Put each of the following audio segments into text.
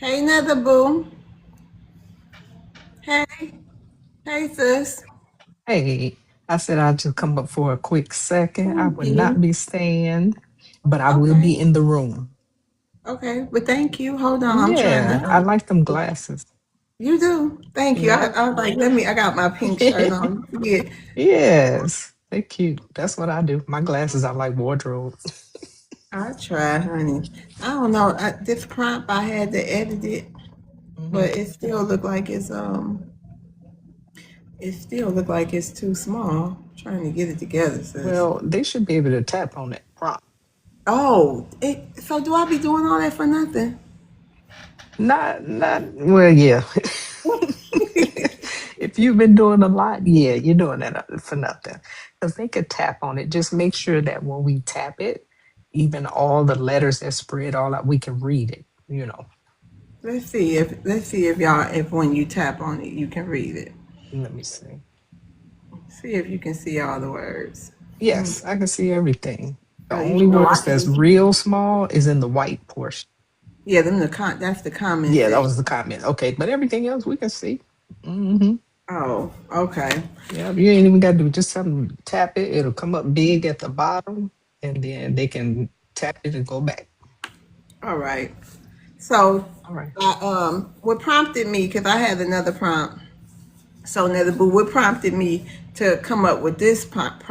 Hey, Nether Boo. Hey, hey, sis. Hey, I said I'd just come up for a quick second. I Thank would not you. be staying, but I will Okay, be in the room. okay, but thank you. Hold on, I'm trying Yeah, I to. like them glasses. You do. Thank you. Yep. I was like, let me. I got my pink shirt on. Yeah, Yes, they cute. That's what I do. My glasses are like wardrobes. I try, honey. I don't know. This prompt I had to edit it, Hmm. but it still look like it's too small. Trying to get it together, sis. Well, they should be able to tap on that prompt. Oh, so do I be doing all that for nothing? Not, well, yeah. If you've been doing a lot, yeah, you're doing that for nothing. Because they could tap on it. Just make sure that when we tap it, even all the letters that spread all out, we can read it. Let's see if y'all if when you tap on it you can read it. Let me see. See if you can see all the words. Mm. Yes, I can see everything. The Oh, you only can know I words that's can. real small is in the white portion. Yeah, that's the comment Yeah, that section. was the comment. Okay, but everything else we can see. Hmm. Oh, okay. Yeah, you ain't even got to do just something. Tap it; it'll come up big at the bottom, and then they can tap it and go back. All right. So, All right. what prompted me because I had another prompt. So, another boo, what prompted me to come up with this prompt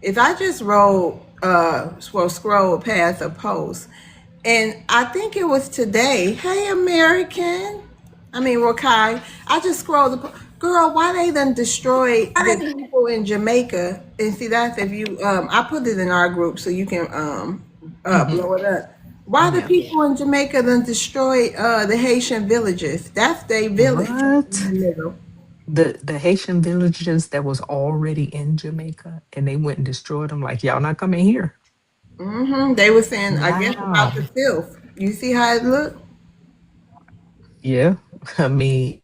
is I just scroll past a post, and I think it was today. Hey, American. I mean, Rokai. I just scrolled girl, why they done destroyed the people in Jamaica? And see, that's if you, I put it in our group so you can Hmm. blow it up. Why the Yeah. people in Jamaica done destroyed the Haitian villages? That's their village in What? the middle. The Haitian villages that was already in Jamaica, and they went and destroyed them. Like y'all not coming here. They were saying, I guess, about the Wow. filth. You see how it looked? Yeah. I mean,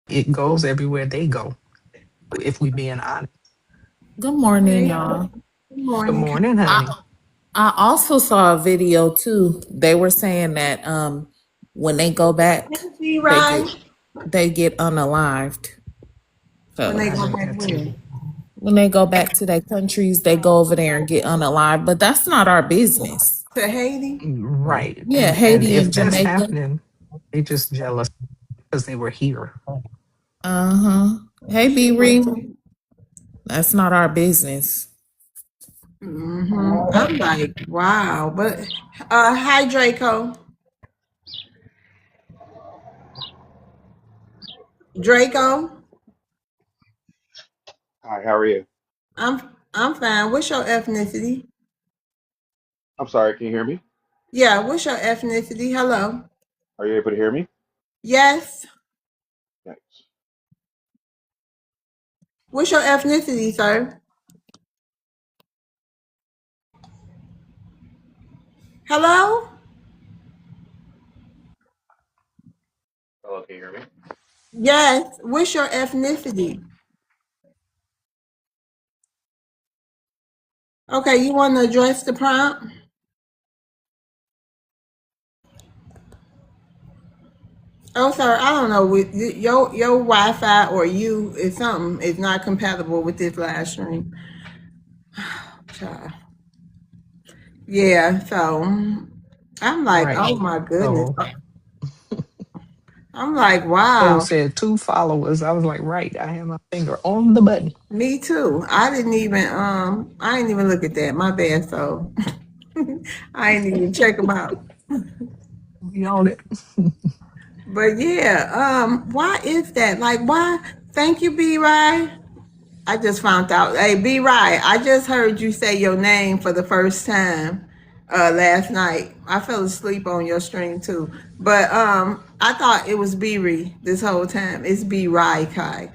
it goes everywhere they go. If we being honest. Good morning, Hey, y'all. good Good morning. morning, honey. I also saw a video too. They were saying that when they go back, Hey, they right? get they get unalived. When So they I go heard back that too. where? when they go back to their countries, they go over there and get unalived. But that's not our business. To Haiti? Right. Yeah, And Haiti if and that's Jamaica. happening, they just jealous because they were here. Uh-huh. Hey B Sure. Ree, that's not our business. I'm like, wow. But hi Draco. Draco, Hi, how are you? I'm fine. What's your ethnicity? I'm sorry, can you hear me? Yeah, what's your ethnicity? Hello. Are you able to hear me? Yes. Thanks. What's your ethnicity, sir? Hello? Hello, can you hear me? Yes. What's your ethnicity? Okay, you want to address the prompt? Oh, sir, I don't know. With your Wi-Fi or you is something is not compatible with this live stream. Child. Yeah, so I'm like, oh Right. my goodness. So I'm like, Cole wow. said 2 followers. I was like, right. I have my finger on the button. Me too. I didn't even look at that. My bad. So I ain't even check them out. We on it. But yeah, why is that? Like, why? Thank you, B. Rye. I just found out. Hey, B. Rye, I just heard you say your name for the first time last night. I fell asleep on your stream too, but I thought it was B. Ree this whole time. It's B. Rye Kai.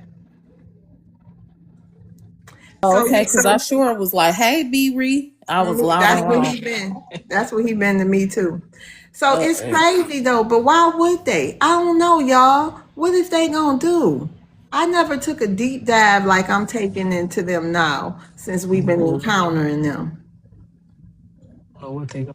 Oh, So okay, yeah, because I sure was like, hey B Ree. I was loud that's and what wrong. he been. That's what he been to me too. So it's Uh, crazy though. But why would they? I don't know, y'all. What is they gonna do? I never took a deep dive like I'm taking into them now since we've been encountering them. Know what they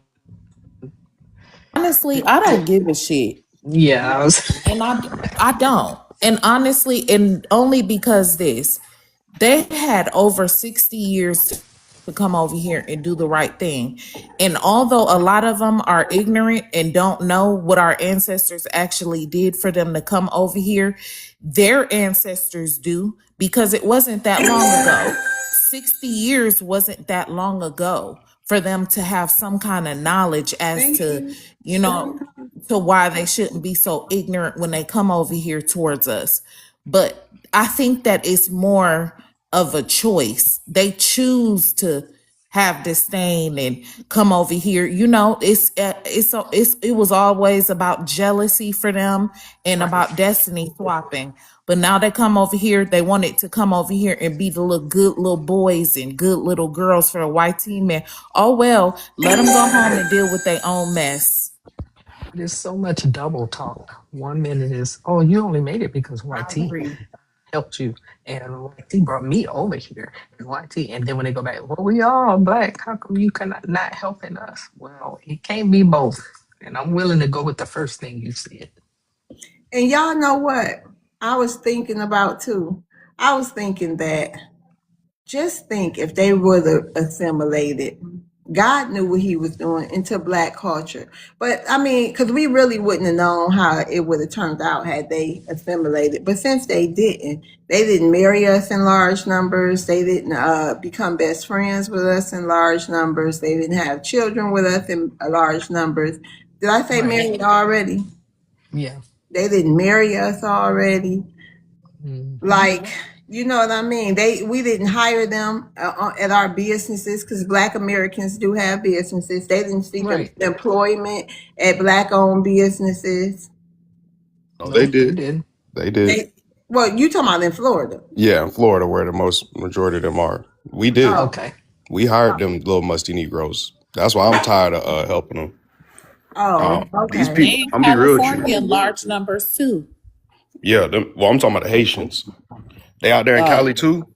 Honestly, I don't give a shit. Yeah, I was, And I don't. And honestly, and only because they had over 60 years to come over here and do the right thing. And although a lot of them are ignorant and don't know what our ancestors actually did for them to come over here, their ancestors do, because it wasn't that long ago. 60 years wasn't that long ago for them to have some kind of knowledge as Thank to, you. you know, to why they shouldn't be so ignorant when they come over here towards us. But I think that it's more of a choice. They choose to have disdain and come over here. You know, it was always about jealousy for them and right. about destiny swapping. But now they come over here, they wanted to come over here and be the little good little boys and good little girls for the white team man. Oh well, let them go home and deal with their own mess. There's so much double talk. 1 minute is, oh, you only made it because I YT agree. helped you, and YT brought me over here, and YT, and then when they go back, well, we all black. How come you cannot not helping us? Well, it can't be both, and I'm willing to go with the first thing you said. And y'all know what I was thinking about too? I was thinking that just think if they would have assimilated. God knew what he was doing into black culture. But I mean, because we really wouldn't have known how it would have turned out had they assimilated. But since they didn't marry us in large numbers. They didn't become best friends with us in large numbers. They didn't have children with us in large numbers. Did I say Right. married already? Yeah. They didn't marry us already. Mm-hmm. Like, you know what I mean? We didn't hire them at our businesses because Black Americans do have businesses. They didn't seek Right. employment at Black-owned businesses. Oh, they No, they did. did. They did. Well, you talking about in Florida? Yeah, in Florida, where the most majority of them are. We did. Oh, Okay. We hired them little musty Negroes. That's why I'm tired of helping them. oh, These okay. people, In I'm be real with you. California in large numbers too. Yeah, well, I'm talking about the Haitians. They out there in Oh Cali too.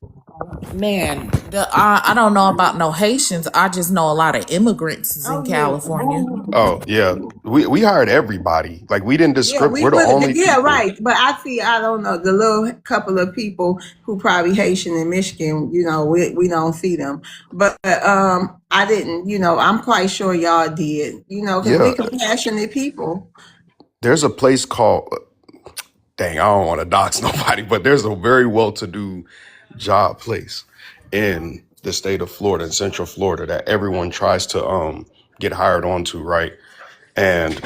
man, I don't know about no Haitians. I just know a lot of immigrants is in Oh yeah, California. Oh yeah, we hired everybody. Like we didn't yeah. discriminate. We We're the would have. only Yeah, people. right. But I don't know the little couple of people who probably Haitian in Michigan. You know, we don't see them. But I didn't. You know, I'm quite sure y'all did. You know, because Yeah, we're compassionate people. there's a place called. Dang, I don't want to dox nobody, but there's a very well-to-do job place in the state of Florida, in Central Florida, that everyone tries to get hired onto, right? And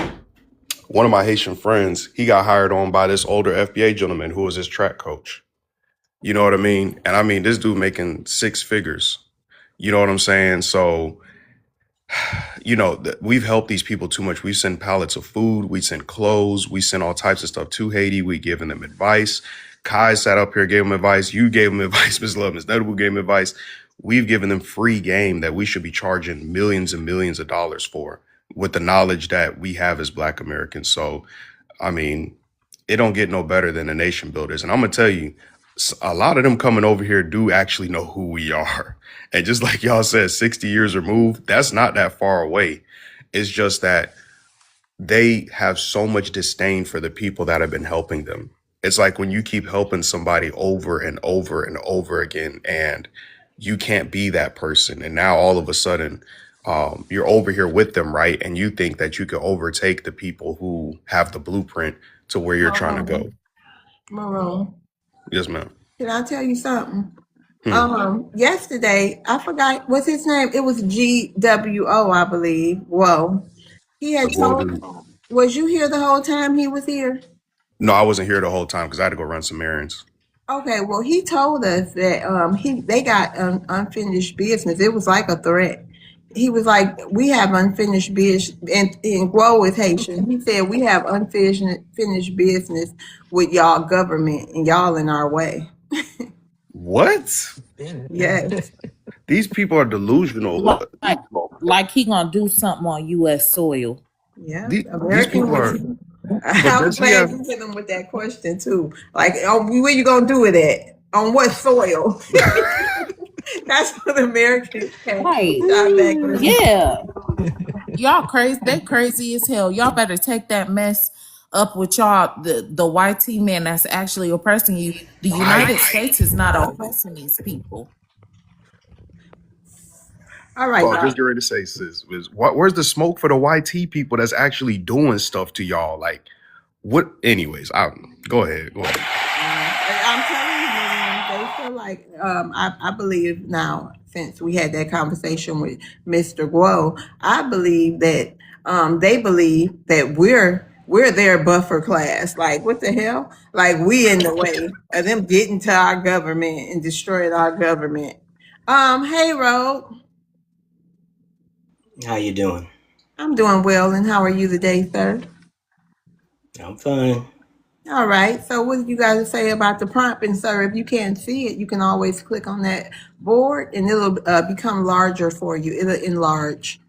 one of my Haitian friends, he got hired on by this older FBA gentleman who was his track coach. You know what I mean? And I mean, this dude making six figures. You know what I'm saying? So, you know, we've helped these people too much. We send pallets of food, we send clothes, we send all types of stuff to Haiti. We giving them advice. Kai sat up here, gave them advice. You gave them advice. Ms. Love, Ms. Notable gave them advice. We've given them free game that we should be charging millions and millions of dollars for, with the knowledge that we have as Black Americans. So, I mean, it don't get no better than the nation builders. And I'm gonna tell you, a lot of them coming over here do actually know who we are. And just like y'all said, 60 years removed, that's not that far away. It's just that they have so much disdain for the people that have been helping them. It's like when you keep helping somebody over and over and over again, and you can't be that person. And now all of a sudden, you're over here with them, right? And you think that you can overtake the people who have the blueprint to where you're trying to go. Maroon. Yes, ma'am. Can I tell you something? Hmm. Yesterday, I forgot what's his name. It was GWO, I believe. Whoa. He had That's one told. dude. Was you here the whole time he was here? No, I wasn't here the whole time because I had to go run some errands. Okay, well, he told us that they got unfinished business. It was like a threat. He was like, "We have unfinished business," and Guo with Haitian. He said, "We have unfinished business with y'all government, and y'all in our way." What? Yes, These people are delusional. Like, like he gonna do something on U.S. soil. yeah. These American people are. with. But I'm does he glad have? you hit him with that question too. Like, oh, where you gonna do it at? On what soil? That's what Americans say. Right. Stop back there. Yeah. Y'all crazy. They crazy as hell. Y'all better take that mess up with y'all, the YT man that's actually oppressing you. The United States is not oppressing these people. All right, So I'm y'all. just getting ready to say, sis, where's the smoke for the YT people that's actually doing stuff to y'all? Like, what? Anyways, go ahead. I'm telling you, Miriam, they feel like I believe now, since we had that conversation with Mr. Guo, I believe that they believe that we're their buffer class. Like, what the hell? Like, we in the way of them getting to our government and destroying our government. Hey, Ro, How you doing? I'm doing well, and how are you today, sir? I'm fine. All right. So what did you guys say about the prompt? And sir, if you can't see it, you can always click on that board and it'll become larger for you. It'll enlarge.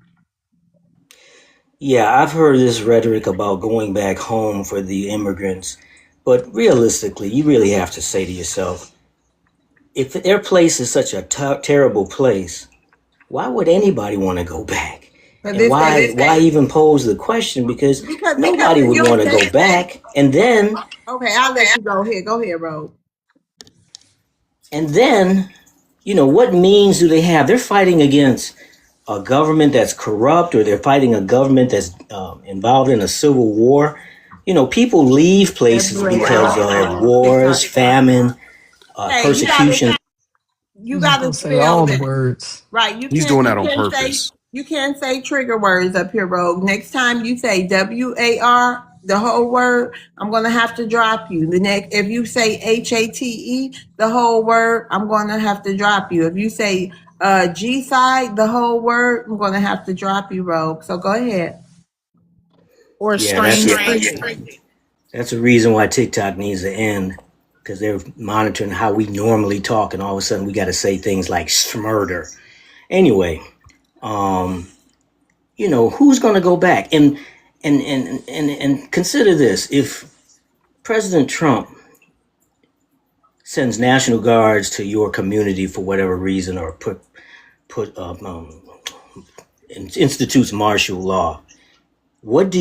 Yeah, I've heard this rhetoric about going back home for the immigrants, but realistically, you really have to say to yourself, if their place is such a terrible place, why would anybody want to go back? But And why even pose the question? Because nobody would want to go back. And then, okay, I'll let you go ahead. Go ahead, Rose. and then, what means do they have? They're fighting against a government that's corrupt, or they're fighting a government that's involved in a civil war. People leave places because of wars, famine, persecution. You gotta say all the words. Right. He's doing that on purpose. You can't say trigger words up here, Rogue. Next time you say WAR, the whole word, I'm gonna have to drop you. If you say HATE, the whole word, I'm gonna have to drop you. If you say G side, the whole word, I'm gonna have to drop you, Rogue. So go ahead. Or strange. That's a reason why TikTok needs to end, because they're monitoring how we normally talk, and all of a sudden we got to say things like smurder. Anyway, who's going to go back and consider this: if President Trump sends National Guards to your community for whatever reason, or institutes martial law, what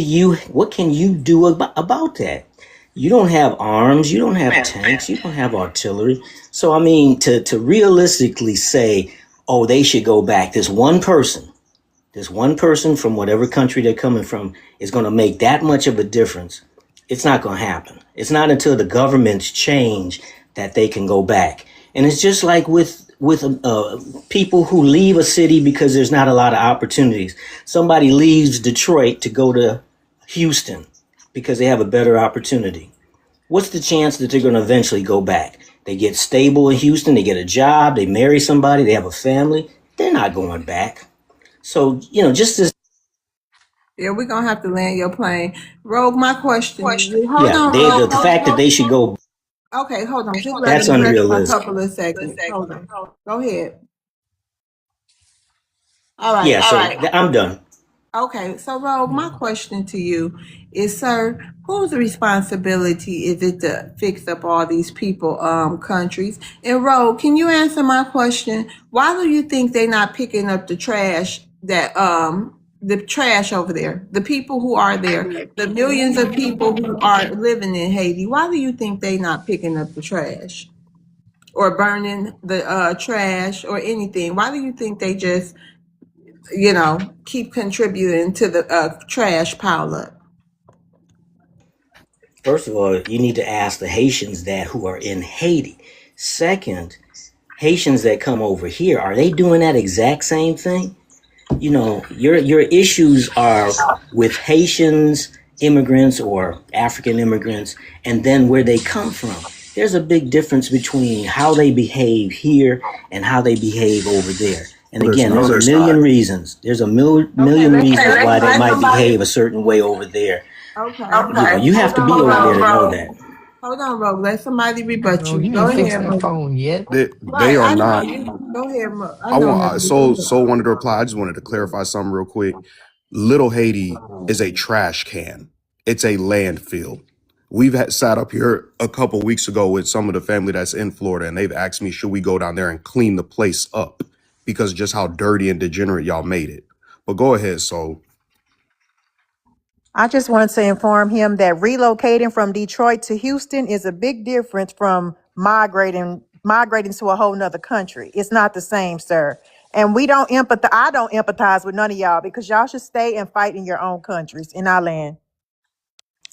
can you do about that? You don't have arms, you don't have tanks, you don't have artillery. So I mean, to realistically say, oh, they should go back, this one person from whatever country they're coming from is going to make that much of a difference. It's not going to happen. It's not until the governments change that they can go back. And it's just like with people who leave a city because there's not a lot of opportunities. Somebody leaves Detroit to go to Houston because they have a better opportunity. What's the chance that they're going to eventually go back? They get stable in Houston, they get a job, they marry somebody, they have a family. They're not going back. So, just this. Yeah, we're going to have to land your plane. Rogue, my question. The fact that they should go. Okay, hold on. Just that's unrealistic. A couple of seconds. Hold on. Go ahead. All right. Yeah, I'm done. Okay, so Rogue, my question to you is, sir, whose responsibility is it to fix up all these people, countries? And Rogue, can you answer my question? Why do you think they're not picking up the trash the trash over there, the people who are there, the millions of people who are living in Haiti? Why do you think they're not picking up the trash or burning the trash or anything? Why do you think they just keep contributing to the trash pile up? First of all, you need to ask the Haitians who are in Haiti. Second, Haitians that come over here, are they doing that exact same thing? Your issues are with Haitians, immigrants, or African immigrants, and then where they come from. There's a big difference between how they behave here and how they behave over there. And again, there's a million reasons. There's a million reasons why they might behave a certain way over there. Okay. You have to be over there to know that. Hold on, Rogue. Let somebody rebut you. You Go ain't fixed ahead. that phone yet. They are not. Go ahead. I wanted to reply. I just wanted to clarify something real quick. Little Haiti is a trash can. It's a landfill. We've sat up here a couple weeks ago with some of the family that's in Florida, and they've asked me, should we go down there and clean the place up? Because just how dirty and degenerate y'all made it. But go ahead, Soul. I just wanted to inform him that relocating from Detroit to Houston is a big difference from migrating to a whole nother country. It's not the same, sir. And I don't empathize with none of y'all because y'all should stay and fight in your own countries, in our land.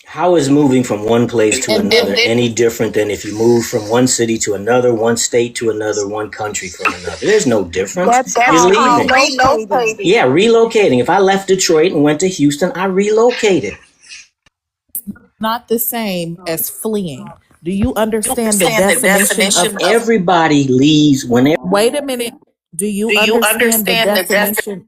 How is moving from one place to And another then any different than if you move from one city to another, one state to another, one country from another? There's no difference. That's You're called leaving. relocating. Yeah, relocating. If I left Detroit and went to Houston, I relocated. not the same as fleeing. Do you understand the definition of Everybody leaves whenever. wait a minute? Do you understand the definition?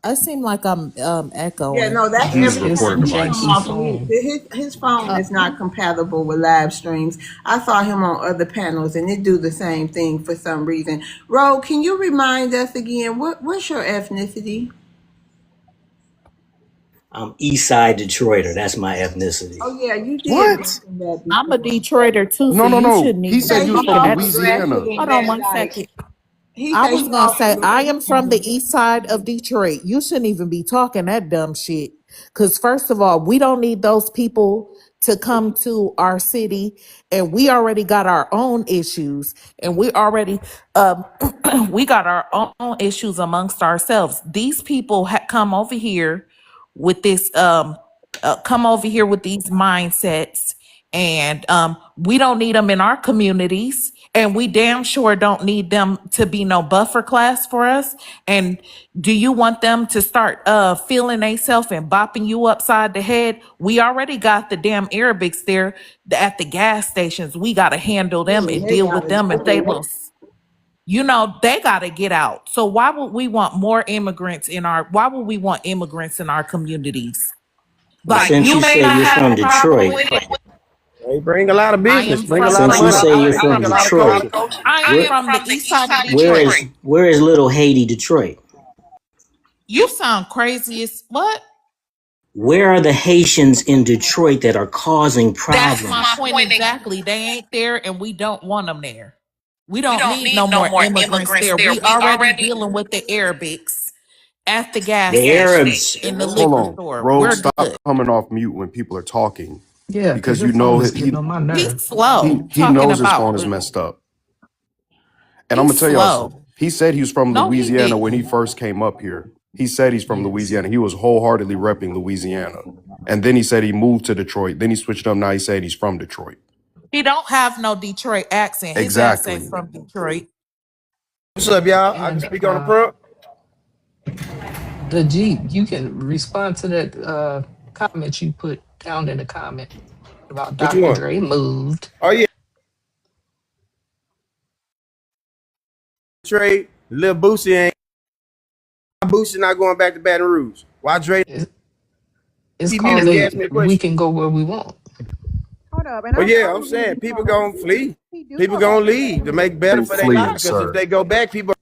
I seem like I'm Yeah, echoing. no, that's Use a every It's time recording he come device. janky off mute. phone. His phone is not compatible with live streams. I saw him on other panels, and it do the same thing for some reason. Ro, can you remind us again what's your ethnicity? I'm East Side Detroiter. That's my ethnicity. Oh yeah, you did What? mention that I'm a before. Detroiter too, so No, no, you no. shouldn't He even said Yeah, be he was he from talking. off Louisiana. aggressive and Hold on that one like second. he I said was he gonna off say I am from the aggressive. east side of Detroit. You shouldn't even be talking that dumb shit. Cause first of all, we don't need those people to come to our city, and we already got our own issues, and we already we got our own issues amongst ourselves. These people come over here with this come over here with these mindsets, and we don't need them in our communities, and we damn sure don't need them to be no buffer class for us. And do you want them to start feeling themselves and bopping you upside the head? We already got the damn Arabics there at the gas stations. We got to handle them Yeah, and they deal with gotta them if they go. little, you know, they got to get out. So why would we want more immigrants in our, why would we want immigrants in our communities? Well, Like, since you you may say not you're have from a problem Detroit, with it. They bring a lot of I business, am bring a from lot of since you money, say you're bring from a lot of Detroit, culture. I am from the east side of where Detroit. is little Haiti, Detroit? You sound crazy as what? Where are the Haitians in Detroit that are causing That's my problems? point exactly. They ain't there and we don't want them there. We don't need no more immigrants there. We already dealing with the Arabics at the gas The station, Arabs. in the Hold liquor on. store. Ro, We're stop good. coming off mute when people are talking. Yeah, because Because your you phone know is getting on my He's nerve. slow he talking knows his about, phone is messed up. And I'm he's gonna tell y'all slow. something. He said he was from No, he Louisiana when he didn't. first came up here. He said he's from Yes. Louisiana. He was wholeheartedly repping Louisiana. And then he said he moved to Detroit. Then he switched up. Now he said he's from Detroit. He don't have no Detroit accent. His ass ain't Exactly. from Detroit. What's up, y'all? I can And speak on the front. the Jeep, you can respond to that comment you put down in the comment about What you Dr. want? Dre moved. Oh yeah, Trey, Lil Boosie ain't. Why Boosie not going back to Baton Rouge? Why Dre It- It's keep called muting? He asked me a we question. can go where we want. Hold up, and Well, I yeah, I'm believe saying he people going. gonna flee. He do People go back gonna to Baton leave to Rouge. make better They for their fleeing, lives. Because if sir. they go back, people.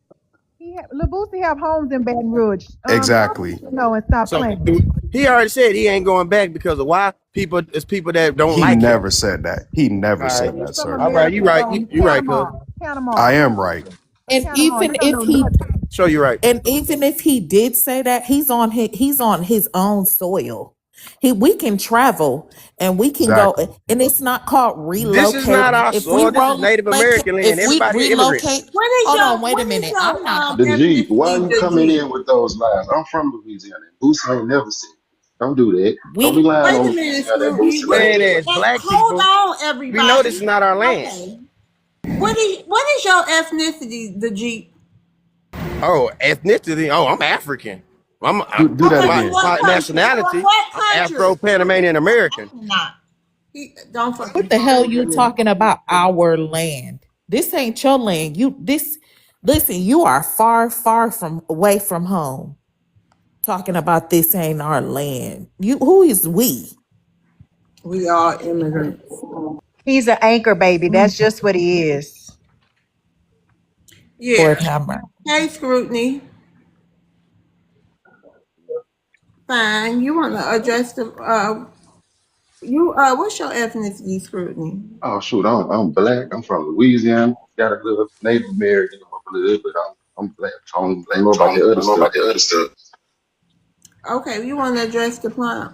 Lil Boosie have homes in Baton Rouge. Exactly. No, and stop So playing. he already said he ain't going back because of why people. It's people that don't He like him. never said that. He All never right, said that, From sir. all right, America, you right, you right, cuz. I Panama. am right. And Panama. You even don't if know he nothing. Show you right. And even if he did say that, he's on his own soil. We can travel and we can go, Exactly. and it's not called This is relocate. not our If we soil. This is Native relocate, American land. if we Everybody here immigrants. relocate, hold on, wait a What is minute. your I'm not gonna. The Jeep, why ethnicity, you the coming Jeep? in with those lies? I'm from Louisiana. Boosie ain't never said it. Don't do that. Don't be We lying Wait on a minute, Louisiana and Scrutiny. Boosie What like Saying is that. as black hold people, on, we know this everybody. is not our land. Okay. What is your ethnicity, the Jeep? Oh, ethnicity. Oh, I'm African. Do that Okay, My from again. what country? From nationality. what I'm country? Afro-Panamanian American. I'm not. Don't what fucking the hell play you with me. talking about our land? This ain't your land. Listen, you are far, far from away from home. Talking about this ain't our land. Who is we? We are immigrants. He's an anchor baby. That's just what he is. Yeah. Lord have mercy. Hey, Scrutiny. Fine. You want to address the what's your ethnicity, Scrutiny? Oh shoot, I'm black. I'm from Louisiana. Got a little Native American in my blood, but I'm black. So I don't know about the other stuff. Okay, you want to address the point?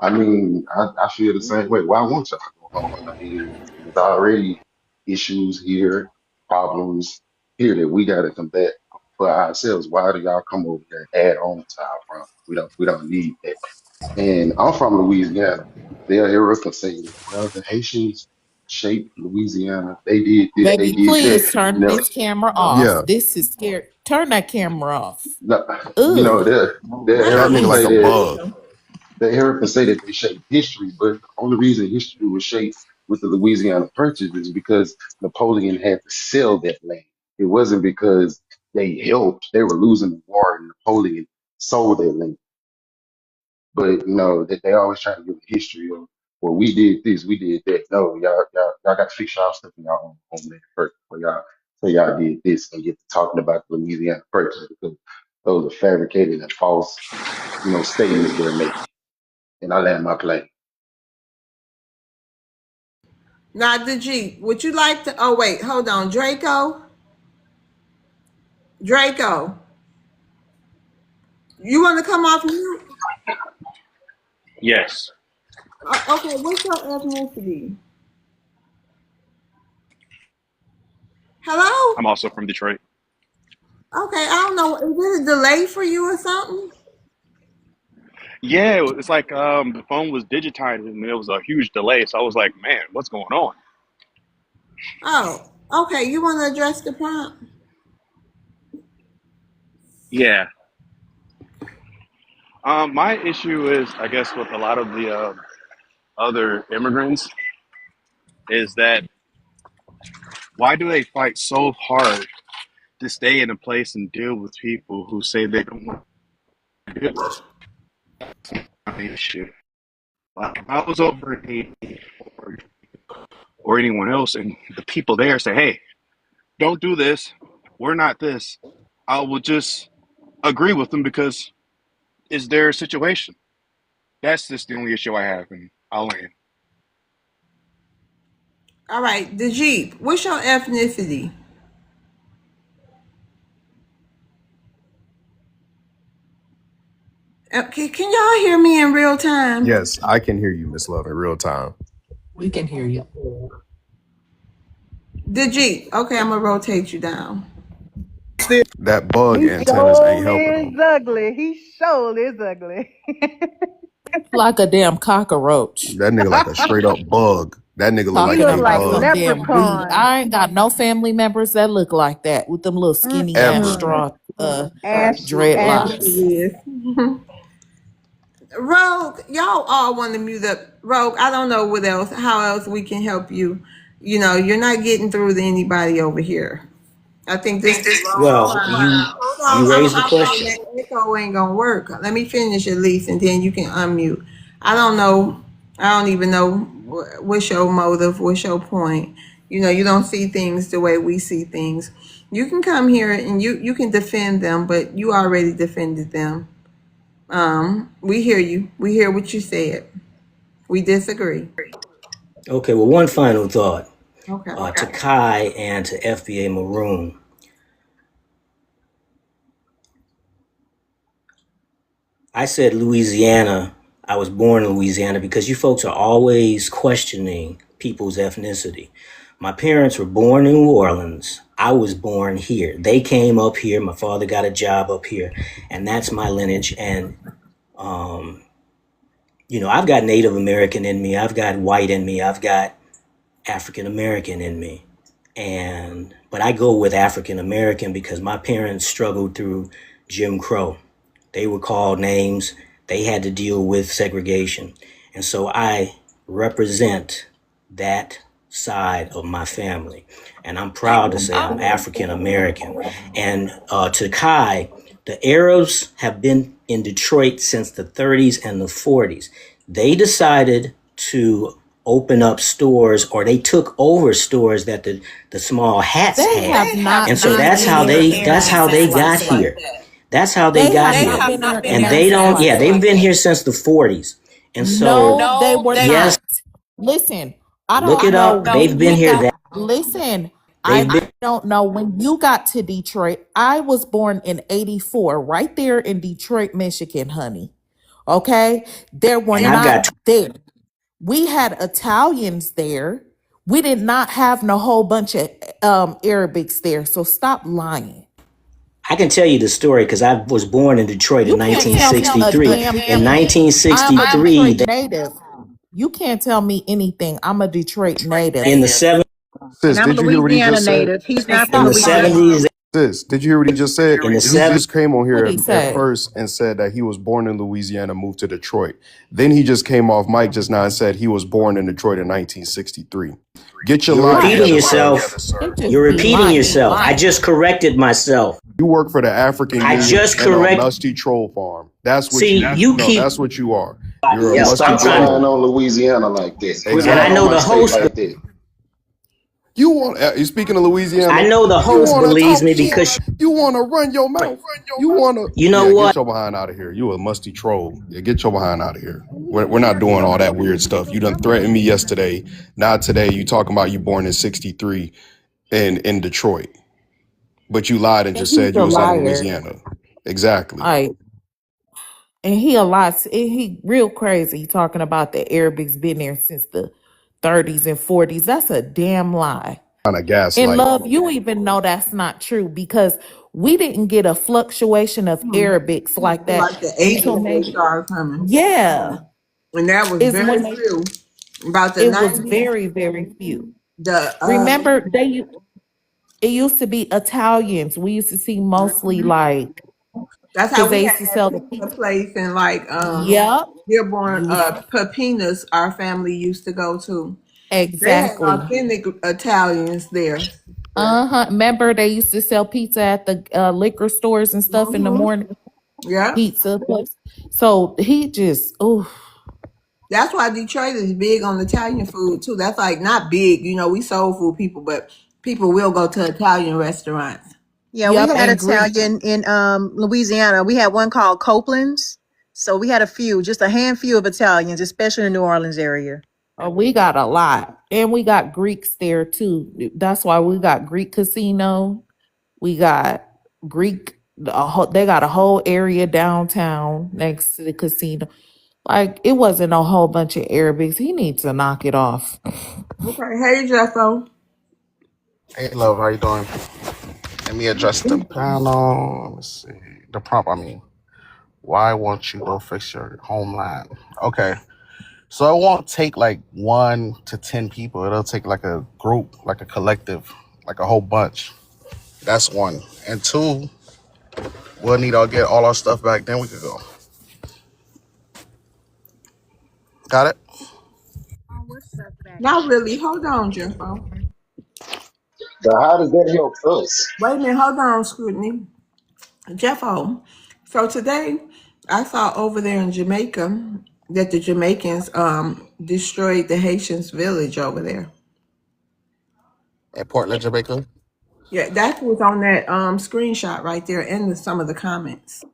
I mean, I feel the same way. Why won't y'all go home? I mean, there's already issues here, problems here that we got to combat for ourselves. Why do y'all come over here and add on to our problem? We don't need that. And I'm from Louisiana. They'll hear us and say, well, the Haitians shaped Louisiana. They did this, they Baby, did that. please turn No, this camera off. Yeah, This is scary. Turn that camera off. no, Ugh. they'll I hear that don't us nigga and like say a even that. see bug. them. They hear us say that they shape history, but the only reason history was shaped with the Louisiana Purchase is because Napoleon had to sell that land. It wasn't because they helped; they were losing the war, and Napoleon sold that land. But that they always try to give a history of, well, we did this, we did that. No, y'all got to fix y'all stuff in y'all own homeland first before y'all say y'all did this and get to talking about the Louisiana Purchase because those are fabricated and false, statements they're making. And I land my plane. Now, the G, would you like to? Oh, wait, hold on. Draco, you want to come off mute? Yes, Okay, what's your ethnicity? Hello? I'm also from Detroit. Okay, I don't know. Is it a delay for you or something? Yeah, it's like the phone was digitized and there was a huge delay. So I was like, man, what's going on? Oh, okay. You want to address the prompt? Yeah. My issue is, I guess, with a lot of the other immigrants is that why do they fight so hard to stay in a place and deal with people who say they don't want to do it? That's my issue. Like if I was over in Haiti or anyone else, and the people there say, "Hey, don't do this. We're not this," I will just agree with them because it's their situation. That's just the only issue I have, and I'll land. All right, the Jeep. What's your ethnicity? Can y'all hear me in real time? Yes, I can hear you, Miss Love, in real time. We can hear you. The Jeep. Okay, I'm gonna rotate you down. That bug He antennas ain't sure helping is them. ugly. He sure is ugly. Like a damn cockroach. That nigga like a straight up bug. That nigga look He like Talking look a like about some bug. damn weed. leprechaun. I ain't got no family members that look like that with them little skinny ass Ever. Mm-mm. straw dreadlocks. Ashley. Yes. Rogue, y'all all want to mute up. Rogue, I don't know how else we can help you. You're not getting through to anybody over here. I think this is the wrong Well, time. you Hold on, raised the that question. echo ain't gonna work. Let me finish at least, and then you can unmute. I don't know. I don't even know what's your motive, what's your point. You don't see things the way we see things. You can come here and you can defend them, but you already defended them. We hear you. We hear what you said. We disagree. Okay, well, one final thought Okay. to Kai and to FBA Maroon. I said Louisiana. I was born in Louisiana because you folks are always questioning people's ethnicity. My parents were born in New Orleans. I was born here. They came up here. My father got a job up here, and that's my lineage. And I've got Native American in me. I've got white in me. I've got African American in me. But I go with African American because my parents struggled through Jim Crow. They were called names. They had to deal with segregation. And so I represent that side of my family. And I'm proud to say I'm African American. And to Kai, the Arabs have been in Detroit since the 30s and the 40s. They decided to open up stores, or they took over stores that the small hats They had. have not And so been in there in that's how they got essence like here. that. That's how they They got have here. not been there in And they essence don't, like yeah, they've that. been here since the 40s. And so, No, they were yes, not. Listen, I look don't it know up. They've when been you here. got, listen, They've I been, don't know when you got to Detroit. I was born in 84, right there in Detroit, Michigan, honey. Okay, there were And I've got not there. We had Italians there. We did not have no whole bunch of Arabics there. So stop lying. I can tell you the story because I was born in Detroit in You can't tell me a 1963. damn In thing. I'm a 1963, Detroit native. You can't tell me anything. I'm a Detroit native. in the seven And Sis, I'm a did you hear what he Louisiana just said? native. He's And not in from the stop lying. Louisiana. 70s, Sis, did you hear what he just said? in the He seven just came on here What he at say? first and said that he was born in Louisiana, moved to Detroit. Then he just came off mic just now and said he was born in Detroit in 1963. Get your you're lie Right. repeating together, sir. yourself. He just You're be repeating lying. yourself. I just corrected myself. You work for the African I Union just and a correct. musty troll farm. That's what See, you you no, keep that's what you are. You're a Yeah, else. musty I'm stop trying lying to. troll. on Louisiana like that. Quit And I lying Exactly. on know my the state host. like that. You want you speaking of Louisiana, I know the you host wanna believes talk me shit, because you wanna run your mouth. You wanna you know yeah, what? get your behind out of here. You a musty troll. Yeah, get your behind out of here. We're not doing all that weird stuff. You done threatened me yesterday. Now today you talking about you born in 63 in Detroit. But you lied and And just he's said a you was in liar. Louisiana. Exactly. Like, and he a lot. And he real crazy talking about the Arabics been there since the 30s and 40s. That's a damn lie. Kind of And gaslight. love, you even know that's not true because we didn't get a fluctuation of Arabics like that Like the until 80s, they maybe, started coming. yeah, And that was is very when they, few. About the it was 90s, very, very few. the Remember, it used to be Italians. We used to see mostly like, that's how because we they had used to that sell the pizza pizza. place and like Yep. Dearborn You was, Pepinas our family used to go to. They had exactly. authentic Italians there. Uh-huh. Remember they used to sell pizza at the liquor stores and stuff in the Hmm. morning? Yeah. Pizza place. So he just, oh, That's why Detroit is big on Italian food too. That's like not big, we soul food people, but people will go to Italian restaurants. Yeah, we yep, had and Greek. Italian in Louisiana. We had one called Copeland's. So we had a few, just a handful of Italians, especially in the New Orleans area. We got a lot. And we got Greeks there too. That's why we got Greek casino. We got Greek, they got a whole area downtown next to the casino. Like, it wasn't a whole bunch of Arabics. He needs to knock it off. Okay, hey Jeffo. Hey, love, how you doing? Let me address the panel. Let me see. The prompt, I mean. Why won't you go fix your homeland? Okay. So it won't take like 1 to 10 people. It'll take like a group, like a collective, like a whole bunch. That's one. And two, we'll need to get all our stuff back. Then we could go. Got it? Not really. Hold on, Jeffo. But how does that help us? Wait a minute, hold on, scrutiny. Jeffo. So today I saw over there in Jamaica that the Jamaicans destroyed the Haitians village over there. At Portland, Jamaica. Yeah, that was on that screenshot right there in some of the comments.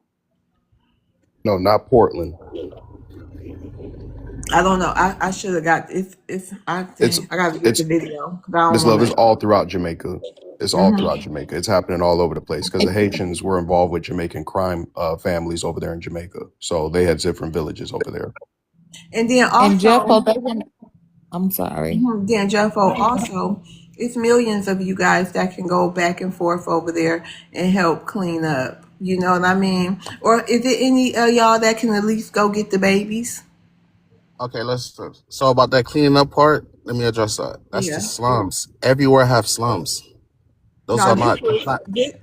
No, not Portland. I don't know. I should have got It's I got to get it's the video because I don't This love is want all throughout Jamaica. It's all to. throughout Jamaica. It's happening all over the place because the Haitians were involved with Jamaican crime families over there in Jamaica. So they had different villages over there. And then And Jeff, also, I'm sorry. then Jeffo, also, it's millions of you guys that can go back and forth over there and help clean up. You know what I mean? Or is there any of y'all that can at least go get the babies? Okay, so about that cleaning up part, let me address that. That's the Yeah. slums. Everywhere have slums. Those No, are not, that's not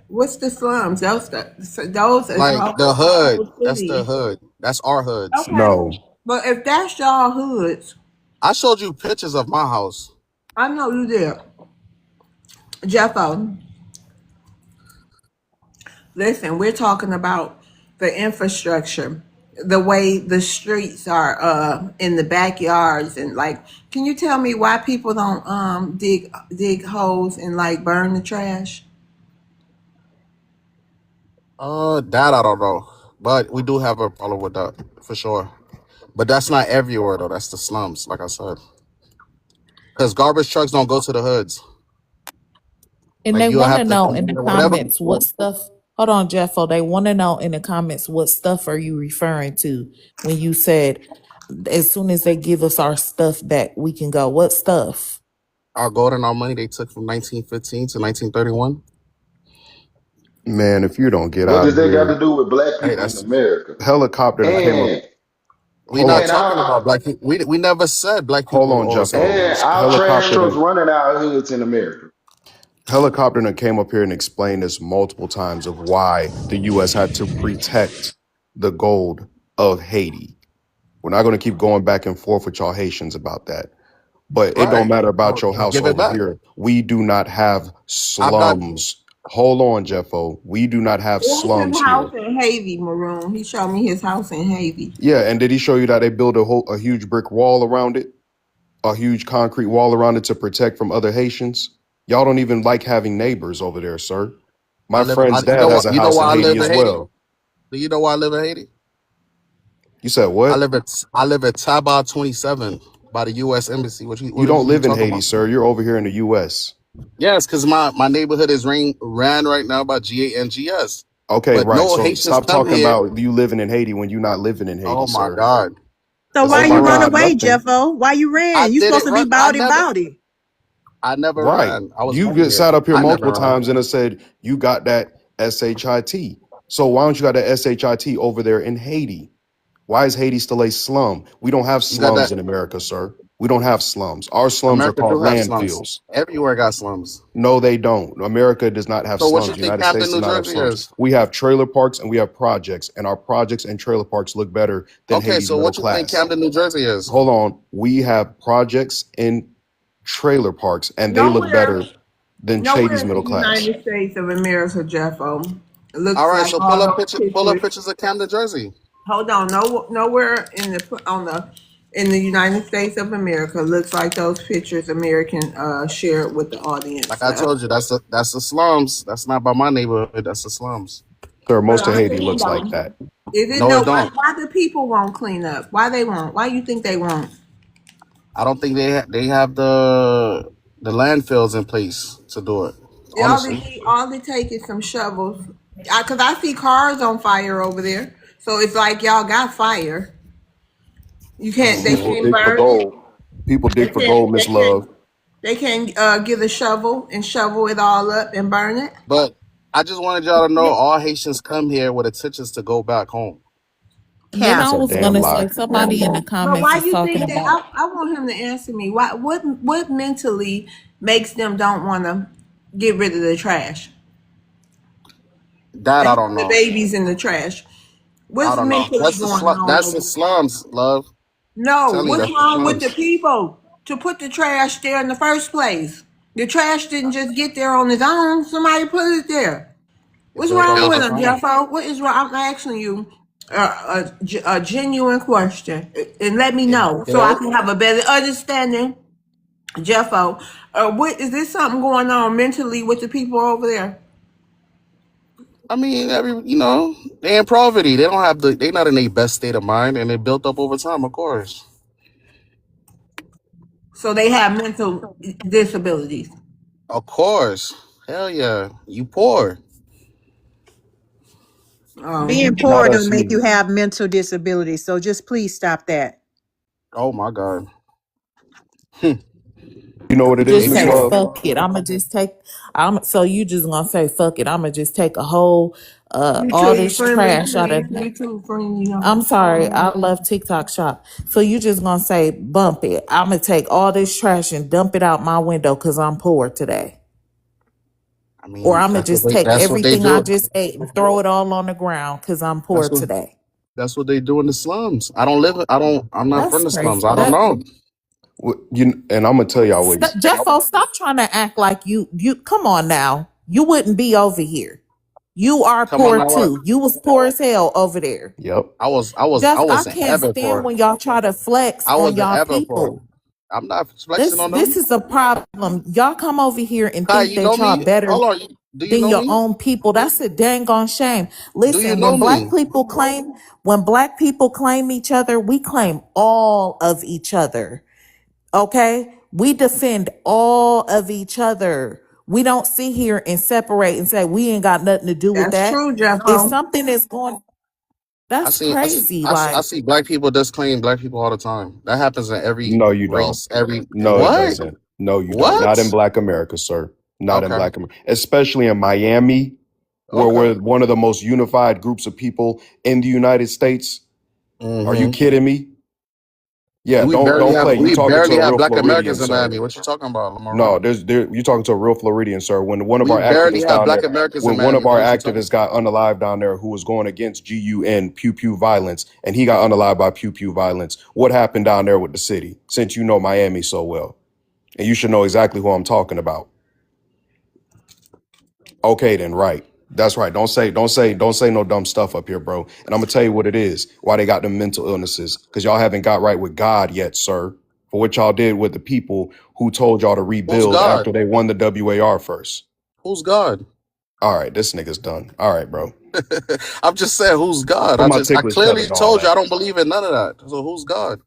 what's the slums? Those is like the a hood. whole That's the city. hood. That's our hoods. Okay. No, But if that's y'all hoods, I showed you pictures of my house. I know you did. Jeffo, listen, we're talking about the infrastructure, the way the streets are in the backyards and like can you tell me why people don't dig holes and like burn the trash? That I don't know, but we do have a problem with that for sure. But that's not everywhere though. That's the slums, like I said, because garbage trucks don't go to the hoods. And Like they you'll want have to to know in the whatever. comments what stuff. Hold on, Jeffo. They want to know in the comments what stuff are you referring to when you said as soon as they give us our stuff back, we can go. What stuff? Our gold and our money they took from 1915 to 1931. Man, if you don't get What out does of that got here, to do with black Hey, people in that's America? helicopter that came up. And we Hold not on, and talking our about black people. We never said black hold people on, always had Jeffo. and wars. our trash Helicopter trucks done, running our hoods in America. helicopter done came up here and explained this multiple times of why the U.S. had to protect the gold of Haiti. We're not going to keep going back and forth with y'all Haitians about that. But it don't Right. matter about Oh, your house give it over back. here. We do not have I'm not. slums. Hold on, Jeffo. We do not have Where's his slums here. house in Haiti, Maroon? He showed me his house in Haiti. Yeah, and did he show you that they built a huge brick wall around it? A huge concrete wall around it to protect from other Haitians? Y'all don't even like having neighbors over there, sir. I My live. friend's You dad know has what? a You know house in why I Haiti live as in Haiti? well. Do you know why I live in Haiti? You said what? I live at Taba 27 by the U.S. Embassy. You What don't are you live in talking Haiti, about? sir. You're over here in the U.S. Yes, because my neighborhood is ran right now by GANGS. Okay, But right. no So Haitians stop come talking here. about you living in Haiti when you're not living in Haiti, Oh my sir. God. So This why Oh ain't my you run Maroon. God, away, nothing. Jeffo? Why you I ran? You supposed didn't to be run. I bouty never bouty. Right. ran. I was You born get here. sat up here I never multiple ran. times and it said you got that SHIT. So why don't you got that SHIT over there in Haiti? Why is Haiti still a slum? We don't have You got slums that. in America, sir. We don't have slums. Our slums are America called do have slums. landfills. Everywhere got slums. No, they don't. America does not have So what you slums. think United States Camden, does New not have Jersey slums. is? We have trailer parks and we have projects, and our projects and trailer parks look better than Okay, Haiti's so middle what you think class. Camden, New Jersey is? Hold on. We have projects in trailer parks, and they look Nowhere, better than nowhere Haiti's in the middle class. United States of America, Jeffo. It All looks right, like so all those pull up pictures. pictures of Camden, Jersey. Hold on, nowhere in the United States of America looks like those pictures American shared with the Like audience. I told you, that's the slums. That's not by my neighborhood. That's the slums. Sir, But most of I'm Haiti saying looks like though, that. is it No, no? it don't. Why the people won't clean up? Why they won't? Why you think they won't? I don't think they have the landfills in place to do it. Honestly, All they take is some shovels. Cause I see cars on fire over there. So it's like y'all got fire. You can't. They People can't mm, dig for burn it. gold. People They dig for can't. gold, They Miss can't. Love. They can't get a shovel and shovel it all up and burn it. but I just wanted y'all to know all Haitians come here with intentions to go back home. Then That's I a Cap. was damn gonna lie. say somebody in the But comments why is you talking think that? about I want him to answer me. Why? What mentally makes them don't want to get rid of the trash That and I throw don't the know. babies in the trash? I What's don't know. mentally going on That's over the there? slums, love. No, Tell you what's that's the wrong with the slums. people to put the trash there in the first place? The trash didn't just get there on its own. Somebody put it there. It What's built up wrong with over them, time. Jeffo? What is wrong? I'm asking you a genuine question, and let me It know so I built. can have a better understanding, Jeffo. What is this something going on mentally with the people over there? I mean, they in poverty. They don't have they not in their best state of mind, and it built up over time, of course. So they have mental disabilities. Of course. Hell yeah. You poor. Being Not poor us don't make here. you have mental disabilities. So just please stop that. Oh my God. You know what it is, just Miss say People Love? fuck it. I'ma just take I'm so you just gonna say fuck it. I'ma just take a whole You all too this friendly, trash out of please. You too friendly. I'm sorry, I love TikTok shop. So you just gonna say bump it. I'ma take all this trash and dump it out my window because I'm poor today. I Or mean, I'ma just take that's what they everything I do. just ate and throw it all on the ground because I'm poor That's what today. that's what they do in the slums. I'm not That's from the crazy. slums. I don't know. And I'm gonna tell y'all what. Jeffo, stop trying to act like you come on now. You wouldn't be over here. You are Come on poor now. What? too. You was poor as hell over there. Yep. I Jeff, I wasn't can't ever stand poor. when y'all try to flex I on wasn't y'all ever poor. people. I'm not flexing This on this them. is a problem. Y'all come over here and Kai, think you know that y'all me? better Hold on. Do you than know your me? own people. That's a dang on shame. Do you Listen, know me? when black people claim each other, we claim all of each other. Okay? We defend all of each other. We don't sit here and separate and say we ain't got nothing to do with That's that. true, If Jeffo. something is going, that's crazy. I Like, see black people disclaim black people all the time. That happens in every No, you don't. race. Every No, it what? doesn't. No, you don't. Not in What? Black America, sir. Not in Okay. Black America, especially in Miami, where Okay. we're one of the most unified groups of people in the United States. Are you Mm-hmm. kidding me? Yeah, We don't play. You we talking to barely a have real black Floridian, Americans in sir. Miami. What you talking about, Lamar? No, you're talking to a real Floridian, sir. When one of We our barely activists have down black there, Americans in when one of Miami. our What is you talking activists got unalived down there who was going against GUN pew pew violence, and he got unalived by pew pew violence. What happened down there with the city? Since you know Miami so well, and you should know exactly who I'm talking about. Okay, then, right. That's right. Don't say no dumb stuff up here, bro. And I'm gonna tell you what it is. Why they got them mental illnesses? Because y'all haven't got right with God yet, sir. For what y'all did with the people who told y'all to Who's rebuild God? after they won the WAR first. Who's God? All right, this nigga's done. All right, bro. I'm just saying, who's God? Put my I ticklish clearly feathers on, told you man. I don't believe in none of that. So who's God?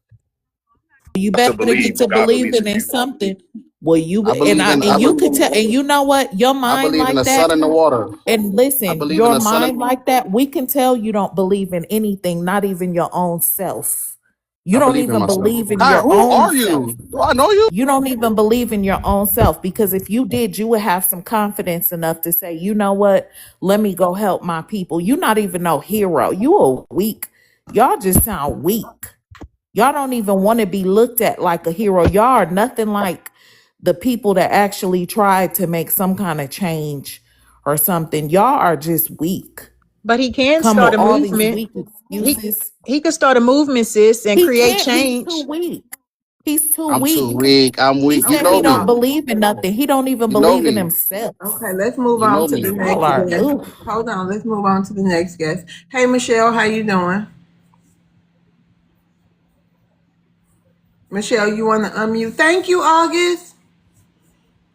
you To better get believe to God believes believing in in you. something. Well, I believe in and you could tell, and you know what, your I mind believe in like the that. sun and the water. And I listen, believe in your the sun and mind like that, we can tell you don't believe in anything, not even your own self. You I don't believe in even myself. believe in Hi, your who own are self. you? Do I know you? You don't even believe in your own self, because if you did, you would have some confidence enough to say, you know what, let me go help my people. You're not even no hero. You are weak. Y'all just sound weak. Y'all don't even want to be looked at like a hero. Y'all are nothing like the people that actually tried to make some kind of change or something. Y'all are just weak. But he can Come with start a all these movement. weak He excuses. he could start a movement, sis, and He create can't. He's too change. weak. He's too I'm too weak. weak. I'm He weak. You said know he Okay, don't me. y'all. believe in nothing. He don't even You know believe in me. himself. Okay, let's move You on know to me. the Y'all next are, guest. ooh. Hold on, let's move on to the next guest. Hey, Michelle, how you doing? Michelle, you want to unmute? Thank you, August.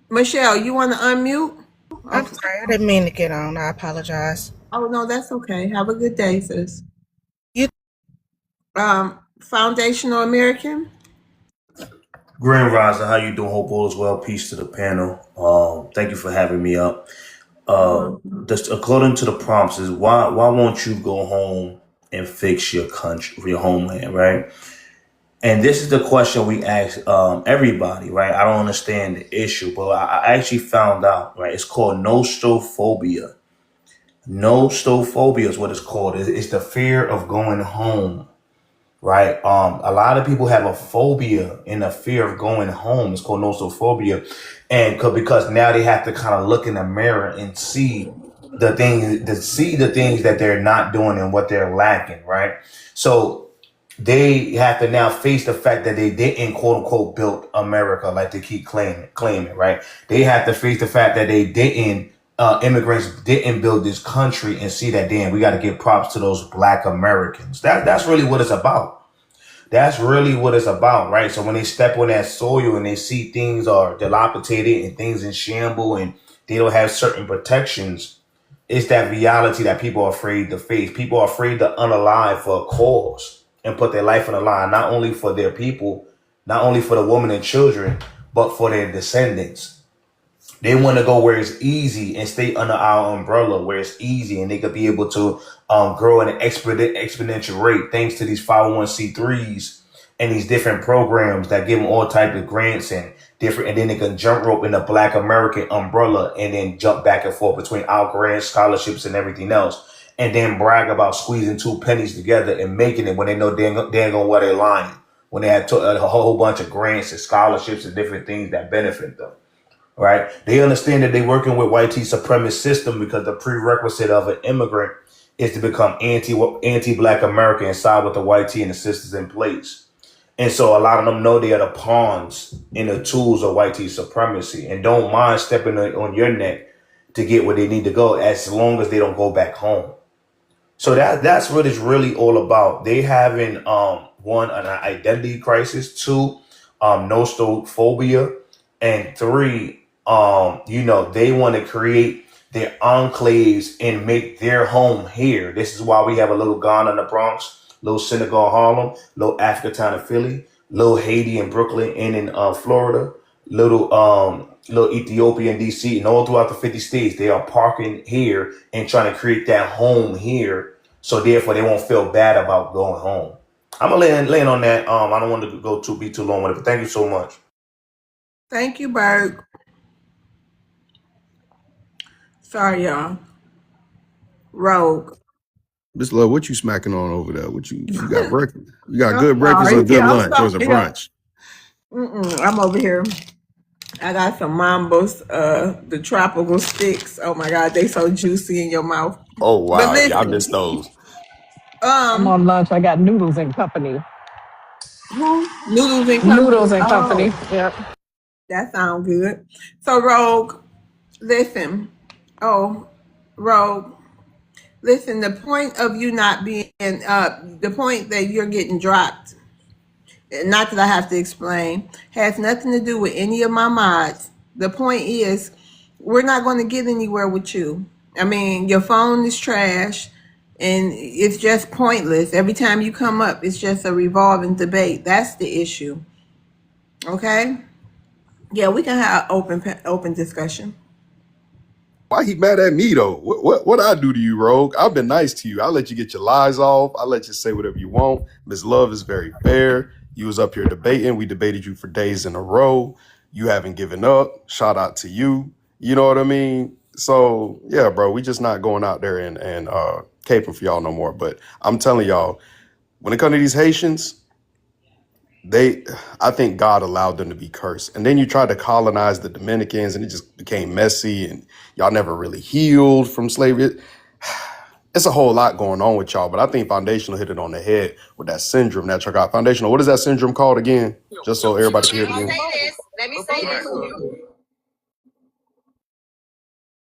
Michelle, you want to unmute? I'm Okay. sorry, I didn't mean to get on. I apologize. Oh no, that's okay. Have a good day, sis. You Foundational American. Grand Rising, how you doing? Hope all is well. Peace to the panel. Thank you for having me up. Just according to the prompts is why won't you go home and fix your country, your homeland, right? And this is the question we ask everybody, right? I don't understand the issue, but I actually found out, right? It's called nostrophobia. Nostrophobia is what it's called. It's the fear of going home, right? A lot of people have a phobia and a fear of going home. It's called nosophobia, and because now they have to kind of look in the mirror and see the things that they're not doing and what they're lacking, right? So they have to now face the fact that they didn't quote unquote build America like they keep claiming, right? They have to face the fact that they didn't immigrants didn't build this country and see that, damn, we got to give props to those black Americans. That's really what it's about. That's really what it's about, right? So when they step on that soil and they see things are dilapidated and things in shamble and they don't have certain protections, it's that reality that people are afraid to face. People are afraid to unalive for a cause and put their life on the line, not only for their people, not only for the women and children, but for their descendants. They want to go where it's easy and stay under our umbrella where it's easy and they could be able to grow at an exponential rate thanks to these 501c3s and these different programs that give them all types of grants and different, and then they can jump rope in the Black American umbrella and then jump back and forth between our grants, scholarships, and everything else, and then brag about squeezing two pennies together and making it when they know they ain't gonna wear their line, when they had a whole bunch of grants and scholarships and different things that benefit them. Right? They understand that they're working with white supremacist system because the prerequisite of an immigrant is to become anti-black American and side with the white and the systems in place. And so a lot of them know they are the pawns in the tools of white supremacy and don't mind stepping on your neck to get where they need to go as long as they don't go back home. So that's what it's really all about. They having one, an identity crisis, two, nostophobia, and three, they want to create their enclaves and make their home here. This is why we have a little Ghana in the Bronx, little Senegal Harlem, little Africatown in Philly, little Haiti in Brooklyn and in Florida, little Ethiopia and DC and all throughout the 50 states. They are parking here and trying to create that home here, so therefore they won't feel bad about going home. I'm gonna land on that. I don't want to be too long with it, but thank you so much. Thank you, Berg. Sorry, y'all. Rogue. Miss Love, what you smacking on over there? What you got breakfast? You got I'm good breakfast or sorry. good Yeah, I'm lunch or is it sorry. Yeah. brunch? I'm over here. I got some mambos, the tropical sticks. Oh my God, they so juicy in your mouth. Oh But wow, yeah, I listen, missed those. I'm um, on lunch. I got noodles and company. who? Noodles and Noodles company. and company. Oh, Yep. that sounds good. So Rogue, listen. Oh, Rogue. Listen, the point of you not being, the point that you're getting dropped, not that I have to explain, has nothing to do with any of my mods. The point is, we're not going to get anywhere with you. I mean, your phone is trash and it's just pointless. Every time you come up, it's just a revolving debate. That's the issue. Okay? Yeah, we can have open discussion. Why he mad at me though? What I do to you, Rogue? I've been nice to you. I let you get your lies off. I let you say whatever you want. Miss Love is very fair. You was up here debating. We debated you for days in a row. You haven't given up. Shout out to you. You know what I mean? So yeah, bro, we just not going out there and caping for y'all no more. But I'm telling y'all, when it comes to these Haitians, I think God allowed them to be cursed. And then you tried to colonize the Dominicans and it just became messy and y'all never really healed from slavery. It's a whole lot going on with y'all, but I think Foundational hit it on the head with that syndrome that y'all got. Foundational, what is that syndrome called again? Just so everybody can hear it again. Let me say this.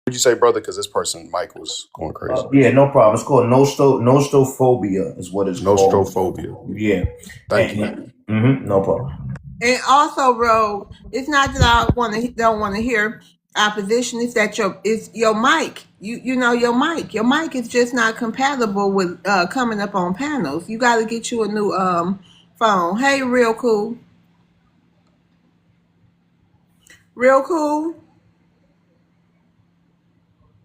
What'd you say, brother? Because this person, Mike, was going crazy. Yeah, no problem. It's called nostophobia is what it's called. Nostrophobia. Yeah. Thank you. No problem. And also, Rogue, it's not that I don't want to hear opposition. It's that it's your mic. You know your mic. Your mic is just not compatible with coming up on panels. You got to get you a new phone. Hey, real cool, real cool,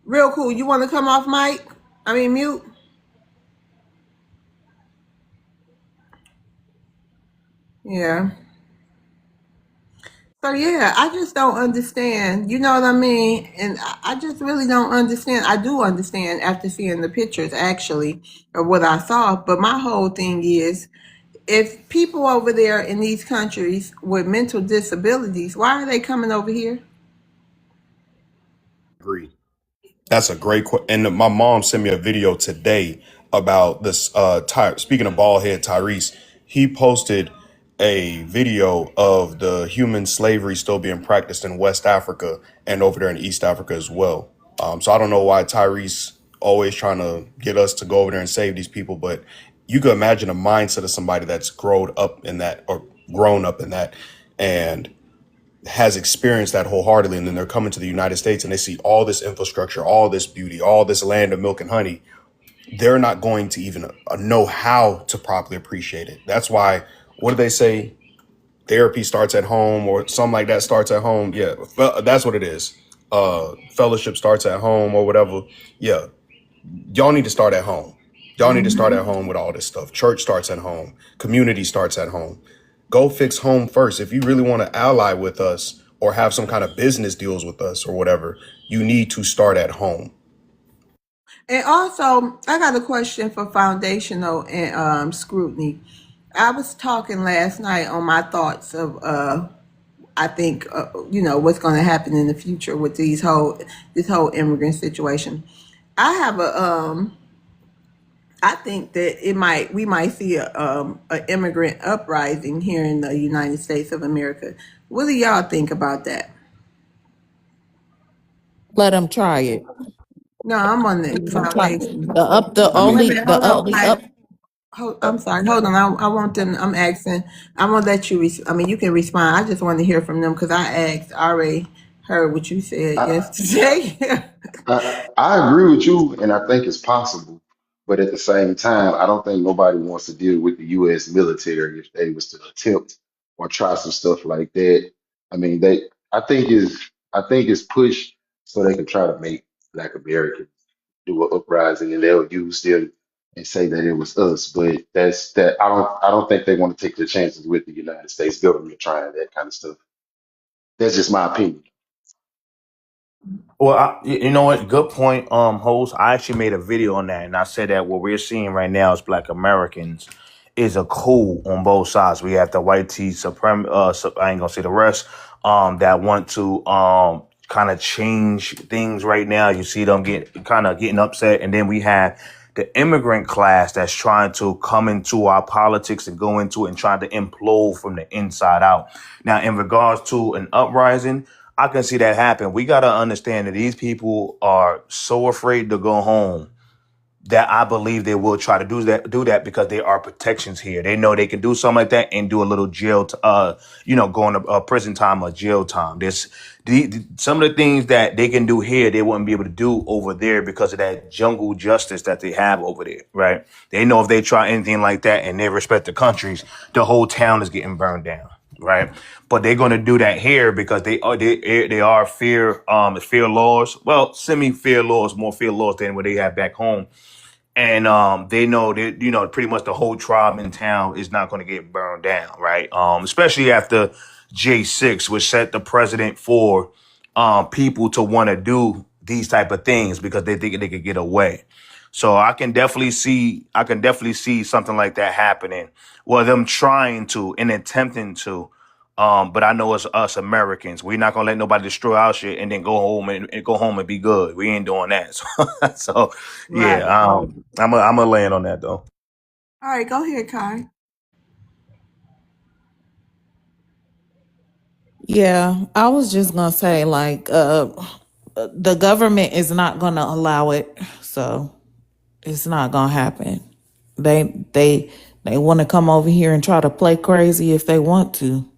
real cool. You want to come off mic? I mean mute. Yeah. So yeah, I just don't understand. You know what I mean? And I just really don't understand. I do understand after seeing the pictures actually of what I saw. But my whole thing is, if people over there in these countries with mental disabilities, why are they coming over here? Agree. That's a great question. And my mom sent me a video today about this. Speaking of bald head Tyrese, he posted a video of the human slavery still being practiced in West Africa and over there in East Africa as well. So I don't know why Tyrese always trying to get us to go over there and save these people, but you could imagine a mindset of somebody that's grown up in that and has experienced that wholeheartedly, and then they're coming to the United States and they see all this infrastructure, all this beauty, all this land of milk and honey. They're not going to even know how to properly appreciate it. That's why, what do they say? Therapy starts at home or something like that starts at home. Yeah, that's what it is. Fellowship starts at home or whatever. Yeah, y'all need to start at home. Y'all need to start at home with all this stuff. Church starts at home. Community starts at home. Go fix home first. If you really want to ally with us or have some kind of business deals with us or whatever, you need to start at home. And also, I got a question for foundational and scrutiny. I was talking last night on my thoughts of I think what's going to happen in the future with this whole immigrant situation. I have I think that we might see a immigrant uprising here in the United States of America. What do y'all think about that? Let them try it. No, I'm on the Let 'em try. foundation. The I Wait a only mean, minute, hold on, Mike. up. I'm sorry. Hold on. I want them. I'm asking. I'm gonna let you. You can respond. I just want to hear from them because I asked. I already heard what you said I, yesterday. I agree with you, and I think it's possible. But at the same time, I don't think nobody wants to deal with the U.S. military if they was to attempt or try some stuff like that. I mean, I think it's pushed so they can try to make Black Americans do an uprising, and they'll use them and say that it was us. But I don't think they want to take the chances with the United States government trying that kind of stuff. That's just my opinion. Well, you know what? Good point, host. I actually made a video on that, and I said that what we're seeing right now as Black Americans is a coup on both sides. We have the white tea supreme. I ain't gonna say the rest. That want to kind of change things right now. You see them getting upset, and then we have the immigrant class that's trying to come into our politics and go into it and try to implode from the inside out. Now, in regards to an uprising, I can see that happen. We got to understand that these people are so afraid to go home that I believe they will try to do that because there are protections here. They know they can do something like that and do a little going to prison time or jail time. There's some of the things that they can do here, they wouldn't be able to do over there because of that jungle justice that they have over there, right? They know if they try anything like that in their respective countries, the whole town is getting burned down. Right, but they're going to do that here because they are fear laws. Well, semi fear laws, more fear laws than what they have back home, and they know that pretty much the whole tribe in town is not going to get burned down, right? Especially after J6, which set the precedent for people to want to do these type of things because they think they could get away. So I can definitely see something like that happening, well, them trying to and attempting to. But I know it's us Americans. We're not gonna let nobody destroy our shit and then go home and be good. We ain't doing that. So Right. yeah, I'm a land on that though. All right, go ahead, Kai. Yeah, I was just gonna say like the government is not gonna allow it, so it's not gonna happen. They want to come over here and try to play crazy if they want to.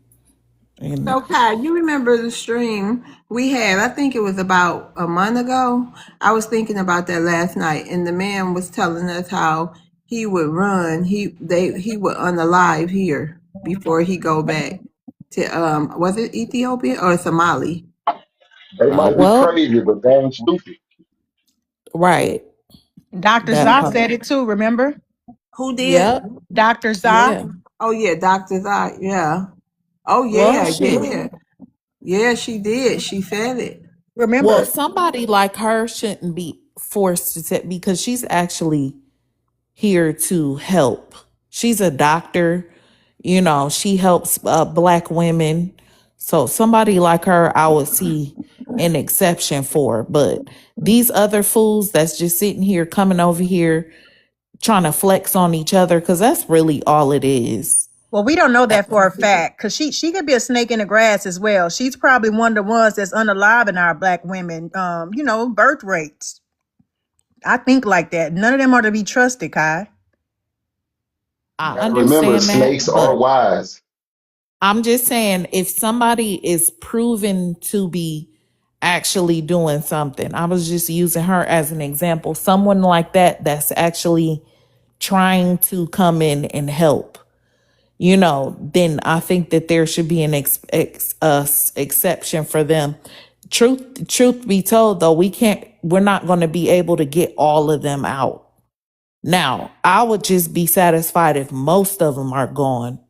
And So, Kai, you remember the stream we had? I think it was about a month ago. I was thinking about that last night, and the man was telling us how he would run. He would unalive here before he go back to was it Ethiopia or Somali? They might be well, crazy, but they ain't stupid. right, Dr. that Zah part. said it too, remember? Who did? Yep. Dr. Zah, Yeah. Oh yeah, Doctor Zai. Yeah. Oh Well, yeah, shit. yeah, yeah. She did. She said it. Well, remember? somebody like her shouldn't be forced to take because she's actually here to help. She's a doctor, she helps black women. So somebody like her, I would see an exception for. But these other fools that's just sitting here, coming over here, trying to flex on each other, because that's really all it is. Well, we don't know that for a fact because she could be a snake in the grass as well. She's probably one of the ones that's unaliving our black women, birth rates. I think like that. None of them are to be trusted, Kai. I Gotta remember, understand that, snakes are but wise. I'm just saying if somebody is proven to be actually doing something, I was just using her as an example, someone like that that's actually trying to come in and help, then I think that there should be an exception for them. Truth be told, though, we're not going to be able to get all of them out. Now, I would just be satisfied if most of them are gone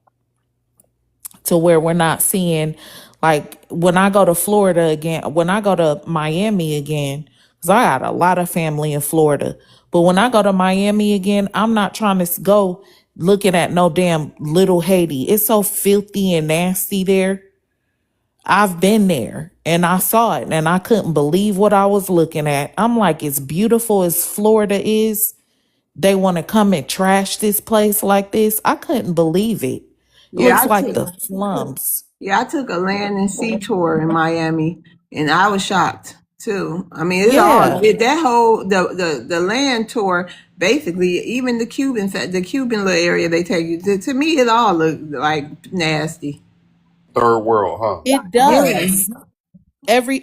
to where we're not seeing, like when I go to Florida again, when I go to Miami again, because I got a lot of family in Florida. But when I go to Miami again, I'm not trying to go looking at no damn Little Haiti. It's so filthy and nasty there. I've been there and I saw it and I couldn't believe what I was looking at. I'm like, as beautiful as Florida is, they want to come and trash this place like this. I couldn't believe it. It Yeah, looks I like took. the slums. Yeah, I took a land and sea tour in Miami, and I was shocked too. I mean, Yeah. that whole the land tour. Basically, even the Cuban little area they take you to me, it all looked like nasty. Third world, huh? It Yeah, does.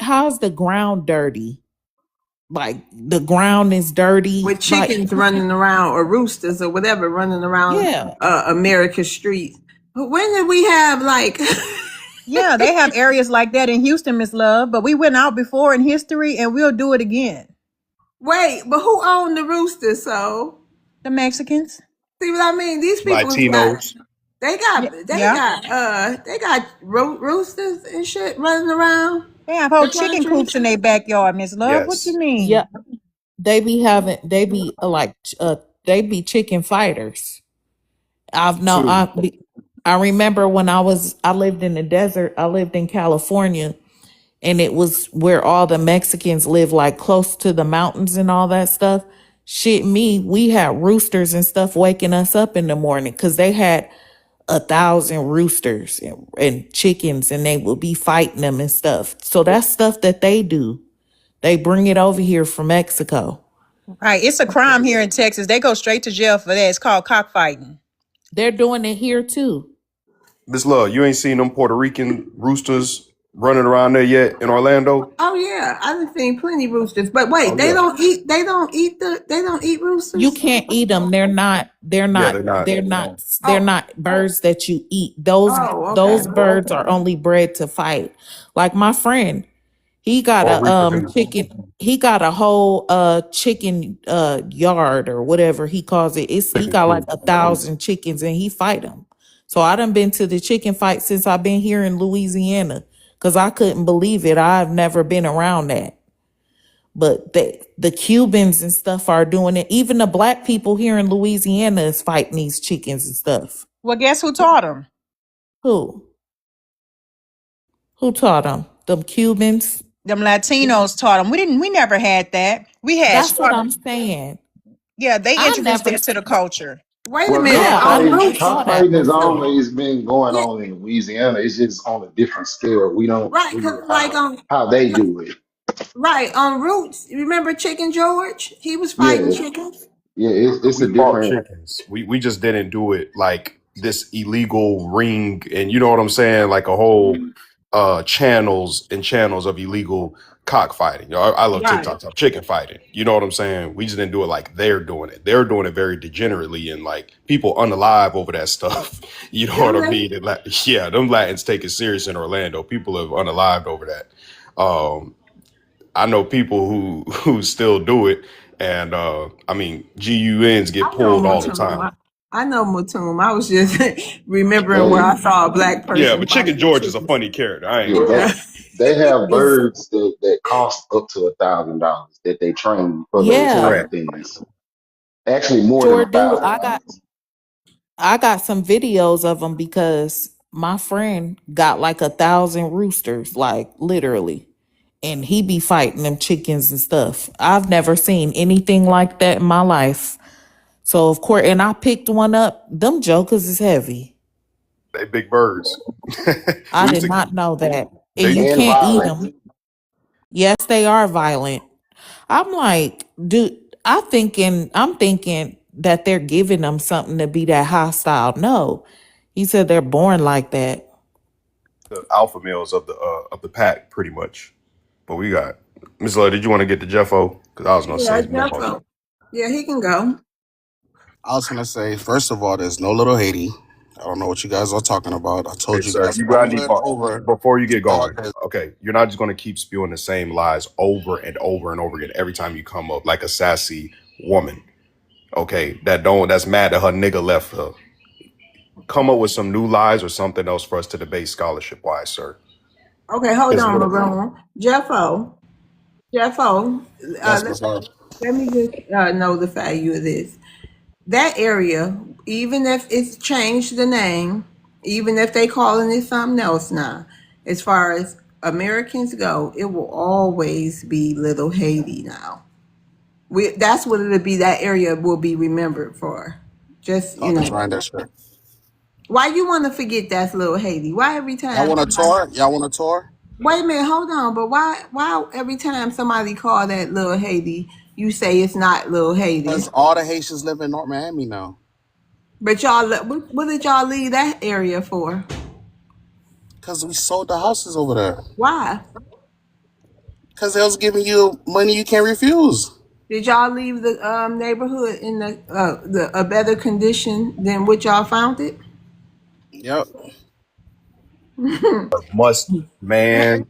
How's the ground dirty? Like the ground is dirty. with Like, chickens running around or roosters or whatever running around yeah. America's streets. But when did we have like Yeah, they have areas like that in Houston, Miss Love. But we went out before in history, and we'll do it again. Wait, but who owned the rooster? So The Mexicans. see what I mean? These people got Latinos. they Yeah, got yeah. they got roosters and shit running around They have whole the chicken country. coops in their backyard, Miss Love. What you Yes. mean? Yeah, they be like they be chicken fighters. I've no Too. I remember when I lived in the desert. I lived in California, and it was where all the Mexicans live, like close to the mountains and all that stuff. Shit, we had roosters and stuff waking us up in the morning because they had 1,000 roosters and chickens, and they would be fighting them and stuff. So that's stuff that they do. They bring it over here from Mexico. Right, it's a crime here in Texas. They go straight to jail for that. It's called cockfighting. They're doing it here too. Miss Love, you ain't seen them Puerto Rican roosters running around there yet in Orlando? Oh yeah, I've seen plenty roosters. But wait, Oh yeah. they don't eat You roosters. can't eat them. They're not. They're Yeah, not. they're not. They're not. They're Oh, not birds that you eat. Those oh, okay. those birds are only bred to fight. Like my friend, he got Or a reproduce. chicken. He got a whole chicken yard or whatever he calls it. He Chicken got like coop. 1,000 chickens and he fight them. So I done been to the chicken fight since I've been here in Louisiana because I couldn't believe it. I've never been around that. But the Cubans and stuff are doing it. Even the black people here in Louisiana is fighting these chickens and stuff. Well, guess who taught them? Who? Who taught them? Them Cubans? Them Latinos taught them. We never had that. We had That's what I'm saying. yeah, they I introduced never, that to the culture. Wait a Well, minute. yeah, I On never roots, saw that cockfighting has before. always been going yeah, on in Louisiana. It's just on a different scale. We don't right? do Because it like on how they do it. right on roots. Remember Chicken George? He was fighting Yeah, chickens. yeah. It's We a fought different. chickens. We just didn't do it like this illegal ring, and you know what I'm saying, like a whole channels and channels of illegal cockfighting. You know, I love Right. TikTok stuff, chicken fighting. You know what I'm saying? We just didn't do it like they're doing it. They're doing it very degenerately, and like people unalive over that stuff. You know what Them I let- mean? And yeah, them Latins take it serious in Orlando. People have unalived over that. I know people who still do it, and I mean GUNs get I know pulled all the Mutum. time. I know Mutum. I was just remembering where I Hey, saw a black Yeah, person but Chicken fighting George is a chickens. funny character. I ain't yeah, gonna lie. Yeah. they have It's, birds that cost up to $1,000 that they train for those yeah, type Correct. of things. Actually, more than sure a do. thousand dollars. I got some videos of them because my friend got like 1,000 roosters, like literally. And he be fighting them chickens and stuff. I've never seen anything like that in my life. So of course, and I picked one up. Them jokers is heavy. They big birds. I we used did to. not know that. And They you And can't eat violent. them. Yes, they are violent. I'm like, dude, I'm thinking that they're giving them something to be that hostile. No. He said they're born like that. the alpha males of the pack, pretty much. But we got Miss Love. Did you want to get to Jeffo? Because I was gonna Yeah, say more about Jeffro. that. Yeah, he can go. I was gonna say, first of all, there's no little Haiti. I don't know what you guys are talking about. I Hey, told you sir, guys you gotta over need and over before you get that going. Okay, you're not just gonna keep spewing the same lies over and over and over again every time you come up like a sassy woman. Okay, that's mad that her nigga left her. Come up with some new lies or something else for us to debate scholarship wise, sir. Okay, hold It's on, little. Maroon. Jeffo. yes, Let, Miss Love. let me just notify you of this. That area, even if it's changed the name, even if they calling it something else now, as far as Americans go, it will always be Little Haiti now. That's what it'll be. That area will be remembered for. Just Oh, that's right. That's right. why you want to forget that's Little Haiti? Why every Y'all time want a somebody? tour? Y'all want a tour? Wait a minute, hold on. But why every time somebody call that Little Haiti, you say it's not Little Haiti? Because all the Haitians live in North Miami now. But y'all, what did y'all leave that area for? Because we sold the houses over there. Why? Because they was giving you money you can't refuse. Did y'all leave the neighborhood in a better condition than what y'all found it? Yep. Must, man.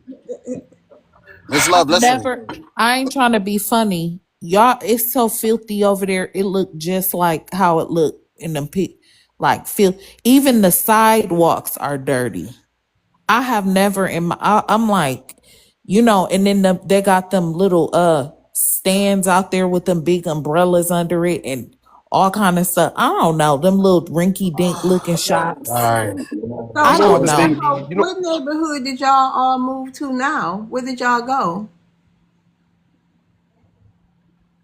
Miss I've Love, listen. never. I ain't trying to be funny, y'all. It's so filthy over there. It looked just like how it looked in them like filth. Even the sidewalks are dirty. I have never in my. I'm like, and then they got them little stands out there with them big umbrellas under it and all kind of stuff. I don't know them little rinky dink looking All shops. right. I You know So, what don't the know. thing? so You know, what neighborhood did y'all all move to now? Where did y'all go?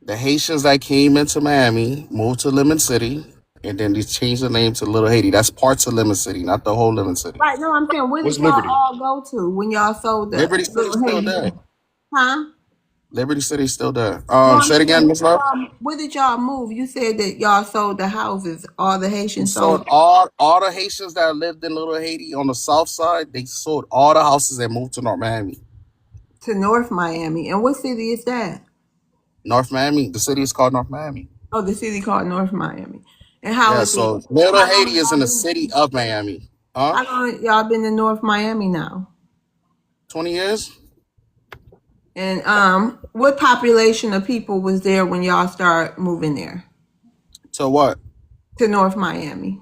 The Haitians that came into Miami moved to Lemon City, and then they changed the name to Little Haiti. That's parts of Lemon City, not the whole Lemon City. Right, no, I'm saying, where did what's y'all Liberty? all go to when y'all sold the Liberty City's little still Haiti? there. Huh? Liberty City's still there. No, I'm Say it saying, again, Miss Love. where did y'all move? You said that y'all sold the houses. All the We Haitians sold sold all the Haitians that lived in Little Haiti on the south side. They sold all the houses and moved to North Miami. to North Miami. And what city is that? North Miami. The city is called North Miami. Oh, the city called North Miami. And Yeah. So Little how long Haiti is in y'all the been city of Miami. Huh? how long y'all been in North Miami now? 20 years. And what population of people was there when y'all started moving there So what? to North Miami?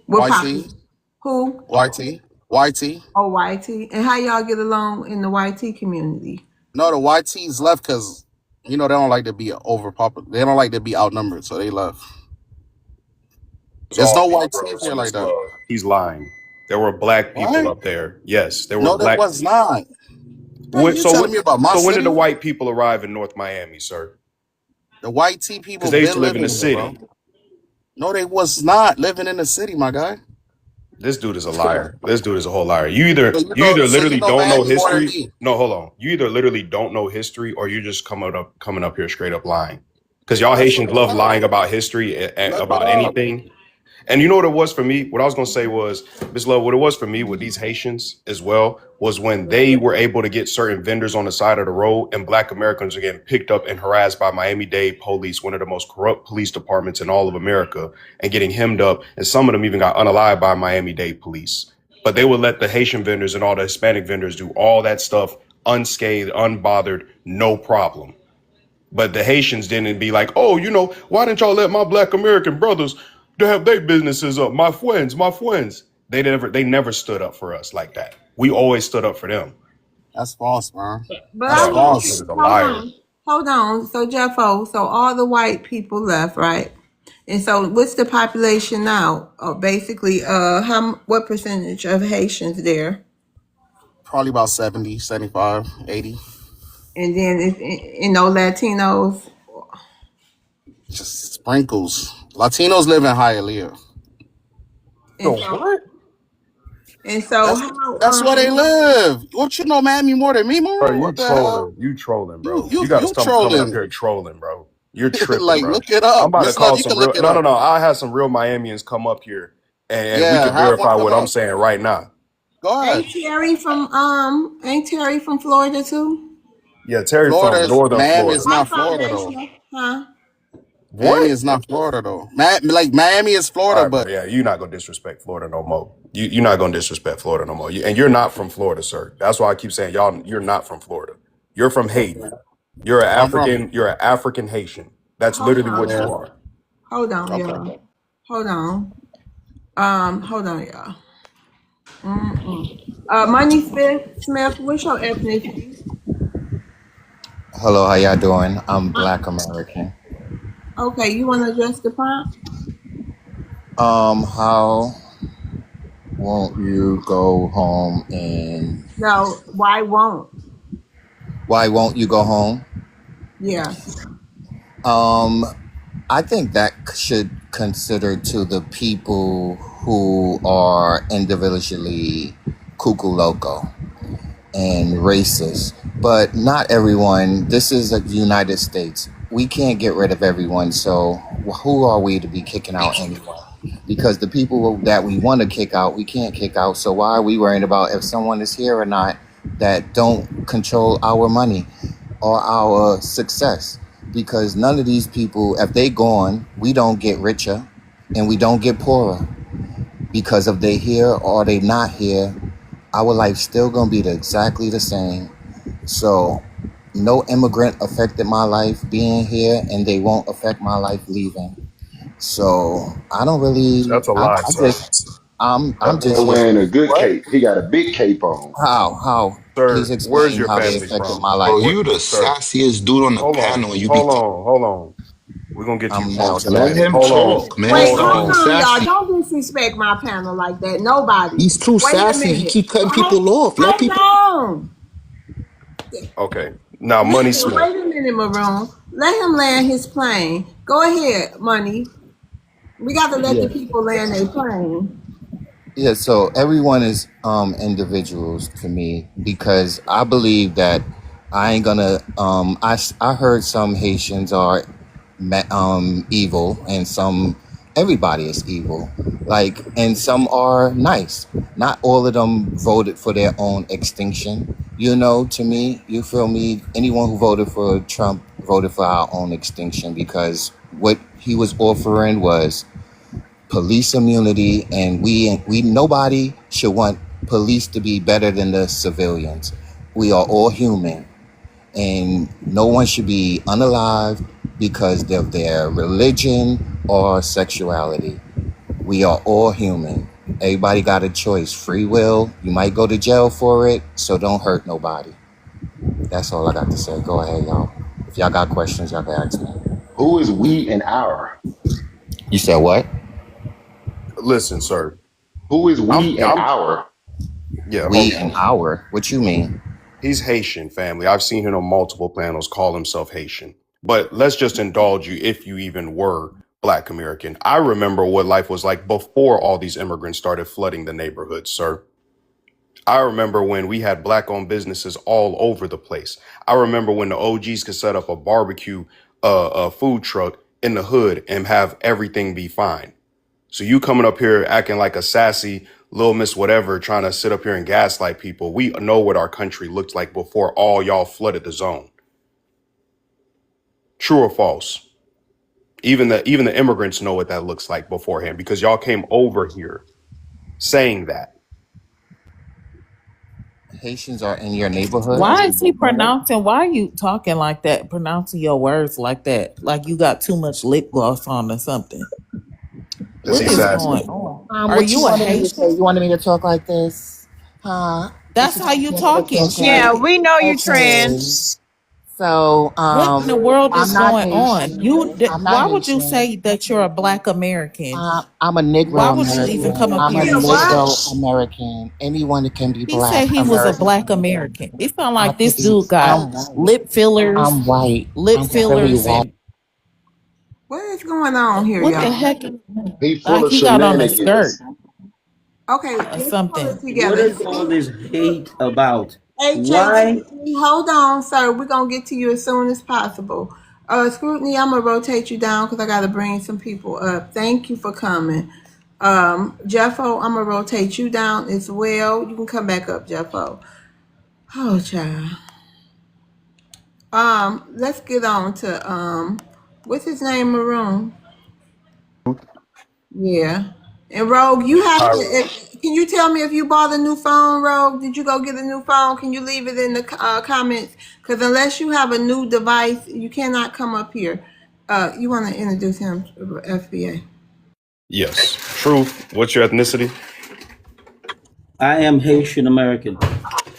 What YT. population? Who? YT. YT. Oh, YT. And how y'all get along in the YT community? No, the YTs left because they don't like to be overpopulated. They don't like to be outnumbered, so they left. It's There's all no YTs Negroes, here like Miss that. Love. He's lying. There were black people What? up there. Yes, there were No, there black. was not. Hey, What, you so telling what? me about my So when did the city? white people arrive in North Miami, sir? The YT Because people they used to been live in the living here, bro. city. No, they was not living in the city, my guy. This dude is a so liar. This dude is a whole liar. You either you literally know don't know Miami more than history. me. No, hold on. You either literally don't know history, or you're just coming up here straight up lying. Because y'all Let's look Haitians it love up. lying about history and Look it about up. anything. And you know what it was for me? What I was gonna say was, Miss Love, what it was for me with these Haitians as well was when they were able to get certain vendors on the side of the road, and Black Americans are getting picked up and harassed by Miami-Dade police, one of the most corrupt police departments in all of America, and getting hemmed up, and some of them even got unalived by Miami-Dade police. But they would let the Haitian vendors and all the Hispanic vendors do all that stuff unscathed, unbothered, no problem. But the Haitians didn't be like, oh, why didn't y'all let my Black American brothers to have their businesses up? My friends, my friends. They never stood up for us like that. We always stood up for them. That's false, man. But I That's Bro, want this false. nigga's you, a hold liar. on. Hold on. So, Jeffo, so all the white people left, right? And so what's the population now? Basically, what percentage of Haitians there? Probably about 70, 75, 80. And then, Latinos. Just sprinkles. Latinos live in Hialeah. And So so, what? and so That's how, that's where they live. Don't you know Miami more than me, Bro, Maru? you What the hell? trolling. You trolling, You bro. you You gotta you stop coming up trolling. here trolling, bro. You're tripping, Like, bro. look it I'm up. about to Miss Love, call you some can look real it no, no, up. no. I had some real Miamians come up here, and we Yeah, could have one verify come what I'm up. saying right now. Go ahead. ain't Terry from Florida too? Yeah, Terry from Florida's northern Miami Florida. is My not Florida though. foundation, huh? Miami What? is not Florida though. Like Miami is All Florida, right, bro. but Yeah, you're not gonna disrespect Florida no more. You're not gonna disrespect Florida no more. And you're not from Florida, sir. That's why I keep saying y'all. You're not from Florida. You're from Haiti. You're an I'm from. African. You're an African Haitian. That's Hold literally what Yeah. you on. are. Hold on, Okay. y'all. Hold on. Hold on, y'all. Money Smith, what's your ethnicity? Hello, how y'all doing? I'm Black American. Okay, you want to address the prompt? How won't you go home and No, why won't? why won't you go home? Yeah. Um, I think that should consider to the people who are individually cuckoo loco and racist, but not everyone. This is the United States. We can't get rid of everyone, so who are we to be kicking out anyway? Because the people that we want to kick out, we can't kick out. So why are we worrying about if someone is here or not that don't control our money or our success? Because none of these people, if they gone, we don't get richer and we don't get poorer because of they here or they not here. our life still gonna be exactly the same. So no immigrant affected my life being here, and they won't affect my life leaving. So I don't really. That's a lie, I sir. just. I'm That boy just here. wearing a good What? cape. He got a big cape on. How? Please Sir, where's explain your how they family affected from? my Bro, life. What, you the sir? sassiest dude on the panel and you be talking. Hold on. We're gonna get to you, I'm Paul now Let Sass. him sassy. talk, man. Wait, Stop hold being Hold on, y'all. sassy. Don't disrespect my panel like that. Nobody. He's too Wait a sassy. He minute. keep cutting Hold, people off. Let hold people. on. on. Okay. Now, Money Listen, Smith. wait a minute, Maroon. Let him land his plane. Go ahead, Money. We got to let the Yeah. people land their plane. Yeah, so everyone is individuals to me because I believe that I ain't gonna I heard some Haitians are evil and some everybody is evil. Like and some are nice. Not all of them voted for their own extinction. You know, to me, you feel me? Anyone who voted for Trump voted for our own extinction because what he was offering was police immunity, and we nobody should want police to be better than the civilians. We are all human, and no one should be unalived because of their religion or sexuality. We are all human. Everybody got a choice, free will. You might go to jail for it, so don't hurt nobody. That's all I got to say. Go ahead, y'all. If y'all got questions, y'all can ask me. Who is we and our? You said what? Listen, sir. Who is I'm we and I'm our? yeah, hold We an on. hour? What you mean? He's Haitian family. I've seen him on multiple panels call himself Haitian. But let's just indulge you if you even were Black American. I remember what life was like before all these immigrants started flooding the neighborhoods, sir. I remember when we had Black owned businesses all over the place. I remember when the OGs could set up a barbecue, a food truck in the hood and have everything be fine. So you coming up here acting like a sassy little miss whatever, trying to sit up here and gaslight people. We know what our country looked like before all y'all flooded the zone. True or false? Even the immigrants know what that looks like beforehand because y'all came over here saying that. Haitians are in your neighborhood? Why is he pronouncing? Why are you talking like that? Pronouncing your words like that? Like you got too much lip gloss on or something? Cause What he's is sassy. going on? Are What you you a wanted me to say? Haitian? You wanted me to talk like this? Huh? This That's is how how you you want me to talking. talk like? Yeah, Shit. we know you Okay. trans. So, What in the world I'm is not going on? Haitian. I'm not Why would you Haitian. say that you're a Black American? I'm a Why Negro would you even American. come up I'm a here Yeah, and say what? that? Negro American. Anyone can be He Black said he was a Black American. American. It sound I like can this be. dude got I'm white. lip fillers, I'm white. lip I'm very fillers, white. and What is going on here, what the y'all? heck? He full Like of he got on a skirt shenanigans. Okay, or let's pull it something. What together. is all this hate about? HA Why? Scrutiny, hold on, sir. We're gonna get to you as soon as possible. Scrutiny, I'm gonna rotate you down because I gotta bring some people up. Thank you for coming. Jeffo, I'm gonna rotate you down as well. You can come back up, Jeffo. Oh, child. Let's get on to what's his name, Maroon? Yeah. And Rogue, you have to. Can you tell me if you bought a new phone, Rogue? Did you go get a new phone? Can you leave it in the comments? Because unless you have a new device, you cannot come up here. You want to introduce him, FBA? Yes. Truth. What's your ethnicity? I am Haitian American.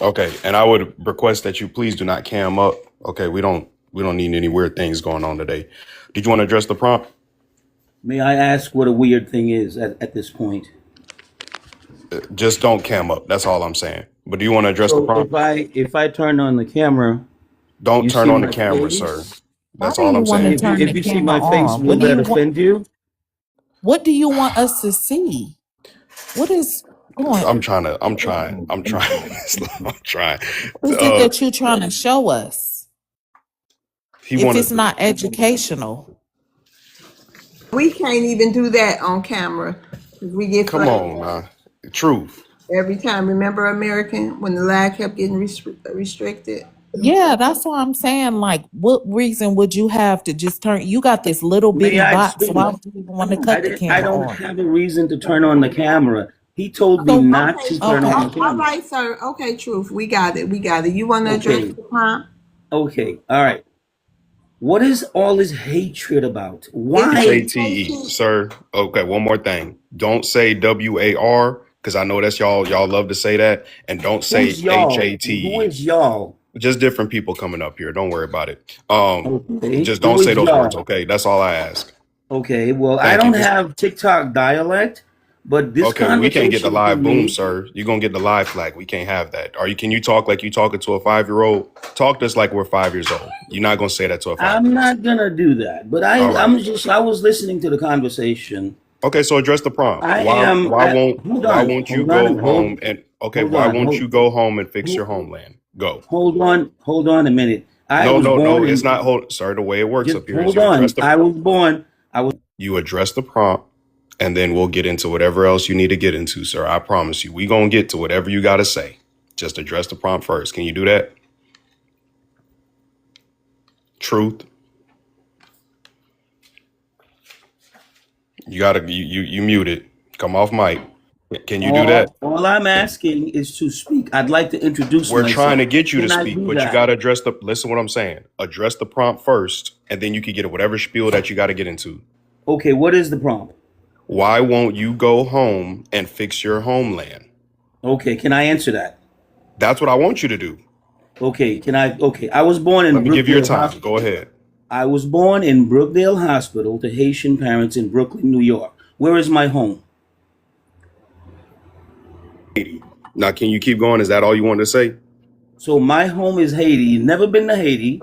Okay. And I would request that you please do not cam up. Okay. We don't need any weird things going on today. Did you want to address the prompt? May I ask what a weird thing is at this point? Just don't cam up. That's all I'm saying. But do you want to address the So prompt? if I turn on the camera, Don't you turn see on the my camera, sir. face. Why That's do all you I'm want to saying. turn the If you see camera my face, on? will that offend you? What do you want us to see? What is going? I'm trying. I'm trying. I'm trying. What is it Uh, that you're trying to show us? he If wanted it's to not educational, We can't even do that on camera because we get come flagged on, truth. every time. Remember, American, when the lag kept getting restricted. yeah, that's why I'm saying. Like, what reason would you have to just turn? You got this little May bitty I box. Why speak? would you even want to cut the I camera don't on? have a reason to turn on the camera. He told me So not to turn okay. on the All camera. right, sir. Okay, Truth. We got it. We got it. You want to address Okay. the prompt? Okay. All right. What is all this hatred about? It's Why? HATE, sir. Okay, one more thing. Don't say WAR because I know that's y'all love to say that, and don't say Who's y'all? Who HATE. is y'all? Just different people coming up here. Don't worry about it. Okay. Just don't Who say is those words. y'all? Okay, that's all I ask. Okay. Well, I Thank you. don't have TikTok dialect, but this Okay, we can't get the conversation for live boom, me, sir. You're gonna get the live flag. We can't have that. Can you talk like you talking to a 5-year-old? Talk to us like we're 5 years old. You're not gonna say that to a 5-year-old. I'm not gonna do that. But All right. I was listening to the conversation. Okay, so address the prompt. I Why am. why won't Hold why on. won't you Hold on. go home and okay, Hold why on. won't you go home and fix your homeland? Go. Hold on a minute. I No, was no, born no. It's in. not sir, the way it works Just up here is hold on. I was born. I was. you address the prompt and then we'll get into whatever else you need to get into, sir. I promise you. We gonna get to whatever you gotta say. Just address the prompt first. Can you do that? Truth. You gotta you muted. Come off mic. Can you do that? All I'm asking is to speak. I'd like to introduce We're trying myself. to get you to Can I speak, do but you that? gotta address the listen what I'm saying. Address the prompt first, and then you can get whatever spiel that you gotta get into. Okay. What is the prompt? Why won't you go home and fix your homeland? Okay. Can I answer that? That's what I want you to do. Okay. Can I? Okay. I was born Let in me give you your Brookdale time. Go Hospital. ahead. I was born in Brookdale Hospital to Haitian parents in Brooklyn, New York. Where is my home? Now, can you keep going? Is that all you wanted to say? So my home is Haiti. Never been to Haiti,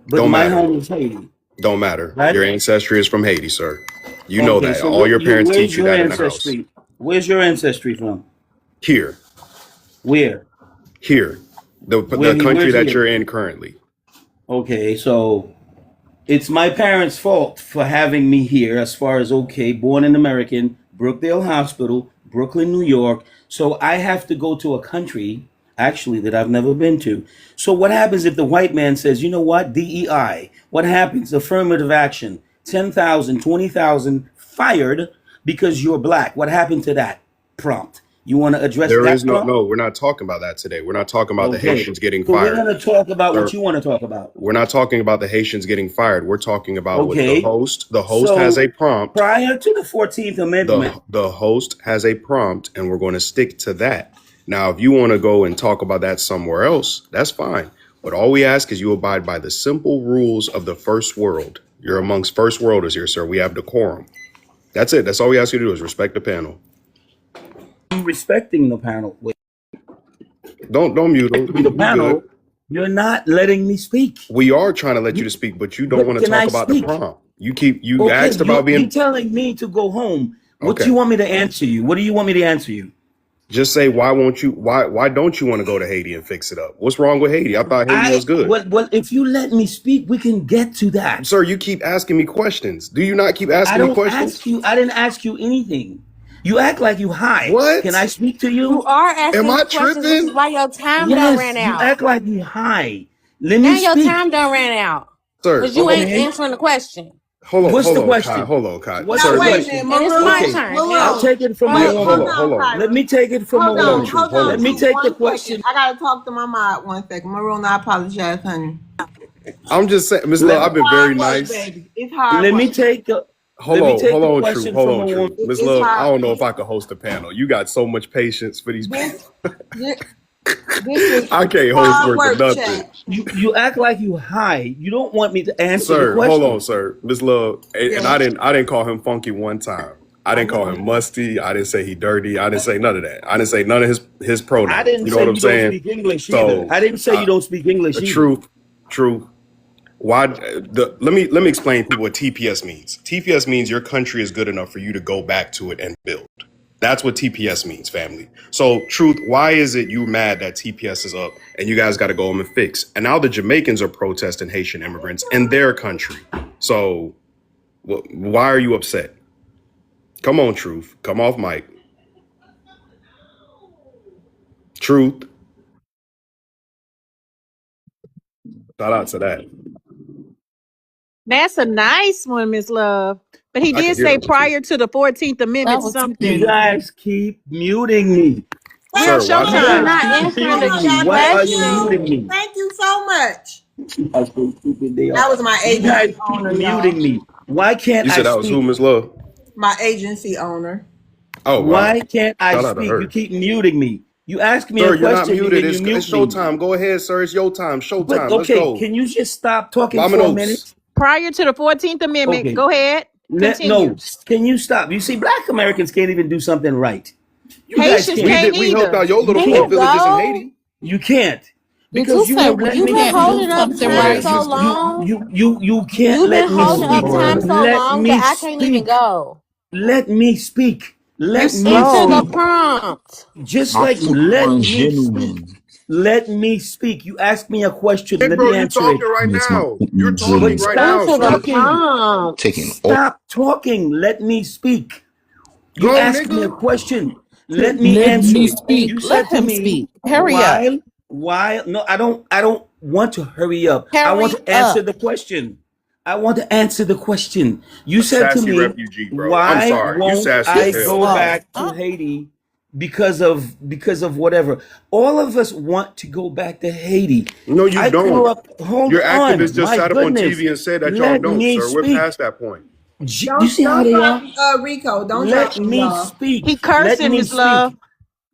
but Don't my matter. home is Haiti. Don't matter. Right? Your ancestry is from Haiti, sir. You know Okay. that. So All your parents teach where's you your that in the house. ancestry? Where's your ancestry from? Here. Where? Here. The country Where's that here? you're in currently. Okay. So it's my parents' fault for having me here, as far as okay, born an American, Brookdale Hospital, Brooklyn, New York. So I have to go to a country, actually, that I've never been to. So what happens if the white man says, you know what, DEI? What happens? Affirmative action, 10,000, 20,000 fired because you're black. What happened to that prompt? You want to address There is that prompt? no, we're not talking about that today. We're not talking about the Okay. Haitians getting So we're fired. going to talk about what Sir, you want to talk about. we're not talking about the Haitians getting fired. We're talking about what Okay. the host has So a prompt. prior to the 14th Amendment, The host has a prompt and we're going to stick to that. Now, if you want to go and talk about that somewhere else, that's fine. But all we ask is you abide by the simple rules of the first world. You're amongst first worlders here, sir. We have decorum. That's it. That's all we ask you to do is respect the panel. I'm respecting the panel. Wait, Don't mute them. the We good. panel, you're not letting me speak. We are trying to let you to speak, but you don't But want to can talk I about the speak? prompt. You Okay, asked about you being telling me to go home. What do okay. you want me to answer you? What do you want me to answer you? Just say why don't you want to go to Haiti and fix it up? What's wrong with Haiti? I thought Haiti was good. Well, if you let me speak, we can get to that. Sir, you keep asking me questions. Do you not keep I asking me don't questions? ask you. I didn't ask you anything. You act like you high. What? Can I speak to You you? are Am asking I questions, which is tripping? why your time done Yes, ran you out. act like you high. Let me Now your speak. time done ran out. Sir, Because you ain't Okay. answering the question. What's the Kai. question? Hold on, Kai. What's Now the Sir, wait a look. minute, question? And it's my Okay, Maroon. turn I'll now. Maroon. take it from Yeah, Hold Maroon. on, hold on. Let Kyra. me take it from Maroon. Truth. Hold Hold on, on, Let me Truth. Truth. take the 1 second. question. I gotta talk to my mom 1 second. Maroon, I apologize, honey. I'm just saying, Miss Love, Let, I've been very Hard work, nice. baby. It's hard let work. me take the Hold let me on, take hold the on, Truth. question Hold from on, Truth. Maroon. Miss It's Love, I hard. don't know if I could host a panel. You got so much patience for these people. This, this, this is I can't host hard worth of work, nothing. chat. You act like you high. You don't want me to answer the Sir, hold on, question. sir. Miss Love, and Yes, I didn't call him funky one time. I I didn't call know. him musty. I didn't say he dirty. I didn't say none of that. I didn't say none of his I pronouns. didn't You know say what I'm you don't saying? speak English either. So, I didn't say you don't speak English either. truth, truth. Why? Let me explain to people what TPS means. TPS means your country is good enough for you to go back to it and build. That's what TPS means, family. So, truth, why is it you mad that TPS is up and you guys got to go home and fix? And now the Jamaicans are protesting Haitian immigrants in their country. So, why are you upset? Come on, truth. Come off mic. Truth. Shout out to that. That's a nice one, Miss Love. But he I can did hear say that one too. prior to the 14th That Amendment was You something. guys keep muting me. Real Sir, why do you You're keep showtime. not Keep answering Hold the muting on, me. y'all. Why Thank are you you. muting question. me? Thank you so much. How so stupid they are. That was my You guys agency keep owner, y'all. muting me. Why can't You I said that was who, speak? Miss Love? My agency owner. Oh wow. Why can't I Shout out to speak? You her. keep muting me. You ask me a Sir, you're not question and muted. then you It's mute me. showtime. Go ahead, sir. It's your time. But Showtime. Let's okay, go. can you just stop talking for a Vamonos. minute? Prior to the 14th Amendment. Okay. Go ahead. Continue. No, can you stop? You see, black Americans can't even do something right. You guys Haitians We can't. can't did. We helped either. out your You little Can four you can't. villages in go? Haiti. You can't. Did you Because you say won't let we You've me been can't do holding speak. up something time right? so long. You can't You've been let me holding up speak. time Lord. so Let long me that I can't even speak. go. Let me speak. You Let me Answer slow. the speak. prompt. Just like Not let one me speak. gentleman. Let me speak. You ask me a question. Let me Negro, you answer talking it. right It's not now. You're talking But gentleman. right stop now, Answer the sir. talking. Taking prompt. all. Stop talking. Let me speak. You Go, ask me a nigga. question. Let me Let answer me it. speak. You Let said to him me, speak. Hurry up. while no, I don't want to hurry up. I want Hurry to answer up. the question. I want to answer the question. You A said to sassy me, refugee, bro. I'm why sorry. You won't sassy as I He's hell, go bro. slow. back to Haiti because of whatever? All of us want to go back to Haiti. No, you I grew don't. up, hold Your on, activists just my sat up on goodness. TV and said that y'all Let don't, me sir. We're speak. past that point. You Don't see how don't they drop are? Rico. Don't drop Let him, me y'all. He speak. Let cursing, me Miss Love. speak.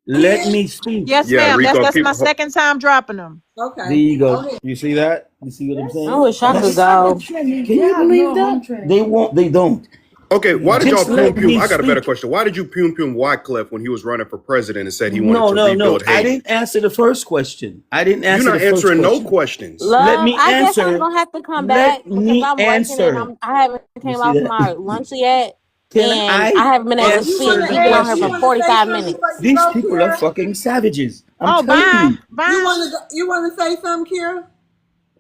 Let me speak. Yes, Yeah, ma'am. That's Rico, that's keep. my second time dropping them. There Okay. you Go go. ahead. You see that? You see what I'm I saying? wish I could go. Can you believe that? They won't. They don't. Okay, why did y'all Just pum let pum? me I got a better speak. question. Why did you pum pum Wycliffe when he was running for president and said he wanted No, to no, no. rebuild I Haiti? didn't answer the first question. I didn't You're answer the not first answering no question. questions. Let Love, me I guess I'm answer. gonna have to come back Let because me I'm working and answer. I haven't You came see off that? my lunch yet, Can and I I haven't been able Oh, to you speak. answer wanna the We've been on hey, here you for question? wanna say 45 something before minutes. you These go, people are Kira? fucking savages. I'm Oh, telling bye. you. Bye. You wanna say something, Kira?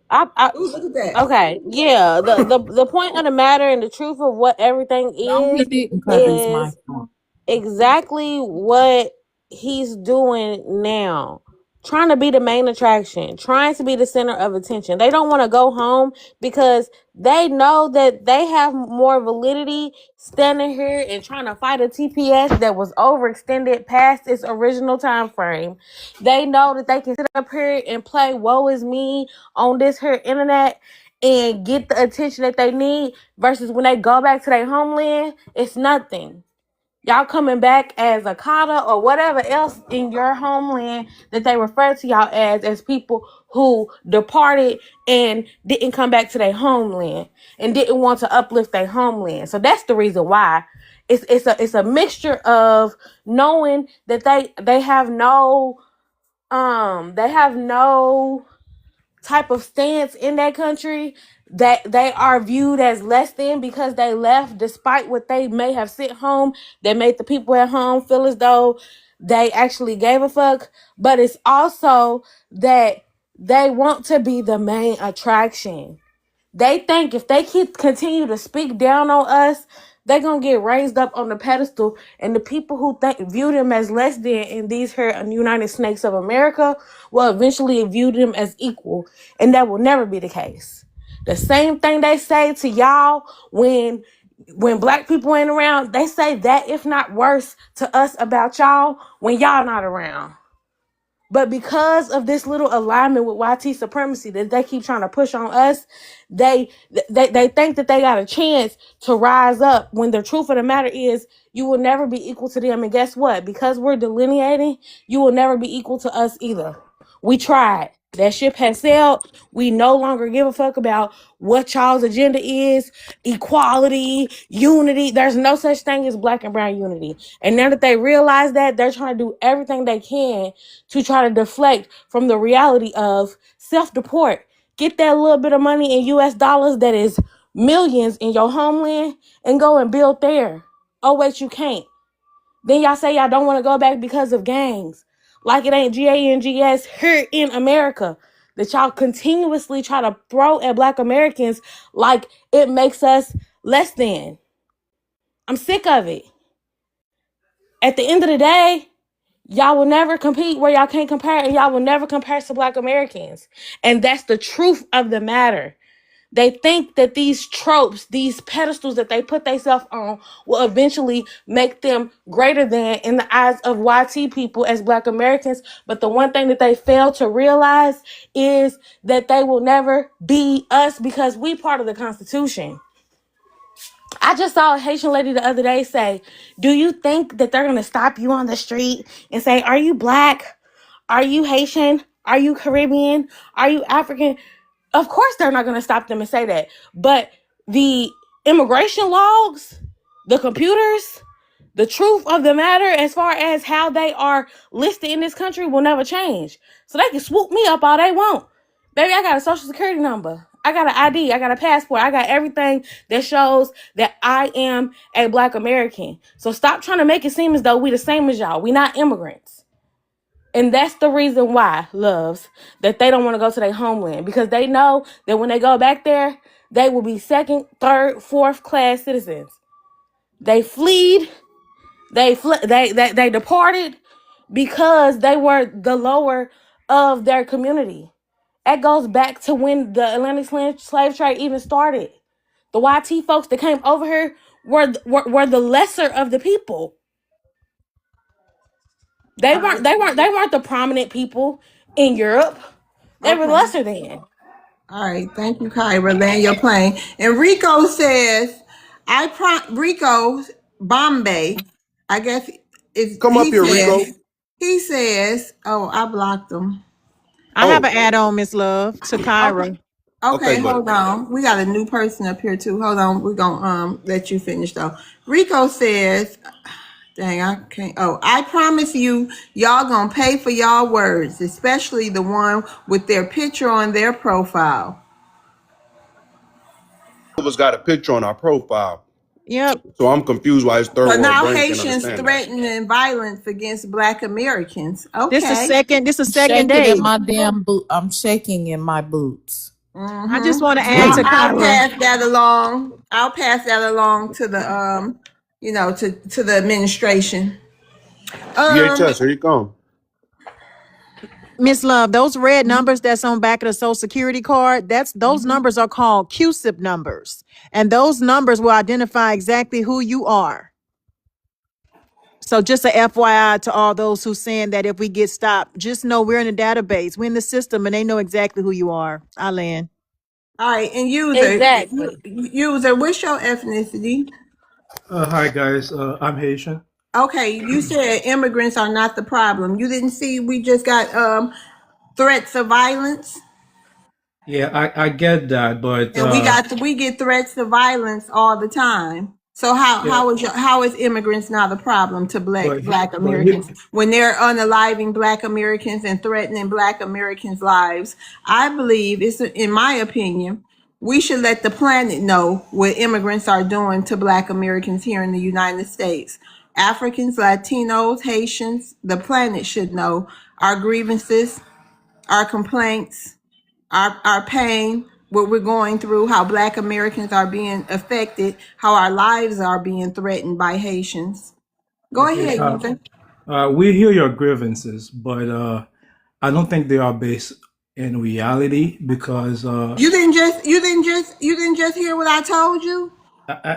I Ooh, look at that. okay, yeah. The point of the matter and the truth of what everything No, he didn't cut his mic is off. exactly what he's doing now. Trying to be the main attraction, trying to be the center of attention. They don't want to go home because they know that they have more validity standing here and trying to fight a TPS that was overextended past its original time frame. They know that they can sit up here and play woe is me on this here internet and get the attention that they need versus when they go back to their homeland, it's nothing. Y'all coming back as a kata or whatever else in your homeland that they refer to y'all as people who departed and didn't come back to their homeland and didn't want to uplift their homeland. So that's the reason why it's a mixture of knowing that they have no type of stance in that country, that they are viewed as less than because they left despite what they may have sent home that made the people at home feel as though they actually gave a fuck. But it's also that they want to be the main attraction. They think if they continue to speak down on us, they're gonna get raised up on the pedestal, and the people who view them as less than in these here United Snakes of America will eventually view them as equal, and that will never be the case. The same thing they say to y'all when black people ain't around, they say that if not worse to us about y'all when y'all not around. But because of this little alignment with YT supremacy that they keep trying to push on us, they think that they got a chance to rise up when the truth of the matter is you will never be equal to them. And guess what? Because we're delineating, you will never be equal to us either. We tried. That ship has sailed. We no longer give a fuck about what y'all's agenda is. Equality, unity. There's no such thing as black and brown unity. And now that they realize that, they're trying to do everything they can to try to deflect from the reality of self-deport. Get that little bit of money in US dollars that is millions in your homeland and go and build there. Oh, wait, you can't. Then y'all say y'all don't want to go back because of gangs. Like it ain't GANGS here in America that y'all continuously try to throw at black Americans like it makes us less than. I'm sick of it. At the end of the day, y'all will never compete where y'all can't compare, and y'all will never compare to black Americans. And that's the truth of the matter. They think that these tropes, these pedestals that they put themselves on, will eventually make them greater than in the eyes of YT people as Black Americans. But the one thing that they fail to realize is that they will never be us because we part of the Constitution. I just saw a Haitian lady the other day say, do you think that they're going to stop you on the street and say, are you Black? Are you Haitian? Are you Caribbean? Are you African? Of course, they're not going to stop them and say that. But the immigration logs, the computers, the truth of the matter as far as how they are listed in this country will never change. So they can swoop me up all they want. Baby, I got a social security number. I got an ID. I got a passport. I got everything that shows that I am a Black American. So stop trying to make it seem as though we the same as y'all. We not immigrants. And that's the reason why, loves, that they don't want to go to their homeland. Because they know that when they go back there, they will be second, third, fourth class citizens. They fled. They departed because they were the lower of their community. That goes back to when the Atlantic slave trade even started. The YT folks that came over here were the lesser of the people. They All right. weren't the prominent people in Europe. They were Okay. lesser than. All right. Thank you, Kyra. Land your plane. And Rico says, Rico Bombay. I guess is Come up here, Rico. he says. Oh, I blocked him. I have Oh, an add-on, Miss Love, to Okay. Kyra. Okay, okay, good. hold on. We got a new person up here too. Hold on. We're gonna let you finish though. Rico says, dang, I can't. Oh, I promise you, y'all gonna pay for y'all words, especially the one with their picture on their profile. Of us got a picture on our profile, Yep. so I'm confused why his third So world now brain can't Haitians understand that. threatening violence against Black Americans. This is Okay. second. This is second Shaking in day. my damn boot. I'm shaking in my boots. I just want to add I'll, to Mm. I'll Kyra. pass that along. I'll pass that along to the to the administration. DHS, here you come. Miss Love, those red numbers that's on back of the social security card, those numbers are called QSIP numbers. And those numbers will identify exactly who you are. So just a FYI to all those who saying that if we get stopped, just know we're in the database. We're in the system and they know exactly who you are. Alan. All right, and Exactly. user, what's your ethnicity? Hi guys, I'm Haitian. Okay, you said immigrants are not the problem. You didn't see we just got threats of violence, Yeah, I get that, but and we get threats of violence all the time. So yeah, how is immigrants not a problem to Black but Americans when they're unaliving Black Americans and threatening Black Americans' lives? I believe it's in my opinion. We should let the planet know what immigrants are doing to Black Americans here in the United States. Africans, Latinos, Haitians, the planet should know our grievances, our complaints, our pain, what we're going through, how Black Americans are being affected, how our lives are being threatened by Haitians. Go okay. ahead, Ethan. We hear your grievances, but I don't think they are based in reality because You didn't just hear what I told you?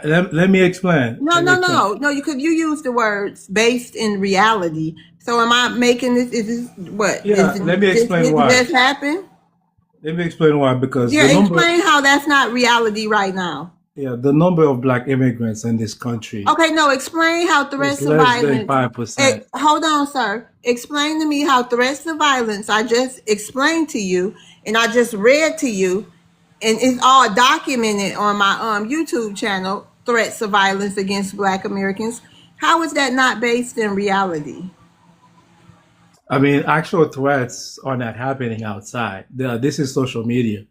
let me explain. No, Let me no, explain. no, no. You use the words based in reality. So am I making this? Is this what? Yeah, let me explain Did why. this happen? Let me explain why because Yeah, explain how that's not reality right now. the number of Black immigrants in this country Okay, no, explain how is threats of less than violence. 5%. Hold on, sir. Explain to me how threats of violence I just explained to you and I just read to you, and it's all documented on my YouTube channel, threats of violence against Black Americans. How is that not based in reality? I mean, actual threats are not happening outside. This is social media.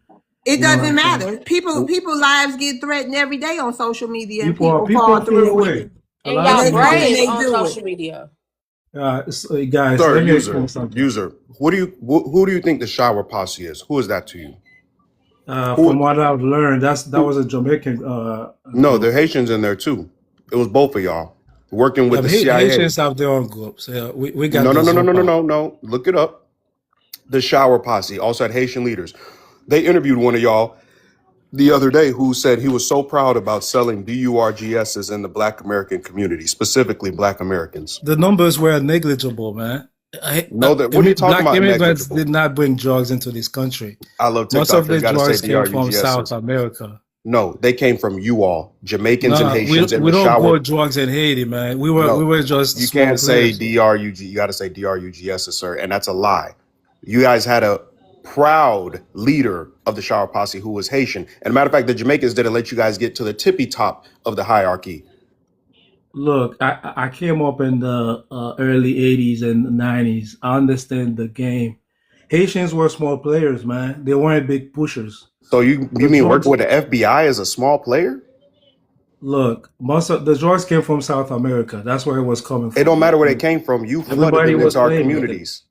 It You know what doesn't I'm saying? matter. People lives get threatened every day on social media and People people fall feel through with away. it. A And lot of y'all And people do. brave they on do it. social media. Guys, Sir, let me explain something. user, who do you think the shower posse is? Who is that to you? From what I've learned, that was a Jamaican No, there group. are Haitians in there too. It was both of y'all working with Yeah, the but CIA. Haitians have their own groups. Yeah, we got No, no, this no, no, one no, no, part. no, no. Look it up. The shower posse also had Haitian leaders. They interviewed one of y'all. the other day who said he was so proud about selling BURGSs in the Black American community, specifically Black Americans. The numbers were negligible, man. No, that what are you talking Black about? immigrants Negligible. did not bring drugs into this country. I love Most of TikTok. the You got to say drugs came from South DRUGSs. America. No, they came from you all, Jamaicans and No, Haitians in we the don't shower. grow drugs in Haiti, man. We No, were just you small can't say players. DRUG. You got to say DRUGSs, sir, and that's a lie. You guys had a proud leader of the shower posse who was Haitian. And a matter of fact, the Jamaicans didn't let you guys get to the tippy top of the hierarchy. Look, I came up in the early 80s and 90s. I understand the game. Haitians were small players, man. They weren't big pushers. So you The mean working drugs, with the FBI as a small player? look, most of the drugs came from South America. That's where it was coming It don't from. matter where they came from. You flooded Everybody them was into our playing with it. communities.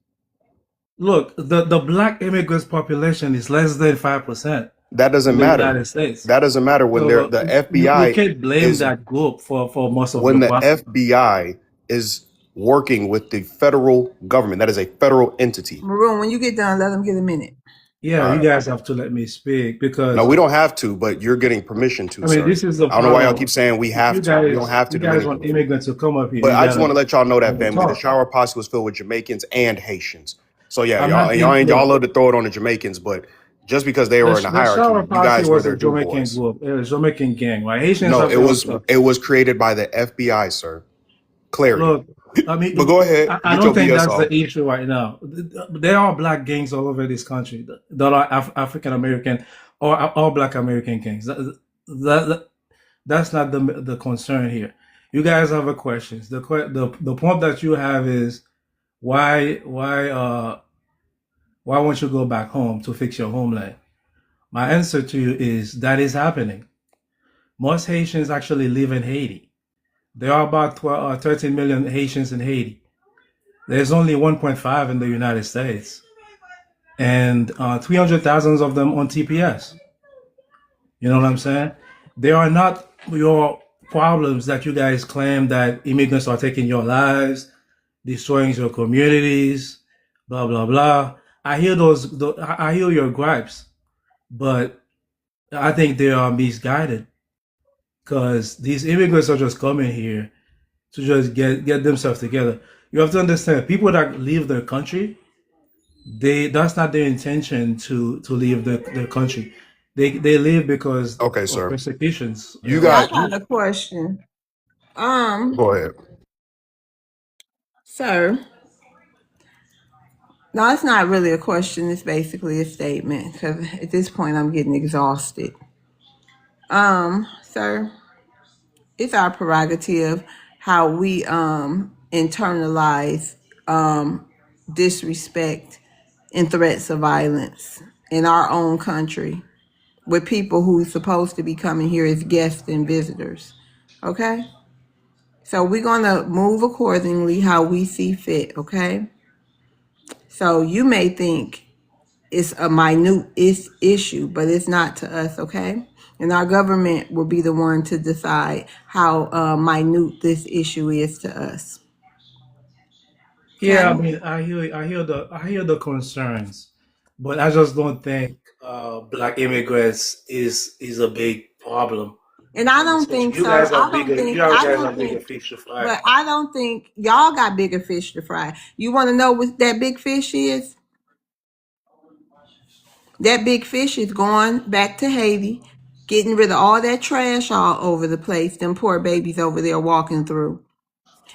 Look, the black immigrants population is less than 5% That doesn't in the matter. United States. That doesn't matter when they're So the you FBI can't blame is that group for most of when your the problem. FBI is working with the federal government. That is a federal entity. Maroon, when you get done, let them get a minute. Yeah, All you right. guys have to let me speak No, because we don't have to, but you're getting permission to, I mean sir. this is the I don't know why y'all problem. keep saying we If have to. We don't have to you do guys want anything. immigrants to come up here, But you I just want to gotta let y'all know that, let me family, the talk. shower posse was filled with Jamaicans and Haitians. So yeah, I'm y'all not and in y'all look, love to throw it on the Jamaicans, but just because they were in the the hierarchy, shower you posse guys were was their a do Jamaican boys. group, a Jamaican gang, right? Haitians No, have their own stuff. it was created by the FBI, sir. Clarity. Look, I But go mean, ahead, I get don't your think BS that's the off. issue right now. There are black gangs all over this country that are African American or all black American gangs. That's not the concern here. You guys have a question. The point that you have is why won't you go back home to fix your homeland? My answer to you is that is happening. Most Haitians actually live in Haiti. There are about 13 million Haitians in Haiti. There's only 1.5 in the United States, and 300,000 of them on TPS. You know what I'm saying? They are not your problems that you guys claim that immigrants are taking your lives, destroying your communities, blah blah blah. I hear I hear your gripes, but I think they are misguided because these immigrants are just coming here to just get themselves together. You have to understand, people that leave their country, that's not their intention to leave their country. They leave because Okay, of sir. persecutions. You Yeah, I got got a question. go ahead. Sir, no, it's not really a question. It's basically a statement because at this point I'm getting exhausted. Sir, it's our prerogative how we internalize disrespect and threats of violence in our own country with people who's supposed to be coming here as guests and visitors. Okay? So we're gonna move accordingly how we see fit, okay? So you may think it's a minute issue, but it's not to us, okay? And our government will be the one to decide how minute this issue is to us. Yeah, I Okay? mean, I hear the concerns, but I just don't think black immigrants is a big problem And I in this don't country. think, sir, You I guys don't have bigger think, fish to fry. but I don't think y'all got bigger fish to fry. You want to know what that big fish is? That big fish is going back to Haiti, getting rid of all that trash all over the place, them poor babies over there walking through.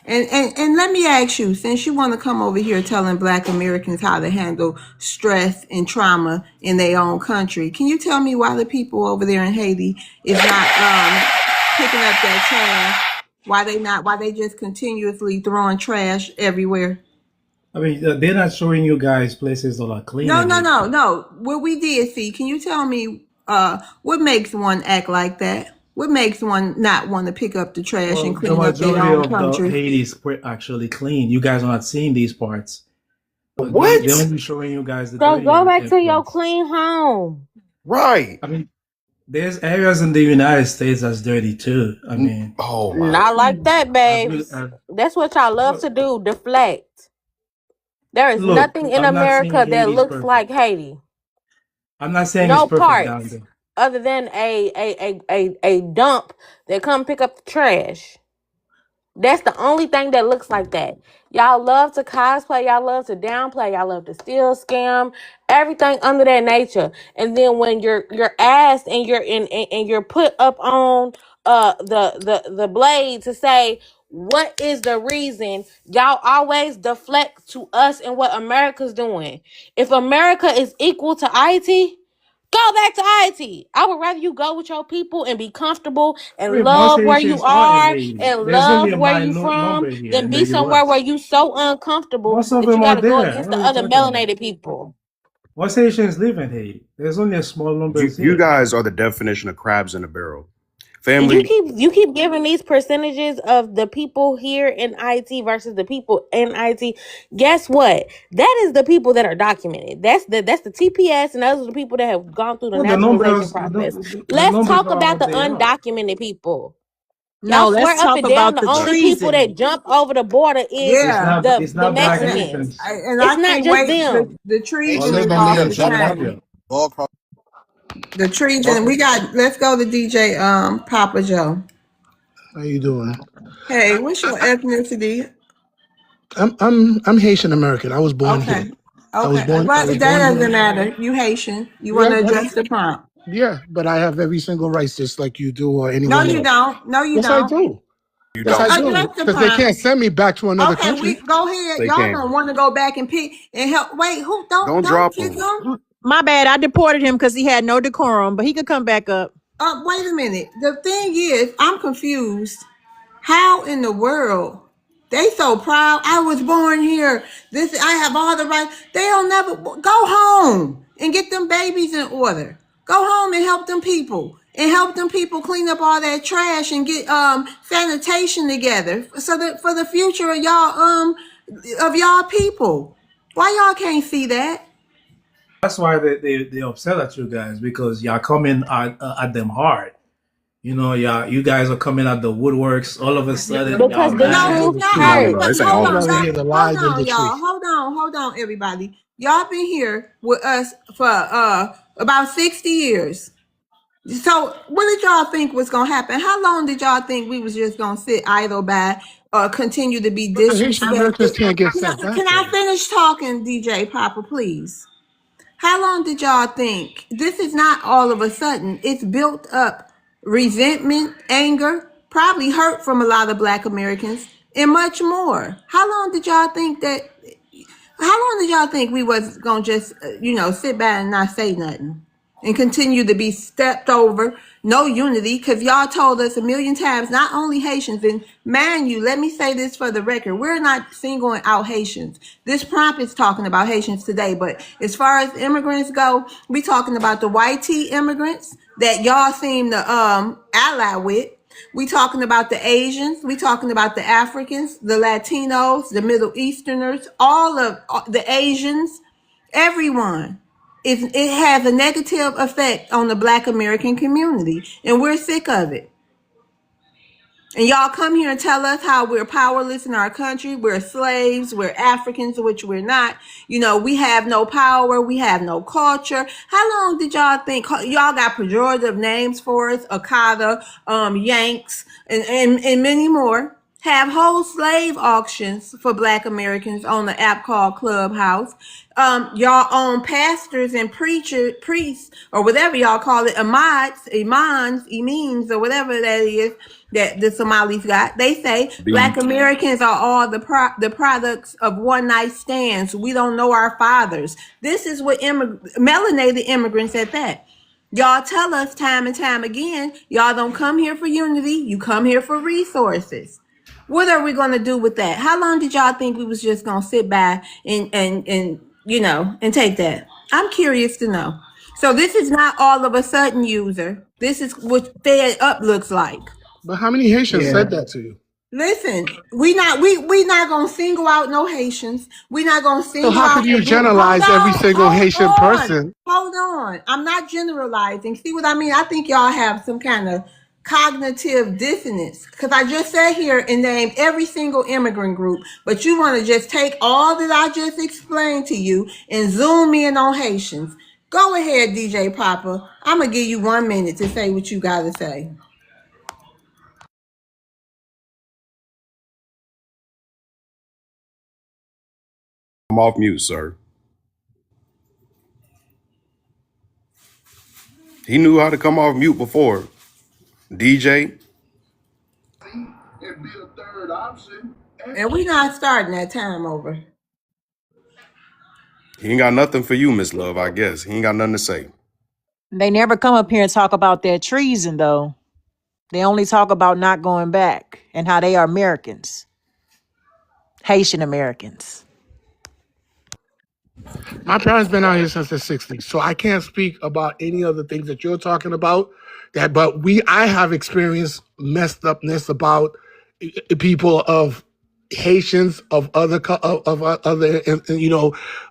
And let me ask you, since you want to come over here telling black Americans how to handle stress and trauma in their own country, can you tell me why the people over there in Haiti is not picking up that trash? Why they just continuously throwing trash everywhere? I mean, they're not showing you guys places that are clean No, in no, Haiti. no, no. What we did see, can you tell me what makes one act like that? What makes one not want to pick up the trash and Well, the clean up their majority own of the country? Haiti is actually clean. You guys are not seeing these parts. They're What? only showing you guys the So dirty go back to your parts. clean home. Right. I mean, there's areas in the United States that's dirty too. I mean, Oh my Not like goodness. that, babes. That's what y'all love to do. Deflect. There is look, nothing in I'm not saying America that Haiti's looks perfect. like Haiti. I'm not saying it's No perfect down parts. there. other than a dump that come pick up the trash. That's the only thing that looks like that. Y'all love to cosplay, y'all love to downplay, y'all love to steal, scam, everything under that nature. And then when you're asked and you're and you're put up on the blade to say what is the reason, y'all always deflect to us and what America's doing. If America is equal to IT, go back to IT. I would rather you go with your people and be comfortable and Wait, most love where you Haitians are in are Haiti. and There's only love a where you minor from number here than in be the somewhere where US. you so uncomfortable Most of that you them got are to go there. against What the are you other talking about? melanated people. Most Haitians live in Haiti. There's only a small numbers You here. guys are the definition of crabs in a barrel. You Family, keep giving these percentages of the people here in IT versus the people in IT. Guess what? That is the people that are documented. That's the TPS, and those are the people that have gone through the Well, the naturalization numbers, process. the Let's numbers talk are about what the they are. undocumented people. Y'all No, swear let's up talk and down about the the right? only people treason. that jump over the border is Yeah, It's the not black Mexicans. Haitians. and It's I not can't just wait. them. The Well, treason they're is gonna off need a the It's the jet chain. mafia. all across. The treason. We got. Let's go to DJ Papa Joe. How you doing? Hey, what's your ethnicity? I'm Haitian American. I was born Okay. here. Okay. I But was that born doesn't here. matter. You Haitian. You want Yeah, to address the prompt? yeah, but I have every single rights just like you do or No, anyone you else. don't. No, you Yes, I don't. do. You Yes, I don't. do. Address the Because they can't prompt. send me back to another Okay, we country. go ahead. They Y'all can't. don't want to go back and pick and help. Wait, who Don't don't drop kick them. him? My bad. I deported him because he had no decorum, but he could come back up. Wait a minute. The thing is, I'm confused. How in the world they so proud? I was born here. This I have all the rights. They don't never go home and get them babies in order. Go home and help them people and help them people clean up all that trash and get sanitation together so that for the future of y'all people. Why y'all can't see that? That's why they upset at you guys because y'all coming at them hard. You know, you guys are coming at the woodworks. All of a sudden, y'all Because the No, mad. truth no, No, no, no. hurts. This ain't hold I'd all on, the rather y'all. hear time. the Hold lies than on, the y'all. truth. Hold on, everybody. Y'all been here with us for about 60 years. So what did y'all think was gonna happen? How long did y'all think we was just gonna sit idle by or continue to be But the Haitian Americans disrespected? can't get sent back Can I there. finish talking, DJ Papa, please? How long did y'all think? This is not all of a sudden. It's built up resentment, anger, probably hurt from a lot of Black Americans, and much more. How long did y'all think that? How long did y'all think we was gonna just, sit back and not say nothing and continue to be stepped over? No unity, because y'all told us a million times, not only Haitians, and man, let me say this for the record, we're not singling out Haitians. This prompt is talking about Haitians today, but as far as immigrants go, we talking about the white tea immigrants that y'all seem to ally with. We talking about the Asians. We talking about the Africans, the Latinos, the Middle Easterners, all of the Asians, everyone. It has a negative effect on the Black American community, and we're sick of it. And y'all come here and tell us how we're powerless in our country. We're slaves. We're Africans, which we're not. We have no power. We have no culture. How long did y'all think? Y'all got pejorative names for us, Akata, Yanks, and many more. Have whole slave auctions for Black Americans on the app called Clubhouse. Y'all own pastors and priests, or whatever y'all call it, imams, or whatever that is that the Somalis got. They say Black Beat. Americans are all the products of one night stands. We don't know our fathers. This is what melanated immigrants at that. Y'all tell us time and time again, y'all don't come here for unity. You come here for resources. What are we going to do with that? How long did y'all think we was just going to sit by and take that? I'm curious to know. So this is not all of a sudden, user. This is what fed up looks like. But how many Haitians Yeah. said that to you? Listen, we not gonna single out no Haitians. We not gonna So single how out could you a group. Hold generalize every on, single Haitian person? hold on. I'm not generalizing. See what I mean? I think y'all have some kind of cognitive dissonance because I just sat here and named every single immigrant group, but you want to just take all that I just explained to you and zoom in on Haitians. Go ahead, DJ Papa. I'm gonna give you 1 minute to say what you gotta say. I'm off mute, sir. He knew how to come off mute before. DJ, And we not starting that time over. he ain't got nothing for you, Miss Love, I guess. He ain't got nothing to say. They never come up here and talk about their treason, though. They only talk about not going back and how they are Americans, Haitian Americans. My parents been out here since the 60s, so I can't speak about any of the things that you're talking about. But I have experienced messed upness about people of Haitians of other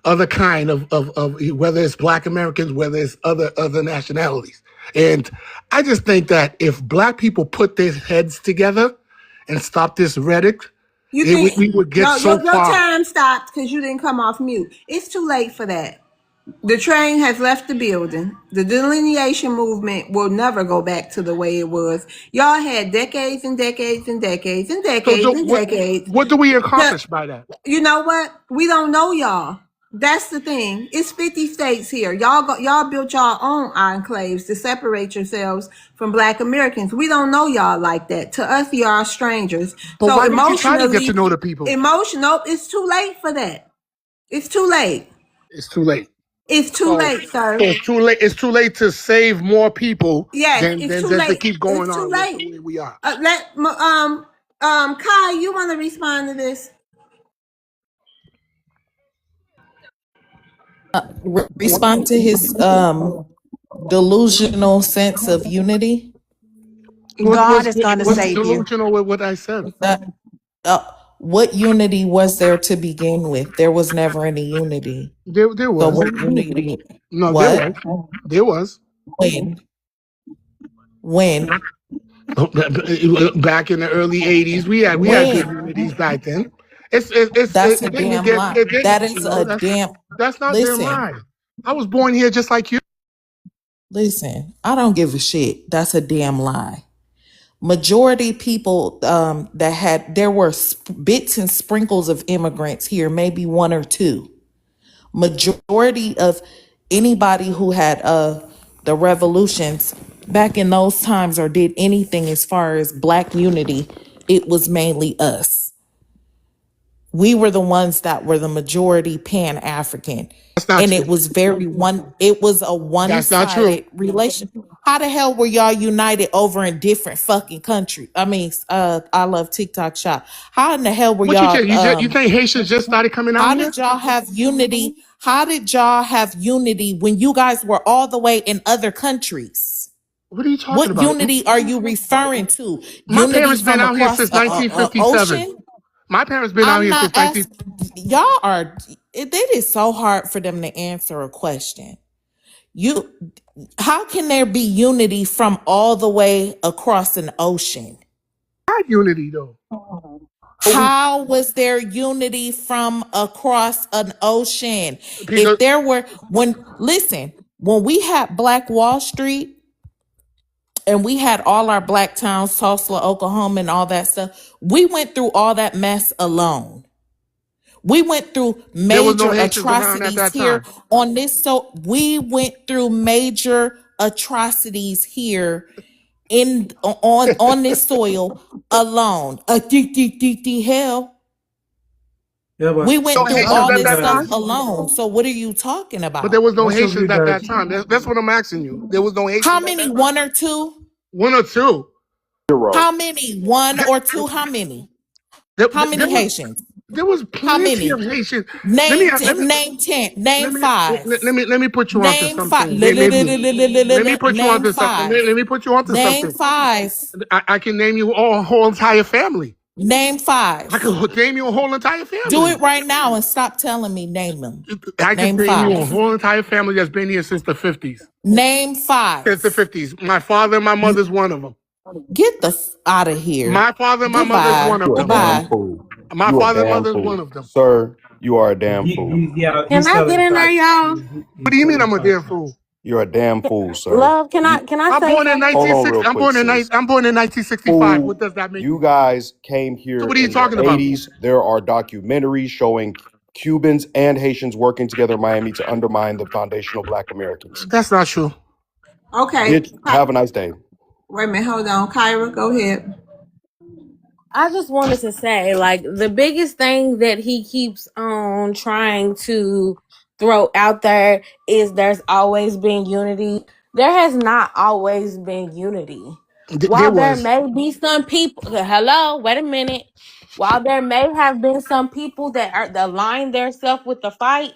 other kind of whether it's Black Americans, whether it's other nationalities, and I just think that if Black people put their heads together and stop this rhetoric, You think we would get no, so your far. time stopped because you didn't come off mute. It's too late for that. The train has left the building. The delineation movement will never go back to the way it was. Y'all had decades and decades and decades and decades So and decades. what do we To, accomplish by that? you know what? We don't know y'all. That's the thing. It's 50 states here. Y'all built your own enclaves to separate yourselves from Black Americans. We don't know y'all like that. To us, y'all strangers. But So why didn't you try to get to know the people? emotional, it's too late for that. It's too late. It's too late. It's too late, sir. So it's too late. It's too late to save more people Yes, than it's too just to late. keep going It's too on late. the way we are. Kai, you want to respond to this? Respond to his delusional sense of unity. God is going to What's save you. delusional with what I said? Uh, what unity was there to begin with? There was never any unity. There So was. what unity? No, What? there was. When? When? Back in the early '80s, we had good When? unities back then. It That's a didn't damn get lie. it didn't. That is No, a damn. that's not their Listen, lie. I was born here just like you. listen. I don't give a shit. That's a damn lie. Majority people there were bits and sprinkles of immigrants here, maybe one or two. Majority of anybody who had the revolutions back in those times or did anything as far as Black unity, it was mainly us. We were the ones that were the majority Pan-African. That's not And true. it was it was a That's not true. one-sided relation. How the hell were y'all united over in different fucking countries? I mean, I love TikTok shop. How in the hell were What you think? y'all You think Haitians just started coming out how here? did y'all have unity? How did y'all have unity when you guys were all the way in other countries? What are you talking What about? unity are you referring to? My Unity parents been from out here across since a 1957. ocean? My parents been out I'm here not since 19. asking. Y'all are. It is so hard for them to answer a question. You, how can there be unity from all the way across an ocean? Had unity though. How was there unity from across an ocean? Because If there were, when we had Black Wall Street and we had all our Black towns, Tulsa, Oklahoma, and all that stuff, we went through all that mess alone. We went through there was no major Haitians around at atrocities that here time. on this. So we went through major atrocities here on this soil alone. Hell. Yeah, We but went No through how Haitians all did at you this that stuff time. guys? alone. So what are you talking But there about? was no Most of you Haitians at guys. that time. That's what I'm asking you. There was no How Haitians at many? that time. One or two? One or two. Zero. How many? One There, or two? How many? there, How many there was Haitians? there was How plenty of many? Haitians. Let me Name let me 10, name 10, name let me five. let me put you onto Name five. something. Maybe let me put you Name onto something. five. Let me put you onto Name something. five. I can name you all whole entire family. Name I five. can name you a whole entire Do family. it right now and stop telling me name them. I can Name name you a five. whole entire family that's been here since the 50s. Name Since the five. 50s. My father and my mother's one of them. Get the out of here. My father and my mother's Goodbye. one of You a them. damn Goodbye. fool. My You a father and damn mother's one fool, of them. sir. You are a damn fool. Can He's I get telling in there, facts. y'all? What do He's you mean telling I'm a damn facts. fool? You're a damn fool, sir. Love, can I You can I I'm say born in something? hold on 1960. real quick, sis. I'm born in 1965. What Fool, does that make you me? guys came So here what are you in the talking about? 80s. There are documentaries showing Cubans and Haitians working together in Miami to undermine the foundational black Americans. That's not true. Okay. Bitch, have a nice day. Wait a minute. Hold on. Kyra, go ahead. I just wanted to say, like, the biggest thing that he keeps on trying to throw out there is there's always been unity. There has not always been unity. There While there was. may be some people, hello, wait a minute. While there may have been some people that align themselves with the fight,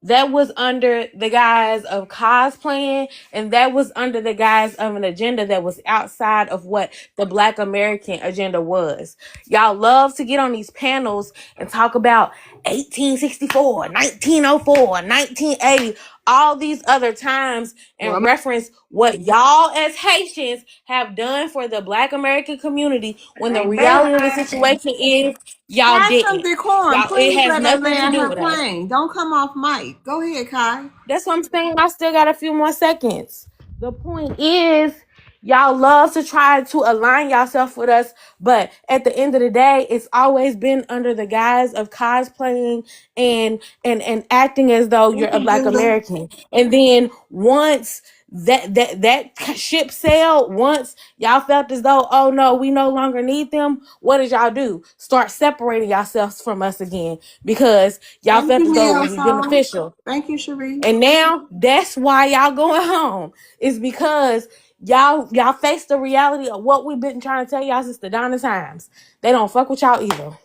that was under the guise of cosplaying, and that was under the guise of an agenda that was outside of what the Black American agenda was. Y'all love to get on these panels and talk about 1864, 1904, 1980, all these other times, Well, and reference what y'all as Haitians have done for the Black American community, when the reality of the situation is y'all Have some didn't. decorum. Y'all, it Please has let her nothing to land do her with us. plane. Don't come off mic. Go ahead, Kai. That's what I'm saying. I still got a few more seconds. The point is, y'all love to try to align yourself with us, but at the end of the day, it's always been under the guise of cosplaying and acting as though you're Thank a you, Black Judah. American. And then once that ship sailed, once y'all felt as though, oh no, we no longer need them, what did y'all do? Start separating yourselves from us again, because y'all Thank felt you, as though Neo we were Song. beneficial. Thank you, Cherie. And now that's why y'all going home. Is because y'all face the reality of what we've been trying to tell y'all since the dawn of times. They don't fuck with y'all either.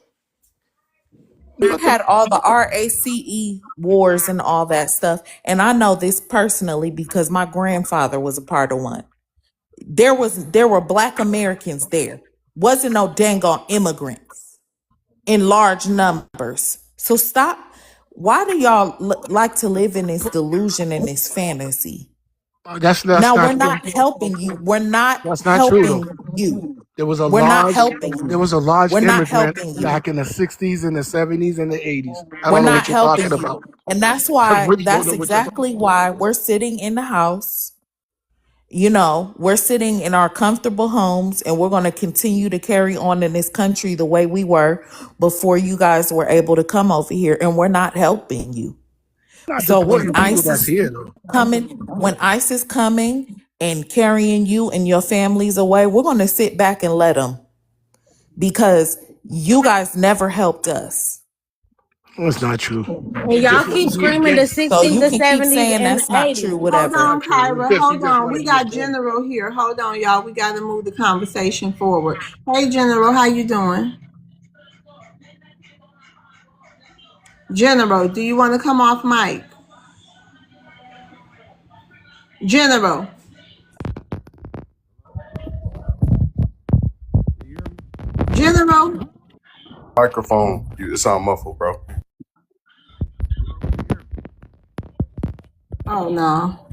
I had all the RACE wars and all that stuff. And I know this personally because my grandfather was a part of one. There were Black Americans there. Wasn't no dang on immigrants in large numbers. So stop. Why do y'all like to live in this delusion and this fantasy? That's Now not we're true. not helping you. We're not That's not true though. helping you. There was a We're not large helping there you. was a large We're not immigrant helping you. back in the 60s and the 70s and the 80s. I We're don't know not what you're talking helping you. about. And I really don't that's know what you're talking exactly why we're sitting in the house. You know, we're sitting in our comfortable homes and we're going to continue to carry on in this country the way we were before you guys were able to come over here, and we're not helping you. about. Not So when deporting people ICE that's is here though. when ICE is coming and carrying you and your families away, we're going to sit back and let them, because you guys never helped us. That's not true. And y'all keep screaming the So 60s, you the can keep 70s, saying and the that's not true, 80s. Hold whatever. on, Not true. Kyra. Hold You just on. want We to got misquote. General here. Hold on, y'all. We got to move the conversation forward. Hey, General, how you doing? General, do you want to come off mic? General. General. Microphone, it sound muffled, bro. Oh, no.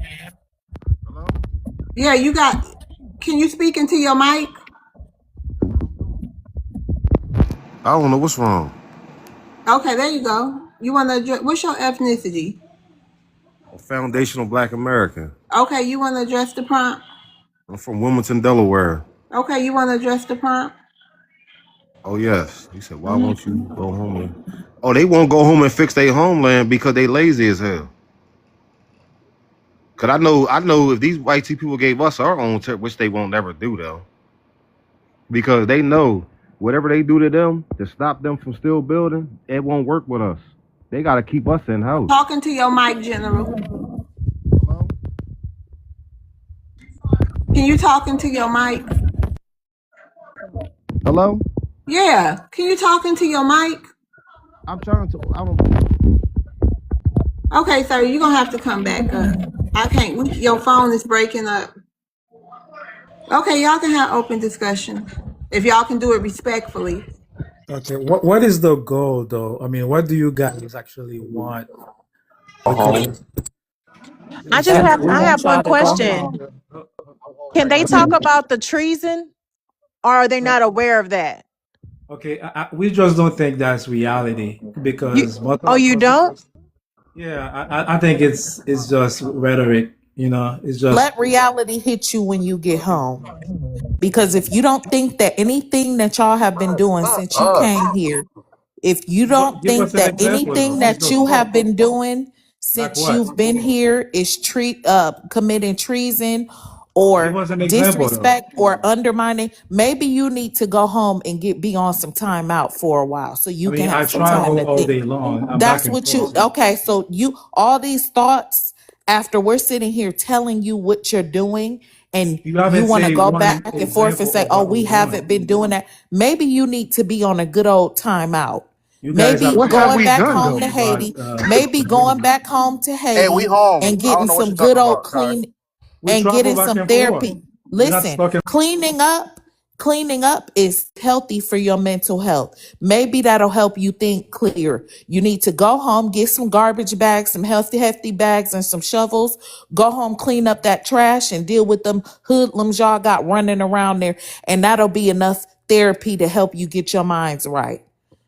Yeah, you got, can you speak into your mic? I don't know what's wrong. Okay, there you go. You want to address, what's your ethnicity? I'm foundational Black American. Okay, you want to address the prompt? I'm from Wilmington, Delaware. Okay, you want to address the prompt? Oh yes. He said, why Mhm. won't you go home and oh, they won't go home and fix their homeland because they lazy as hell. Cause I know if these white people gave us our own which they won't never do though. Because they know whatever they do to them to stop them from still building, it won't work with us. They gotta keep us in house. Talking to your mic, General. Hello? Can you talk into your mic? Hello? Yeah. Can you talk into your mic? I'm trying to Okay, sir, you're going to have to come back up. I can't, your phone is breaking up. Okay, y'all can have open discussion. If y'all can do it respectfully. Okay, what is the goal though? I mean, what do you guys actually want? Home. Because We I want have one y'all to go question. home. Can they talk about the treason, or are they not aware of that? Okay, we just don't think that's reality You because oh, you don't? yeah, I think it's just rhetoric. It's just Let reality hit you when you get home. Because if you don't think that anything that y'all have been doing since you came here, if you don't give us think an that example anything though. Give that us you what? have been doing Like since what? you've been here is committing treason Give or us an example though. disrespect or undermining, maybe you need to go home and be on some time out for a while so I you can mean, I have some time travel to all think. day long. I'm back That's and what you forth. okay, so you all these thoughts after we're sitting here telling you what you're doing and You you haven't want to say go one back and forth and example say, of oh, what we we're haven't doing. been doing that. Maybe you need to be on a good old time out. You guys Maybe have What have never going we back done home though? to but Haiti, maybe going back home to Hey, we Haiti home. and I don't getting know what you're some good talking old about, Kai. clean we and travel getting back some and forth. therapy. We're not Listen, stuck in. cleaning up is healthy for your mental health. Maybe that'll help you think clear. You need to go home, get some garbage bags, some hefty bags and some shovels. Go home, clean up that trash and deal with them hoodlums y'all got running around there. And that'll be enough therapy to help you get your minds right.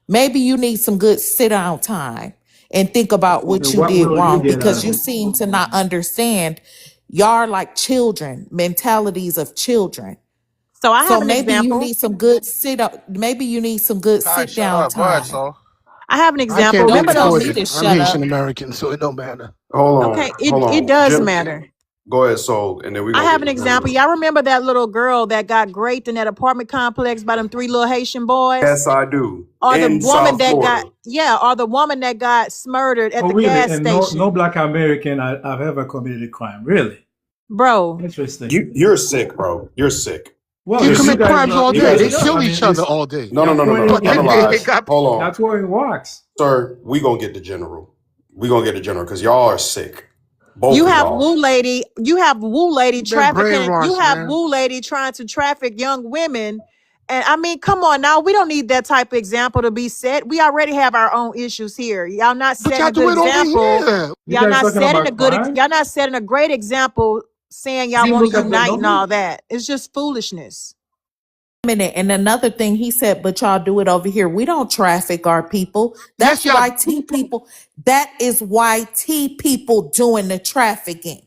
Maybe you need some good sit down time and think about what And you what did will you wrong get out because of you it? seem to not understand. Y'all are like children, mentalities of children. So I So have an maybe you example. need some good sit up. Maybe you need some good Kai, sit shut down up. Go ahead, time. so. I have an I example. can't Don't take Remember the tell those? me torture. to I'm shut Haitian up. American, so it don't matter. Okay, Hold it on. does Jim, matter. go ahead, so, and then we're I gonna have get an the example. general. Y'all remember that little girl that got raped in that apartment complex by them three little Haitian boys? Yes, I do. Or the In woman South that got, Florida. yeah, or the woman that got murdered at Oh, the really? gas And no station. black American have ever committed a crime. Really? Bro, Interesting. You're sick, bro. You're sick. Well, They You're if you sick. commit guys crimes are, all You yeah, day. guys it are They does. sick. kill I mean, each other it's all day. No, no, y'all no, no, no. throwing But then they Unalive. got Hold y'all on. throwing rocks. Sir, we gonna get the general. We gonna get the general because y'all are sick. you Both of have y'all. Woo Lady, been you brainwashed, have man. Woo Lady trying to traffic young women. And I mean, come on now, we don't need that type of example to be set. We already have our own issues here. Y'all not But setting y'all a good do it over example. here. You guys talking about crime? Y'all not setting a great example saying y'all You want to look at the unite and numbers. all that. It's just foolishness. Minute. And another thing he said, but y'all do it over here. We don't traffic our people. Yes, That's y'all. YT people. That is YT people doing the trafficking.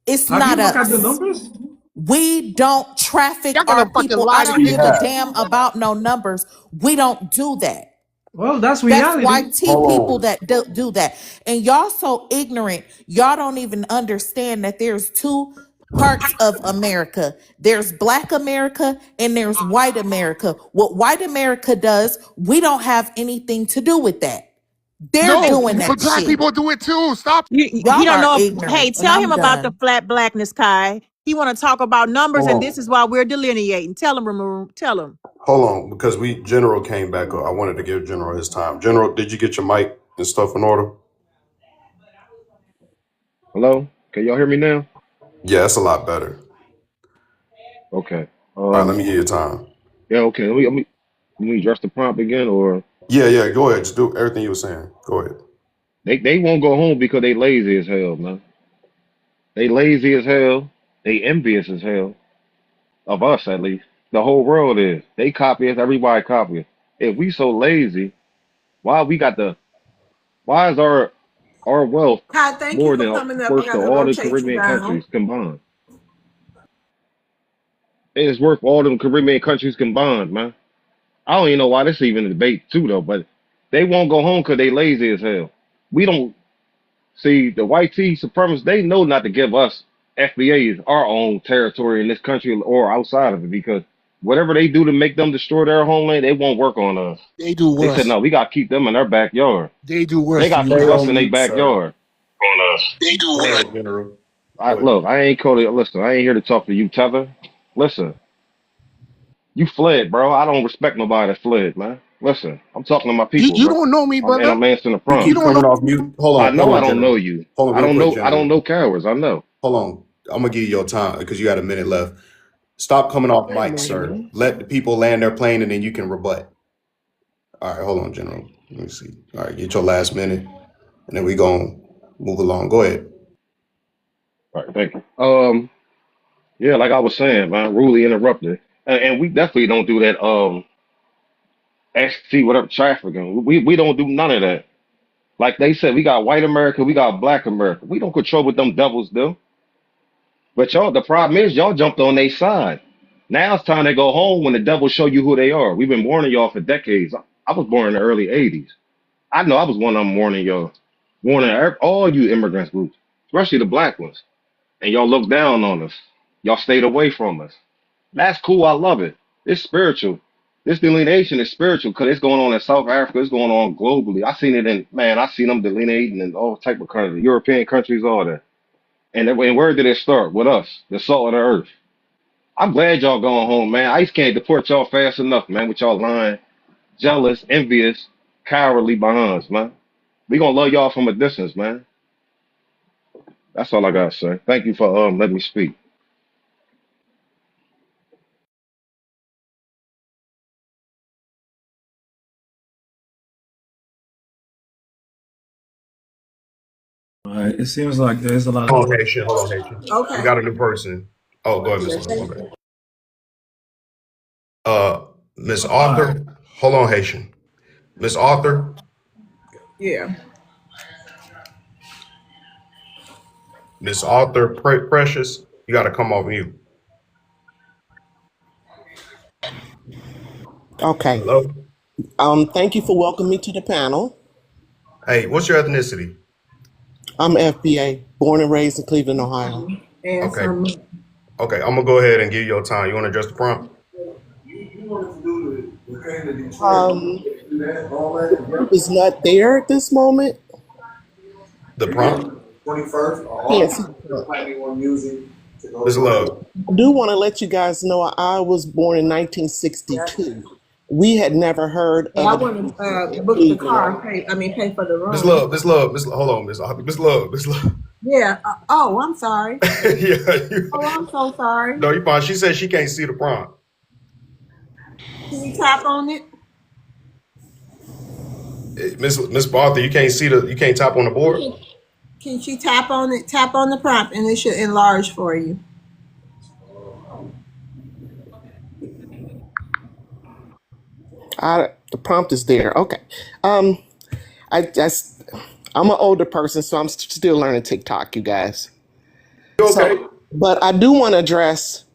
It's Have you not looked at the us. numbers? We don't traffic Y'all our gonna fucking people. I lie to don't We give a people. have. damn about no numbers. We don't do that. Well, that's That's reality. YT people Hold on. that do that. And y'all so ignorant. Y'all don't even understand that there's two parts of America. There's black America and there's white America. What white America does, we don't have anything to do with that. They're No, doing but that black shit. people do it too. Stop. He Y'all don't are know. Hey, ignorant. And tell him I'm about the done. flat blackness, Kai. He want to talk about numbers, Hold and on. this is why we're delineating. Tell him, Ramon. Tell him. Hold on. Because we General came back up. I wanted to give General his time. General, did you get your mic and stuff in order? Hello? Can y'all hear me now? Yeah, that's a lot better. Okay. All right, let me give you time. Yeah, okay. Let me address the prompt again, or Yeah, go ahead. Just do everything you were saying. Go ahead. they won't go home because they lazy as hell, man. They lazy as hell. They envious as hell of us, at least. The whole world is. They copy us. Everybody copy us. If we so lazy, why we got the? Why is our wealth Kai, thank you more for than coming up. I worth to gotta all the rotate you Caribbean down. countries combined? It is worth all them Caribbean countries combined, man. I don't even know why this is even a debate too, though. But they won't go home because they lazy as hell. We don't. See, the white tea supremacists, they know not to give us FBAs our own territory in this country or outside of it because whatever they do to make them destroy their homeland, they won't work on us. They do They said, worse. no, we got to keep them in their backyard. They do worse They to got to you keep Stay us on guys. in their mute, sir. backyard. On us. They do Go worse. ahead, General. Go ahead. Look, I ain't called it. Listen, I ain't here to talk to you, Tether. Listen, you fled, bro. I don't respect nobody that fled, man. Listen, I'm talking to my people, You bro. don't know me, And brother. I'm answering the You You prompt. keep don't know. coming off mute. I Hold know I on, don't know General. you. Hold on real quick, I General. don't know cowards. I know. Hold on. I'm gonna give you your time because you got a minute left. Stop coming off I ain't mic, know you, sir. man. Let the people land their plane and then you can rebut. All right, hold on, General. Let me see. All right, get your last minute and then we gonna move along. Go ahead. All right, thank you. Yeah, like I was saying, man, rudely interrupted, and we definitely don't do that. ST, whatever, trafficking. We don't do none of that. Like they said, we got white America, we got black America. We don't control what them devils do. But y'all, the problem is y'all jumped on their side. Now it's time to go home when the devil show you who they are. We've been warning y'all for decades. I was born in the early 80s. I know I was one of them warning y'all, warning all you immigrants groups, especially the black ones. And y'all look down on us. Y'all stayed away from us. That's cool. I love it. It's spiritual. This delineation is spiritual because it's going on in South Africa. It's going on globally. I seen them delineating in all type of countries, European countries, all that. And where did it start? With us, the salt of the earth. I'm glad y'all going home, man. ICE can't deport y'all fast enough, man, with y'all lying, jealous, envious, cowardly behinds, man. We gonna love y'all from a distance, man. That's all I gotta say. Thank you for letting me speak. It seems like there's a lot of Hold on, Haitian. Hold on, Haitian. We Okay. got a new person. Oh, go ahead, Miss Yeah, Love. thank Okay. you. Miss all right. Arthur. Hold on, Haitian. Miss Arthur. Yeah. Miss Arthur Precious. You got to come off mute. Okay. Hello. Thank you for welcoming me to the panel. Hey, what's your ethnicity? I'm FBA, born and raised in Cleveland, Ohio. And Okay. some. Okay. I'm gonna go ahead and give you your time. You want to address the prompt? Um, is not there at this moment. The prompt. Can't see the prompt. Miss Love. I do want to let you guys know I was born in 1962. We had never heard And of I it want to in book the Cleveland. car. Pay for the Miss room. Love. Miss Love. Hold on, Miss Love. Miss Love. Yeah. Oh, I'm sorry. Yeah. Oh, I'm so sorry. No, you fine. She said she can't see the prompt. Can you tap on it? Miss Arthur, you can't tap on the board. Can she tap on it? Tap on the prompt, and it should enlarge for you. The prompt is there. Okay. Um, I just I'm an older person, so I'm still learning TikTok, you guys. You okay? So, but I do want to address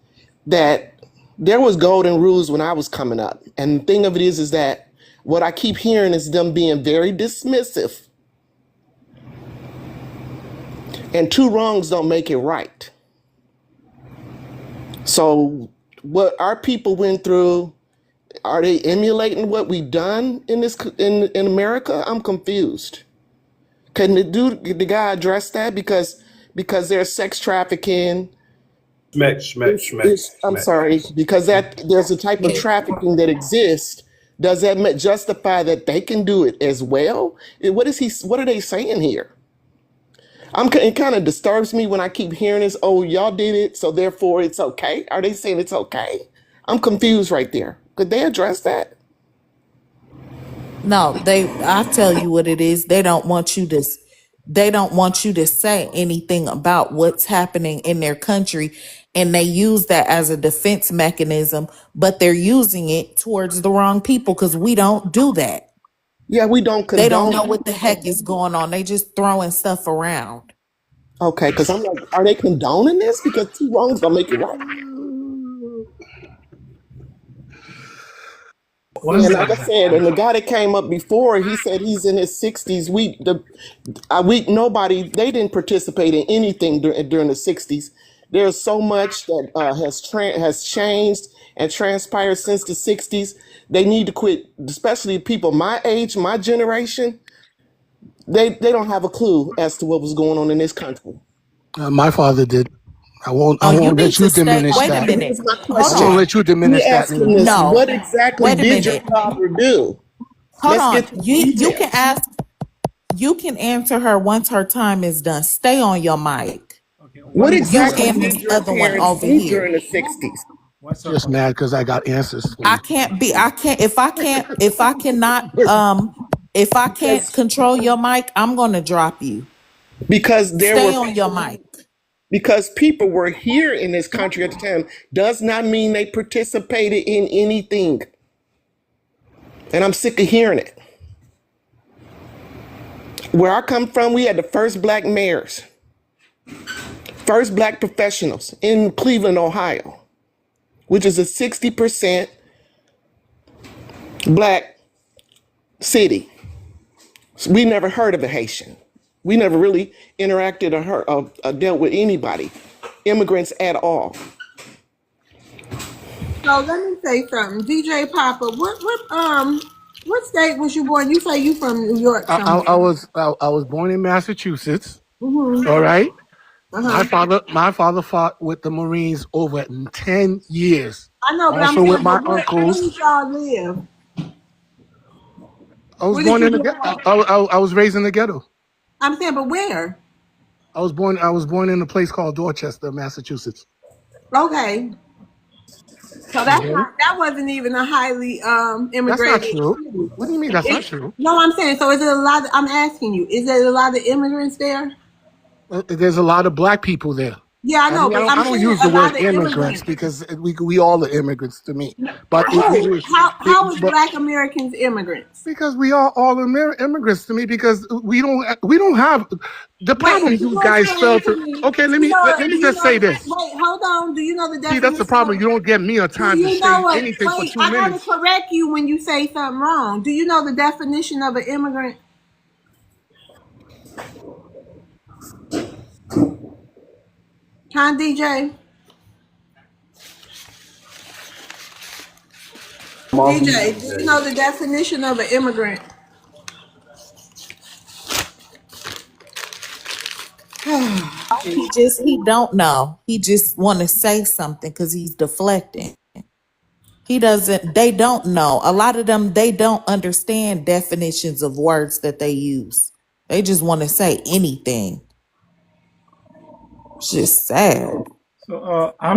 that there was golden rules when I was coming up, and the thing of it is that what I keep hearing is them being very dismissive, and two wrongs don't make it right. So, what our people went through, are they emulating what we've done in in America? I'm confused. Can the guy address that because there's sex trafficking? I'm Smack. sorry, because that there's a type of trafficking that exists. Does that justify that they can do it as well? What is he? What are they saying here? It kind of disturbs me when I keep hearing this. Oh, y'all did it, so therefore it's okay. Are they saying it's okay? I'm confused right there. Could they address that? No, I tell you what it is. They don't want you to say anything about what's happening in their country, and they use that as a defense mechanism, but they're using it towards the wrong people because we don't do that. Yeah, we don't They don't know condone. what the heck is going on. They just throwing stuff around. Okay, because I'm like, are they condoning this? Because two wrongs don't make it right. One And thing. like I said, and the guy that came up before, he said he's in his 60s. Nobody, they didn't participate in anything during the 60s. There's so much that has changed and transpired since the 60s. They need to quit, especially people my age, my generation. They don't have a clue as to what was going on in this country. My father did. I won't. I Oh, you won't need let you to stay. diminish Wait a that. And minute. here's my Hold I won't question. on. let you Me diminish that asking neither. this, No. what exactly Wait a did your minute. father do? Hold Let's on. get to the You can details. ask. You can answer her once her time is done. Stay on your mic. Okay, What You exactly and this did your other one parents over do here. during the 60s? what's her Just question? mad because I got answers for I you. can't be. I can't. If I cannot. If I can't Because control your mic, I'm gonna drop you. because there Stay were on your mic. because people were here in this country at the time does not mean they participated in anything. And I'm sick of hearing it. Where I come from, we had the first black mayors, first black professionals in Cleveland, Ohio, which is a 60% black city. We never heard of a Haitian. We never really interacted or dealt with anybody, immigrants at all. So let me say something, DJ Papa. What state was you born? You say you from New York somewhere. I was born in Massachusetts. Mm-hmm. All right. Uh-huh. My father fought with the Marines over 10 years. I know, but I'm Also with saying, my but where uncles. did y'all live? I was Where did born you in the grow ghetto. up? I was raised in the ghetto. I'm saying, but where? I was born in a place called Dorchester, Massachusetts. Okay. So Hmm. that wasn't even a highly That's not immigrated true. city. What do you mean that's not true? No, I'm saying, so is it a lot I'm asking you, is there a lot of immigrants there? There's a lot of black people there. Yeah, I I know, mean, but I I'm don't saying use a the lot word of immigrants immigrants. because we all are immigrants to me. But Who? How is but black Americans immigrants? because we are all immigrants to me because we don't have the Wait, problem can you you guys explain fail to to. me? Okay, You know let what? me Do you just know? say this. Wait, hold on. Do you know the See, that's the definition problem. of? You don't give me a Do time to you know say what? anything for Wait, 2 I gotta minutes. correct you when you say something wrong. Do you know the definition of an immigrant? Huh, DJ? I'm off mute, DJ, do you DJ. know the definition of an immigrant? He don't know. He just want to say something because he's deflecting. He doesn't. They don't know. A lot of them, they don't understand definitions of words that they use. They just want to say anything. It's just sad. So, how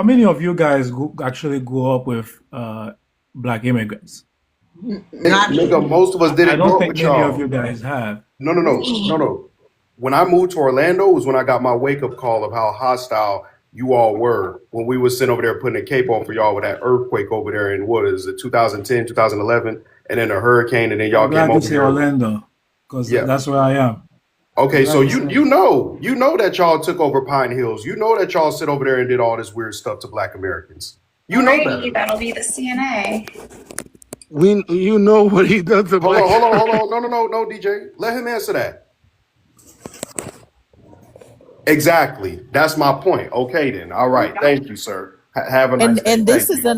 many of you guys actually grew up with black immigrants? Not Nigga, me. most of us I didn't don't grow up think with many of y'all. you guys have. No. When I moved to Orlando was when I got my wake up call of how hostile you all were when we was sitting over there putting a cape on for y'all with that earthquake over there in what is it, 2010, 2011, and then a hurricane, and then I'm y'all came glad you over say here. Orlando because Yeah. that's where I am. I'm Okay, so glad you say. you know that y'all took over Pine Hills. You know that y'all sit over there and did all this weird stuff to Black Americans. You know Alrighty, better. that'll be the CNA. You know what he done to Hold on, black. hold on. No, DJ. Let him answer that. Exactly. That's my point. Okay, then. All right. Thank you, sir. Have a nice day. And this Thank is you.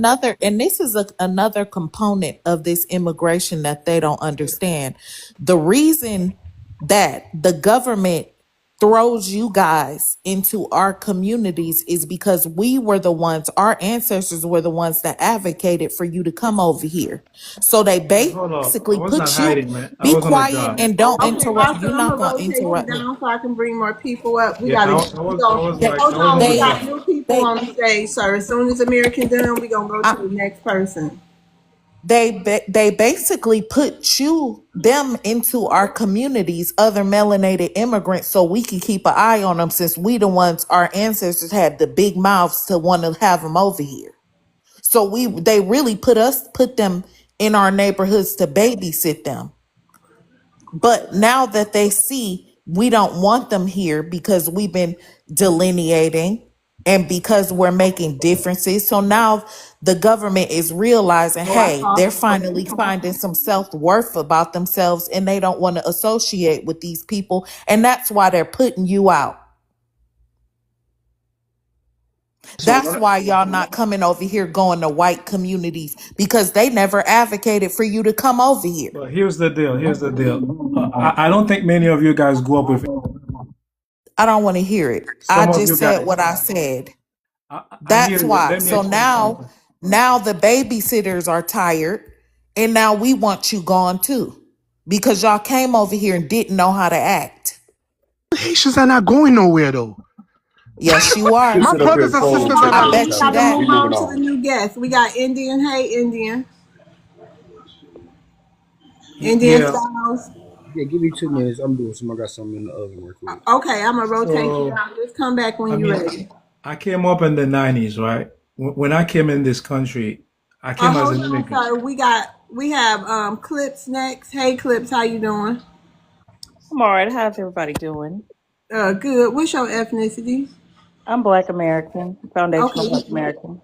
another component of this immigration that they don't understand. The reason that the government throws you guys into our communities is because we were the ones, our ancestors were the ones that advocated for you to come over here. So they Hold up, I basically was not put you, hiding, man. I be was on a quiet job. and don't Okay, interrupt. Austin, You're I'm not gonna going to rotate you interrupt me. down so I can bring more people up. We Yeah, gotta I we was. I go. was They, like, Hold I was on, on we a they, got job. new people they, on the stage, sir. As soon as American done, we gonna go to the next person. they basically put them into our communities, other melanated immigrants, so we can keep an eye on them since we the ones our ancestors had the big mouths to want to have them over here. So they really put them in our neighborhoods to babysit them. But now that they see we don't want them here because we've been delineating and because we're making differences. So now the government is realizing, Oh, I hey, saw they're him. finally finding some self-worth about themselves and they don't want to associate with these people. And that's why they're putting you out. So That's why y'all not coming over here going to white communities because they never advocated for you to come over here. But here's the deal. Here's the deal. I don't think many of you guys grew up with I don't want to hear it. I some of you just said guys. what I said. I hear That's you. why. Let me So explain something. now the babysitters are tired and now we want you gone too because y'all came over here and didn't know how to act. Haitians are not going nowhere though. Yes, you Just are. My sit up here brothers and and troll sisters each are other, I not. man. We bet We you gotta gotta that. be move moving on to the on. new guest. We got Indian. Hey, Indian. Indian Yeah. Styles. Yeah, give me 2 minutes. I'm doing some. I got something in the oven real quick. Okay, I'm gonna rotate you So down. Just come back when I you're mean, ready. I came up in the '90s, right? When I came in this country, I came as Hold an on, immigrant. sir. We have Clips next. Hey Clips, how you doing? I'm all right. How's everybody doing? Good. What's your ethnicity? I'm Black American, foundational Black Okay. American.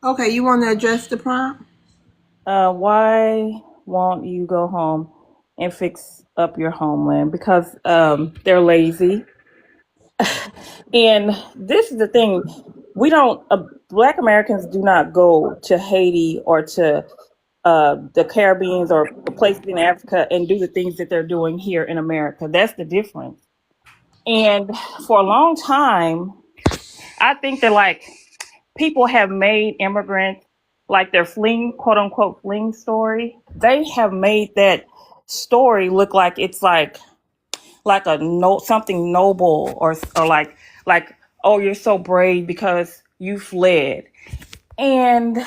Okay, you want to address the prompt? Why won't you go home and fix up your homeland? Because they're lazy. And this is the thing: we don't. Black Americans do not go to Haiti or to the Caribbean or places in Africa and do the things that they're doing here in America. That's the difference. And for a long time, I think that like people have made immigrants like their fleeing, quote unquote, fleeing story. They have made that story look like it's like a no something noble or like oh you're so brave because you fled. And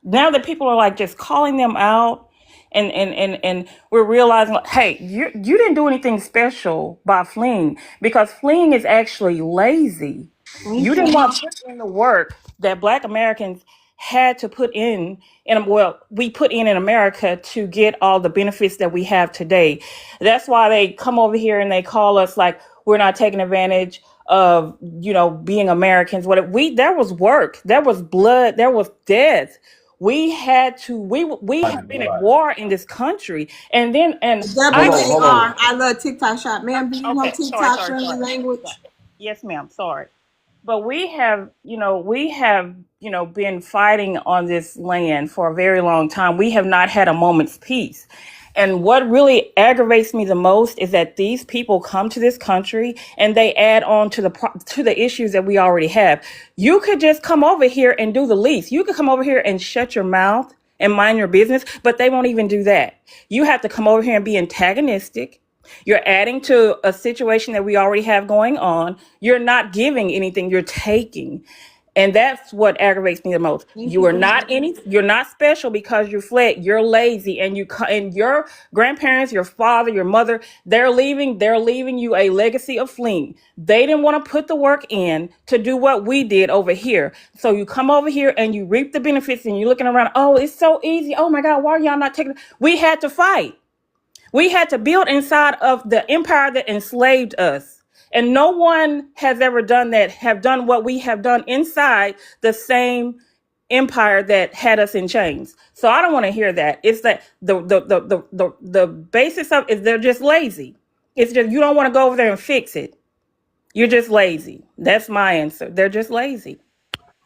now that people are like just calling them out and we're realizing like, hey, you didn't do anything special by fleeing, because fleeing is actually lazy. Me You didn't too. want to put in the work that Black Americans had to put in, and well, we put in America to get all the benefits that we have today. That's why they come over here and they call us like we're not taking advantage of, you know, being Americans. What we there was work, there was blood, there was death. We had to. We have been at war in this country, and then and I get WAR. I love TikTok shop. Ma'am, do you know okay. Sorry, TikTok sorry, friendly sorry. language? Yes, ma'am. Sorry. But we have, been fighting on this land for a very long time. We have not had a moment's peace. And what really aggravates me the most is that these people come to this country and they add on to the issues that we already have. You could just come over here and do the least. You could come over here and shut your mouth and mind your business, but they won't even do that. You have to come over here and be antagonistic. You're adding to a situation that we already have going on. You're not giving anything, you're taking. And that's what aggravates me the most. Thank You you are for not that. you're not special because you fled. You're lazy, and and your grandparents, your father, your mother, they're leaving you a legacy of fleeing. They didn't want to put the work in to do what we did over here. So you come over here and you reap the benefits and you're looking around, oh, it's so easy. Oh my God, why are y'all not taking it? We had to fight. We had to build inside of the empire that enslaved us. And no one has ever done that, have done what we have done inside the same empire that had us in chains. So I don't want to hear that. It's that the basis of is they're just lazy. It's just you don't want to go over there and fix it. You're just lazy. That's my answer. They're just lazy.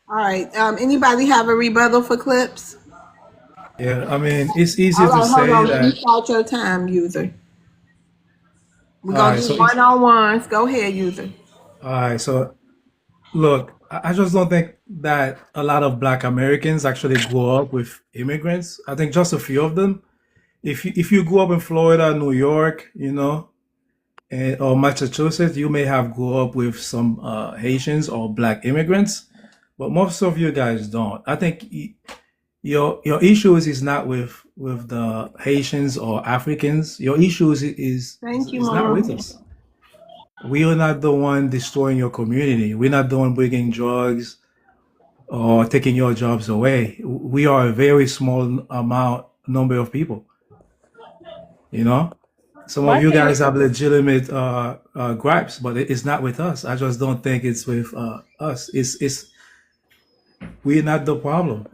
All right. Anybody have a rebuttal for Clips? Yeah, I mean, it's easy Hold to on, hold say on. Let me that. start your time, user. We're All gonna right, do so it's one-on-ones. Go ahead, user. all right. So look, I just don't think that a lot of Black Americans actually grew up with immigrants. I think just a few of them. If you grew up in Florida, New York, or Massachusetts, you may have grew up with some Haitians or Black immigrants, but most of you guys don't. I think your issues is not with the Haitians or Africans. Your issues Thank you, is not with Mom. us. We are not the one destroying your community. We're not the one bringing drugs or taking your jobs away. We are a very small number of people. You know, some of My you thing guys is, have legitimate gripes, but it's not with us. I just don't think it's with us. It's we're not the problem.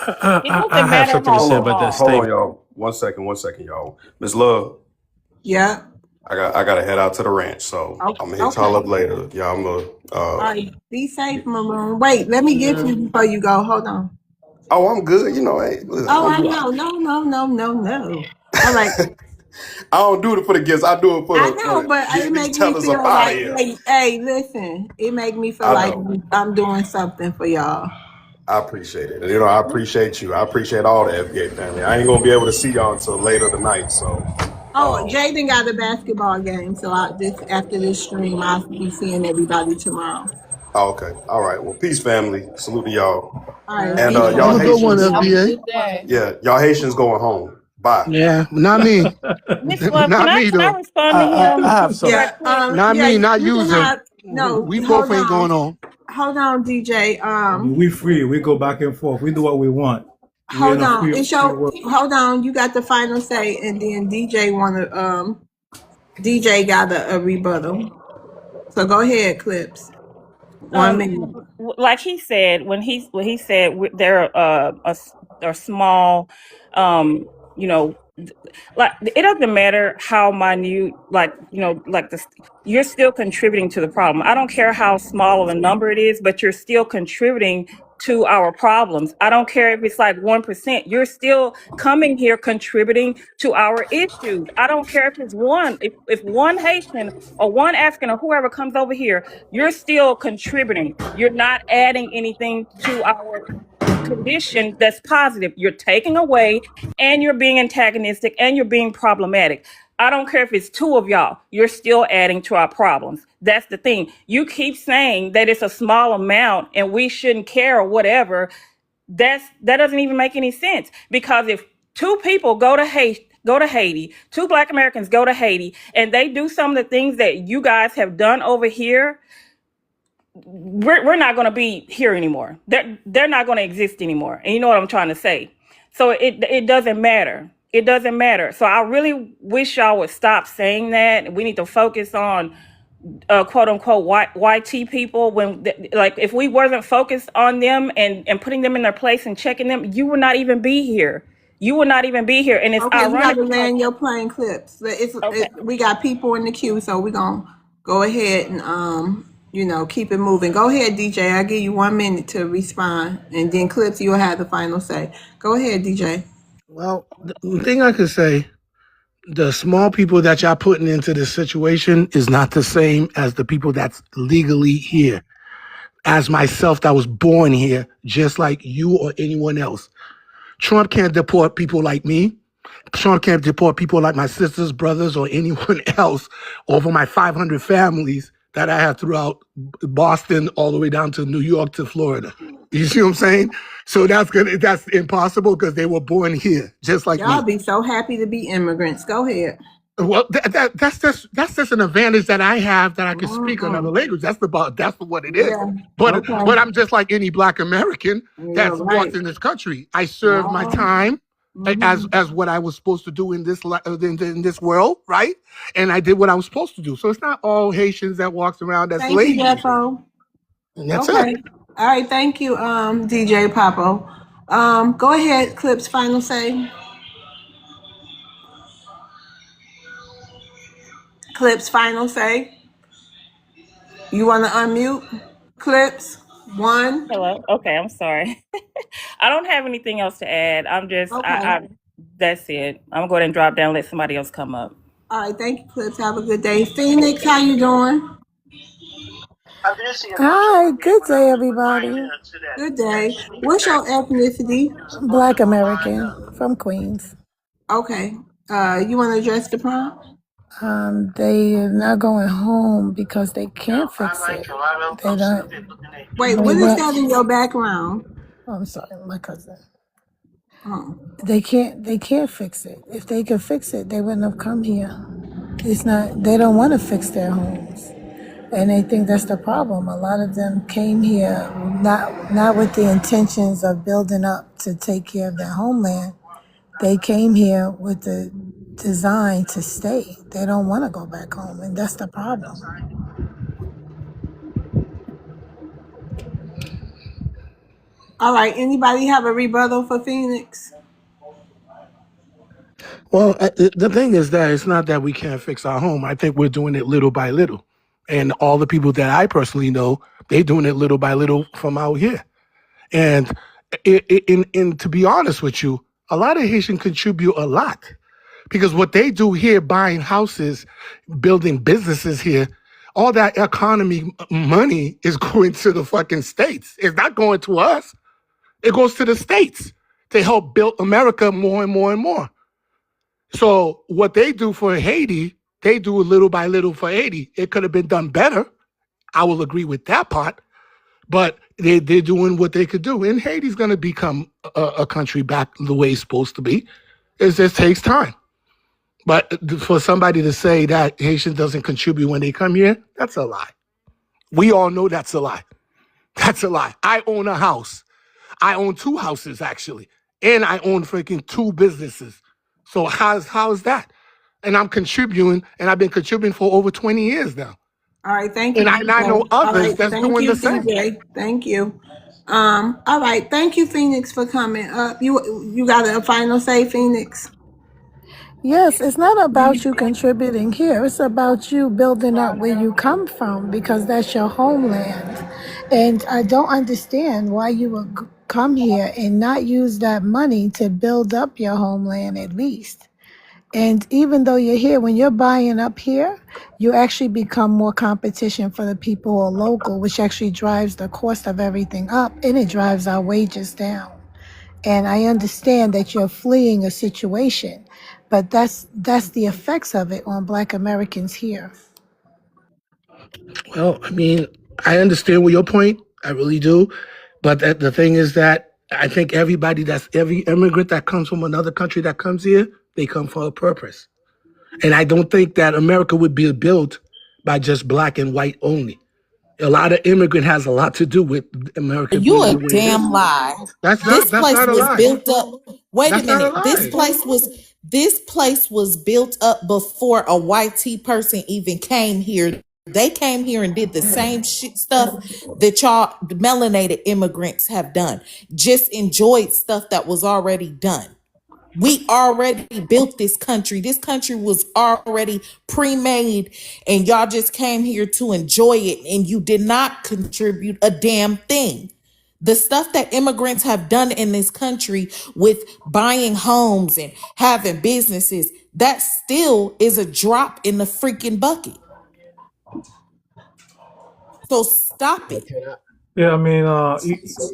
it I doesn't have matter something to how say about that small. statement. Hold on, y'all. 1 second, y'all. Miss Love, Yeah. I gotta head out to the ranch, so Okay. I'm gonna hit y'all Okay. up later. Y'all, I'm gonna. All right. Be safe, Maroon. Wait, let me get you before you go. Hold on. Oh, I'm good. Hey, listen, Oh, I know. No, no, no, no, no. All right. I don't do it for the gifts. I do it I for know, but it getting these make me tellers up feel out of like, here. hey, listen. It make me feel I like know. I'm doing something for y'all. I appreciate it. I appreciate you. I appreciate all the FBA family. I ain't gonna be able to see y'all until later tonight. So, Oh, Jaden got a basketball game, so after this stream, I'll be seeing everybody tomorrow. okay, all right. Well, peace, family. Salute to y'all. All right. And Be y'all Have a safe. good one, Haitians, Have a FBA. good day. yeah, y'all Haitians going home. Bye. Yeah, not me. Miss Love, Not me can I though. respond to him I have some. right Yeah. quick? Not Yeah. me, not You can user. have no. We both Hold ain't on. going on. Hold on, DJ. I mean, we free. We go back and forth. We do what we want. We're in Hold a on. free It's free your world. hold on. You got the final say, and then DJ got a rebuttal. So go ahead, Clips. 1 minute. Like he said, when he said they're a small, you know, like it doesn't matter how minute, like like this, you're still contributing to the problem. I don't care how small of a number it is, but you're still contributing to our problems. I don't care if it's like 1%. You're still coming here contributing to our issues. I don't care if it's one, if one Haitian or one African or whoever comes over here, you're still contributing. You're not adding anything to our condition that's positive. You're taking away, and you're being antagonistic, and you're being problematic. I don't care if it's two of y'all, you're still adding to our problems. That's the thing. You keep saying that it's a small amount and we shouldn't care or whatever. That doesn't even make any sense, because if two people go to Haiti, two Black Americans go to Haiti, and they do some of the things that you guys have done over here, we're not going to be here anymore. They're not going to exist anymore. And you know what I'm trying to say. So it doesn't matter. It doesn't matter. So I really wish y'all would stop saying that. We need to focus on quote unquote YT people. When like if we wasn't focused on them and putting them in their place and checking them, you would not even be here. You would not even be here. And it's Okay, you got ironic to because land your plane, Clips. okay. We got people in the queue, so we're gonna go ahead and keep it moving. Go ahead, DJ. I'll give you 1 minute to respond, and then Clips, you'll have the final say. Go ahead, DJ. Well, the thing I could say, the small people that y'all putting into this situation is not the same as the people that's legally here. As myself, that was born here, just like you or anyone else. Trump can't deport people like me. Trump can't deport people like my sisters, brothers, or anyone else over my 500 families that I have throughout Boston all the way down to New York to Florida. You see what I'm saying? So that's impossible because they were born here, just like Y'all me. be so happy to be immigrants. Go ahead. Well, that's just an advantage that I have, that I can speak another language. That's what it is. Yeah. But Okay. I'm just like any Black American You're that's right. walked in this country. I served my time as what I was supposed to do in this world, right? And I did what I was supposed to do. So it's not all Haitians that walks around that's Thank you, lazy. Defo. And that's it. Okay. All right. Thank you, DJ Papo. Go ahead, Clips. Final say. Clips. Final say. You want to unmute? Clips. One. Hello. Okay, I'm sorry. I don't have anything else to add. I'm just Okay. that's it. I'm going to drop down and let somebody else come up. All right. Thank you, Clips. Have a good day. Phoenix, how you doing? Hi, good day, everybody. Good day. What's your ethnicity? Black American from Queens. Okay. You want to address the prompt? They are not going home because they can't fix it. They don't. Wait, They what is went. that in your background? Oh, I'm sorry, my cousin. Oh. They can't fix it. If they could fix it, they wouldn't have come here. It's not. They don't want to fix their homes, and they think that's the problem. A lot of them came here not with the intentions of building up to take care of their homeland. They came here with the design to stay. They don't want to go back home, and that's the problem. All right. Anybody have a rebuttal for Phoenix? Well, the thing is that it's not that we can't fix our home. I think we're doing it little by little. And all the people that I personally know, they're doing it little by little from out here. And to be honest with you, a lot of Haitians contribute a lot. Because what they do here, buying houses, building businesses here, all that economy money is going to the fucking States. It's not going to us. It goes to the States to help build America more and more and more. So what they do for Haiti, they do little by little for Haiti. It could have been done better. I will agree with that part. But they're doing what they could do. And Haiti's going to become a country back the way it's supposed to be. It just takes time. But for somebody to say that Haitian doesn't contribute when they come here, that's a lie. We all know that's a lie. That's a lie. I own a house. I own two houses, actually. and I own freaking 2 businesses. So how's that? And I'm contributing, and I've been contributing for over 20 years now. All right, thank you, And I know DJ. All others right, that's thank doing the you, same. DJ. Thank you. All right, thank you, Phoenix, for coming up. You got a final say, Phoenix? Yes, it's not about you contributing here. It's about you building up where you come from because that's your homeland. And I don't understand why you would come here and not use that money to build up your homeland at least. And even though you're here, when you're buying up here, you actually become more competition for the people who are local, which actually drives the cost of everything up and it drives our wages down. And I understand that you're fleeing a situation, but that's the effects of it on Black Americans here. Well, I mean, I understand your point. I really do. But the thing is that I think every immigrant that comes from another country that comes here, they come for a purpose. And I don't think that America would be built by just black and white only. A lot of immigrant has a lot to do with America You being a the way it is. damn lie. That's This place not a was lie. built up. Wait a That's not a minute. lie. This place was built up before a white T person even came here. They came here and did the same shit stuff that y'all the melanated immigrants have done. Just enjoyed stuff that was already done. We already built this country. This country was already pre-made and y'all just came here to enjoy it and you did not contribute a damn thing. The stuff that immigrants have done in this country with buying homes and having businesses, that still is a drop in the freaking bucket. So stop it. Yeah, I mean,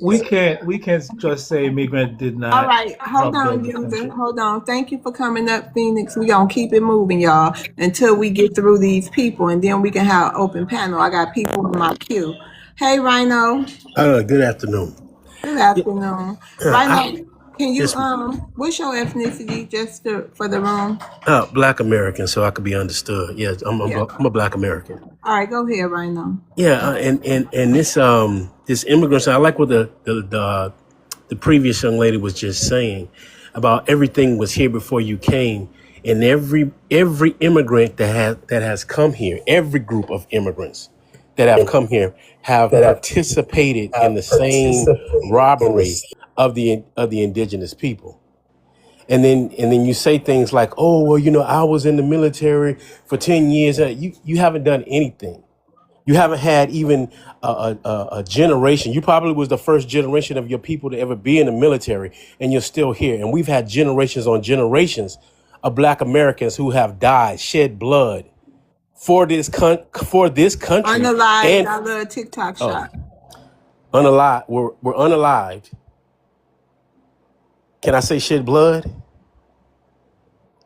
we can't just say immigrant did All not right, hold help on, build the user. country. Hold on. Thank you for coming up, Phoenix. We gonna keep it moving, y'all, until we get through these people, and then we can have an open panel. I got people in my queue. Hey, Rhino. Good afternoon. Good afternoon, I Rhino. Can you Yes, what's your ethnicity, just for the room? Black American, so I could be understood. Yes, Yeah. I'm a Black American. All right, go ahead, Rhino. Yeah, and this immigrants. I like what the previous young lady was just saying about everything was here before you came, and every immigrant that has come here, every group of immigrants that have come here have participated in the same robbery of the indigenous people. And then you say things like, "Oh, well, I was in the military for 10 years." You haven't done anything. You haven't had even a generation. You probably was the first generation of your people to ever be in the military, and you're still here. And we've had generations on generations of Black Americans who have died, shed blood for this country, Unalived, and I love TikTok oh, shop. unalive. We're unalived. Can I say shed blood?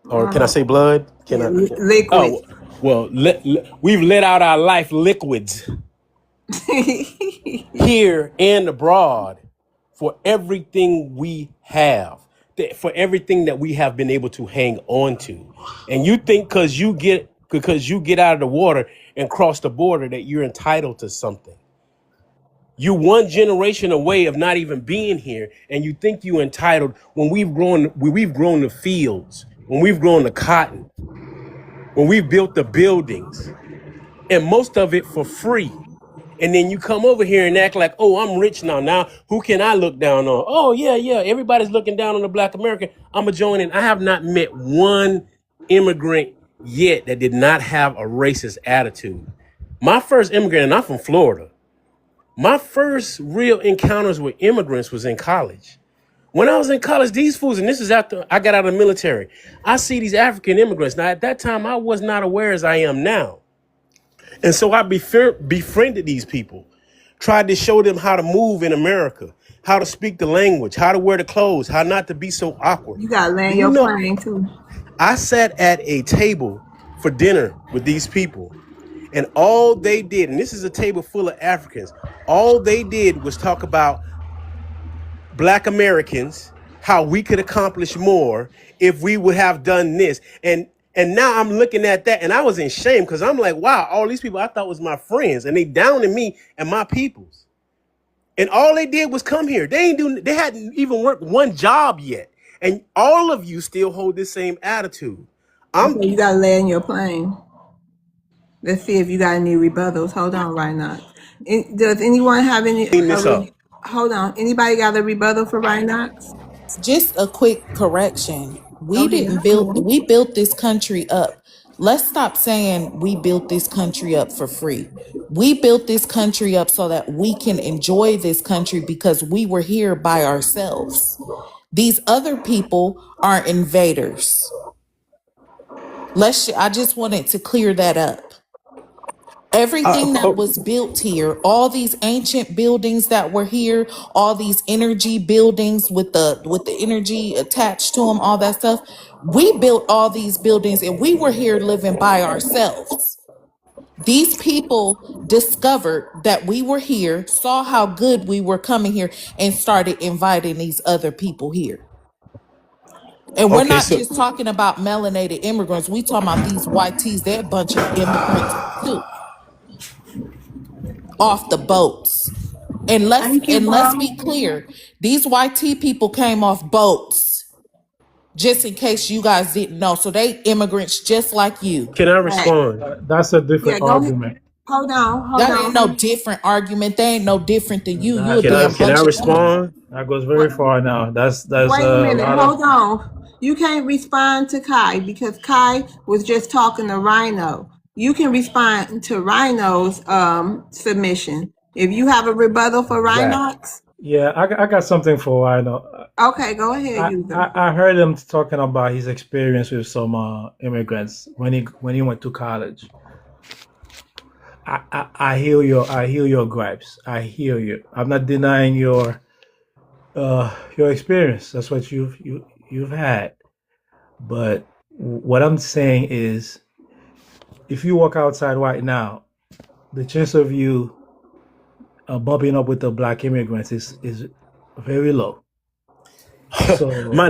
Or can I say blood? Can Yeah, I? liquid. Oh, well, we've let out our life liquids here and abroad for everything we have, for everything that we have been able to hang on to. And you think because you get out of the water and cross the border that you're entitled to something. You one generation away of not even being here, and you think you entitled when we've grown the fields, when we've grown the cotton, when we've built the buildings, and most of it for free. And then you come over here and act like, oh, I'm rich now. Now, who can I look down on? Oh, yeah. Everybody's looking down on the Black American. I'm going to join in. I have not met one immigrant yet that did not have a racist attitude. My first immigrant, and I'm from Florida, my first real encounters with immigrants was in college. When I was in college, these fools, and this is after I got out of the military, I see these African immigrants. Now, at that time, I was not aware as I am now. And so I befriended these people, tried to show them how to move in America, how to speak the language, how to wear the clothes, how not to be so awkward. You gotta Do land you your know, plane too. I sat at a table for dinner with these people, and all they did, and this is a table full of Africans, all they did was talk about Black Americans, how we could accomplish more if we would have done this. And now I'm looking at that and I was in shame because I'm like, wow, all these people I thought was my friends and they downing me and my peoples. and all they did was come here. They hadn't even worked one job yet, and all of you still hold this same attitude. Okay, you gotta land your plane. Let's see if you got any rebuttals. Hold on, right now. Does anyone have any? Clean this up. Hold on. Anybody got a rebuttal for Rhinox? Just a quick correction. Go We ahead. didn't build, we built this country up. Let's stop saying we built this country up for free. We built this country up so that we can enjoy this country because we were here by ourselves. These other people are invaders. I just wanted to clear that up. Everything that was built here, all these ancient buildings that were here, all these energy buildings with the energy attached to them, all that stuff, we built all these buildings and we were here living by ourselves. These people discovered that we were here, saw how good we were coming here, and started inviting these other people here. And we're Okay, not so just talking about melanated immigrants. We talking about these YTs. They're a bunch of immigrants too, off the boats. And Thank you, let's bro. be clear. These YT people came off boats, just in case you guys didn't know. So they immigrants just like you. can I Hey, respond? That's a yeah, different go ahead. argument. Hold on, hold That ain't no on. different argument. They ain't no different than you. You a That damn Can I bunch of immigrants. respond? that goes very What? far now. That's Wait a a minute. lot of. Hold on. You can't respond to Kai because Kai was just talking to Rhino. You can respond to Rhino's submission. If you have a rebuttal for Exactly. Rhinox, Yeah, I got something for I know. okay, go ahead, user. I heard him talking about his experience with some immigrants when he went to college. I hear your gripes. I hear you. I'm not denying your experience. That's what you've had. But what I'm saying is, if you walk outside right now, the chance of you bumping up with the black immigrants is very low. So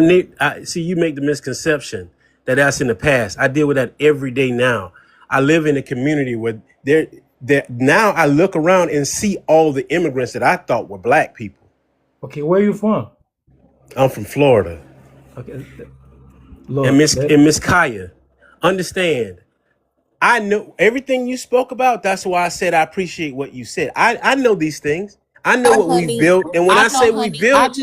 See, you make the misconception that that's in the past. I deal with that every day now. I live in a community where there now I look around and see all the immigrants that I thought were black people. okay, where are you from? I'm from Florida. Okay, And look, Miss Kaya, understand, I know everything you spoke about. That's why I said I appreciate what you said. I know these things. I know No, what we've honey. built. And when I I know, say we honey. I built,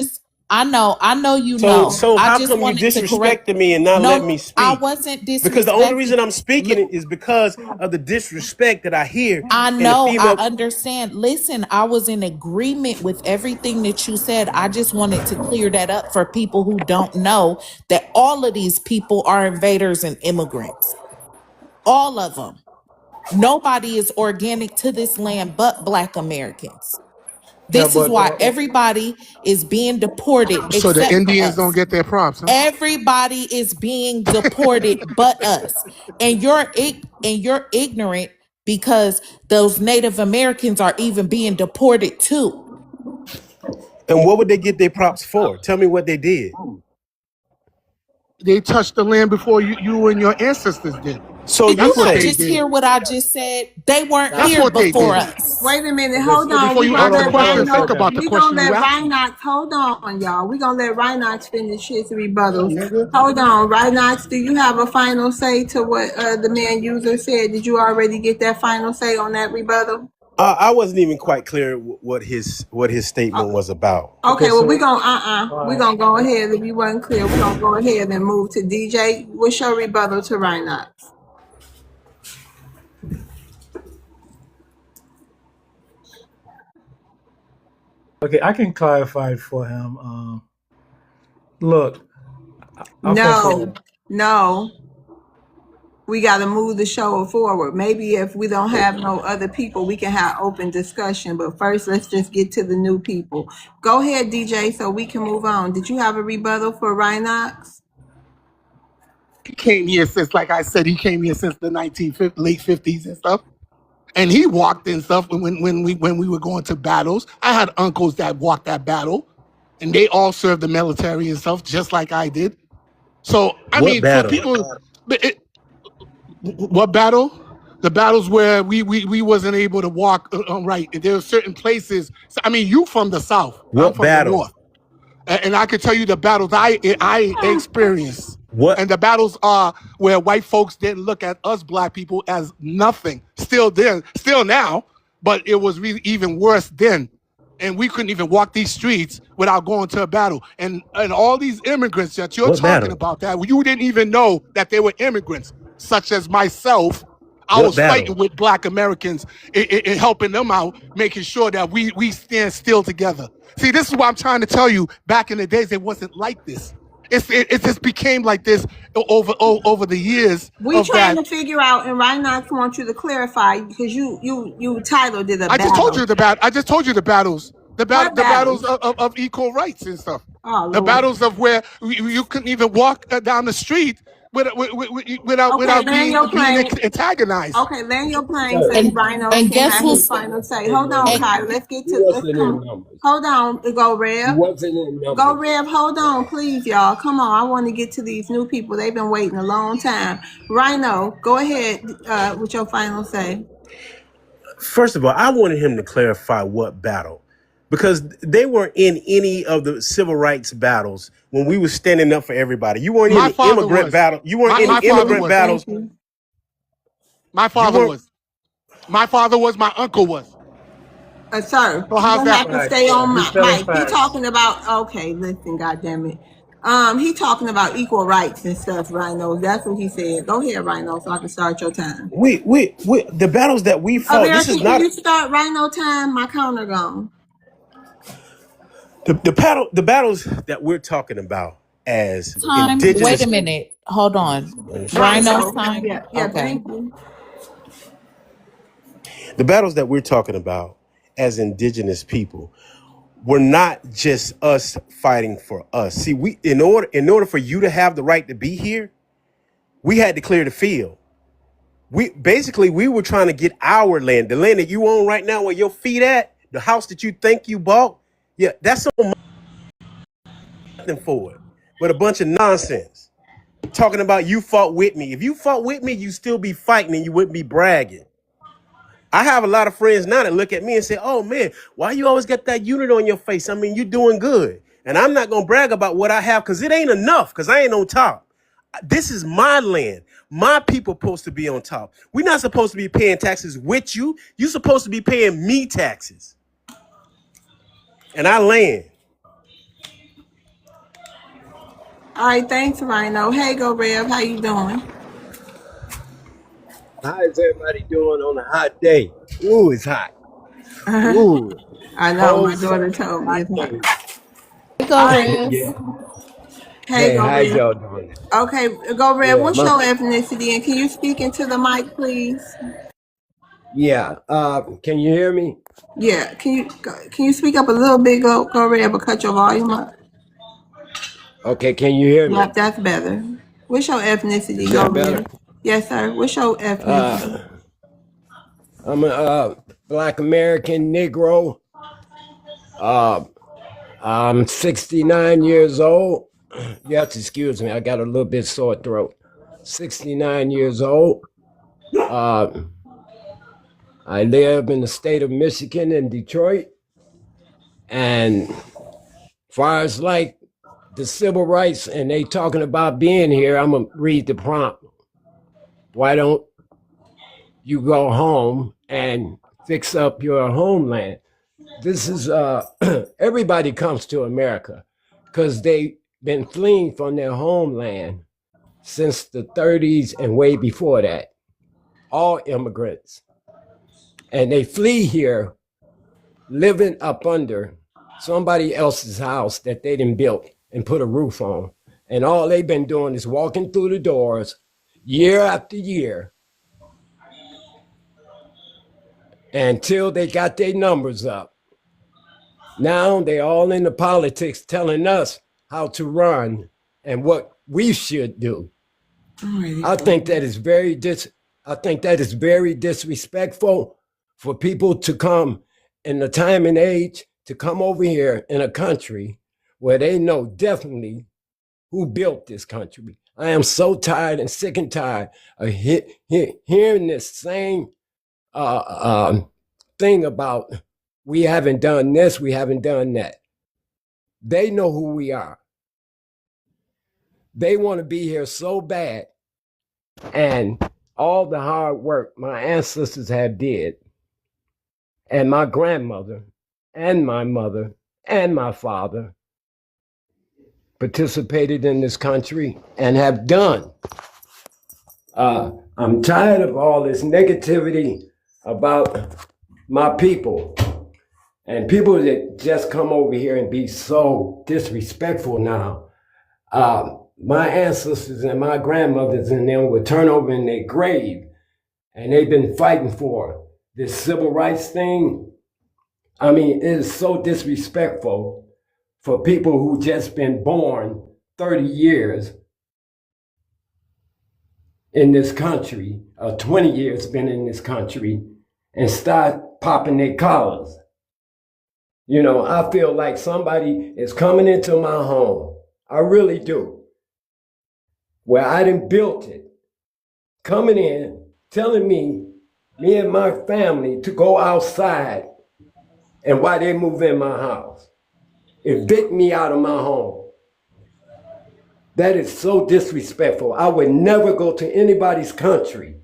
know you so know. so I how just come you wanted to correct. disrespected me and not let No, me I speak? wasn't Because the only reason disrespecting. I'm speaking Li- is because of the disrespect that I hear I in a know, I female. understand. Listen, I was in agreement with everything that you said. I just wanted to clear that up for people who don't know that all of these people are invaders and immigrants. All of them. Nobody is organic to this land but Black Americans. yeah, This is but why everybody is being deported So the except for Indians don't us. get their props, huh? Everybody is being deported but us. And you're ignorant because those Native Americans are even being deported too. And what would they get their props for? Tell me what they did. They touched the land before you and your ancestors did. So Did you you That's what not they say, just did. hear what I just said? They weren't That's here what they before did. us. Wait a minute. okay, Hold So on. before We you gonna ask hold the on, let hold question, on a think Rhino. about second. the We gonna question you let asking. Rhinox. Hold on, y'all. We gonna let Rhinox finish his rebuttals. Nigga. Hold on, Rhinox. Do you have a final say to what the man user said? Did you already get that final say on that rebuttal? I wasn't even quite clear what his statement was about. Okay, Okay, well we so gonna we all gonna go ahead. If you wasn't clear, we gonna go ahead and move to DJ. What's your rebuttal to Rhinox? okay, I can clarify for him. Look, first of No, all, no. We got to move the show forward. Maybe if we don't have no other people, we can have open discussion. But first, let's just get to the new people. Go ahead, DJ, so we can move on. Did you have a rebuttal for Rhinox? He came here since, like I said, he came here since the late 50s and stuff. And he walked and stuff when we were going to battles. I had uncles that walked that battle, and they all served the military and stuff, just like I did. So I What mean, for battle? people, what battle? The battles where we wasn't able to walk right. And there were certain places. So, I mean, you from the South. I'm What from the battle? North. And I can tell you the battles I experienced. What And the battles are where white folks didn't look at us black people as nothing. Still then, still now, but it was really even worse then. And we couldn't even walk these streets without going to a battle. And all these immigrants that you're what talking battle? about, that you didn't even know that they were immigrants, such as myself. I What was fighting battle? with black Americans and helping them out, making sure that we stand still together. See, this is what I'm trying to tell you. Back in the days, it wasn't like this. It just became like this over the years We of trying that. to figure out, and Rhinox wants you to clarify because you titled it a I just told battle. you the battle. I just told you the battles. What The battles battles? of equal rights and stuff. Oh The Lord. battles of where you couldn't even walk down the street Okay, without land your being plane. antagonized. Okay, land your plane Sir, so And Rhino and can guess have his who's final say. in Hold on, and, numbers. Kai. Let's get He to. Let's wasn't in come. numbers. Hold on. Go He Rev. wasn't in Go numbers. Rev. Hold on, please, y'all. Come on. I want to get to these new people. They've been waiting a long time. Rhino, go ahead with your final say. First of all, I wanted him to clarify what battle, because they weren't in any of the civil rights battles when we were standing up for everybody. You weren't in My the father immigrant was. battle. You weren't in My the father immigrant was. Thank battles. you. My You father weren't. was. My father was. My uncle was. Sir, So you're how's gonna that have for to you? Facts, stay sir. on He's telling mic. He facts. talking about okay. Listen, goddamn it. He talking about equal rights and stuff. Rhino, that's what he said. Go ahead, Rhino, so I can start your time. We the battles that we fought. This is American, can not you start Rhino time? My counter gone. the battles that we're talking about as time? Wait indigenous. a minute. Hold on. Rhino's Rhino, time. yeah, Okay. thank you. The battles that we're talking about as indigenous people were not just us fighting for us. See, we in order for you to have the right to be here, we had to clear the field. We were trying to get our land, the land that you own right now, where your feet at, the house that you think you bought. Yeah, that's so nothing for it, but a bunch of nonsense. Talking about you fought with me. If you fought with me, you still be fighting and you wouldn't be bragging. I have a lot of friends now that look at me and say, "Oh man, why you always got that unit on your face? I mean, you're doing good." And I'm not gonna brag about what I have because it ain't enough. Because I ain't on top. This is my land. My people supposed to be on top. We're not supposed to be paying taxes with you. You're supposed to be paying me taxes. And I land. All right, thanks, Rhino. Hey, Go Rev, how you doing? How is everybody doing on a hot day? Ooh, it's hot. Ooh, I know my cold, daughter sunny, told me hot it's hot. day. Go All right, Rev. Yeah. hey, Hey, Go how's Rev. y'all doing? Okay, Go Rev. Yeah, What's your ethnicity, and can you speak into the mic, please? yeah. Can you hear me? Yeah, can you speak up a little bit, Go Rev, but cut your volume up? Okay, can you hear me? Yep, that's better. What's your ethnicity, Is Go that better? Rev? Yes, sir. What's your ethnicity? Uh, I'm a Black American Negro. Uh, I'm 69 years old. You have to excuse me. I got a little bit sore throat. 69 years old. Uh, I live in the state of Michigan in Detroit. And far as like the civil rights and they talking about being here, I'm going to read the prompt. Why don't you go home and fix up your homeland? This is everybody comes to America because they've been fleeing from their homeland since the 30s and way before that. All immigrants. And they flee here living up under somebody else's house that they done built and put a roof on. And all they've been doing is walking through the doors year after year until they got their numbers up. Now they all into politics telling us how to run and what we should do. I think that is very disrespectful for people to come in the time and age to come over here in a country where they know definitely who built this country. I am so tired and sick and tired of hearing this same thing about we haven't done this, we haven't done that. They know who we are. They want to be here so bad. And all the hard work my ancestors have did, and my grandmother, and my mother, and my father participated in this country and have done. I'm tired of all this negativity about my people. And people that just come over here and be so disrespectful now. My ancestors and my grandmothers and them would turn over in their grave, and they've been fighting for this civil rights thing. I mean, it is so disrespectful for people who just been born 30 years in this country, or 20 years been in this country, and start popping their collars. You know, I feel like somebody is coming into my home. I really do. Where I done built it. Coming in, telling me and my family to go outside, and why they move in my house. Evict me out of my home. That is so disrespectful. I would never go to anybody's country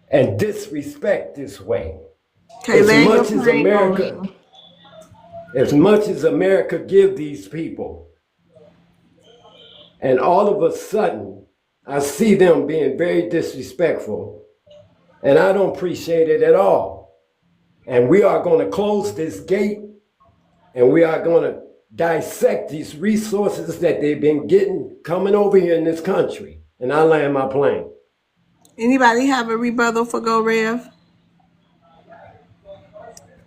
and disrespect this way. Okay, As much as America give these people, and all of a sudden, I see them being very disrespectful, and I don't appreciate it at all. And we are going to close this gate, and we are going to dissect these resources that they've been getting coming over here in this country. And I land my plane. Anybody have a rebuttal for Go Rev?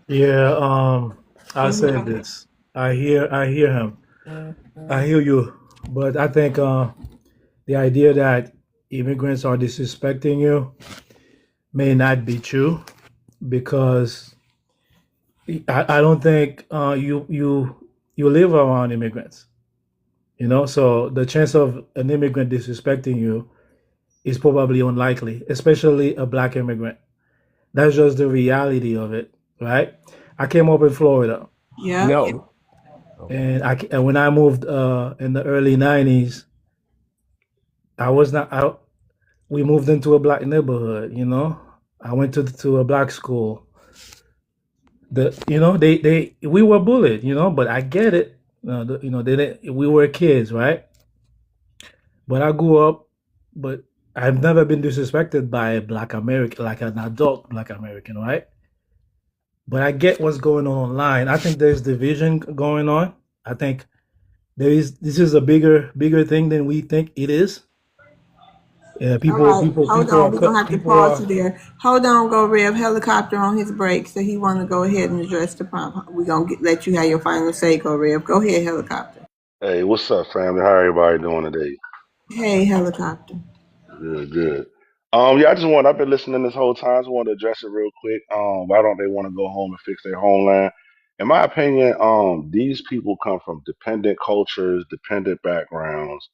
Yeah, I said this. I hear him. I hear you. But I think the idea that immigrants are disrespecting you may not be true, because I don't think you live around immigrants. You know, so the chance of an immigrant disrespecting you is probably unlikely, especially a black immigrant. That's just the reality of it, right? I came up in Florida. Yeah. No. And when I moved in the early '90s, I was not out. We moved into a black neighborhood. You know, I went to a black school. We were bullied. You know, but I get it. We were kids, right? But I grew up, but I've never been disrespected by a black American, like an adult black American, right? But I get what's going on online. I think there's division going on. I think this is a bigger thing than we think it is. Yeah, All right, hold on. We're gonna have to pause you there. Hold on, Go Rev. Helicopter on his break, so he want to go ahead and address the prompt. We're gonna let you have your final say, Go Rev. Go ahead, Helicopter. Hey, what's up, family? How everybody doing today? Hey, Helicopter. Good. Yeah, I've been listening this whole time. I just want to address it real quick. Why don't they want to go home and fix their homeland? In my opinion, these people come from dependent cultures, dependent backgrounds,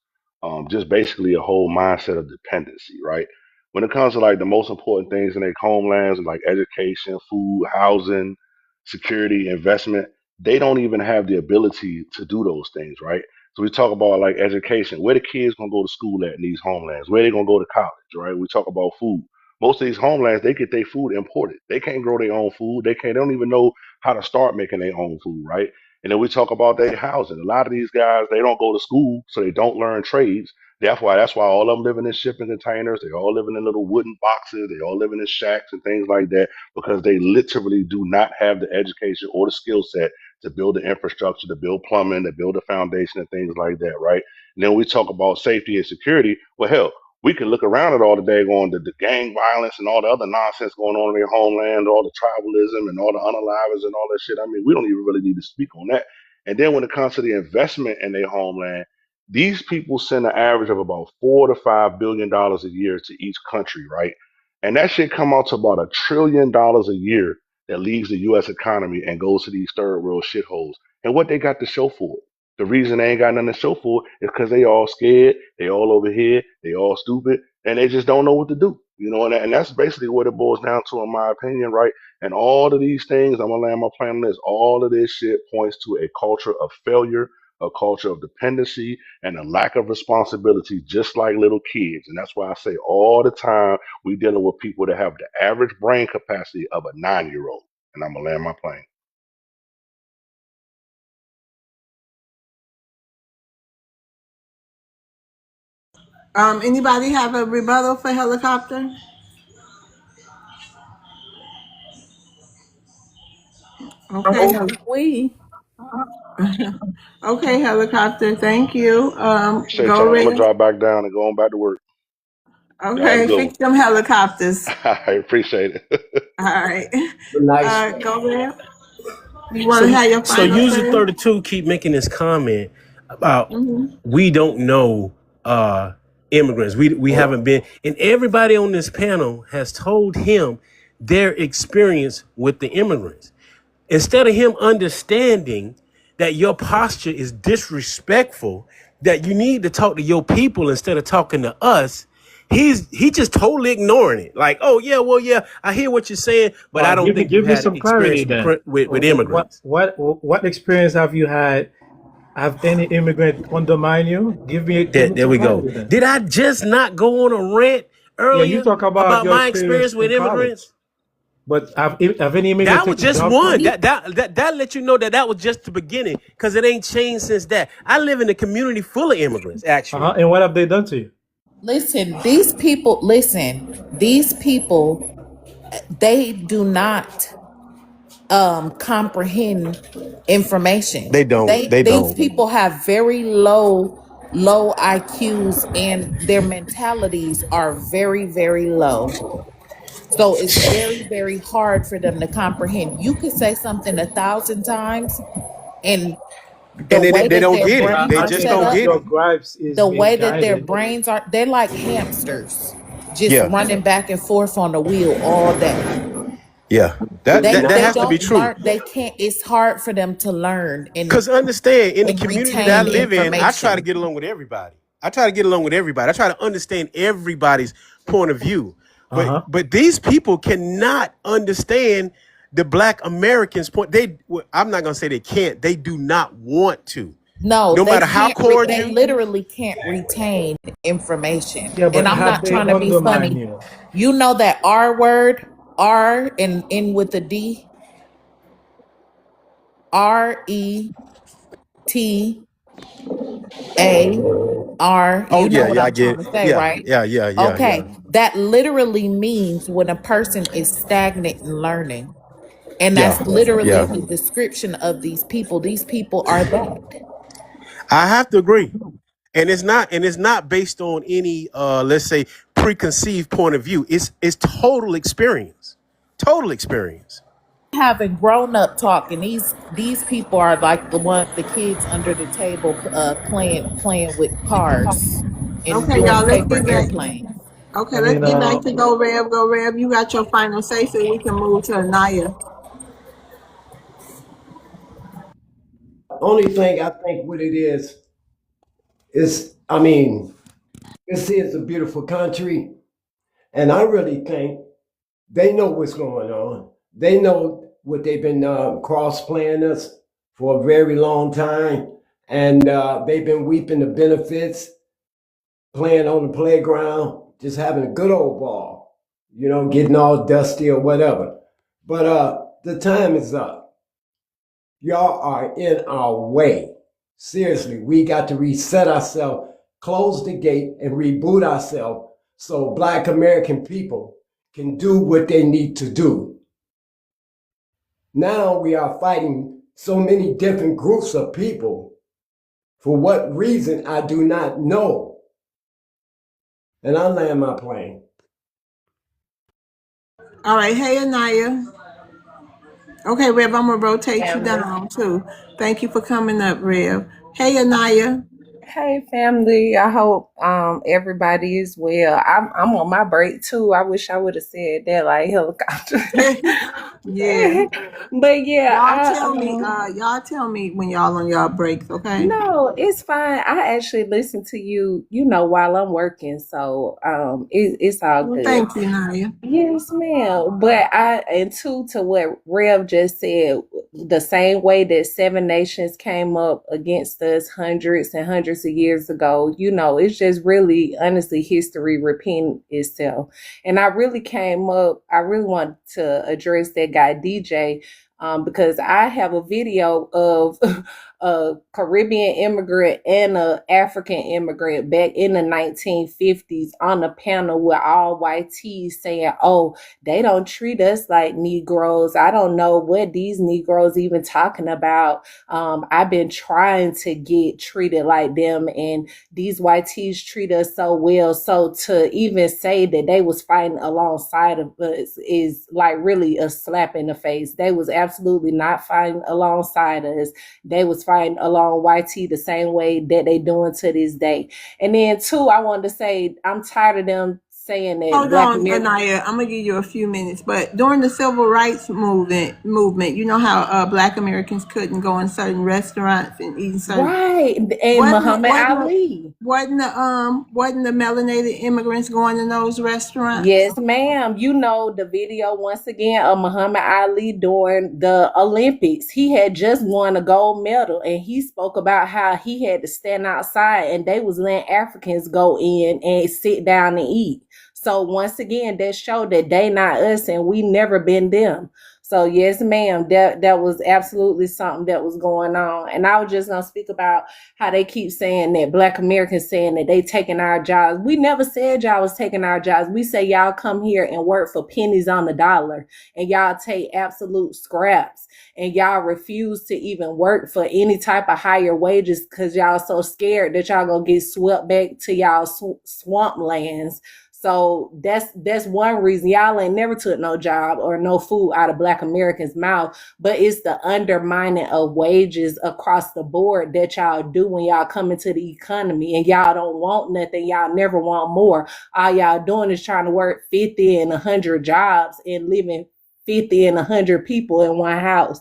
just basically a whole mindset of dependency, right? When it comes to like the most important things in their homelands, like education, food, housing, security, investment, they don't even have the ability to do those things, right? So we talk about like education, where the kids gonna go to school at in these homelands, where they gonna go to college, right? We talk about food. Most of these homelands, they get their food imported. They can't grow their own food. They don't even know how to start making their own food, right? And then we talk about their housing. A lot of these guys, they don't go to school, so they don't learn trades. That's why all of them living in shipping containers. They all living in little wooden boxes. They all living in shacks and things like that because they literally do not have the education or the skill set to build the infrastructure, to build plumbing, to build a foundation and things like that, right? And then we talk about safety and security. Well, hell, we can look around at all the day going the gang violence and all the other nonsense going on in their homeland, all the tribalism and all the unalivers and all that shit. I mean, we don't even really need to speak on that. And then when it comes to the investment in their homeland, these people send an average of about $4 to $5 billion a year to each country, right? And that shit come out to about $1 trillion a year that leaves the U.S. economy and goes to these third world shitholes. And what they got to show for it? The reason they ain't got nothing to show for it is because they all scared, they all over here, they all stupid, and they just don't know what to do. You know, and that's basically what it boils down to, in my opinion, right? And all of these things, I'm gonna land my plan on this. All of this shit points to a culture of failure, a culture of dependency, and a lack of responsibility, just like little kids. And that's why I say all the time we dealing with people that have the average brain capacity of a 9-year-old. And I'm gonna land my plane. Anybody have a rebuttal for helicopter? Okay, Oh, we. okay, helicopter. Thank you. Appreciate Go y'all. I'm gonna Red. drop back down and go on back to work. Y'all have a Okay, good one. fix them helicopters. I appreciate it. All right. Nice. Go Red. You want to So have your so final user say? 32 keep making this comment about Mm-hmm. we don't know immigrants. We haven't been, and everybody on this panel has told him their experience with the immigrants. Instead of him understanding that your posture is disrespectful, that you need to talk to your people instead of talking to us, he just totally ignoring it. Like, oh yeah, well yeah, I hear what you're saying, but I don't think you Give me had some clarity experience then. with What immigrants. what experience have you had? Have any immigrant undermine you? Give me There some we go. clarity then. Did I just not go on a rant Yeah, you earlier talk about about your my experience experience in with college, immigrants? but have any immigrant That was taken just jobs from one. you? That let you know that was just the beginning, because it ain't changed since that. I live in a community full of immigrants, actually. And what have they done to you? Listen, these people, they do not comprehend information. They don't. They These don't. people have very low IQs, and their mentalities are very, very low. So it's very, very hard for them to comprehend. You could say something 1,000 times, and the And way they that don't their get it. They brains I are just think set don't up, get your it. gripes is the way that their misguided. brains are, they're like hamsters, just Yeah. running back and forth on the wheel all day. Yeah. Good. That They has to be don't true. learn. They can't. It's hard for them to learn Because understand, in the and community that I retain live in, I try to information. get along with everybody. I try to get along with everybody. I try to understand everybody's point of view. Uh-huh. But these people cannot understand the Black Americans' point. I'm not gonna say they can't. They do not want to. No, No they matter how can't. They cordial. literally can't retain information. Yeah, And but I'm have not they trying to be undermined funny. you? You know that R word, R and in with a D, RETAR. Oh You know yeah, what yeah, I I'm get trying it. to say, Yeah, right? yeah, yeah, yeah, yeah. Okay, that literally means when a person is stagnant in learning. And Yeah, that's literally yeah. the description of these people. These people are that. I have to agree. And it's not based on any let's say preconceived point of view. It's total experience. Total experience. Having grown up talking, these people are like the kids under the table playing with cars and Okay, doing y'all. Let's paper get back. airplanes. Okay, I let's mean, get back to Go Rev. Go Rev. You got your final say, so we can move to Anaya. Only thing I think what it is, I mean, this is a beautiful country, and I really think they know what's going on. They know what they've been cross playing us for a very long time, and they've been reaping the benefits, playing on the playground, just having a good old ball, getting all dusty or whatever. But the time is up. Y'all are in our way. Seriously, we got to reset ourselves, close the gate, and reboot ourselves so Black American people can do what they need to do. Now we are fighting so many different groups of people. For what reason, I do not know. And I land my plane. All right. Hey, Anaya. Okay, Rev, I'm going to rotate you Family. down, too. Thank you for coming up, Rev. Hey, Anaya. Hey family, I hope everybody is well. I'm on my break too. I wish I would have said that like helicopter. Yeah. But yeah, Y'all tell me when y'all on y'all breaks, okay? no, it's fine. I actually listen to you, while I'm working, so it's all Well, good. thank you, Naya. Yes, ma'am. But and two, to what Rev just said, the same way that seven nations came up against us hundreds and hundreds of years ago, it's just really, honestly, history repeating itself. And I really want to address that guy, DJ, because I have a video of a Caribbean immigrant and a African immigrant back in the 1950s on a panel with all white tees saying, "Oh, they don't treat us like Negroes. I don't know what these Negroes even talking about. I've been trying to get treated like them, and these white tees treat us so well." So to even say that they was fighting alongside of us is like really a slap in the face. They was absolutely not fighting alongside us. They was fighting along YT the same way that they doing to this day. And then two, I wanted to say I'm tired of them saying that Hold Black on, America. Anaya. I'm gonna give you a few minutes. But during the civil rights movement, you know how Black Americans couldn't go in certain restaurants and eat in certain. Right, and Muhammad Ali. Wasn't the melanated immigrants going in those restaurants? Yes, ma'am. You know the video once again of Muhammad Ali during the Olympics. He had just won a gold medal, and he spoke about how he had to stand outside, and they was letting Africans go in and sit down and eat. So once again, that showed that they not us, and we never been them. So yes, ma'am, that was absolutely something that was going on. And I was just gonna speak about how they keep saying that Black Americans saying that they taking our jobs. We never said y'all was taking our jobs. We say y'all come here and work for pennies on the dollar, and y'all take absolute scraps, and y'all refuse to even work for any type of higher wages because y'all so scared that y'all gonna get swept back to y'all swamp lands. So that's one reason y'all ain't never took no job or no food out of Black Americans' mouth, but it's the undermining of wages across the board that y'all do when y'all come into the economy, and y'all don't want nothing. Y'all never want more. All y'all doing is trying to work 50 and 100 jobs and living 50 and 100 people in one house.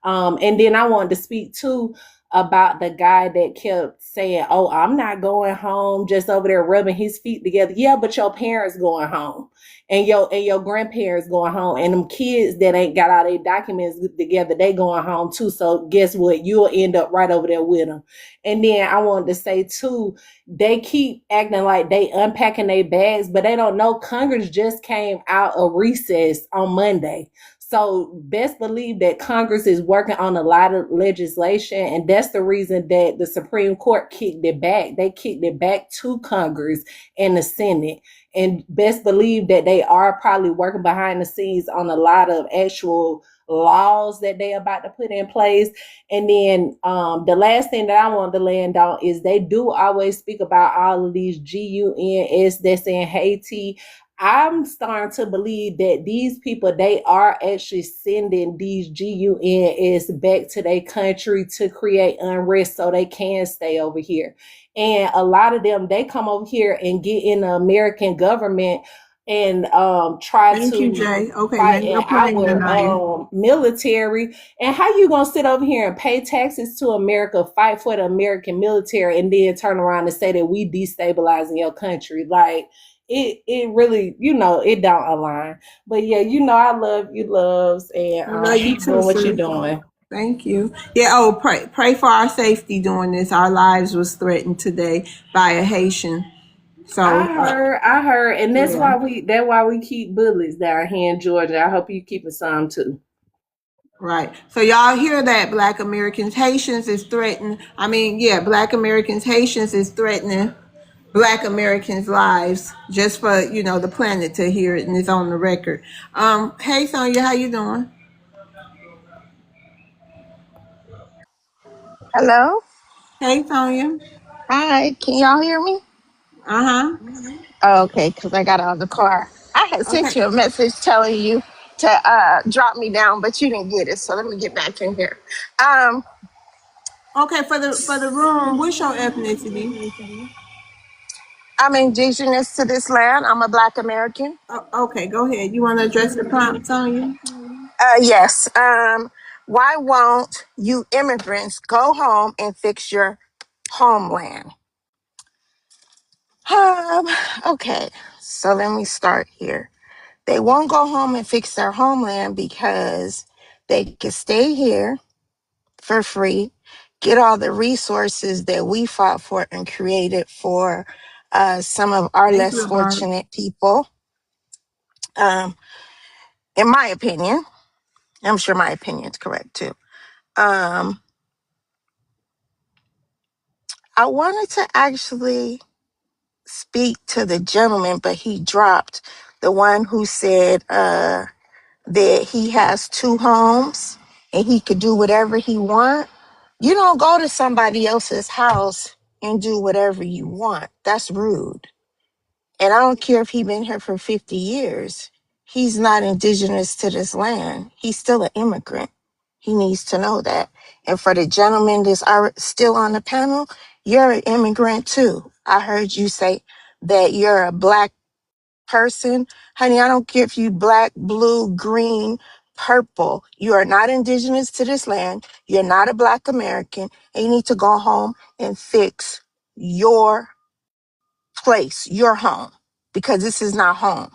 And then I wanted to speak too about the guy that kept saying, "Oh, I'm not going home," just over there rubbing his feet together. Yeah, but your parents going home, and your grandparents going home, and them kids that ain't got all their documents together, they going home too. So guess what? You'll end up right over there with them. And then I wanted to say too, they keep acting like they unpacking their bags, but they don't know Congress just came out of recess on Monday. So best believe that Congress is working on a lot of legislation, and that's the reason that the Supreme Court kicked it back. They kicked it back to Congress and the Senate. And best believe that they are probably working behind the scenes on a lot of actual laws that they about to put in place. And then the last thing that I want to land on is they do always speak about all of these GUNS that's in Haiti. I'm starting to believe that these people, they are actually sending these GUNS back to their country to create unrest so they can stay over here. And a lot of them, they come over here and get in the American government and try Thank to you, Jay. Okay, fight land in your plane, Anaya. our military. And how you gonna sit over here and pay taxes to America, fight for the American military, and then turn around and say that we destabilizing your country? Like, it really, it don't align. But yeah, I love you, loves, and I love you keep too, doing what you're sis. doing. Thank you. Yeah. Oh, pray for our safety during this. Our lives was threatened today by a Haitian. So I heard, and that's yeah. why we keep bullets down here in Georgia. I hope you keeping some too. Right. So y'all hear that? Black Americans, Haitians is threatening. I mean, yeah, Black Americans, Haitians is threatening Black Americans' lives just for the planet to hear it, and it's on the record. Hey Sonya, how you doing? Hello. Hey Sonya. Hi. Can y'all hear me? Uh-huh. Oh, okay, because I got out of the car. I had Okay. sent you a message telling you to drop me down, but you didn't get it. So let me get back in here. Um, Okay, for the room, what's your ethnicity? I'm indigenous to this land. I'm a Black American. Okay, go ahead. You want to address the prompt, Sonya? Yes. Why won't you immigrants go home and fix your homeland? Um, okay. So let me start here. They won't go home and fix their homeland because they can stay here for free, get all the resources that we fought for and created for some of our Thank less you, Yvonne. fortunate people. Um, in my opinion, I'm sure my opinion is correct too. Um, I wanted to actually speak to the gentleman, but he dropped the one who said that he has two homes and he could do whatever he want. You don't go to somebody else's house and do whatever you want. That's rude. And I don't care if he's been here for 50 years. He's not indigenous to this land. He's still an immigrant. He needs to know that. And for the gentleman that's still on the panel, you're an immigrant too. I heard you say that you're a black person. Honey, I don't care if you black, blue, green, purple. You are not indigenous to this land. You're not a black American. And you need to go home and fix your place, your home, because this is not home.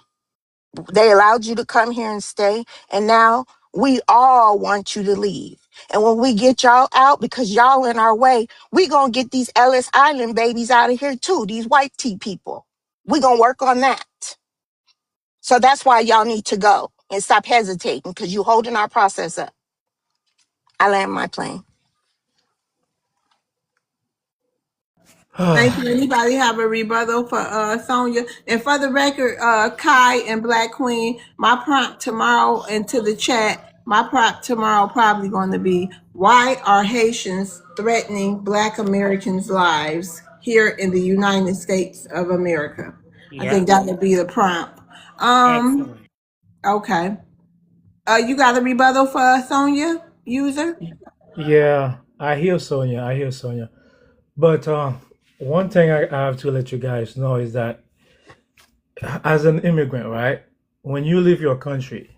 They allowed you to come here and stay, and now we all want you to leave. And when we get y'all out, because y'all in our way, we gonna get these Ellis Island babies out of here too, these white tea people. We gonna work on that. So that's why y'all need to go and stop hesitating, because you holding our process up. I land my plane. Thank you. Anybody have a rebuttal for Sonia? And for the record, Kai and Black Queen, my prompt tomorrow into the chat, my prompt tomorrow probably going to be, why are Haitians threatening Black Americans' lives here in the United States of America? I Yeah, think that would be the prompt. excellent. Okay. You got a rebuttal for Sonia, user? Yeah, I hear Sonia. I hear Sonia. But one thing I have to let you guys know is that as an immigrant, right? When you leave your country,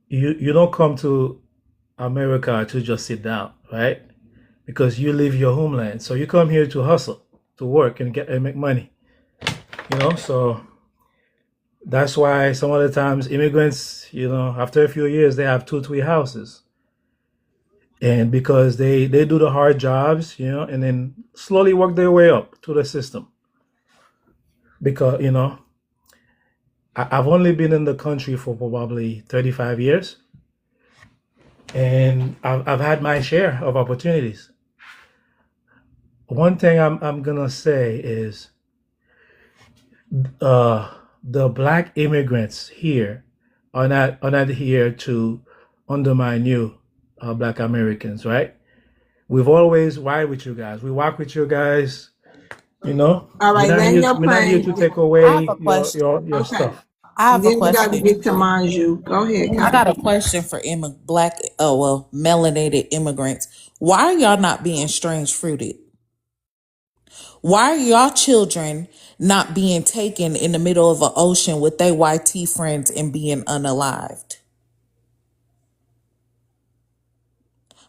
you don't come to America to just sit down, right? Because you leave your homeland. So you come here to hustle, to work and get and make money. So that's why some of the times immigrants, after a few years they have two, three houses. And because they do the hard jobs, and then slowly work their way up to the system. Because, I've only been in the country for probably 35 years, and I've had my share of opportunities. One thing I'm gonna say is the black immigrants here are not here to undermine you, black Americans, right? We've always ride with you guys. We walk with you guys. All We're right, not land here. your We're not here plane. to take I have away a your question. your Okay. stuff. I have And a then we got to question. get to Manju. Go ahead, I Kai. got a question for black, melanated immigrants. Why are y'all not being strange fruited? Why are y'all children not being taken in the middle of an ocean with their white tea friends and being unalived?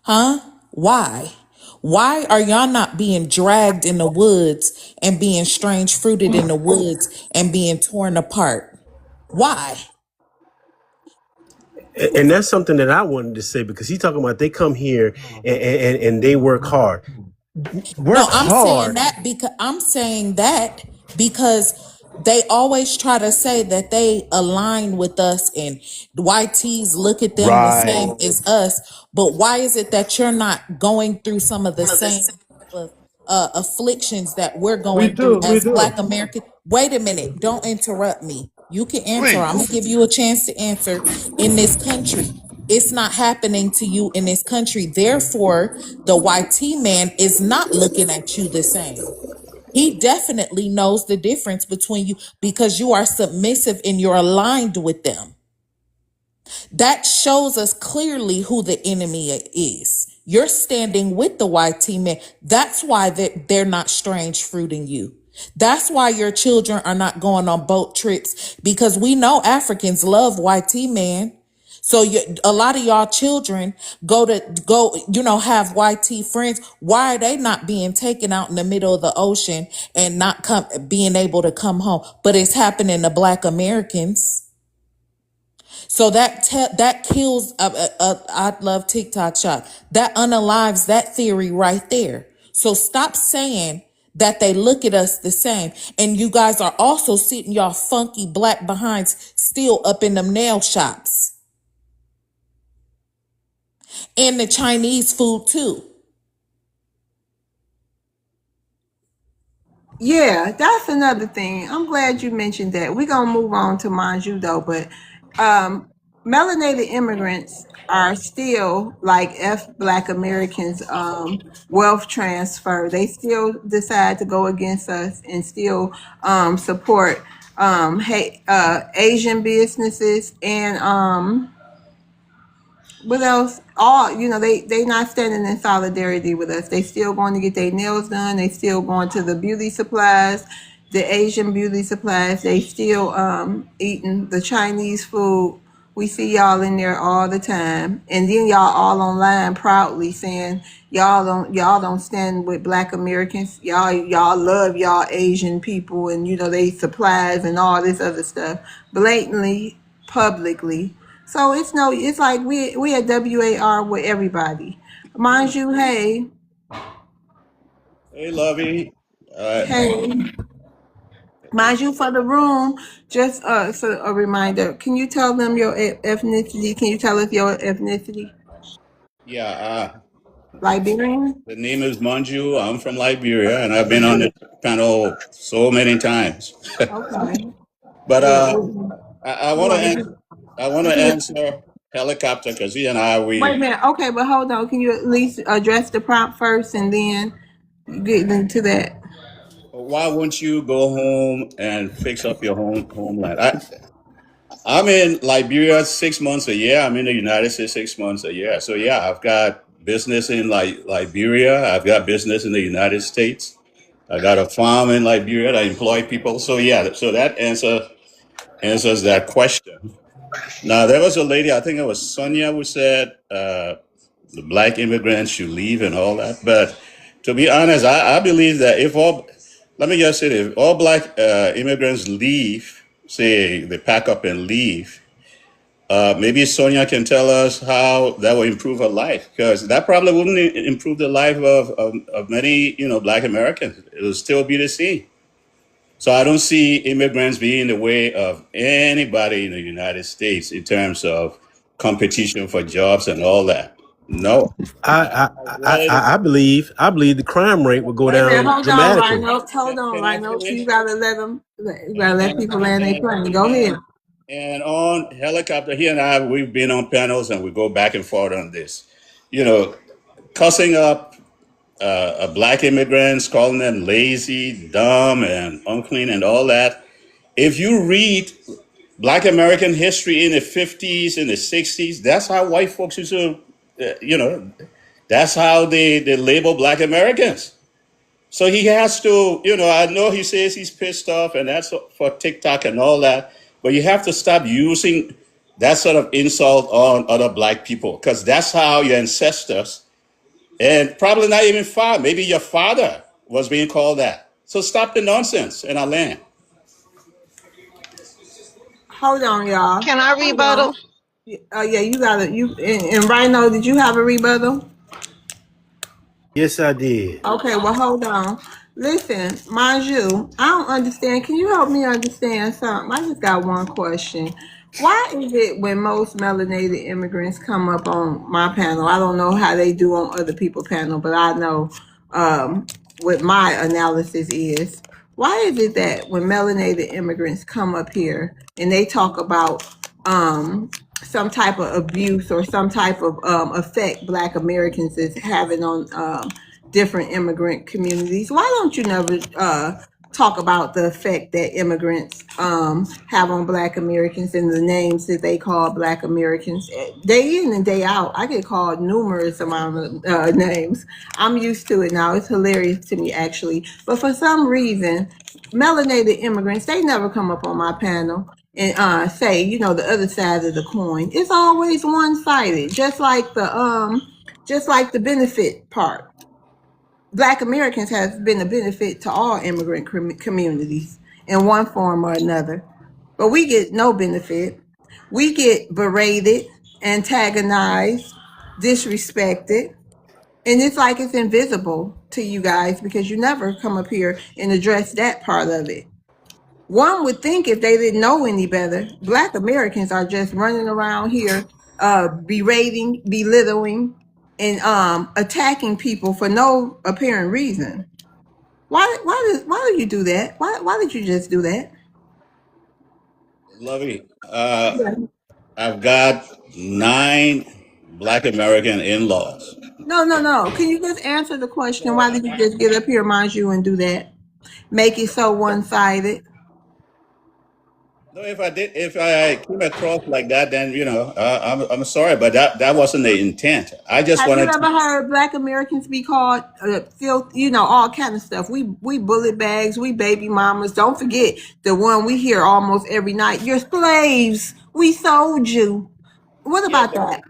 Huh? Why? Why are y'all not being dragged in the woods and being strange fruited in the woods and being torn apart? Why? And that's something that I wanted to say because he's talking about they come here and they work hard. No, Work I'm saying hard. that because they always try to say that they align with us and YTs look at them the Right. same as us. But why is it that you're not going through some of the same afflictions that we're We going through do. We as do. Black Americans? Wait a minute. Don't interrupt me. You can answer. I'm Please. going to give you a chance to answer. In this country, it's not happening to you in this country. Therefore, the YT man is not looking at you the same. He definitely knows the difference between you because you are submissive and you're aligned with them. That shows us clearly who the enemy is. You're standing with the YT man. That's why they're not strange fruiting you. That's why your children are not going on boat trips because we know Africans love YT man. So a lot of y'all children have YT friends. Why are they not being taken out in the middle of the ocean and not being able to come home? But it's happening to Black Americans. So that kills. I love TikTok shop. That unalives that theory right there. So stop saying that they look at us the same. And you guys are also sitting y'all funky Black behinds still up in them nail shops and the Chinese food too. Yeah, that's another thing. I'm glad you mentioned that. We're gonna move on to Manju though, but melanated immigrants are still like Black Americans wealth transfer. They still decide to go against us and still support Asian businesses and what else? All they not standing in solidarity with us. They still going to get their nails done. They still going to the beauty supplies, the Asian beauty supplies. They still eating the Chinese food. We see y'all in there all the time, and then y'all all online proudly saying y'all don't stand with Black Americans. Y'all love y'all Asian people, and they supplies and all this other stuff blatantly, publicly. So it's like we at WAR with everybody. Mind you, hey, Hey, Lovey. hey, mind you, for the room, just so a reminder, can you tell them your ethnicity? Can you tell us your ethnicity? Yeah, Liberian? the name is Manju. I'm from Liberia, and I've been on the panel so many times. Okay. But You I want want to to I want to answer helicopter because he and I wait a we minute. Okay, but hold on. Can you at least address the prompt first and then get into that? why won't you go home and fix up your homeland? I'm in Liberia 6 months a year. I'm in the United States 6 months a year. So yeah, I've got business in Liberia. I've got business in the United States. I got a farm in Liberia that I employ people. So yeah, so that answers that question. Now there was a lady, I think it was Sonia, who said the Black immigrants should leave and all that. But to be honest, I believe that let me just say this, if all Black immigrants leave, say they pack up and leave, maybe Sonia can tell us how that will improve her life, because that probably wouldn't improve the life of many, Black Americans. It will still be the same. So I don't see immigrants being in the way of anybody in the United States in terms of competition for jobs and all that. No. I believe the crime rate would go Wait a minute, down hold on, dramatically. Rhino. Hold on, Can I Rhino. You finish? gotta let them. You gotta let people land their plane. Go ahead. And on helicopter, he and I, we've been on panels and we go back and forth on this. You know, cussing up Black immigrants, calling them lazy, dumb, and unclean, and all that. If you read Black American history in the 50s and the 60s, that's how white folks used to, that's how they label Black Americans. So he has to, I know he says he's pissed off and that's for TikTok and all that, but you have to stop using that sort of insult on other Black people, because that's how your ancestors, and probably not even maybe your father was being called that. So stop the nonsense in our land. Hold on, y'all. Can I Hold on. rebuttal? Oh yeah, you got it. And Rhino, did you have a rebuttal? Yes, I did. Okay, well hold on. Listen, Manju, I don't understand. Can you help me understand something? I just got one question. Why is it when most melanated immigrants come up on my panel, I don't know how they do on other people's panel, but I know what my analysis is. Why is it that when melanated immigrants come up here and they talk about some type of abuse or some type of effect Black Americans is having on different immigrant communities, why don't you never talk about the effect that immigrants have on Black Americans and the names that they call Black Americans day in and day out? I get called numerous amount of names. I'm used to it now. It's hilarious to me, actually. But for some reason, melanated immigrants, they never come up on my panel. and say, the other side of the coin. It's always one-sided, just like the benefit part. Black Americans have been a benefit to all immigrant communities in one form or another, but we get no benefit. We get berated, antagonized, disrespected, and it's like it's invisible to you guys because you never come up here and address that part of it. One would think if they didn't know any better, Black Americans are just running around here berating, belittling, and attacking people for no apparent reason. Why do you do that? Why did you just do that? Lovey, Yeah. I've got 9 Black American in-laws. No. Can you just answer the question? Why did you just get up here, mind you, and do that? Make it so one-sided. No, if I came across like that, then I'm sorry, but that wasn't the intent. I just Have you wanted ever to. heard Black Americans be called filth? All kind of stuff. We bullet bags. We baby mamas. Don't forget the one we hear almost every night. You're slaves. We sold you. What Yeah, about that?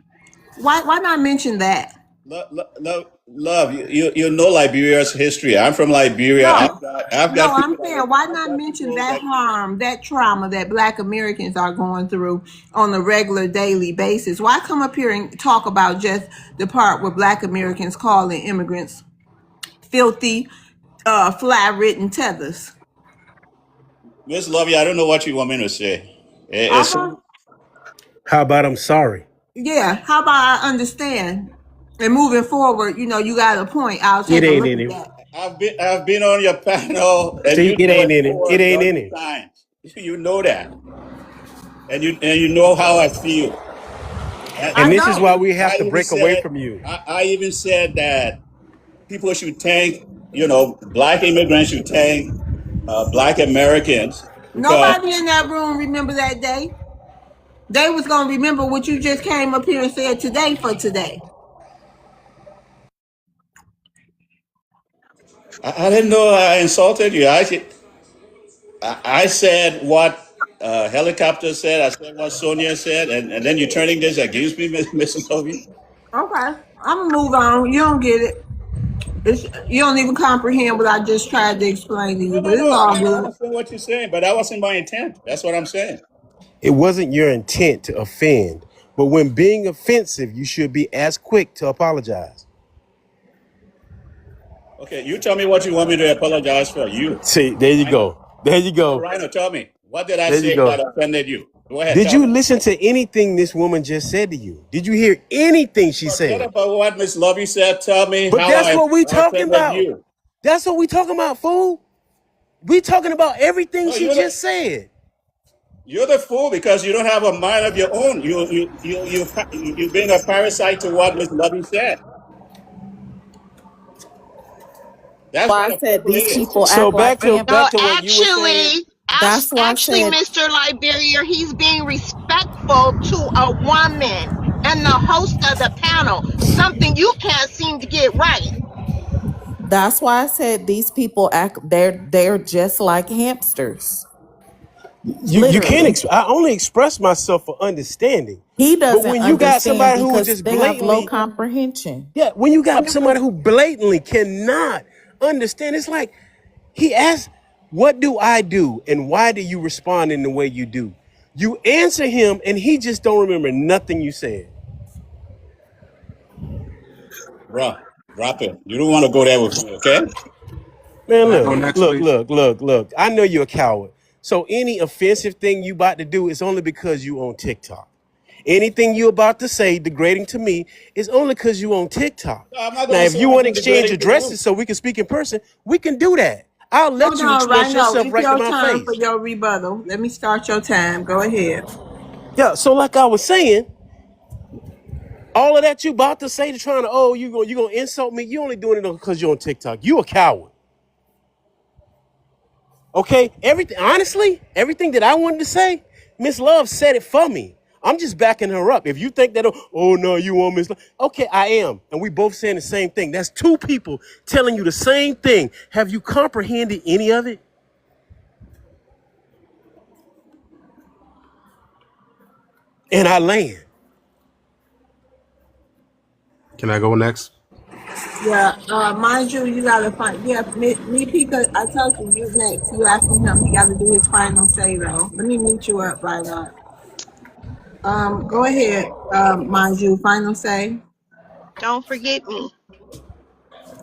Why not mention that? love, you know Liberia's history. I'm from Liberia. No, I've got no, I'm people saying why I've not got mention people that that harm, that trauma that Black Americans are going through on a regular daily basis? Why come up here and talk about just the part where Black Americans calling immigrants filthy, fly-ridden tethers? Miss Lovey, I don't know what you want me to say. It's Uh-huh. How about I'm sorry? Yeah, how about I understand? And moving forward, you got a point. I'll It take a ain't look in at him. that. I've been on your panel, and See, you it know ain't it in him. for It a ain't in dozen him. times. You know that, and you know how I feel. And, I And this and is don't. why we I have to even break away said from you. I even said that people should thank Black immigrants should thank Black Americans because Nobody in that room remember that day. They was gonna remember what you just came up here and said today for today. I didn't know I insulted you. I said what helicopter said. I said what Sonia said, and then you're turning this against me, Mrs. Toby. Okay, I'm gonna move on. You don't get it. You don't even comprehend what I just tried to explain to No, you, no, but it's no. all I good. understand what you're saying, but that wasn't my intent. That's what I'm saying. It wasn't your intent to offend, but when being offensive, you should be as quick to apologize. Okay, you tell me what you want me to apologize for. You, See, there you Rhino. go. There you No, go. Rhino, tell me. What did I There you say go. that offended you? Go ahead, Did tell you me. listen to anything this woman just said to you? Did you hear anything she Forget said? about what Miss Lovey said. Tell me But how that's I what we talking offended about. you. That's what we talking about, fool. We talking about everything No, she just said. you're the fool because you don't have a mind of your own. You being a parasite to what Miss Lovey said. That's Why what I a said fool these is. people So act like No, back to what you were saying. that's why I actually, said Mr. Liberia, he's being respectful to a woman and the host of the panel, something you can't seem to get right. these people act they're just like hamsters. You can't. Literally. I only express myself for understanding. He But doesn't when you got understand somebody who because just they have low blatantly, comprehension. yeah, when you got somebody who blatantly cannot understand, it's like he asked, "What do I do, and why do you respond in the way you do?" You answer him, and he just don't remember nothing you said. Bruh, drop it. You don't want to go there with me, okay? Man, Can I go next, please? look. I know you're a coward. So any offensive thing you about to do is only because you on TikTok. Anything you about to say degrading to me is only because you on TikTok. No, I'm not Now, going to if say you want to anything exchange degrading to you. addresses so we can speak in person, we can do that. I'll let Hold you on, express Rhino. yourself It's right to your my time for face. your rebuttal. Let me start your time. Go ahead. Yeah, so like I was saying, all of that you about to say to trying to, oh, you gonna insult me, you only doing it because you're on TikTok. You a coward. Okay, everything that I wanted to say, Miss Love said it for me. I'm just backing her up. If you think that, oh no, you want Miss Love, okay, I am, and we both saying the same thing. That's two people telling you the same thing. Have you comprehended any of it? And I land. Can I go next? Yeah, mind you, you gotta find. Yeah, me Pika. I told you, you next. You asking him. He got to do his final say though. Let me mute you up right now. Go ahead. Mind you, final say. Don't forget me.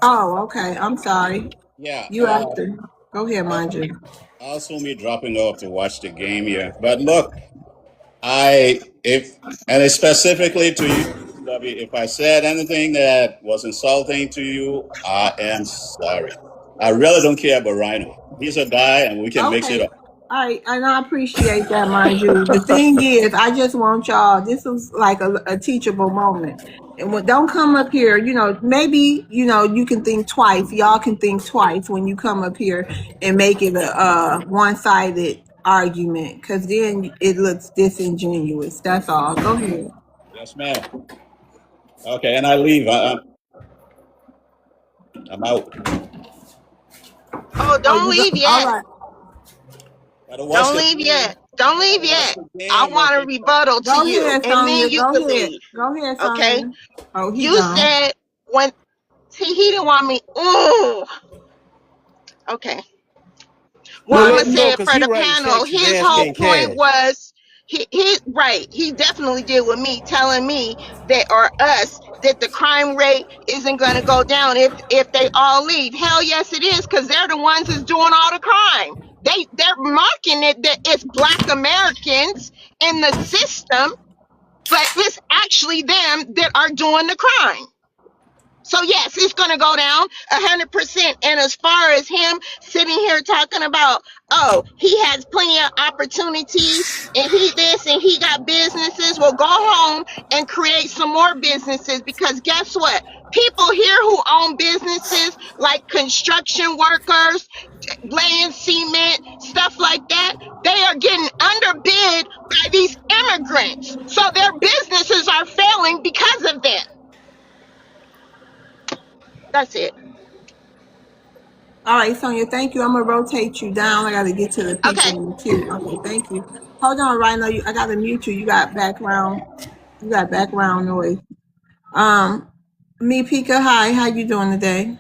Oh, okay. I'm sorry. Yeah. You after. Go ahead, mind you. Also, me dropping off to watch the game here. But look, I if and it's specifically to you, W. If I said anything that was insulting to you, I am sorry. I really don't care about Rhino. He's a guy, and we can mix it Okay. up. All right, and I appreciate that, mind you. The thing is, I just want y'all. This was like a teachable moment, and don't come up here. Maybe you can think twice. Y'all can think twice when you come up here and make it a one-sided argument, because then it looks disingenuous. That's all. Go ahead. Yes, ma'am. Okay, and I leave. I'm out. Oh, Oh, don't you go. leave All yet. right. Gotta watch Don't the leave game. yet. Don't leave Gotta watch yet. the I game and want a think. rebuttal to Go you, ahead, and then Sonya. you Go can ahead. leave. Go ahead, Okay? Sonya. Oh, he You gone. said when he didn't want me. Ooh. Okay. No, Well, I'm let gonna him know say it because for he the writing panel. checks. His His ass whole can't point cash. was he right. He definitely did with me, telling me that or us that the crime rate isn't gonna go down if they all leave. Hell yes, it is, because they're the ones that's doing all the crime. They're marking it that it's Black Americans in the system, but it's actually them that are doing the crime. So yes, it's gonna go down 100%. And as far as him sitting here talking about, oh, he has plenty of opportunities and he this and he got businesses. Well, go home and create some more businesses, because guess what? People here who own businesses like construction workers, laying cement, stuff like that, they are getting underbid by these immigrants. So their businesses are failing because of them. That's it. All right, Sonia, thank you. I'm gonna rotate you down. I gotta get to the people Okay. in the queue. Okay, thank you. Hold on, Rhino. I gotta mute you. You got background. You got background noise. Me Pika, hi. How you doing today?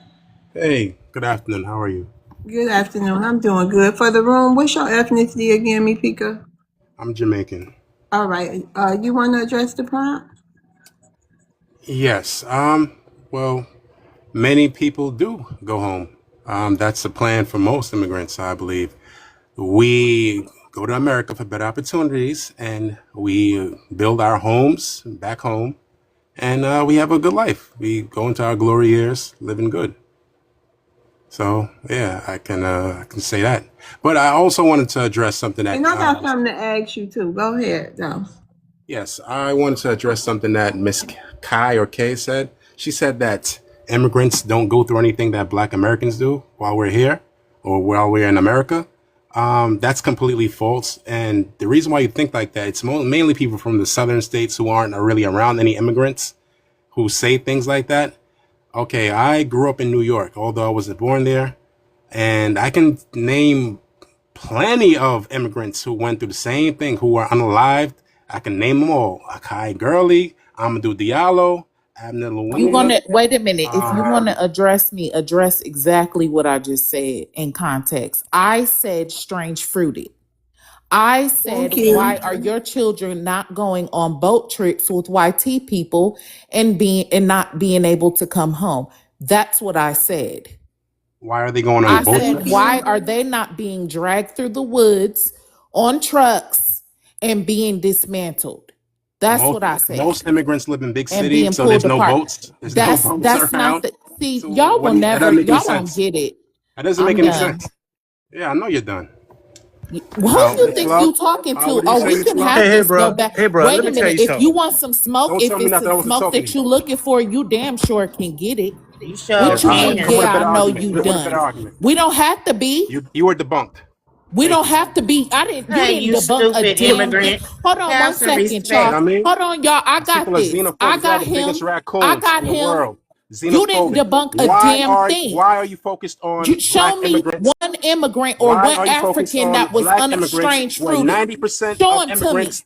Hey, good afternoon. How are you? Good afternoon. I'm doing good. For the room, what's your ethnicity again, Me Pika? I'm Jamaican. All right. You want to address the prompt? Yes. Well, many people do go home. That's the plan for most immigrants, I believe. We go to America for better opportunities, and we build our homes back home, and we have a good life. We go into our glory years living good. So yeah, I can say that. But I also wanted to address something that And I got something to ask you too. Go ahead, though. yes, I wanted to address something that Miss Kai or Kay said. She said that immigrants don't go through anything that Black Americans do while we're here or while we're in America. That's completely false. And the reason why you think like that, it's mainly people from the southern states who aren't really around any immigrants who say things like that. Okay, I grew up in New York, although I wasn't born there, and I can name plenty of immigrants who went through the same thing, who are unalived. I can name them all. Akai Gurley, Amadou Diallo, Abner You Louima. gonna wait a minute. If you want to address me, address exactly what I just said in context. I said strange fruited. I said, Thank you. why are your children not going on boat trips with YT people and not being able to come home? That's what I said. Why are they going on I boat Thank said, trips? why you. are they not being dragged through the woods on trucks and being dismantled? That's Most what I said. most immigrants live in big And cities, being so pulled there's no apart. boats. There's no That's boats that's not around. the see, So y'all will that never, doesn't make any y'all won't sense. get it. That doesn't make I'm any done. sense. Yeah, I know you're done. Who Now, you Miss think Love, you talking how to? would you Oh, say, we Miss can Love? have Hey, this go bro. back. Hey, bro. Wait Let a me tell minute. you If you something. want some smoke, Don't if tell me it's nothing. I some wasn't smoke talking to that you. you looking for, you damn sure can get it. You Okay, sure What you mean? come with a can. Yeah, better I know argument. you Come with a better done. argument. We don't have to be. You were debunked. We Thank don't you. have to be. I didn't. You Hey, didn't you debunk a stupid damn thing. immigrant. Hold on Have one some second, You y'all. know respect. what I mean? Hold on, y'all. I These got people are this. I xenophobes. They are got the biggest him. I raccoons got in the him. world. You didn't Xenophobic. debunk a Why damn are thing. why are you focused on You show black me immigrants? one immigrant or Why one are you focused African on that was black immigrants unstrange when fruited. 90% Show of him to me. immigrants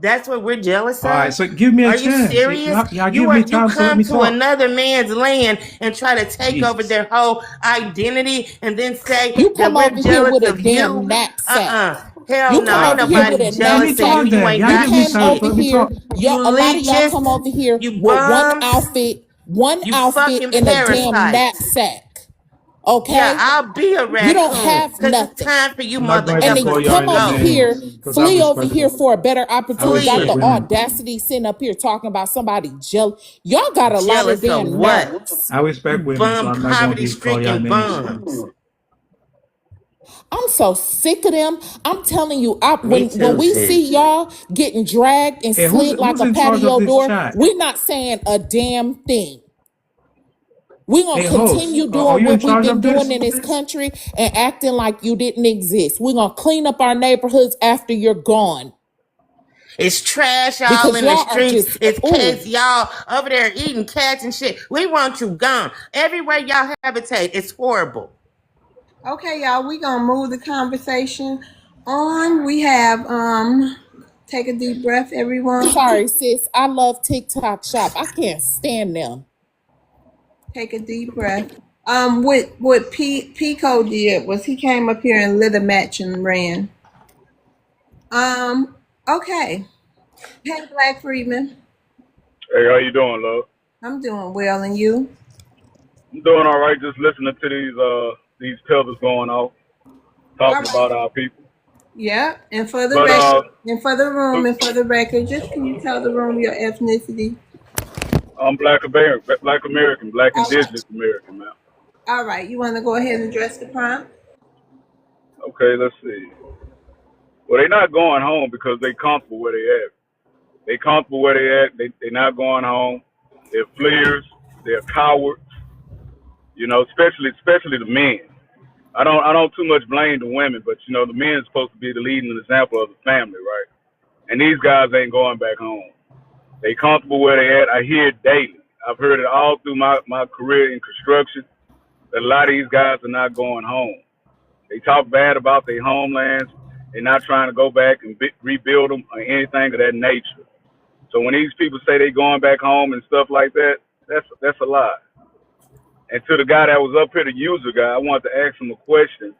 That's what we're jealous All right, of? so give me a Are you chance. serious? Y'all give me You time to let come me to talk. another man's land and try to take over Jesus. their whole identity and then say You that come we're over here with jealous a of damn you? knapsack. Hell You no, come ain't over here with nobody a Let me jealous of you. talk knapsack. You then. ain't Y'all You give got me came time to over shit. let me here. talk. Yo, You a lot of y'all leeches, come over here you with bums, one outfit you and a damn fucking knapsack. parasites. Yeah, Okay? I'll be a You don't raccoon have because it's nothing. time for you I'm not going And to then call motherfuckers you to come out your over go. here, name because I'm flee over here respectful. for a better I opportunity. Got respect the Please. women. audacity sitting up here talking about somebody jealous. Y'all got a lot of Jealous of damn what? nerves. I You respect women, so bum, I'm not going poverty to call your stricken names. bums. I'm so sick of them. I'm telling you, Me when too, we see sis. y'all getting dragged and Hey, slid like who's a in charge of patio this door, chat? we're not saying a damn thing. We're going Hey, to host, continue are doing you in what we've charge been of doing this? in this country and acting like you didn't exist. We're going to clean up our neighborhoods after you're gone It's trash all because in the y'all are streets. just, It's cats, ooh. y'all over there eating cats and shit. We want you gone. Everywhere y'all habitate, it's horrible. Okay, y'all, we gonna move the conversation on. We have take a deep breath, everyone. Sorry, sis. I love TikTok shop. I can't stand them. Take a deep breath. What Pico did was he came up here and lit a match and ran. Okay. Hey, Black Freeman. Hey, how you doing, love? I'm doing well, and you? I'm doing all right. Just listening to these pillars going off, All talking right. about our people. Yeah, and for the But record, and for the room, and for the record, just can you tell the room your ethnicity? I'm Black American, Black All right. Indigenous American, man. All right. You want to go ahead and address the prompt? Okay, let's see. Well, they're not going home because they comfortable where they at. They comfortable where they at. They're not going home. They're fleers. They're cowards. You know, especially the men. I don't too much blame the women, but you know the men are supposed to be the leading example of the family, right? And these guys ain't going back home. They comfortable where they at. I hear it daily. I've heard it all through my career in construction that a lot of these guys are not going home. They talk bad about their homelands. They're not trying to go back and rebuild them or anything of that nature. So when these people say they going back home and stuff like that, that's a lie. And to the guy that was up here, the user guy, I wanted to ask him a question.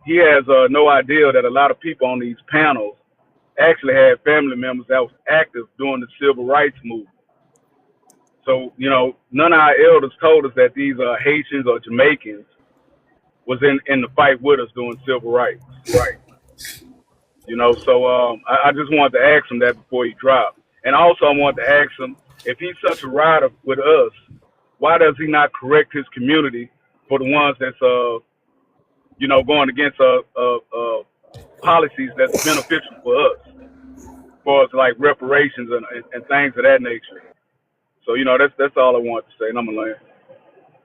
He has no idea that a lot of people on these panels actually had family members that was active during the civil rights movement. So, none of our elders told us that these Haitians or Jamaicans was in the fight with us during civil rights. So I just wanted to ask him that before he dropped. And also I wanted to ask him, if he's such a rider with us, why does he not correct his community for the ones that's, going against policies that's beneficial for us, as far as like reparations and things of that nature. So, that's all I wanted to say, and I'm going to land.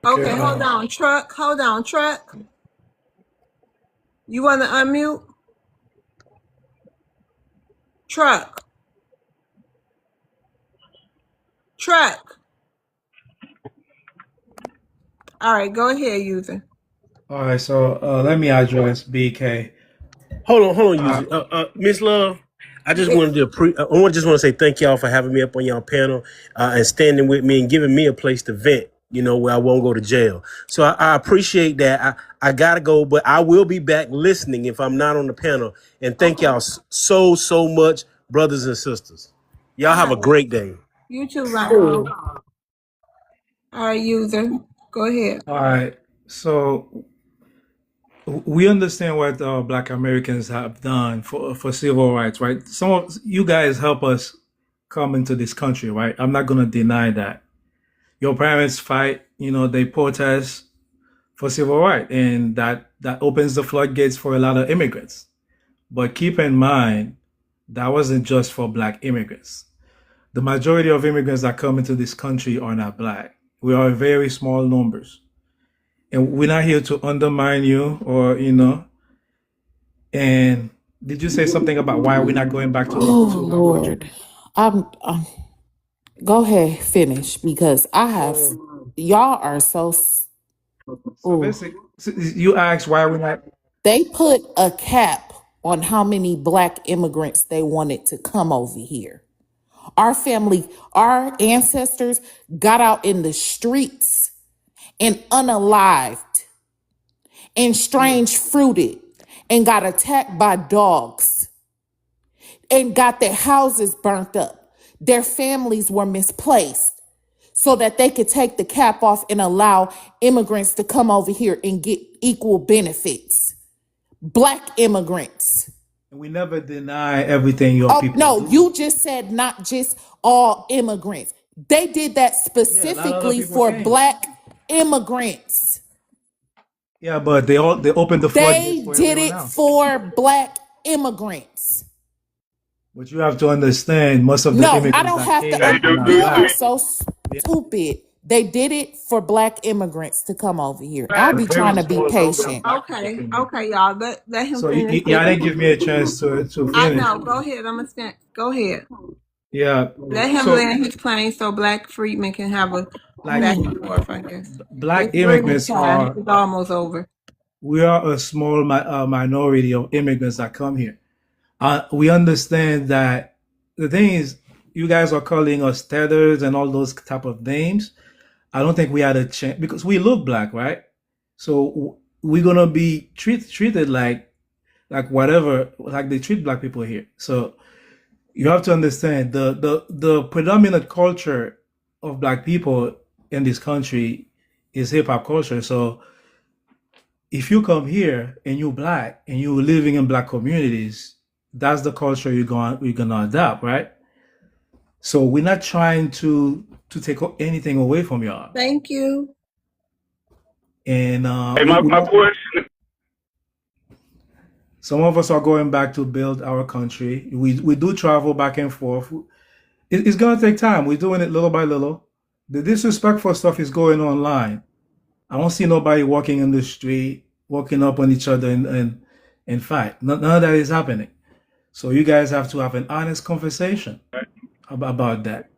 Okay. Okay, hold on, truck. Hold on, truck. You want to unmute? Truck. Truck. All right, go ahead, user. All right, so let me address BK. Hold on, Uh, user. Miss Love. I just wanted to just want to say thank y'all for having me up on y'all panel and standing with me and giving me a place to vent. Where I won't go to jail. So I appreciate that. I gotta go, but I will be back listening if I'm not on the panel. And thank y'all so much, brothers and sisters. Y'all All have a right. great day. You too, right. All right, user. Go ahead. all right, so we understand what Black Americans have done for civil rights, right? Some of you guys help us come into this country, right? I'm not gonna deny that. Your parents fight, they protest for civil rights, and that opens the floodgates for a lot of immigrants. But keep in mind, that wasn't just for Black immigrants. The majority of immigrants that come into this country are not Black. We are very small numbers. And we're not here to undermine you and did you say something about why we're not going back to Oh, our country? Lord. I'm go ahead, finish because I have, y'all are so, So ooh. basically, you asked why we're not. They put a cap on how many Black immigrants they wanted to come over here. Our family, our ancestors got out in the streets and unalived and strange fruited and got attacked by dogs and got their houses burnt up. Their families were misplaced. so that they could take the cap off and allow immigrants to come over here and get equal benefits. Black immigrants. We never deny everything your Oh, people no, do. you just said not just all immigrants. They did that Yeah, a lot of other specifically people for came. Black immigrants. Yeah, but they opened the floodgates They for did everyone it else. for Black immigrants. But you have to understand, most of the No, I immigrants don't that have came to. were not You are black. so stupid. They did it for Black immigrants to come over here. I'll A be very trying to be small number of patient. black people Okay, came here. okay, y'all. Let him So finish y'all his. didn't give me a chance to I finish. know. Go ahead. I'm gonna stand. Go ahead. Yeah. Let him So land his plane so Black Freedman can have a like back and forth. I guess black it's really immigrants time. are It's almost over. we are a small minority of immigrants that come here. We understand that the thing is, you guys are calling us tethers and all those type of names. I don't think we had a chance because we look black, right? So we're gonna be treated like whatever, like they treat black people here. So you have to understand the predominant culture of black people in this country is hip hop culture. So if you come here and you're black and you're living in black communities, that's the culture you're gonna adopt, right? So we're not trying to take anything away from y'all. Thank you. And Hey, my question. some of us are going back to build our country. We do travel back and forth. It's gonna take time. We're doing it little by little. The disrespectful stuff is going online. I don't see nobody walking in the street, walking up on each other and fight. None of that is happening. So you guys have to have an honest conversation about that.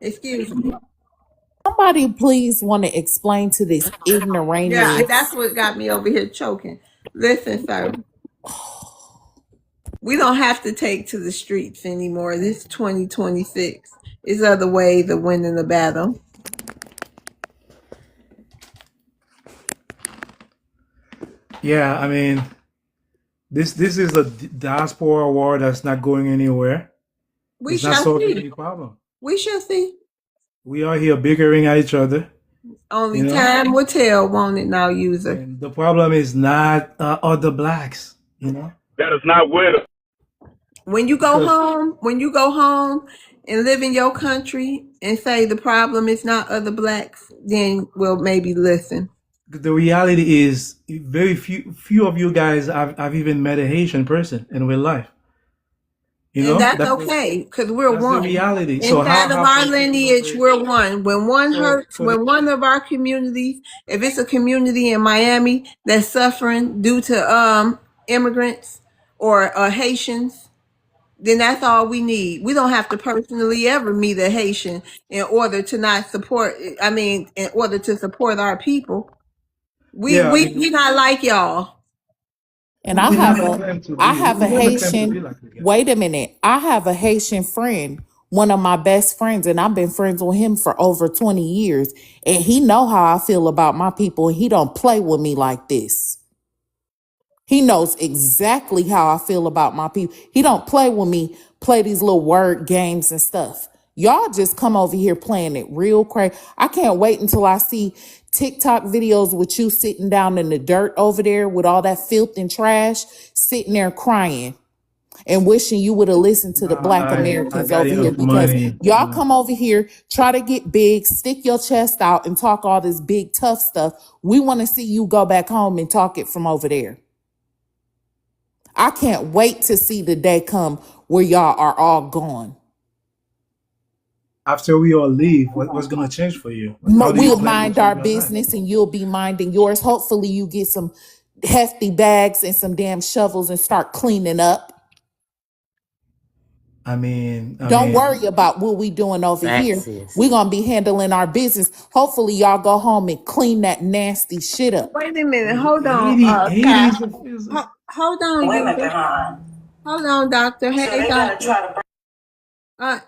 Excuse me. Somebody please want to explain to this Yeah, that's ignoramus. what got me over here choking. Listen, sir. We don't have to take to the streets anymore. This is 2026. There's other ways of winning the battle. Yeah, I mean, this is a diaspora war that's not going anywhere. We It's not shall solving see. any problem. We shall see. We are here bickering at each other, Only you know. time will tell, won't it now, user? And the problem is not other blacks, you know. That is not with us. When you go Because home and live in your country and say the problem is not other blacks, then we'll maybe listen. the reality is very few of you guys have even met a Haitian person in real life. You And know, that's okay, because we're that's the one. reality. So Inside of how our can people lineage, separate? we're one. When one So hurts, when one of our communities, if it's a community in Miami that's suffering due to immigrants or Haitians, then that's all we need. We don't have to personally ever meet a Haitian in order to not support. I mean, in order to support our people. Yeah, I We mean, not like y'all. And I we have never a claim to I be. have We a never claim to be Haitian. like you guys. Wait a minute. I have a Haitian friend, one of my best friends, and I've been friends with him for over 20 years. And he know how I feel about my people, and he don't play with me like this. He knows exactly how I feel about my people. He don't play with me, play these little word games and stuff. Y'all just come over here playing it real crazy. I can't wait until I see TikTok videos with you sitting down in the dirt over there with all that filth and trash, sitting there crying and wishing you would have listened to the Black I Americans got over here, enough because money. y'all come over here, try to get big, stick your chest out and talk all this big tough stuff. We want to see you go back home and talk it from over there. I can't wait to see the day come where y'all are all gone. After we all leave, what's gonna change for you? How do you We'll plan to mind change our your life? business and you'll be minding yours. Hopefully you get some hefty bags and some damn shovels and start cleaning up. I mean, Don't worry about what we doing over here. Facts is. We're going to be handling our business. Hopefully y'all go home and clean that nasty shit up. Wait a minute. Hold on, Haiti Kat. is Hold on, women user. behind. Hold on, doctor. So Hey, they gotta doctor. try to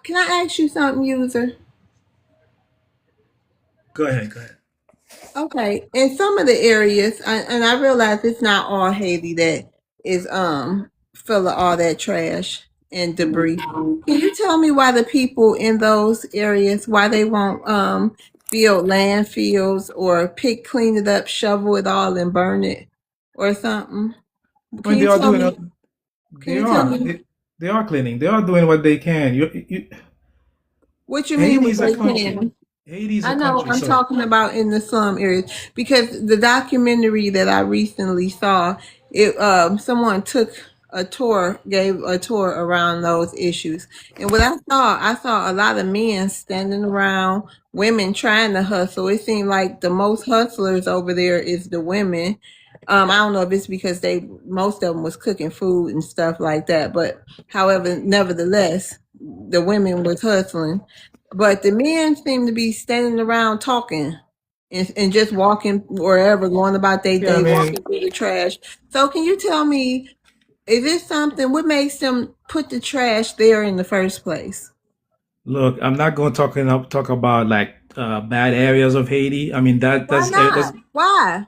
Can I ask you something, user? Go ahead. Okay. In some of the areas, and I realize it's not all Haiti that is full of all that trash and debris. Can you tell me why the people in those areas, why they won't build landfills or clean it up, shovel it all and burn it or something? I Can mean, they you are tell doing me? Can they you tell are me they are cleaning. They are doing what they can. what you mean Haiti what is a they country. can? Haiti is I a know country. I'm So talking about in the slum areas because the documentary that I recently saw, it someone took gave a tour around those issues. And what I saw a lot of men standing around, women trying to hustle. It seemed like the most hustlers over there is the women. I don't know if it's because most of them was cooking food and stuff like that, but however, nevertheless, the women was hustling. But the men seem to be standing around talking and just walking wherever, going about their yeah, I day, mean, walking through the trash. So can you tell me, is this something, what makes them put the trash there in the first place? look, I'm not going to talk about like bad areas of Haiti. I mean Why that's not? Why?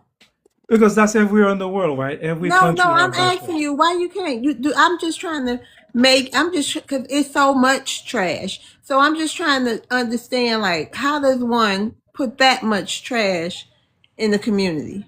because that's everywhere in the world, right? Every No, country I'm have bad asking trash. you why you can't. You do. I'm just trying to because it's so much trash. So I'm just trying to understand, like, how does one put that much trash in the community?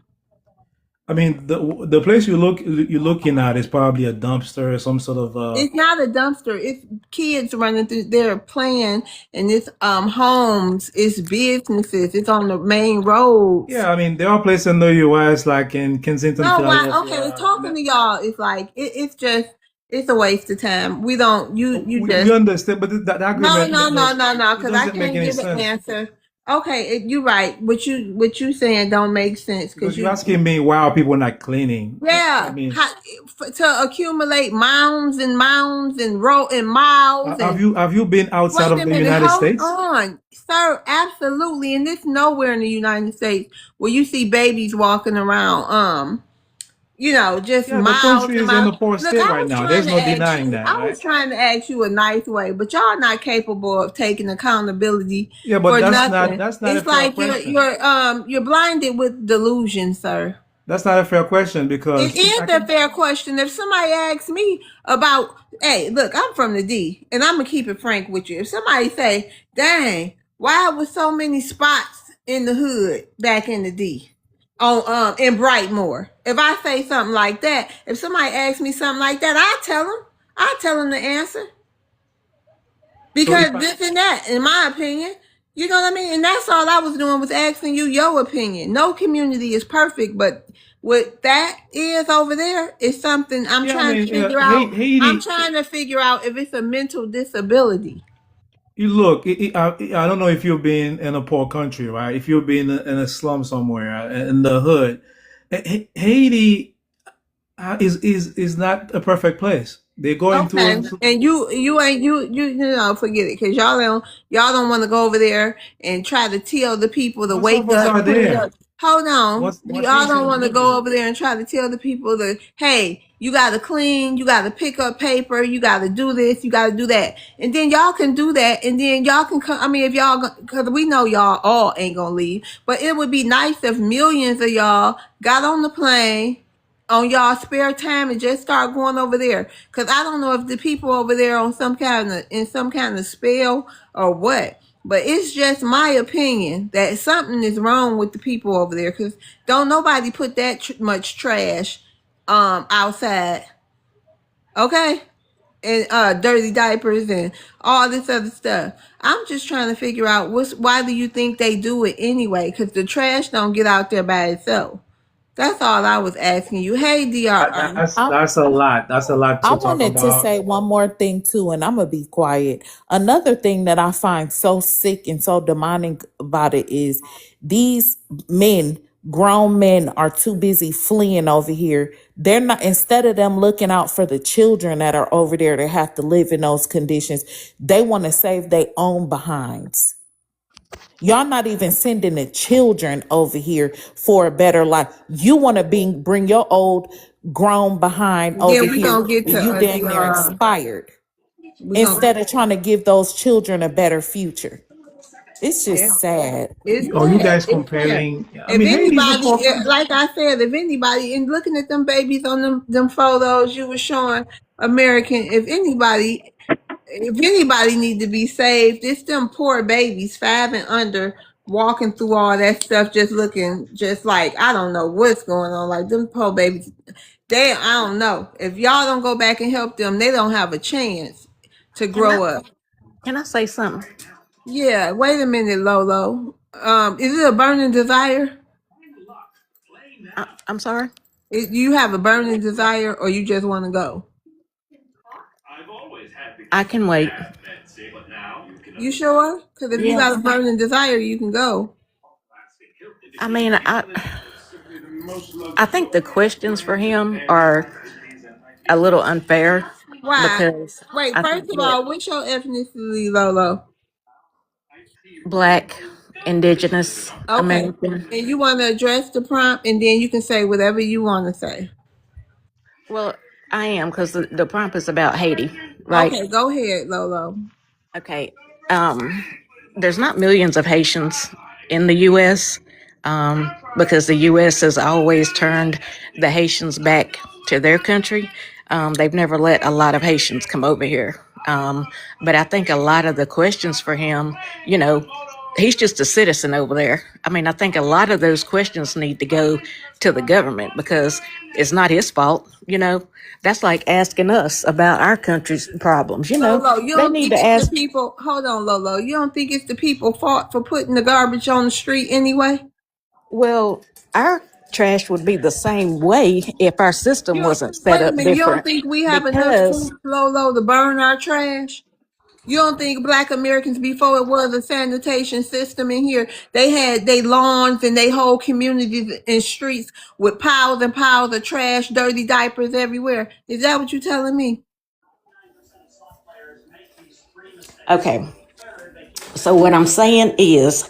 I mean, the place you're looking at is probably a dumpster or some sort of It's not a dumpster. It's kids running through there playing, and it's homes, it's businesses, it's on the main roads. yeah. I mean, there are places in the U.S. like in Kensington, No, why? Okay, Philadelphia. talking to y'all is like it's just it's a waste of time. We don't. You We just understand, but that no, agreement no, no, does no, no. it Because I doesn't make can't any give an sense answer. Okay, you're right. What you saying don't make sense because because you're asking me why are people not cleaning? I yeah, mean, to accumulate mounds and mounds and miles and have you been outside wait of a the minute, United hold States? on, sir. Absolutely, and this nowhere in the United States where you see babies walking around. Just Yeah, the miles country and is in miles. a poor Look, state right now. There's no denying that, I was right? trying to ask you a nice way, but y'all not capable of taking accountability Yeah, but for nothing. that's not a It's fair like question. you're blinded with delusion, sir. That's not a fair question It because is I a can. fair question. If somebody asks me about, hey, look, I'm from the D, and I'm gonna keep it frank with you. If somebody say, dang, why was so many spots in the hood back in the D? On in Brightmoor. If I say something like that, if somebody asks me something like that, I tell them the answer. So Because if I this and that, in my opinion, you know what I mean? And that's all I was doing was asking you your opinion. No community is perfect, but what that is over there is something I'm yeah, I trying to mean, figure out. I'm Haiti. trying to figure out if it's a mental disability. You look. I don't know if you've been in a poor country, right? If you've been in a slum somewhere in the hood, Haiti is not a perfect place. They're going Okay, through. and you ain't you know forget it because y'all don't want to go over there and try to tell the people to Most of wake us up, are clean there. up. Hold on, Most y'all don't Haitians want to live go there. over there and try to tell the people that hey, you got to clean, you got to pick up paper, you got to do this, you got to do that, and then y'all can do that, and then y'all can come. I mean, if y'all because we know y'all all ain't gonna leave, but it would be nice if millions of y'all got on the plane on y'all spare time and just start going over there. Cause I don't know if the people over there on some kind of spell or what. But it's just my opinion that something is wrong with the people over there. Cause don't nobody put that much trash outside. Okay? And dirty diapers and all this other stuff. I'm just trying to figure out why do you think they do it anyway? Cause the trash don't get out there by itself. That's all I was asking you. Hey, DRR. That's a lot. That's a lot I to talk wanted to about. say one more thing too, and I'm gonna be quiet. Another thing that I find so sick and so demonic about it is these men, grown men, are too busy fleeing over here. They're not, instead of them looking out for the children that are over there that have to live in those conditions, they want to save their own behinds. Y'all not even sending the children over here for a better life. You want to bring your old grown behind over Then we here gonna get and to you damn near DRR. expired We gonna instead of trying to give those children a better future. It's yeah. just sad. It's Are you sad. guys It's sad. comparing? I If mean, Haiti's a anybody, poor country. like I said, if anybody, and looking at them babies on them photos you were showing, American, if anybody need to be saved, it's them poor babies, 5 and under, walking through all that stuff, just looking just like I don't know what's going on. Like them poor babies, I don't know. If y'all don't go back and help them, they don't have a chance to Can I grow up. can I say something? Yeah, wait a minute, Lolo. Is it a burning desire? I'm sorry. You have a burning desire, or you just want to go? I can wait. You sure? Because if you Yeah. got a burning desire, you can go. I mean, I think the questions for him are a little unfair Why? because Wait, I think first of that all, what's your ethnicity, Lolo? Black, Indigenous, Okay. American. And you want to address the prompt, and then you can say whatever you want to say. Well, I am because the prompt is about Haiti, right? Okay, go ahead, Lolo. Okay. Um, there's not millions of Haitians in the U.S. Because the U.S. has always turned the Haitians back to their country. They've never let a lot of Haitians come over here. But I think a lot of the questions for him, you know, he's just a citizen over there. I mean, I think a lot of those questions need to go to the government because it's not his fault. You know, that's like asking us about our country's problems. You know, Lolo, you they don't need think to it's the ask. people? Hold on, Lolo. You don't think it's the people fault for putting the garbage on the street anyway? Well, our trash would be the same way if our system You wasn't set wait a up minute. You don't different. think we have enough Because, streets, Lolo, to burn our trash? You don't think Black Americans before it was a sanitation system in here? They had their lawns and they whole communities and streets with piles and piles of trash, dirty diapers everywhere. Is that what you're telling me? okay, so what I'm saying is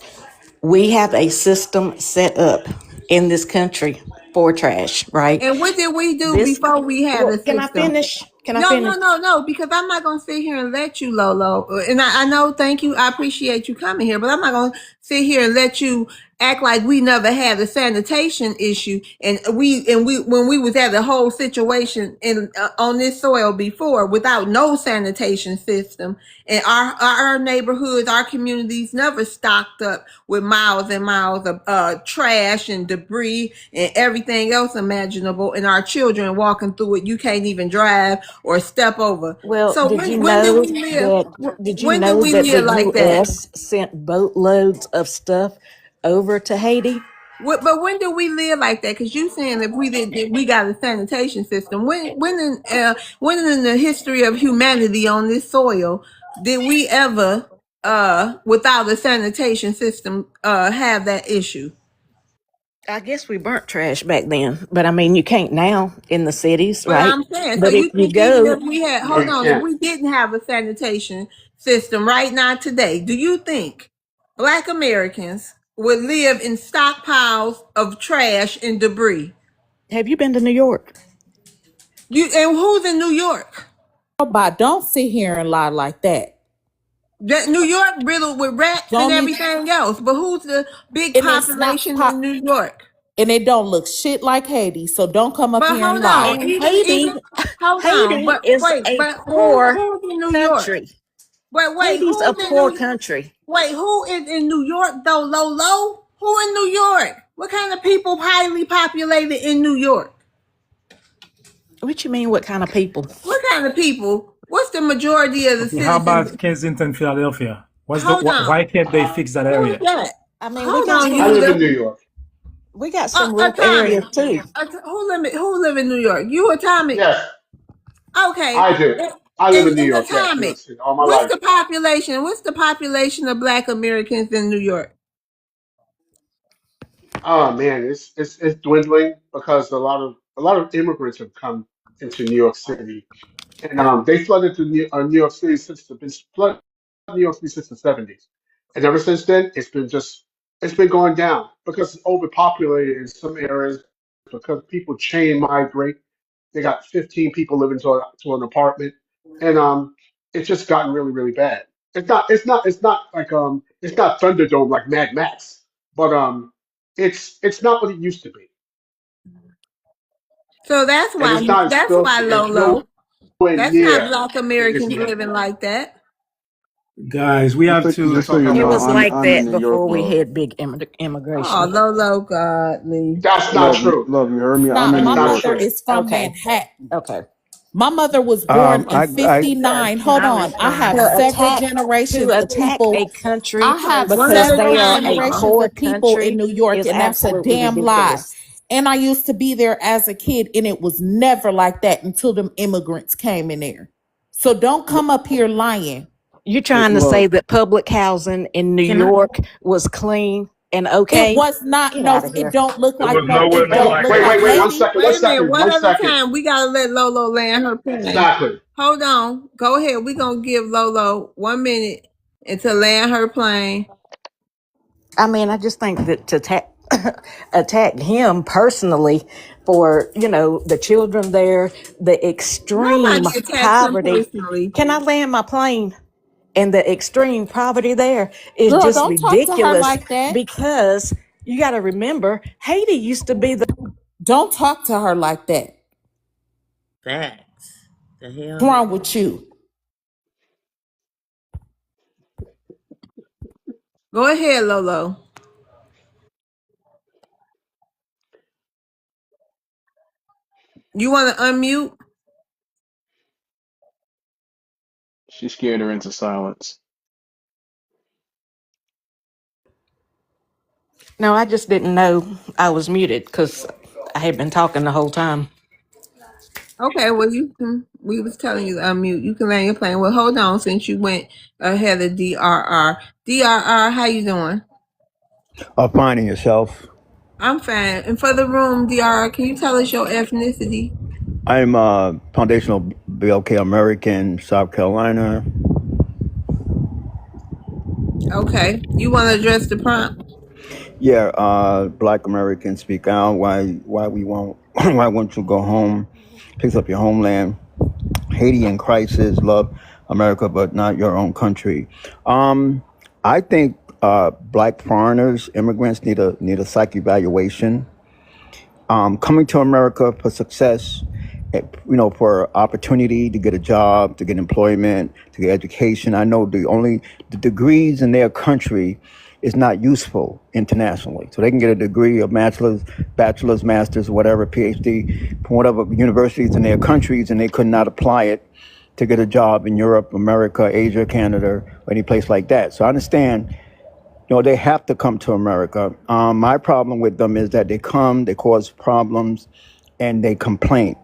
we have a system set up in this country for trash, right? And what did we do This, before we had a well, can I system? finish? Can I No, finish? no, no, no, because I'm not going to sit here and let you, Lolo. And I know, thank you. I appreciate you coming here, but I'm not going to sit here and let you act like we never had a sanitation issue. And when we was at the whole situation on this soil before without no sanitation system, and our neighborhoods, our communities never stocked up with miles and miles of trash and debris and everything else imaginable, and our children walking through it, you can't even drive or step over. Well, So when did we live? did you When did know we that the live like that? US sent boatloads of stuff over to Haiti? But when did we live like that? Because you saying if we did, we got a sanitation system. When in the history of humanity on this soil did we ever, without a sanitation system, have that issue? I guess we burnt trash back then, but I mean, you can't now in the cities, But right? I'm saying, so But if you you think even go, if we had, No, hold you on, if can't. we didn't have a sanitation system right now today, do you think Black Americans would live in stockpiles of trash and debris? have you been to New York? And who's in New York? But don't sit here and lie like that. New York riddled with rats and Don't even, everything else. But who's the big and it's not population in pop, New York? and it don't look shit like Haiti. So don't come up But here and hold lie. on, And Haiti, hold on. Haiti is a But poor who's in New York? country. Wait, Haiti's a who's in poor New country. Wait, who is in New York though, Lolo? Who in New York? What kind of people highly populated in New York? What you mean? What kind of people? What kind of people? What's the majority of the Okay, how citizens? about Kensington, Philadelphia? Hold on. Why can't they fix that Who is area? that? I mean, Hold on, I live in user. New York. we got some rough Atomic. areas too. Who live in New York? You Atomic? Yes, Okay. I do. And, I live and in New York. Yes, New York Atomic. City, all my What's life. the population? What's the population of Black Americans in New York? Oh man, it's dwindling because a lot of immigrants have come into New York City, and they flooded to New York City since been flooded New York City since the '70s, and ever since then it's been going down because it's overpopulated in some areas because people chain migrate. They got 15 people living to an apartment, and it's just gotten really really bad. It's not like it's not Thunderdome like Mad Max, but it's not what it used to be, So and it's not as that's why filthy. And Lolo. And That's not yeah, Black it's Americans not. living like that. Guys, we have to Just so talk you It know, was about. like I'm in that New York, before we love. had big Oh, immigration. Lolo Godly. That's not Love you, true. love you. Heard me. I'm Stop. in That's My New not York. mother true. is from Okay. Manhattan. Okay. My mother was born in I 59. Can Hold I on. I have respond? several To generations of attack people. a country I have One at because a they several are time, a y'all. generations poor of people in country New York, is and that's a absolutely damn lie. ridiculous. And I used to be there as a kid, and it was never like that until them immigrants came in there. So don't come up here lying. You're hey, trying to say love. that public housing in New Can I? York was clean and It okay? was not, Get no, out of it here. don't look It like was no, nowhere it near don't like look Wait, like wait, that. wait. One Haiti. second. One Wait a minute, second. one One at a second. time. We gotta let Lolo land her plane. Exactly. Hold on. Go ahead. We gonna give Lolo 1 minute and to land her plane. I mean, I just think that to attack attack him personally for, the children there, the extreme Nobody attacks him poverty. personally. Can I land my plane? And the extreme poverty there is Girl, just don't talk to her ridiculous like that. because you got to remember Haiti used to be the Don't talk to her like that. Facts. The What's hell? wrong with you? Go ahead, Lolo. You wanna unmute? She scared her into silence. No, I just didn't know I was muted because I had been talking the whole time. Okay, well you can. We was telling you to unmute. You can land your plane. Well, hold on, since you went ahead of DRR. DRR, how you doing? Finding yourself. I'm fine. And for the room, DRR, can you tell us your ethnicity? I'm foundational BLK American, South Carolina. Okay. You want to address the prompt? Yeah, Black Americans speak out. Why we won't? Why won't you go home? Picks up your homeland. Haiti in crisis. Love America, but not your own country. I think Black foreigners, immigrants need a psych evaluation. Coming to America for success, for opportunity to get a job, to get employment, to get education. I know the degrees in their country is not useful internationally. So they can get a degree of bachelor's, master's, whatever, PhD from whatever universities in their countries, and they could not apply it to get a job in Europe, America, Asia, Canada, or any place like that. So I understand they have to come to America. My problem with them is that they come, they cause problems, and they complain.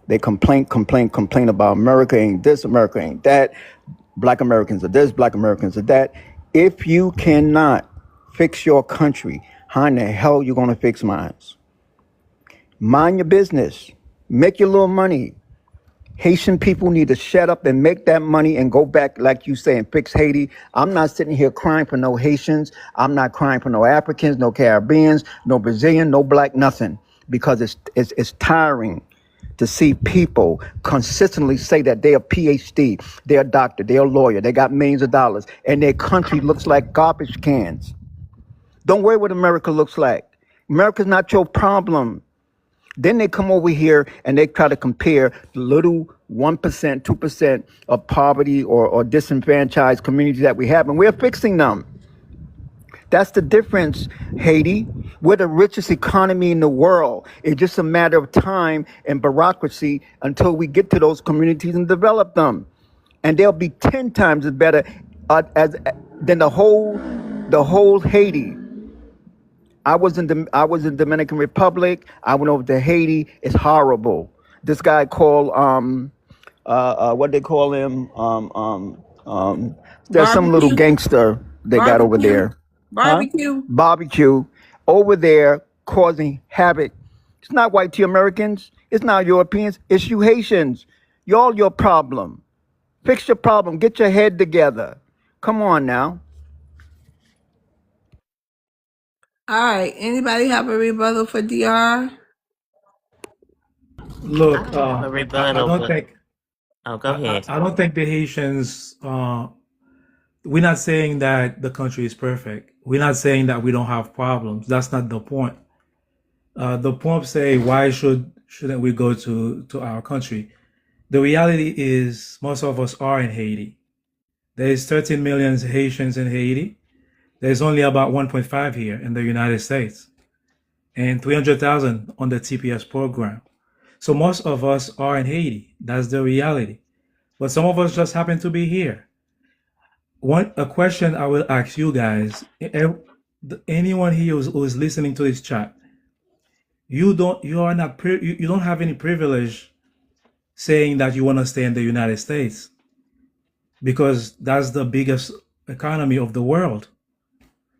They complain about America ain't this, America ain't that. Black Americans are this, Black Americans are that. If you cannot fix your country, how in the hell you gonna fix mine? Mind your business. Make your little money. Haitian people need to shut up and make that money and go back, like you say, and fix Haiti. I'm not sitting here crying for no Haitians. I'm not crying for no Africans, no Caribbeans, no Brazilian, no black, nothing. Because it's tiring to see people consistently say that they're a PhD, they're a doctor, they're a lawyer, they got millions of dollars, and their country looks like garbage cans. Don't worry what America looks like. America's not your problem. Then they come over here and they try to compare the little 1%, 2% of poverty or disenfranchised communities that we have, and we're fixing them. That's the difference, Haiti. We're the richest economy in the world. It's just a matter of time and bureaucracy until we get to those communities and develop them. And they'll be 10 times as better than the whole Haiti. I was in Dominican Republic. I went over to Haiti. It's horrible. This guy called what they call him there's some little Barbecue? gangster they got over Barbecue? there, huh? Barbecue? Barbecue over there causing havoc. It's not white tea Americans. It's not Europeans. It's you Haitians. Y'all your problem. Fix your problem. Get your head together. Come on now. All right. Anybody have a rebuttal for DR? I Look, don't have a I rebuttal, don't but think go ahead. I don't think the Haitians. We're not saying that the country is perfect. We're not saying that we don't have problems. That's not the point. The point say why shouldn't we go to our country? The reality is most of us are in Haiti. There is 13 million Haitians in Haiti. There's only about 1.5 here in the United States and 300,000 on the TPS program. So most of us are in Haiti. That's the reality. But some of us just happen to be here. A question I will ask you guys, anyone here who is listening to this chat, you are not you don't have any privilege saying that you want to stay in the United States because that's the biggest economy of the world.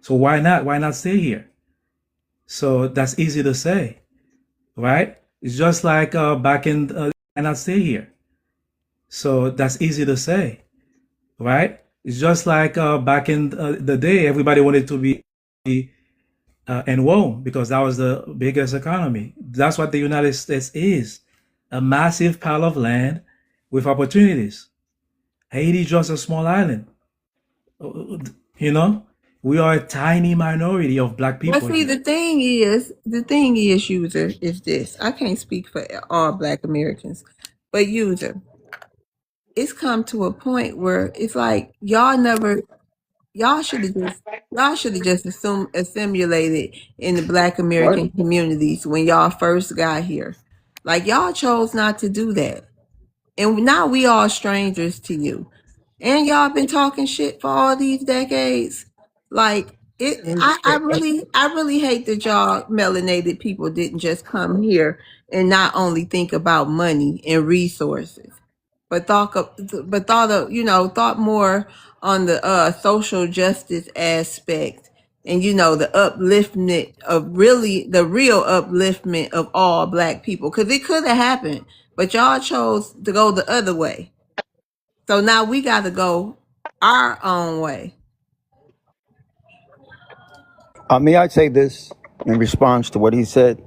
So why not? Why not stay here? So that's easy to say, right? It's just like back in why not stay here? So that's easy to say, right? It's just like back in the day, everybody wanted to be in Rome because that was the biggest economy. That's what the United States is, a massive pile of land with opportunities. Haiti is just a small island. You know, we are a tiny minority of black But people see, here. the thing is, user, is this. I can't speak for all Black Americans, but user, it's come to a point where it's like y'all should have just assimilated in the Black American What? communities when y'all first got here. Like y'all chose not to do that. And now we all strangers to you. And y'all been talking shit for all these decades. Like it I really hate that y'all melanated people didn't just come here and not only think about money and resources, but thought more on the social justice aspect and the upliftment of really the real upliftment of all Black people, because it could have happened, but y'all chose to go the other way. So now we got to go our own way. May I say this in response to what he said?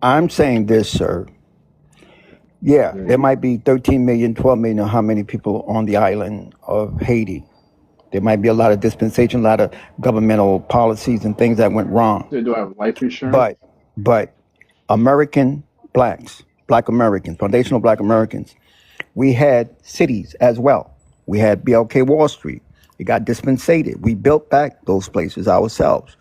I'm saying this, sir. Yeah, there might be 13 million, 12 million, or how many people on the island of Haiti. There might be a lot of dispensation, a lot of governmental policies and things that went wrong. They do have life insurance. But American blacks, Black Americans, foundational Black Americans, we had cities as well. We had BLK Wall Street. It got dispensated. We built back those places ourselves.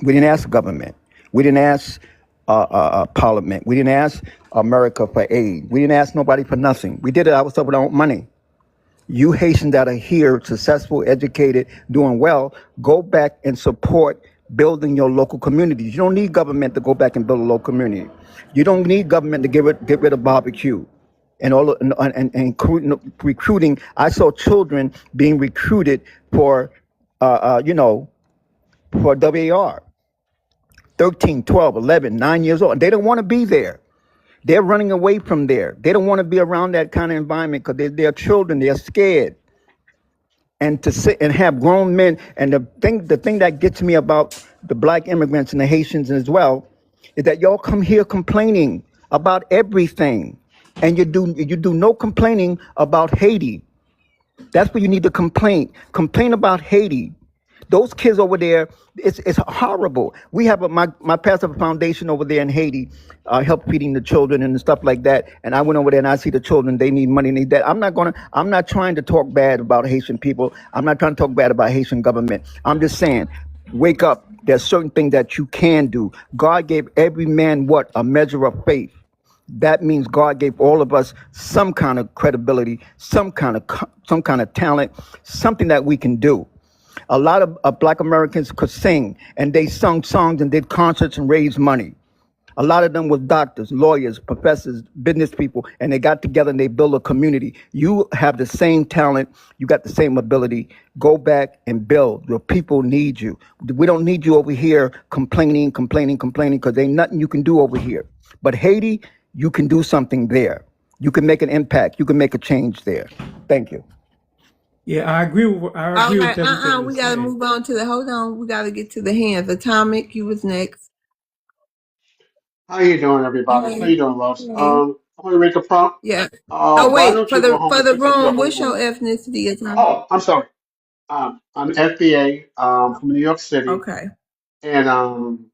We didn't ask the government. We didn't ask Parliament. We didn't ask America for aid. We didn't ask nobody for nothing. We did it ourselves with our own money. You Haitians that are here, successful, educated, doing well, go back and support building your local communities. You don't need government to go back and build a local community. You don't need government to get rid of barbecue and all recruiting. I saw children being recruited for, for WAR, 13, 12, 11, 9 years old. And they don't want to be there. They're running away from there. They don't want to be around that kind of environment because they're children. They're scared. And to sit and have grown men, and the thing that gets me about the Black immigrants and the Haitians as well, is that y'all come here complaining about everything, and you do no complaining about Haiti. That's where you need to complain. Complain about Haiti. Those kids over there, it's horrible. We have my pastor foundation over there in Haiti, help feeding the children and stuff like that. And I went over there and I see the children, they need money, need that. I'm not trying to talk bad about Haitian people. I'm not trying to talk bad about Haitian government. I'm just saying, wake up. There's certain things that you can do. God gave every man what? A measure of faith. That means God gave all of us some kind of credibility, some kind of talent, something that we can do. A lot of Black Americans could sing, and they sung songs and did concerts and raised money. A lot of them was doctors, lawyers, professors, business people, and they got together and they built a community. You have the same talent. You got the same ability. Go back and build. Your people need you. We don't need you over here complaining, because ain't nothing you can do over here. But Haiti, you can do something there. You can make an impact. You can make a change there. Thank you. Yeah, I agree with All everything right, you're we got to saying. move on to hold on, we got to get to the hands. Atomic, you was next. How you doing, everybody? How Hey, you doing, loves? hey. I want to make a prompt. Yeah. Oh Why wait, don't for you go the home for and the fix up your room, what's your homeland? ethnicity, Atomic? Oh, I'm sorry. I'm FBA from New York City, Okay. and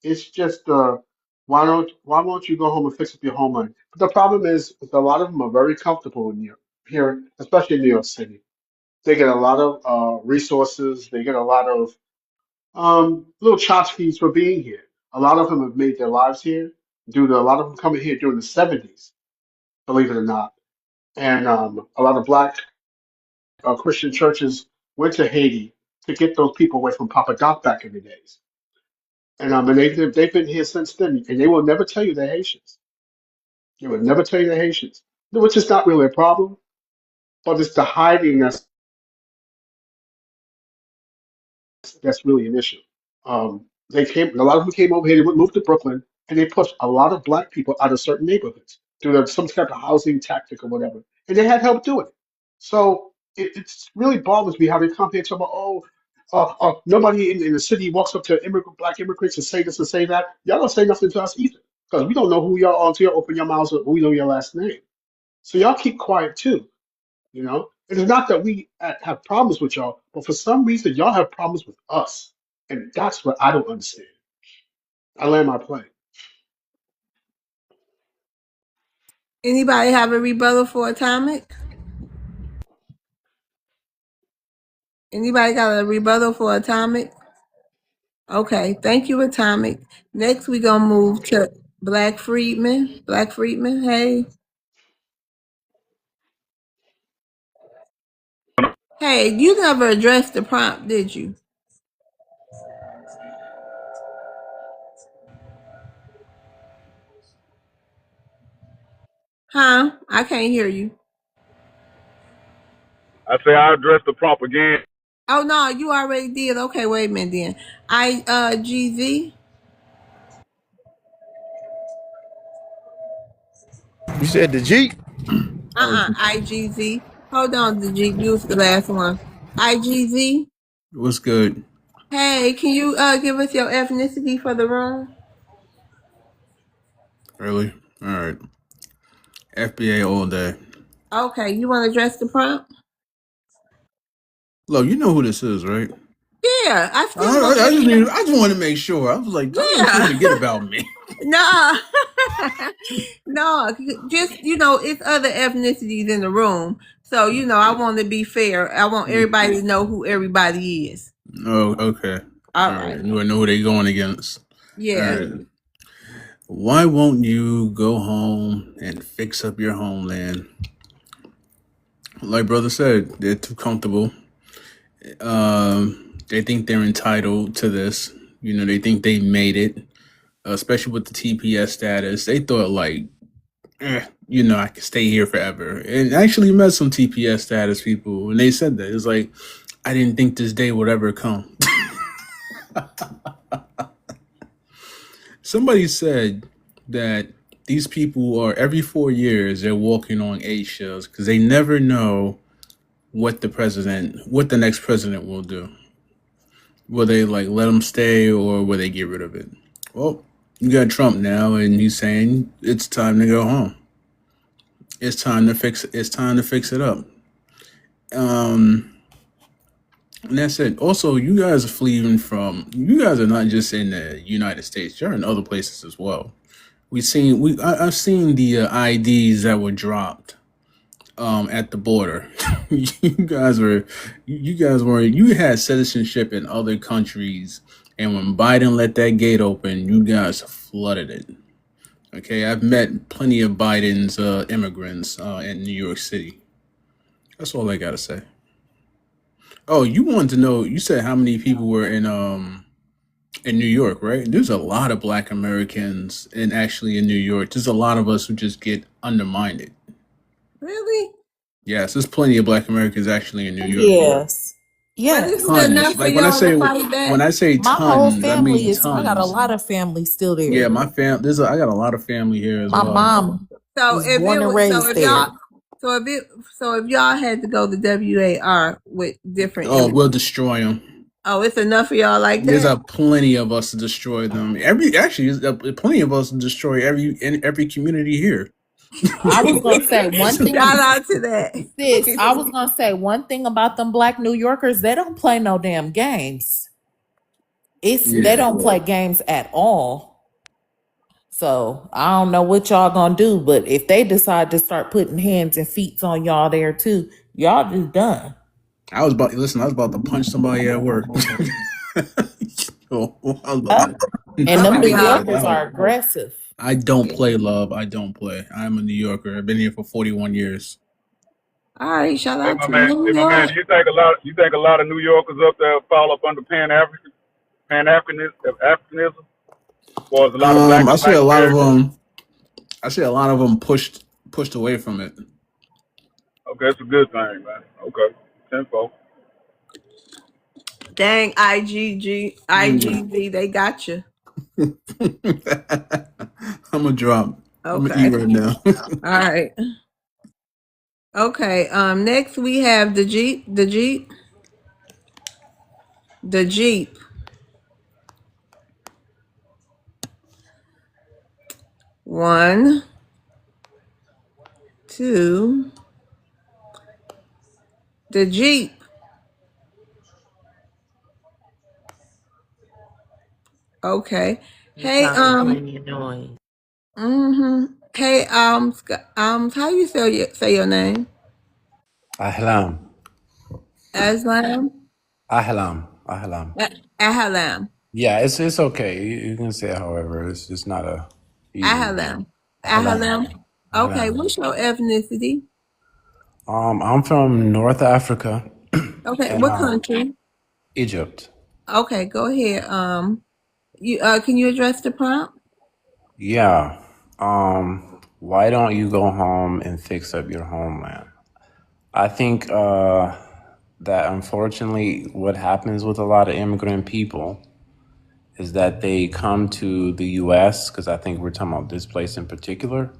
it's just why won't you go home and fix up your homeland? The problem is a lot of them are very comfortable in New York, here, especially in New York City. They get a lot of resources. They get a lot of little tchotchkes for being here. A lot of them have made their lives here due to a lot of them coming here during the 70s, believe it or not. And a lot of black Christian churches went to Haiti to get those people away from Papa Doc back in the days. And they've been here since then, and they will never tell you they're Haitians. They will never tell you they're Haitians, which is not really a problem, but it's the hiding that's really an issue. A lot of them came over here, they moved to Brooklyn, and they pushed a lot of black people out of certain neighborhoods due to some type of housing tactic or whatever, and they had help doing it. So it's really bothers me how they come here and talk about, nobody in the city walks up to black immigrants and say this and say that. Y'all don't say nothing to us either, because we don't know who y'all are until you open your mouths or we know your last name. So y'all keep quiet too, you know. And it's not that we have problems with y'all, but for some reason y'all have problems with us, and that's what I don't understand. I land my plane. Anybody have a rebuttal for Atomic? Anybody got a rebuttal for Atomic? Okay, thank you, Atomic. Next, we gonna move to Black Friedman. Black Friedman, hey. Hey, you never addressed the prompt, did you? Huh? I can't hear you. I say I address the prompt again. Oh no, you already did. Okay, wait a minute then. GZ. You said the Jeep? IGZ. Hold on, the G. You was the last one. IGZ. What's good? Hey, can you give us your ethnicity for the room? Really? All right. FBA all day. Okay, you want to address the prompt? Look, you know who this is, right? Yeah, I still I just want to make sure. I was like, don't forget about me. No, no, just it's other ethnicities in the room, so I want to be fair. I want everybody to know who everybody is. Oh, okay. All right. You want to know who they going against? Yeah. All right. Why won't you go home and fix up your homeland? Like brother said, they're too comfortable. They think they're entitled to this. They think they made it, especially with the TPS status. They thought like, I could stay here forever. And I actually met some TPS status people, and they said that. It's like, I didn't think this day would ever come. Somebody said that these people are every 4 years they're walking on eggshells because they never know what the next president will do. Will they like let them stay or will they get rid of it? Well, you got Trump now, and he's saying it's time to go home. It's time to fix it up. And that's it. Also, you guys are fleeing from. You guys are not just in the United States. You're in other places as well. I've seen the IDs that were dropped at the border. You had citizenship in other countries, and when Biden let that gate open, you guys flooded it. Okay, I've met plenty of Biden's immigrants in New York City. That's all I gotta say. Oh, you wanted to know? You said how many people were in New York, right? There's a lot of Black Americans, and actually in New York, there's a lot of us who just get undermined. Really? Yes, there's plenty of Black Americans actually in New York. Yes. But Yes. isn't enough for Like y'all to fight back? when I say My whole tons, I family mean is. I got a tons. lot of family still there. Yeah, my fam. I got a lot of family here as My well. mom So was if born and raised there. if y'all had to go to WAR with different Oh, we'll destroy them. Oh, it's enough for y'all like There's that? plenty of us to destroy them. There's plenty of us to destroy every community here. I was gonna say one thing. Shout out to that. Sis, I was gonna say one thing about them Black New Yorkers. They don't play no damn games. They don't play games at all. So I don't know what y'all gonna do, but if they decide to start putting hands and feet on y'all there too, y'all just done. I was about to punch somebody at work. Yo, I was about Huh? to And knock them a New nigga Yorkers out. are aggressive. I don't play, love. I don't play. I'm a New Yorker. I've been here for 41 years. All right, shout Hey out my to man, New hey my man, York. you think a lot of New Yorkers up there fall up under Pan Africanism, or is a lot of black I see a lot of Americans? them. I see a lot of them pushed away from it. Okay, it's a good thing, man. Okay, tenfold. Dang, IGV, they got you. I'm gonna drop. I'm gonna eat Okay. right now. All right. Okay. Next we have the Jeep. The Jeep. 1, 2. The Jeep. Okay. You Hey, talking plenty of noise. Hey, how you say your name? Ahlam. Aslam? Ahlam. Ahalam. Yeah, it's okay. You can say it however. It's just not a easy name. Ahalam. Ahlam. Ahalam. Okay, Ahlam. what's your ethnicity? I'm from North Africa Okay, and what country? Egypt. Okay, go ahead. You can you address the prompt? Yeah. Why don't you go home and fix up your homeland? I think that unfortunately what happens with a lot of immigrant people is that they come to the US, because I think we're talking about this place in particular,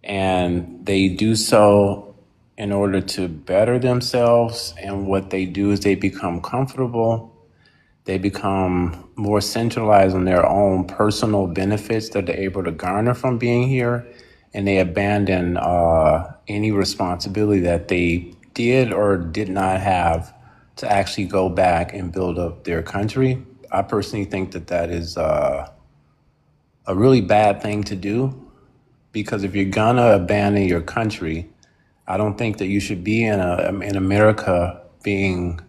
and they do so in order to better themselves. And what they do is they become comfortable. They become more centralized on their own personal benefits that they're able to garner from being here. And they abandon any responsibility that they did or did not have to actually go back and build up their country. I personally think that that is a really bad thing to do, because if you're gonna abandon your country, I don't think that you should be in America being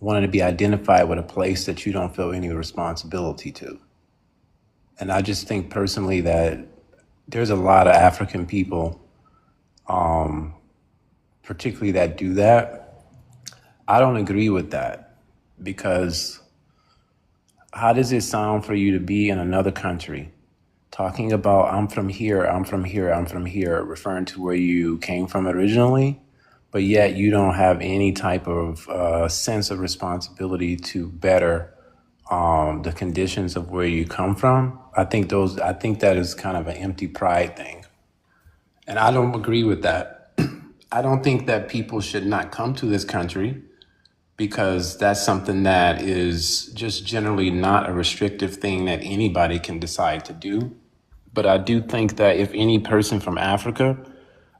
wanting to be identified with a place that you don't feel any responsibility to. And I just think personally that there's a lot of African people, particularly that do that. I don't agree with that, because how does it sound for you to be in another country talking about I'm from here, I'm from here, I'm from here, referring to where you came from originally, but yet you don't have any type of sense of responsibility to better the conditions of where you come from? I think that is kind of an empty pride thing, and I don't agree with that. I don't think that people should not come to this country, because that's something that is just generally not a restrictive thing that anybody can decide to do. But I do think that if any person from Africa,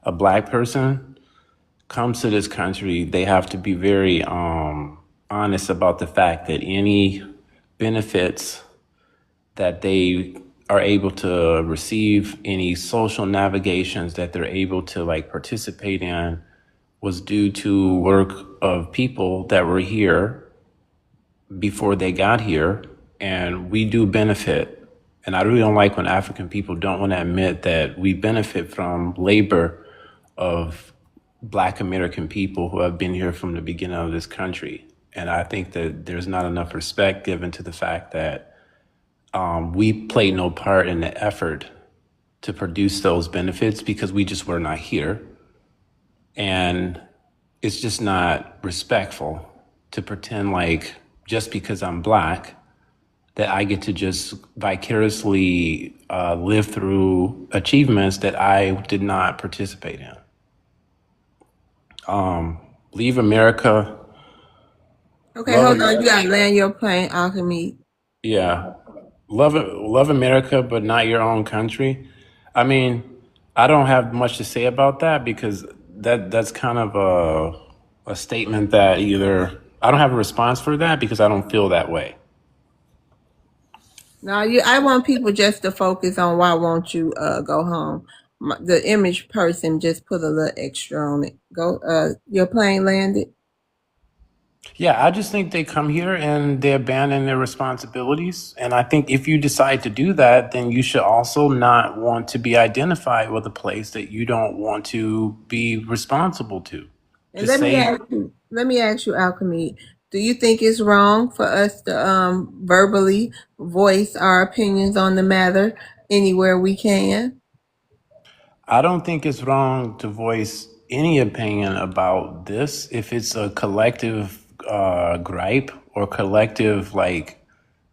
a black person, comes to this country, they have to be very honest about the fact that any benefits that they are able to receive, any social navigations that they're able to like participate in, was due to work of people that were here before they got here, and we do benefit. And I really don't like when African people don't want to admit that we benefit from labor of Black American people who have been here from the beginning of this country. And I think that there's not enough respect given to the fact that we played no part in the effort to produce those benefits, because we just were not here. And it's just not respectful to pretend like just because I'm Black that I get to just vicariously live through achievements that I did not participate in. Leave America, Okay, love hold on. You America. gotta land your plane, Alchemy. Yeah, love America, but not your own country. I mean, I don't have much to say about that, because that's kind of a statement that either I don't have a response for that, because I don't feel that way. No, I want people just to focus on why won't you go home. The image person just put a little extra on it. Go. Your plane landed. Yeah, I just think they come here and they abandon their responsibilities. And I think if you decide to do that, then you should also not want to be identified with a place that you don't want to be responsible to. And Just say, let me ask you, Alchemy. Do you think it's wrong for us to verbally voice our opinions on the matter anywhere we can? I don't think it's wrong to voice any opinion about this if it's a collective gripe or collective like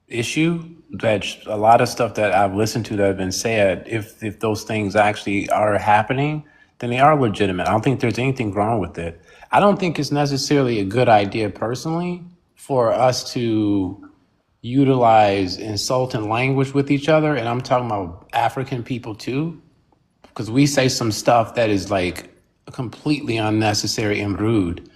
issue. That a lot of stuff that I've listened to that have been said, if those things actually are happening, then they are legitimate. I don't think there's anything wrong with it. I don't think it's necessarily a good idea personally for us to utilize insulting language with each other, and I'm talking about African people too, because we say some stuff that is like completely unnecessary and rude.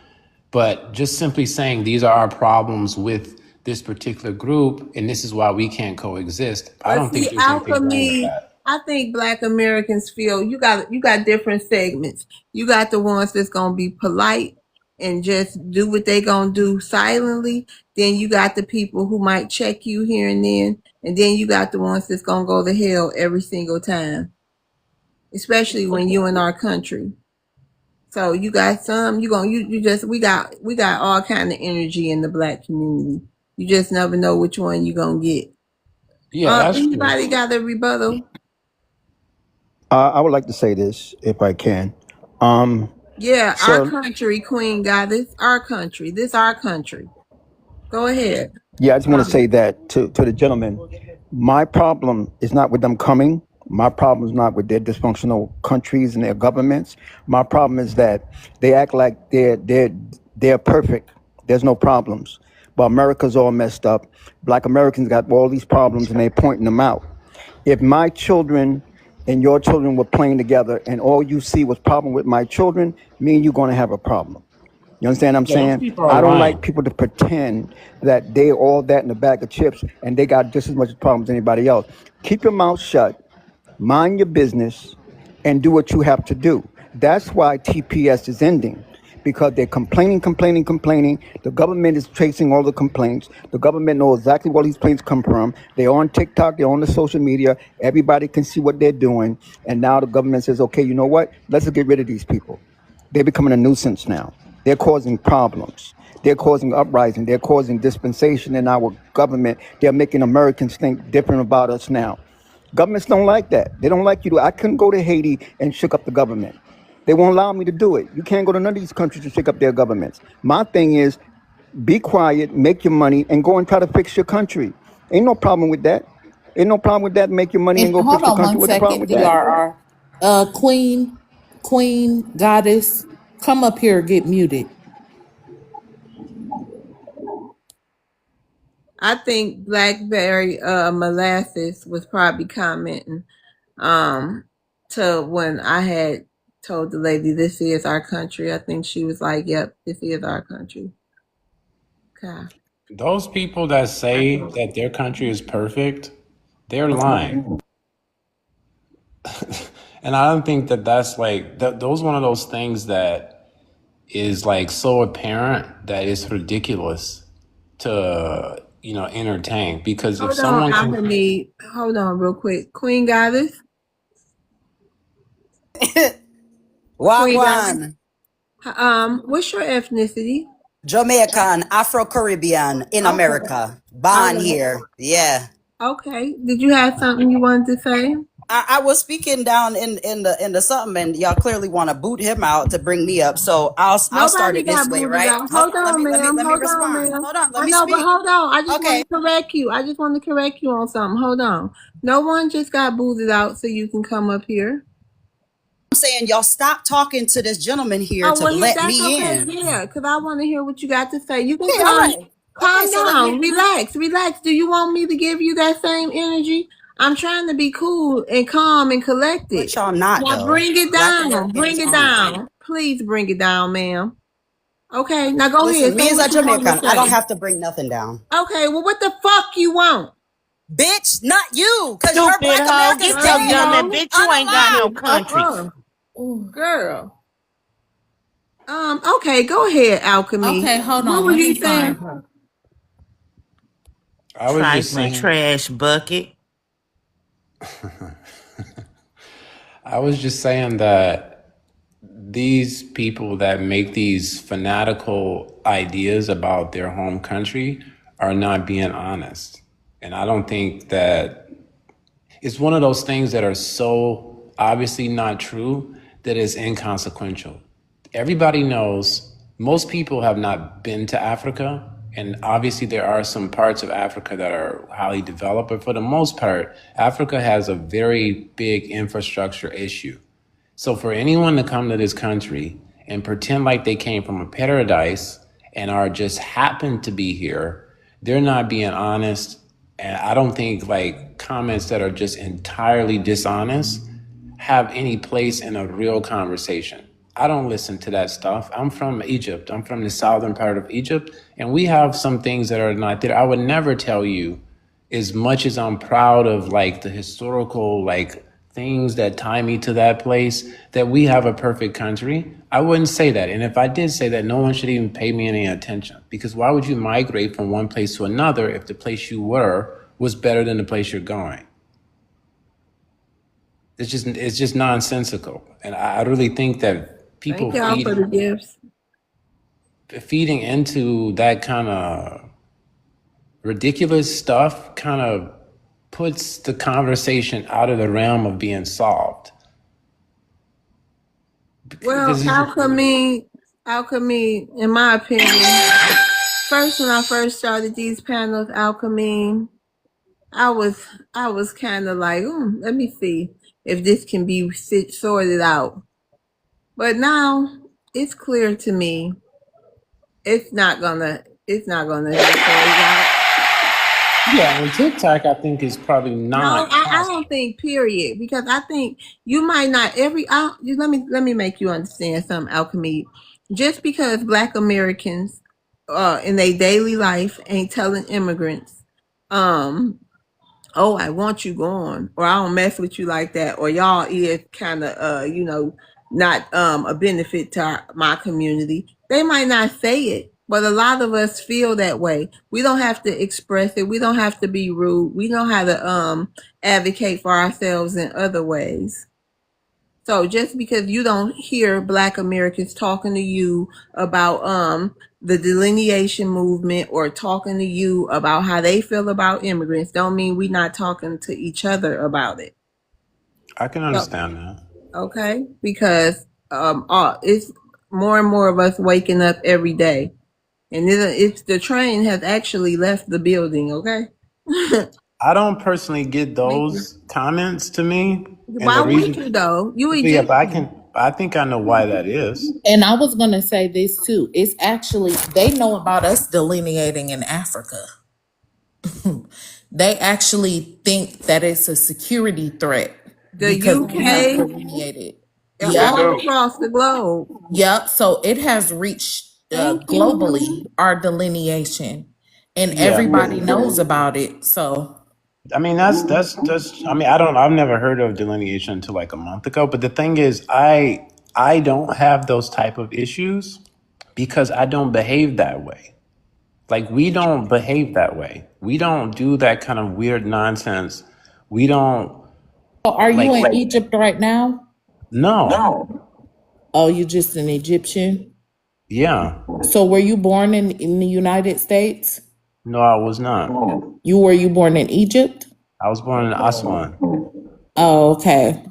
But just simply saying these are our problems with this particular group and this is why we can't coexist, I But don't think see, there's anything wrong with Alchemy, that. I think Black Americans feel you got different segments. You got the ones that's gonna be polite and just do what they gonna do silently. Then you got the people who might check you here and then you got the ones that's gonna go to hell every single time, especially when you in our country. So you got some, you just we got all kind of energy in the Black community. You just never know which one you gonna get. Yeah, that's true. Anybody got a rebuttal? I would like to say this, if I can. Yeah, our Sir, country, Queen Goddess, our country. This our country. Go ahead. yeah, I just want to say that to the gentleman. My problem is not with them coming. My problem is not with their dysfunctional countries and their governments. My problem is that they act like they're perfect. There's no problems. But America's all messed up. Black Americans got all these problems and they're pointing them out. If my children and your children were playing together and all you see was problem with my children, me and you're going to have a problem. You understand what I'm Yeah, those saying? people are I don't lying. like people to pretend that they all that in a bag of chips and they got just as much problems as anybody else. Keep your mouth shut, mind your business, and do what you have to do. That's why TPS is ending. Because they're complaining. The government is tracing all the complaints. The government knows exactly where these complaints come from. They're on TikTok, they're on the social media. Everybody can see what they're doing. And now the government says, okay, you know what? Let's get rid of these people. They're becoming a nuisance now. They're causing problems. They're causing uprising. They're causing dispensation in our government. They're making Americans think different about us now. Governments don't like that. They don't like you to. I couldn't go to Haiti and shook up the government. They won't allow me to do it. You can't go to none of these countries to shake up their governments. My thing is, be quiet, make your money, and go and try to fix your country. Ain't no problem with that. Ain't no problem with that. Make your money and And go hold fix your on country. one What's the problem second, with that? DRR. Queen Goddess, come up here, get muted. I think Blackberry Molasses was probably commenting to when I had told the lady this is our country. I think she was like, yep, this is our country. Okay. Those people that say that their country is perfect, they're lying. And I don't think that that's like those one of those things that is like so apparent that it's ridiculous to entertain, because if Hold on, someone can Alchemy. Hold on real quick. Queen Goddess. Queen Goddess. Wagwan, What's your ethnicity? Jamaican, Afro-Caribbean in Okay. America. All Born right. here. Yeah. Okay. Did you have something you wanted to say? I was speaking down in the something, and y'all clearly want to boot him out to bring me up. So I'll start Nobody it this got way, booted right? out. Hold on, ma'am. Let me Hold on, respond. ma'am. Hold on, let I me know, but speak. hold on. I just Okay. want to correct you. I just want to correct you on something. Hold on. No one just got booted out, so you can come up here. I'm saying y'all stop talking to this gentleman here Oh, to well, yeah, let that's me okay. in. Yeah, because I want to hear what you got to say. You can Okay, all right. Okay, calm so let down, me. relax. Do you want me to give you that same energy? I'm trying to be cool and calm and collected. But y'all not Now though. bring it Black down. Americans Bring it aren't. down. Please bring it down, ma'am. Okay, now go ahead. Listen, me Say as a what you want to Jamaican, I don't say. have to bring nothing down. Okay, well, what the fuck you want? Bitch, not you, because your Stupid Black hoe. Americans Get your came dumb here ass, Girl, bitch. You ain't got no unalived. country. girl. Okay, go ahead, Alchemy. Okay, hold What on. were Let you me find saying? her. I was just Trifling saying. trash bucket. I was just saying that these people that make these fanatical ideas about their home country are not being honest. And I don't think that it's one of those things that are so obviously not true that it's inconsequential. Everybody knows most people have not been to Africa. And obviously, there are some parts of Africa that are highly developed. But for the most part, Africa has a very big infrastructure issue. So for anyone to come to this country and pretend like they came from a paradise and are just happen to be here, they're not being honest. And I don't think like comments that are just entirely dishonest have any place in a real conversation. I don't listen to that stuff. I'm from Egypt. I'm from the southern part of Egypt, and we have some things that are not there. I would never tell you, as much as I'm proud of like the historical like things that tie me to that place, that we have a perfect country. I wouldn't say that. And if I did say that, no one should even pay me any attention. Because why would you migrate from one place to another if the place you were was better than the place you're going? It's just nonsensical. And I really think that people Thank y'all for the gifts. feeding into that kind of ridiculous stuff kind of puts the conversation out of the realm of being solved. Well, alchemy, in my opinion, when I first started these panels, alchemy, I was kind of like, let me see if this can be sorted out. But now it's clear to me it's not gonna get sorted out. Yeah, and TikTok, I think, is probably not. No, I don't think. Period, because I think you might not let me make you understand something, alchemy. Just because Black Americans, in their daily life, ain't telling immigrants, oh, I want you gone, or I don't mess with you like that, or y'all is kind of, not a benefit to my community. They might not say it, but a lot of us feel that way. We don't have to express it. We don't have to be rude. We know how to advocate for ourselves in other ways. So just because you don't hear Black Americans talking to you about the delineation movement or talking to you about how they feel about immigrants, don't mean we're not talking to each other about it. I can understand that. Okay, because it's more and more of us waking up every day, and it's the train has actually left the building. Okay. I don't personally get those comments to me, and Why the would reason, you though? You yeah, but Egyptian. I think I know why that is. And I was going to say this too. It's actually, they know about us delineating in Africa. They actually think that it's a security threat The because we have UK delineated. and They Yep. all do. across the globe. Yep. So it has reached Thank globally you. our delineation, and Yeah, everybody knows about it. So I mean that's. I mean, I've never heard of delineation until like a month ago. But the thing is, I don't have those type of issues because I don't behave that way. Like we don't behave that way. We don't do that kind of weird nonsense. We don't oh, are you like. in Egypt right now? No. Oh, you're just an Egyptian? Yeah. So were you born in the United States? No, I was not. Were you born in Egypt? I was born in Aswan. Oh, okay.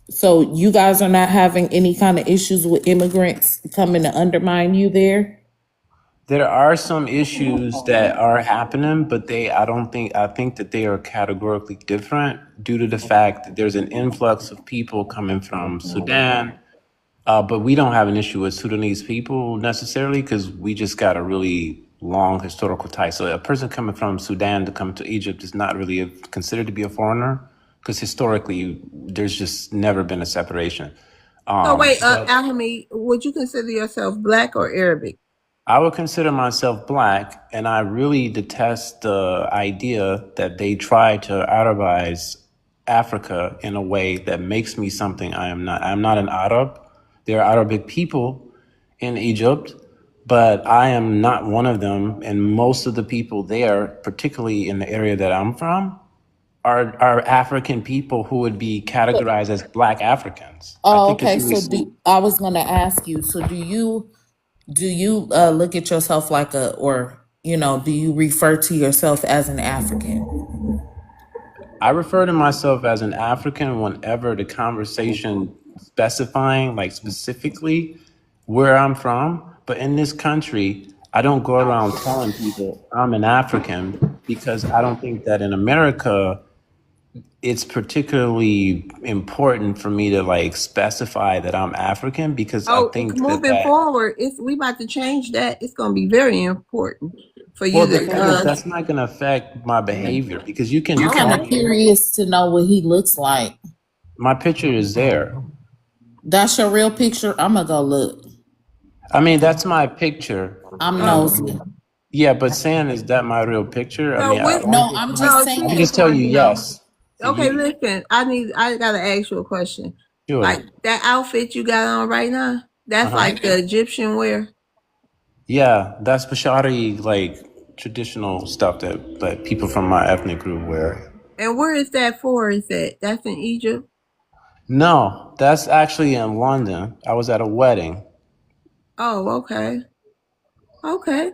So you guys are not having any kind of issues with immigrants coming to undermine you there? There are some issues that are happening, but I think that they are categorically different due to the fact that there's an influx of people coming from Sudan. But we don't have an issue with Sudanese people necessarily because we just got a really long historical tie. So a person coming from Sudan to come to Egypt is not really considered to be a foreigner because historically there's just never been a separation. So wait, But Alhami, would you consider yourself Black or Arabic? I would consider myself black, and I really detest the idea that they try to Arabize Africa in a way that makes me something I am not. I'm not an Arab. There are Arabic people in Egypt, but I am not one of them. And most of the people there, particularly in the area that I'm from, are African people who would be categorized as black Africans. I Oh, think it's okay. really So I was gonna ask you. So do you look at yourself like or do you refer to yourself as an African? I refer to myself as an African whenever the conversation specifying, like specifically where I'm from. But in this country, I don't go around telling people I'm an African because I don't think that in America it's particularly important for me to like specify that I'm African because I Oh, think that moving forward, we about to change that. It's going to be very important for you well, the thing is to. that's not going to affect my behavior because you can I'm kind call of me. curious to know what he looks like. My picture is there. That's your real picture? I'm gonna go look. I mean, that's my picture. I'm nosy. Yeah, but saying is that my real picture? I So mean, with No, I'm just I can people saying. just tell want you to know. yes. Okay, You listen. I gotta ask you a question. sure? Like that outfit you got on right now. Uh That's huh. like the Egyptian wear. Yeah, that's Bashari like traditional stuff that people from my ethnic group wear. And where is that for? Is that's in Egypt? No, that's actually in London. I was at a wedding. Oh, okay. Okay.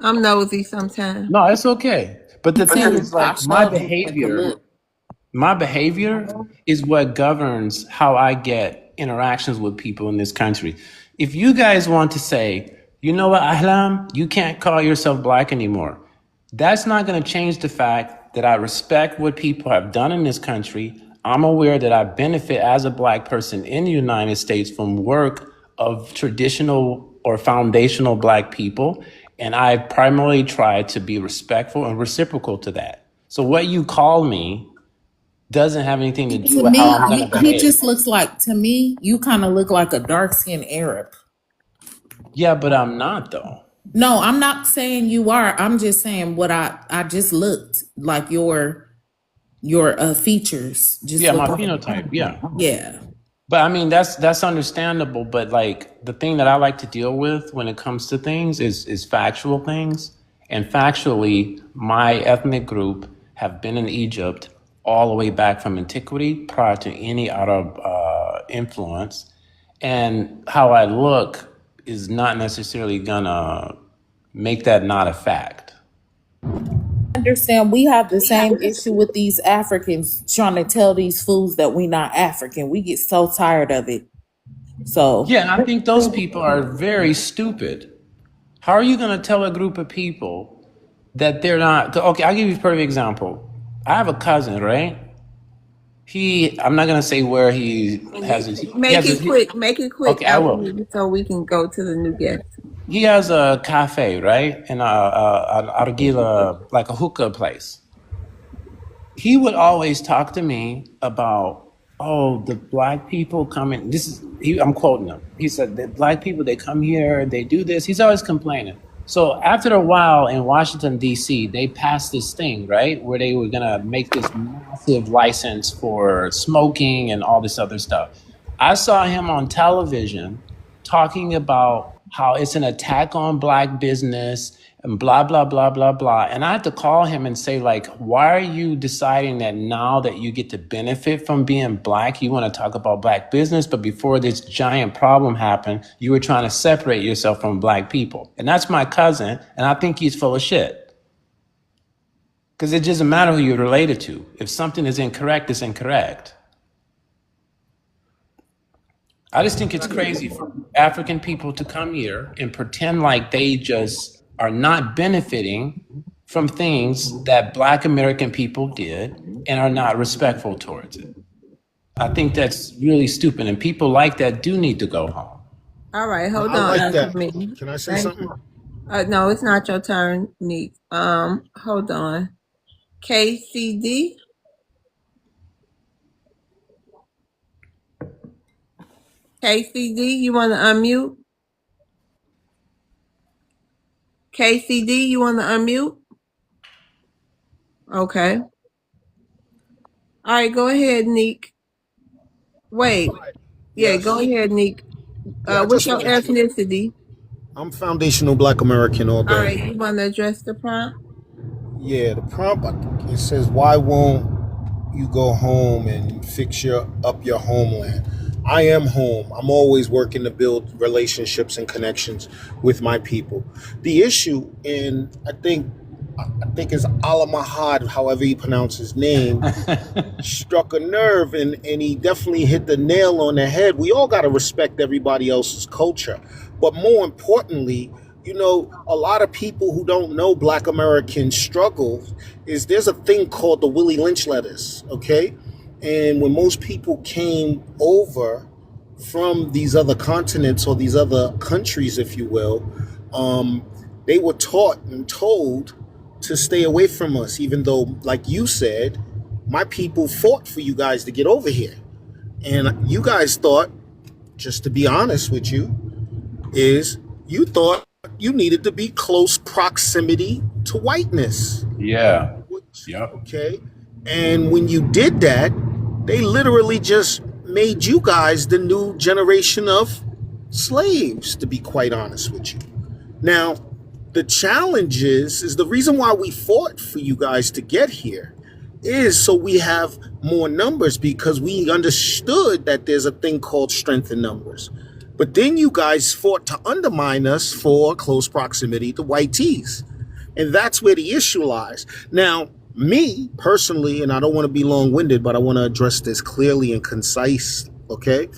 I'm nosy sometimes. No, it's okay. But the thing is, I like, showed you take a look. my behavior is what governs how I get interactions with people in this country. If you guys want to say, you know what, Ahlam, you can't call yourself black anymore, that's not going to change the fact that I respect what people have done in this country. I'm aware that I benefit as a black person in the United States from work of traditional or foundational black people. And I primarily try to be respectful and reciprocal to that. So what you call me doesn't have anything to do To with how me, I'm going to he behave. just looks like, to me, you kind of look like a dark skinned Arab. Yeah, but I'm not though. No, I'm not saying you are. I'm just saying what I just looked like your features just Yeah, look my like. phenotype. Yeah. Yeah. But I mean that's understandable. But like the thing that I like to deal with when it comes to things is factual things. And factually, my ethnic group have been in Egypt all the way back from antiquity, prior to any Arab influence. And how I look is not necessarily gonna make that not a fact. Understand we have the same issue with these Africans trying to tell these fools that we not African. We get so tired of it. So Yeah, and I think those people are very stupid. How are you going to tell a group of people that they're not? Okay, I'll give you a perfect example. I have a cousin, right? I'm not going to say where he has his. He Make has it his. quick. Make it quick, Okay, I will. so we can go to the new guest. He has a cafe, right? In Argila, like a hookah place. He would always talk to me about, oh, the black people coming. I'm quoting him. He said, the black people, they come here, they do this. He's always complaining. So after a while in Washington, D.C., they passed this thing, right? Where they were going to make this massive license for smoking and all this other stuff. I saw him on television talking about how it's an attack on black business and blah, blah, blah, blah, blah. And I had to call him and say, like, why are you deciding that now that you get to benefit from being black, you want to talk about black business, but before this giant problem happened, you were trying to separate yourself from black people? And that's my cousin, and I think he's full of shit. Because it doesn't matter who you're related to. If something is incorrect, it's incorrect. I just think it's crazy for African people to come here and pretend like they just are not benefiting from things that Black American people did and are not respectful towards it. I think that's really stupid, and people like that do need to go home. All right, hold I on. like that. Me. Can I say Thank something? you. No, it's not your turn, Neek. Hold on. KCD. KCD, you want to unmute? KCD, you want to unmute? Okay. All right, go ahead, Neek. Wait. Yeah, go Yes. ahead, Neek. Yeah, I What's just your wanted to. ethnicity? I'm foundational Black American all All day. right, you want to address the prompt? Yeah, the prompt it says, "Why won't you go home and fix up your homeland?" I am home. I'm always working to build relationships and connections with my people. The issue, and I think it's Ala Mahad, however you pronounce his name, struck a nerve, and he definitely hit the nail on the head. We all got to respect everybody else's culture. But more importantly, a lot of people who don't know Black American struggle is there's a thing called the Willie Lynch letters, okay? And when most people came over from these other continents or these other countries, if you will, they were taught and told to stay away from us, even though, like you said, my people fought for you guys to get over here. And you guys thought, just to be honest with you, is you thought you needed to be close proximity to whiteness. Yeah. Yep. Okay. And when you did that, they literally just made you guys the new generation of slaves, to be quite honest with you. Now, the challenge is the reason why we fought for you guys to get here is so we have more numbers, because we understood that there's a thing called strength in numbers. But then you guys fought to undermine us for close proximity to white tees. And that's where the issue lies. Now, me personally, and I don't want to be long-winded, but I want to address this clearly and concise, okay?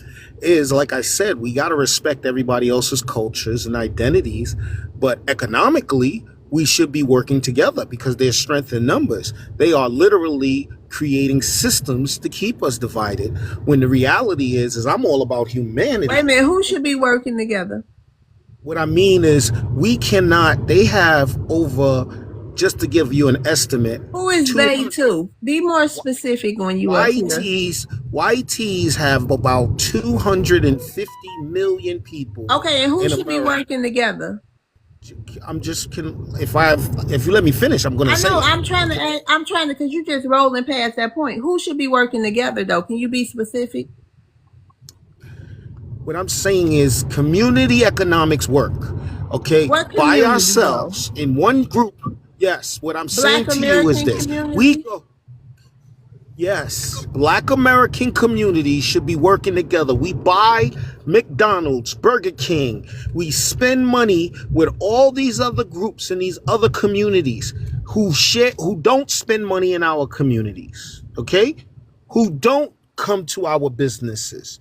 Is, like I said, we got to respect everybody else's cultures and identities, but economically, we should be working together because there's strength in numbers. They are literally creating systems to keep us divided, when the reality is I'm all about humanity. Wait a minute, who should be working together? What I mean is they have over, just to give you an estimate. Who is they too? Be more specific when you up here. YTs have about 250 million people. Okay, and who in should America. be working together? If you let me finish, I'm going to say. I know. I'm trying to, because you just rolling past that point. Who should be working together though? Can you be specific? What I'm saying is community economics work. Okay, What by community, ourselves in one group. Yes, what I'm saying Black to you is American this: community? Yes, Black American communities should be working together. We buy McDonald's, Burger King. We spend money with all these other groups in these other communities who don't spend money in our communities, okay? Who don't come to our businesses,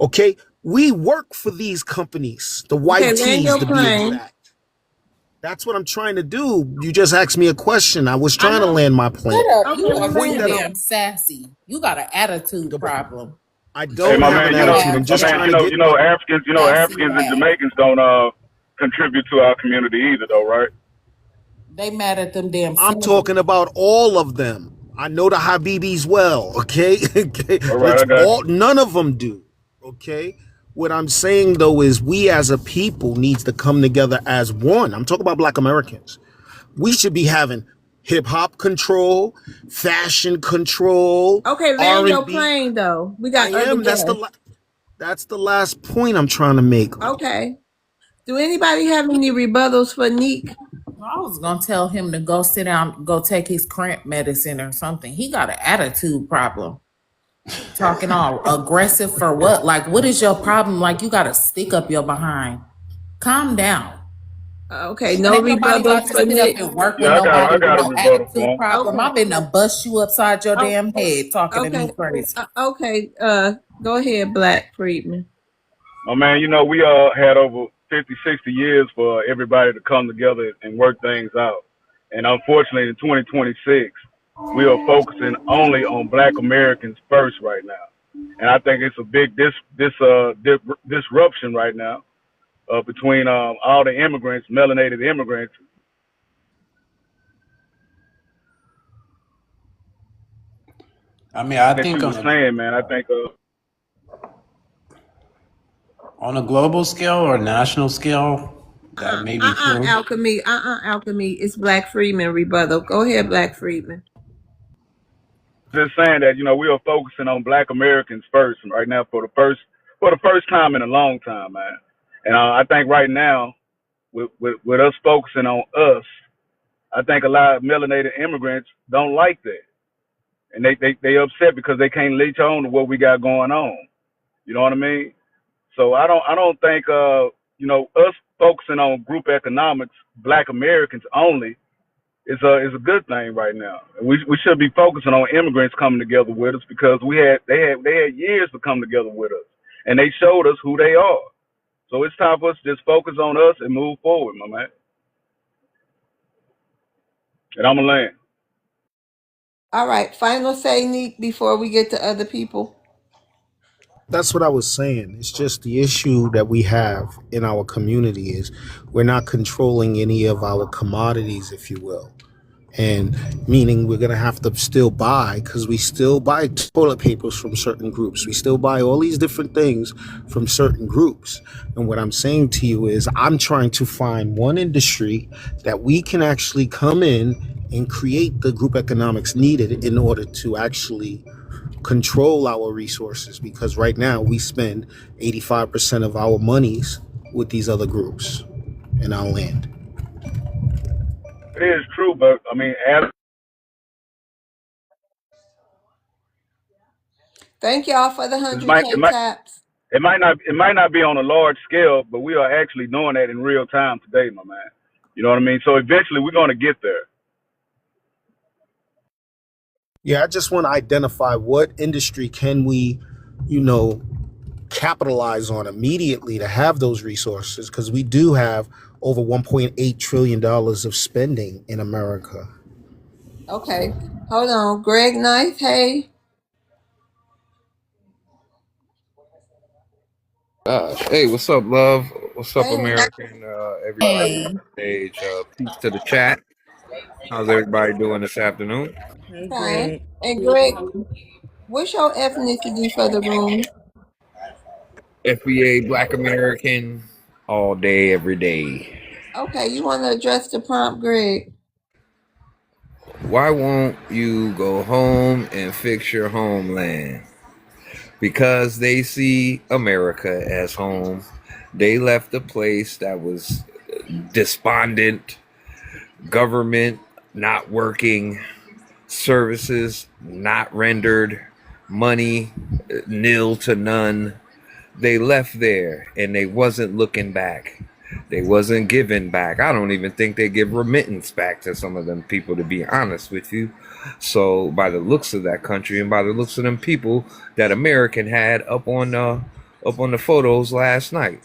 okay? We work for these companies, the white tees to be exact. That's what I'm trying to do. You just asked me a question. I was trying to land my plane. Shut up. You are too damn sassy. You got an attitude problem. I don't have an attitude. I'm just trying to get. Africans and Jamaicans don't contribute to our community either, though, right? They mad at them damn. I'm talking about all of them. I know the Habibis well. Okay, All right, none of them do. Okay. What I'm saying though is we as a people needs to come together as one. I'm talking about Black Americans. We should be having hip hop control, fashion control. Okay, land your plane though. We got. That's the last point I'm trying to make. Okay. Do anybody have any rebuttals for Neek? I was gonna tell him to go sit down, go take his cramp medicine or something. He got an attitude problem. Talking all aggressive for what? Like, what is your problem? Like, you got to stick up your behind. Calm down. Okay, no rebuttals for Nick. I got a rebuttal for him. Problem. Okay. I've been to bust you upside your damn head talking to me crazy. Okay, go ahead, Black Friedman. Oh man, we had over 50, 60 years for everybody to come together and work things out. And unfortunately, in 2026, we are focusing only on Black Americans first right now. And I think it's a big disruption right now between all the immigrants, melanated immigrants. I mean, I think on a global scale or national scale, That may be true. Alchemy. Alchemy. It's Black Freeman rebuttal. Go ahead, Black Freeman. Just saying that we are focusing on Black Americans first right now for the first time in a long time, man. And I think right now with us focusing on us, I think a lot of melanated immigrants don't like that, and they upset because they can't latch on to what we got going on. You know what I mean? So I don't think us focusing on group economics, Black Americans only, is a good thing right now. We should be focusing on immigrants coming together with us because they had years to come together with us, and they showed us who they are. So it's time for us to just focus on us and move forward, my man. And I'm a land. All right. Final say, Neek, before we get to other people. That's what I was saying. It's just the issue that we have in our community is we're not controlling any of our commodities, if you will. And meaning we're going to have to still buy, because we still buy toilet papers from certain groups. We still buy all these different things from certain groups. And what I'm saying to you is I'm trying to find one industry that we can actually come in and create the group economics needed in order to actually control our resources, because right now we spend 85% of our monies with these other groups in our land. It is true, but I mean, Thank y'all for the it might it 100K might taps. it might not be on a large scale, but we are actually doing that in real time today, my man. You know what I mean? So eventually we're going to get there. Yeah, I just want to identify what industry can we, capitalize on immediately to have those resources, because we do have over $1.8 trillion of spending in America. Okay. Hold on. Greg Knife, hey. Hey, what's up, love? What's up, Hey. American? Everybody Hey. on stage. Peace to the chat. How's everybody doing this afternoon? Hey, Fine. Greg. And Greg, what's your ethnicity for the room? FBA Black American, all day, every day. Okay, you want to address the prompt, Greg? Why won't you go home and fix your homeland? Because they see America as home. They left a place that was despondent, government not working, services not rendered, money nil to none. They left there and they wasn't looking back. They wasn't giving back. I don't even think they give remittance back to some of them people, to be honest with you. So by the looks of that country and by the looks of them people that American had up on the photos last night,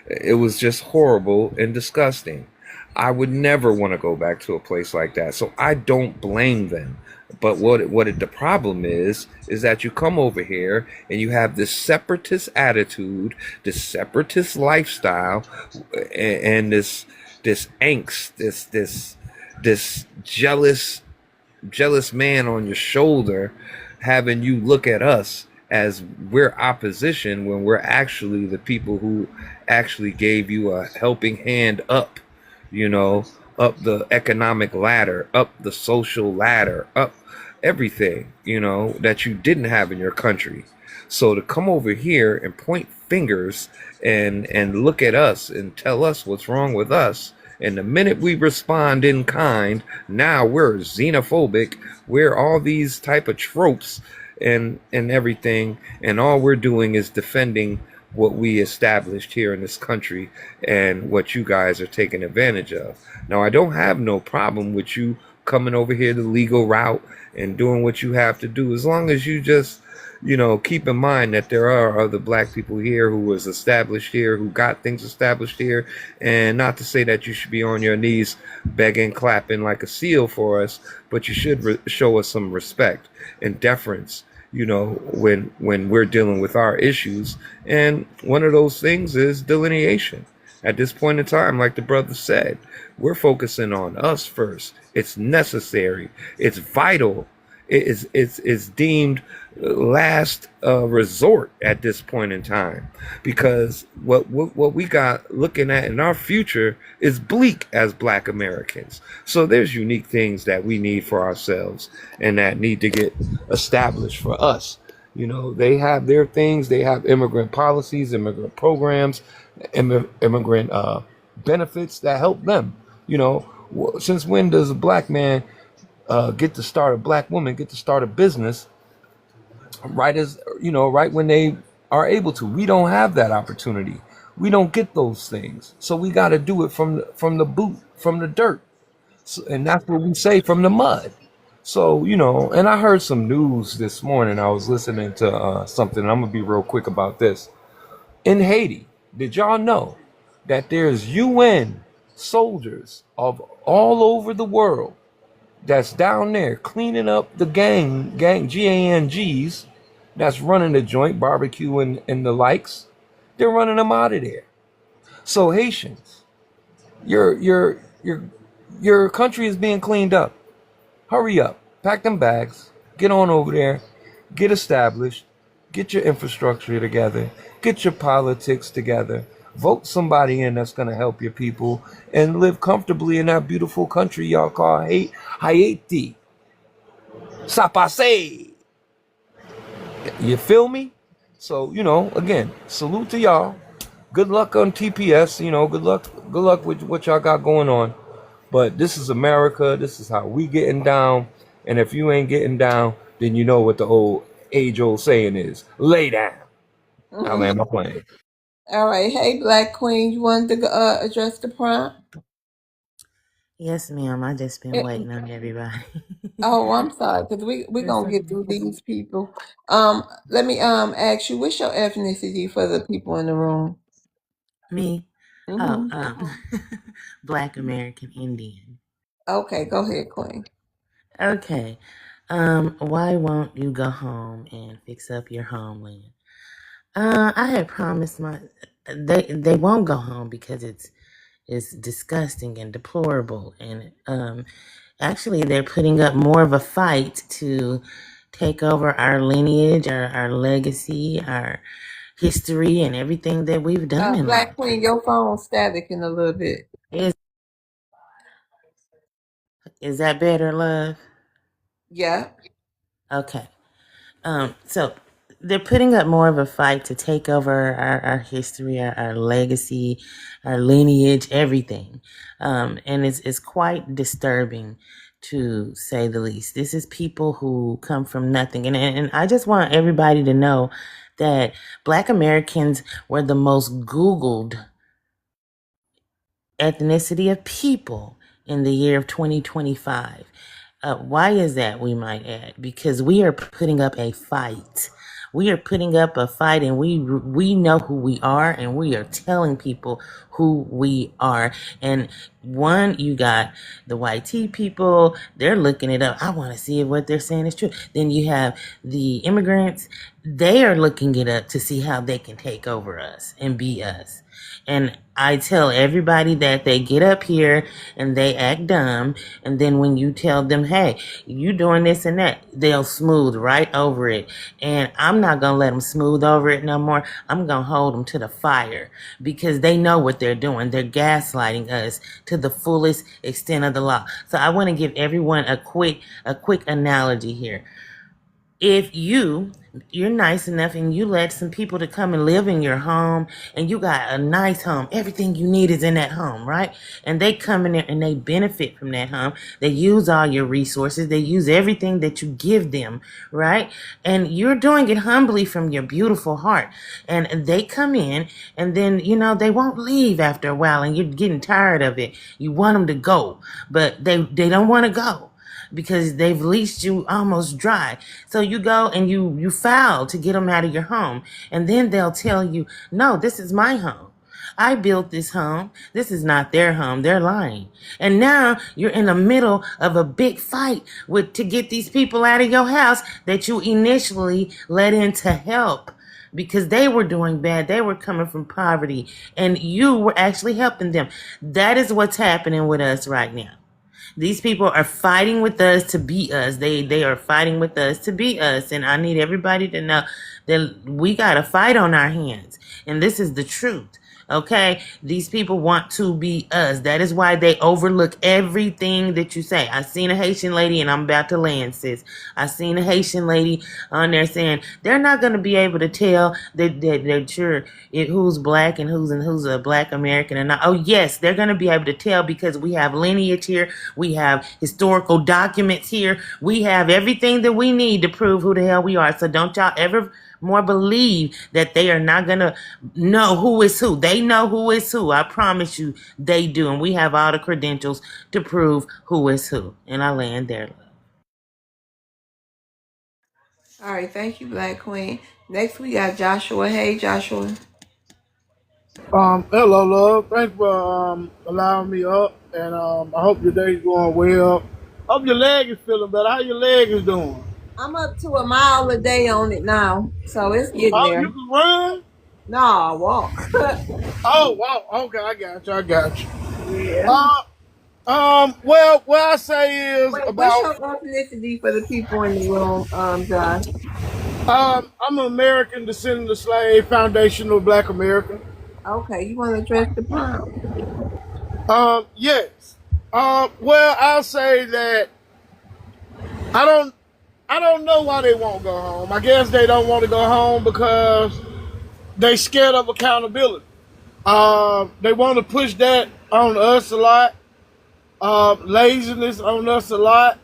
it was just horrible and disgusting. I would never want to go back to a place like that. So I don't blame them. But the problem is that you come over here and you have this separatist attitude, this separatist lifestyle, and this angst, this jealous man on your shoulder, having you look at us as we're opposition when we're actually the people who actually gave you a helping hand up, up the economic ladder, up the social ladder, up everything, that you didn't have in your country. So to come over here and point fingers and look at us and tell us what's wrong with us, and the minute we respond in kind, now we're xenophobic, we're all these type of tropes and everything, and all we're doing is defending what we established here in this country and what you guys are taking advantage of. Now, I don't have no problem with you coming over here the legal route and doing what you have to do, as long as you just keep in mind that there are other black people here who was established here, who got things established here, and not to say that you should be on your knees begging, clapping like a seal for us, but you should show us some respect and deference, when we're dealing with our issues. And one of those things is delineation. At this point in time, like the brother said, we're focusing on us first. It's necessary. It's vital. is deemed last resort at this point in time, because what we got looking at in our future is bleak as Black Americans. So there's unique things that we need for ourselves and that need to get established for us. They have their things. They have immigrant policies, immigrant programs, immigrant benefits that help them. Since when does a Black man get to start a Black woman get to start a business right when they are able to? We don't have that opportunity. We don't get those things. So we got to do it from the boot, from the dirt. And that's what we say, from the mud. So, and I heard some news this morning. I was listening to something, and I'm going to be real quick about this. In Haiti, did y'all know that there's UN soldiers of all over the world that's down there cleaning up the gang GANGs that's running the joint, barbecue and the likes? They're running them out of there. So Haitians, your country is being cleaned up. Hurry up, pack them bags, get on over there, get established, get your infrastructure together, get your politics together, vote somebody in that's going to help your people, and live comfortably in that beautiful country y'all call Haiti. Ça passe. You feel me? So, again, salute to y'all. Good luck on TPS. Good luck with what y'all got going on. But this is America. This is how we getting down. And if you ain't getting down, then you know what the age-old saying is. Lay down. I land my plane. All right. Hey, Black Queen, you wanted to address the prompt? Yes, ma'am. I just been waiting on everybody. Oh, I'm sorry, because we're going to get through these people. Let me ask you, what's your ethnicity for the people in the room? Me? Mhm. Black American Indian. Okay, go ahead, Queen. Okay. Why won't you go home and fix up your homeland? I had promised they won't go home because it's disgusting and deplorable, and actually they're putting up more of a fight to take over our lineage, our legacy, our history, and everything that we've done in life. Black Queen, your phone's static in a little bit. Is that better, love? Yeah. Okay. So they're putting up more of a fight to take over our history, our legacy, our lineage, everything. And it's quite disturbing, to say the least. This is people who come from nothing. And I just want everybody to know that Black Americans were the most Googled ethnicity of people in the year of 2025. Why is that, we might add? Because we are putting up a fight. We are putting up a fight, and we know who we are, and we are telling people who we are. And one, you got the white tea people, they're looking it up. I want to see if what they're saying is true. Then you have the immigrants, they are looking it up to see how they can take over us and be us. And I tell everybody that they get up here and they act dumb. And then when you tell them, hey, you doing this and that, they'll smooth right over it. And I'm not going to let them smooth over it no more. I'm going to hold them to the fire, because they know what they're doing. They're gaslighting us to the fullest extent of the law. So I want to give everyone a quick analogy here. If you're nice enough and you let some people to come and live in your home, and you got a nice home, everything you need is in that home, right? And they come in there and they benefit from that home. They use all your resources. They use everything that you give them, right? And you're doing it humbly from your beautiful heart. And they come in, and then, they won't leave after a while, and you're getting tired of it. You want them to go, but they don't want to go, because they've leashed you almost dry. So you go and you foul to get them out of your home. And then they'll tell you, no, this is my home. I built this home. This is not their home. They're lying. And now you're in the middle of a big fight to get these people out of your house that you initially let in to help, because they were doing bad. They were coming from poverty, and you were actually helping them. That is what's happening with us right now. These people are fighting with us to be us. They are fighting with us to be us. And I need everybody to know that we got a fight on our hands. And this is the truth. Okay, these people want to be us. That is why they overlook everything that you say. I seen a Haitian lady, and I'm about to land, sis. I seen a Haitian lady on there saying they're not going to be able to tell that you're who's black and who's a black American and not. Oh yes, they're going to be able to tell because we have lineage here, we have historical documents here, we have everything that we need to prove who the hell we are. So don't y'all ever more believe that they are not going to know who is who. They know who is who. I promise you they do. And we have all the credentials to prove who is who. And I land there. All right, thank you, Black Queen. Next we got Joshua. Hey, Joshua. Hello, love. Thanks for allowing me up, and I hope your day's going well. Hope your leg is feeling better. How your leg is doing? I'm up to a mile a day on it now, so it's getting Oh, there. you can run? No, I walk. Oh, wow. Okay, I got you. Yeah. Well, what I say is Wait, about what's your ethnicity for the people in the room, Josh? I'm an American descendant of slave, foundational Black American. Okay, you want to address the prompt? Yes. Well, I'll say that I don't know why they won't go home. I guess they don't want to go home because they scared of accountability. They want to push that on us a lot. Laziness on us a lot.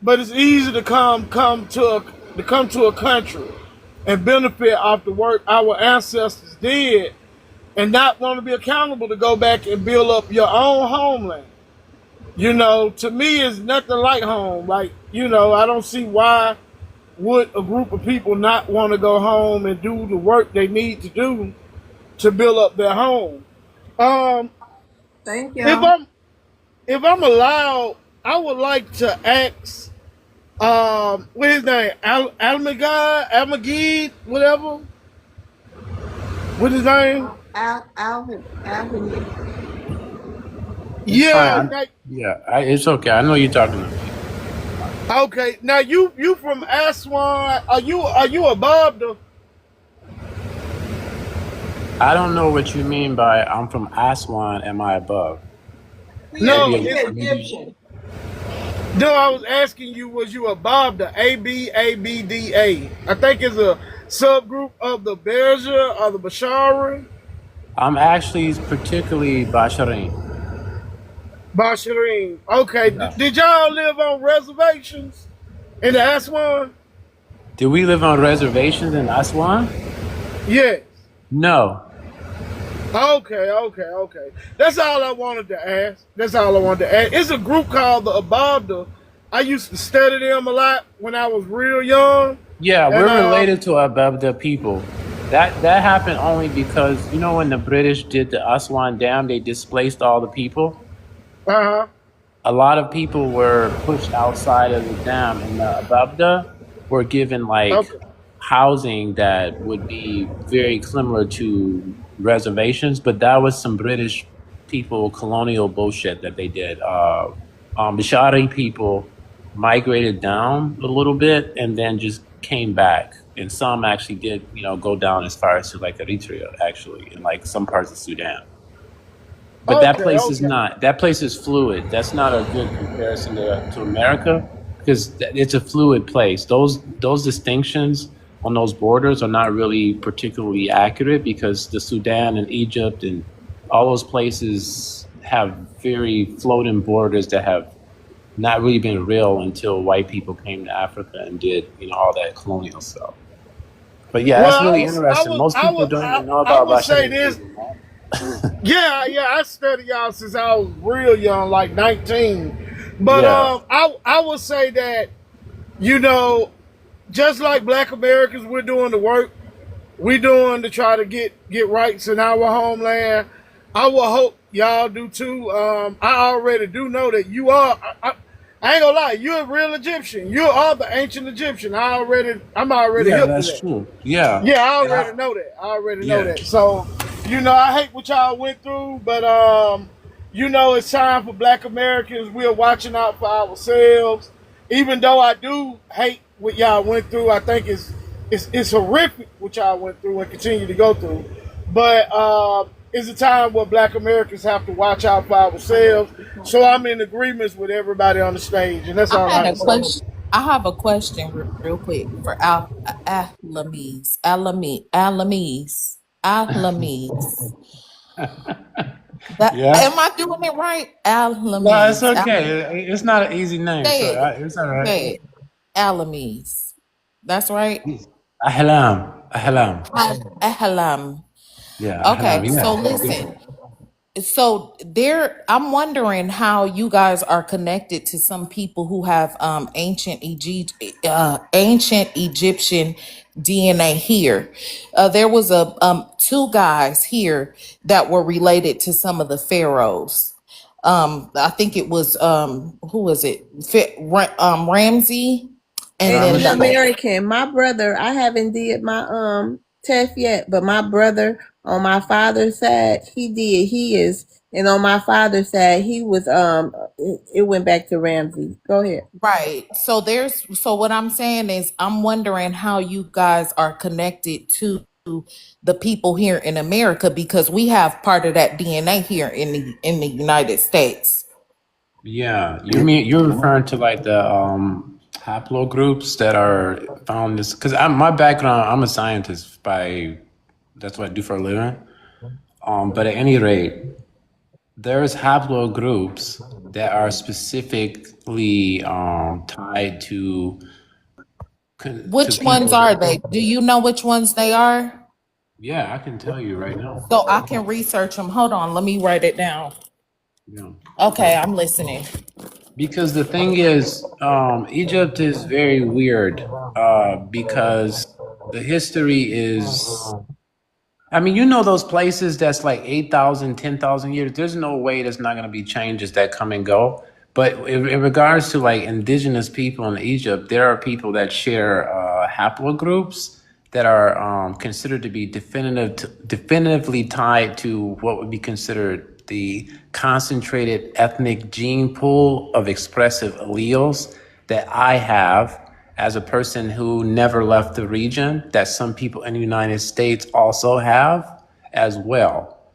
But it's easy to come to a country and benefit off the work our ancestors did and not want to be accountable to go back and build up your own homeland. To me, it's nothing like home. Like, I don't see why would a group of people not want to go home and do the work they need to do to build up their home. Thank you. If I'm allowed, I would like to ask, what his name? Almagid, whatever. What his name? Alvin. Yeah. It's okay. I know you're talking to me. Okay. Now you from Aswan? Are you above the? I don't know what you mean by I'm from Aswan. Am I above? No, Egyptian. No, I was asking you, was you above the ABABDA? I think it's a subgroup of the Berger or the Bashari. I'm actually particularly Basharin. Basharin. Okay. Yeah. Did y'all live on reservations in the Aswan? Did we live on reservations in Aswan? Yes. No. Okay. That's all I wanted to ask. It's a group called the Ababda. I used to study them a lot when I was real young. Yeah, we're related to Ababda people. That happened only because, when the British did the Aswan Dam, they displaced all the people. Uh-huh. A lot of people were pushed outside of the dam, and the Ababda were given housing that would be very similar to reservations, but that was some British people colonial bullshit that they did. Bishari people migrated down a little bit and then just came back, and some actually did go down as far as to Eritrea, actually, and some parts of Sudan. But that place is fluid. That's not a good comparison to America, because it's a fluid place. Those distinctions on those borders are not really particularly accurate, because the Sudan and Egypt and all those places have very floating borders that have not really been real until white people came to Africa and did all that colonial stuff. But yeah, that's really interesting. Most people don't even know about I would say this. Yeah, I studied y'all since I was real young, like 19. But I would say that, just like Black Americans, we're doing the work. We're doing to try to get rights in our homeland. I will hope y'all do too. I already do know that you are. I ain't gonna lie, you're a real Egyptian. You are the ancient Egyptian. I'm already hip to that. That's true. Yeah. Yeah, I already know that. So, I hate what y'all went through, but you know, it's time for Black Americans. We're watching out for ourselves. Even though I do hate what y'all went through, I think it's horrific what y'all went through and continue to go through. But it's a time where Black Americans have to watch out for ourselves. So I'm in agreement with everybody on the stage, and that's I all I had have a to say. question. I have a question real quick for Alamise. Alamise. That Yeah. am I doing it right? No, it's Alamise. okay. It's not an easy name, so Say it. it's all right. Say it. Alamise. That's right. Ahlam, ahlam. Ahlam. Yeah, ahlam. Okay, Yeah. so listen. So there, I'm wondering how you guys are connected to some people who have ancient Egyptian DNA here. There was a two guys here that were related to some of the pharaohs. I think it was who was it? Ramsey, and then Asian Ramesses. American. My brother, I haven't did my test yet, but my brother on my father's side, he did his, and on my father's side, he was it went back to Ramsey. Go ahead. right. So what I'm saying is I'm wondering how you guys are connected to the people here in America because we have part of that DNA here in the United States. Yeah, you're referring to like the haplogroups that are found this because my background, I'm a scientist by that's what I do for a living. But at any rate, there's haplogroups that are specifically tied to Which ones people. are they? Do you know which ones they are? Yeah, I can tell you right now. So I can research them. Hold on, let me write it down. Yeah. Okay, I'm listening. Because the thing is, Egypt is very weird because the history is. I mean, you know those places that's like 8,000, 10,000 years. There's no way there's not going to be changes that come and go. But in regards to like indigenous people in Egypt, there are people that share haplogroups that are considered to be definitively tied to what would be considered the concentrated ethnic gene pool of expressive alleles that I have as a person who never left the region, that some people in the United States also have as well.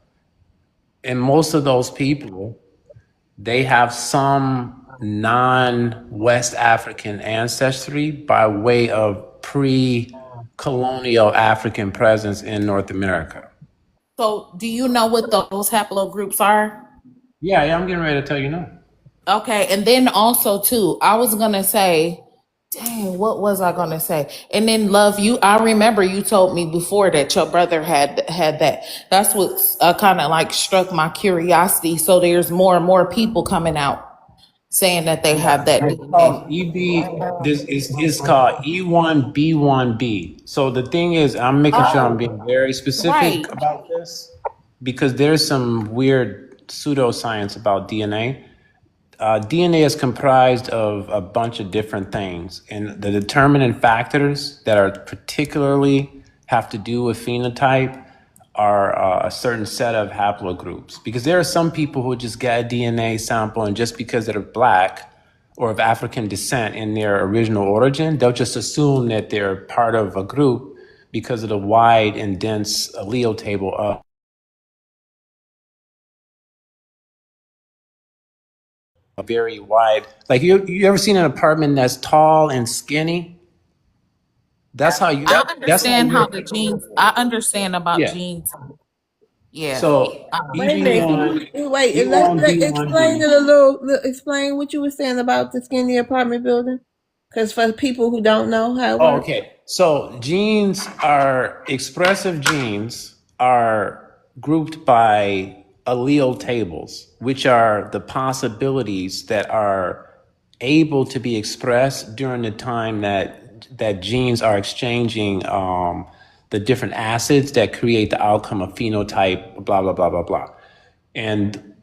And most of those people, they have some non-West African ancestry by way of pre-colonial African presence in North America. So do you know what those haplogroups are? Yeah, I'm getting ready to tell you now. Okay, and then also too, I was gonna say, dang, what was I gonna say? And then love you. I remember you told me before that your brother had that. That's what kind of like struck my curiosity. So there's more and more people coming out saying that they have that It's called DNA. This is called E1B1B. So the thing is, I'm making sure I'm being very Right. specific about this because there's some weird pseudoscience about DNA. DNA is comprised of a bunch of different things, and the determining factors that are particularly have to do with phenotype are a certain set of haplogroups. Because there are some people who just get a DNA sample, and just because they're black or of African descent in their original origin, they'll just assume that they're part of a group because of the wide and dense allele table of very wide. Like you ever seen an apartment that's tall and skinny? That's how you. I That's how understand how you're. the genes. I understand about Yeah. genes. Yeah. So Wait a minute. Can EB1, you wait? Explain E1B1B. it a little. Explain what you were saying about the skinny apartment building. Because for people who don't know how it Oh, works. okay. So expressive genes are grouped by allele tables, which are the possibilities that are able to be expressed during the time that genes are exchanging the different acids that create the outcome of phenotype, blah, blah, blah, blah, blah. And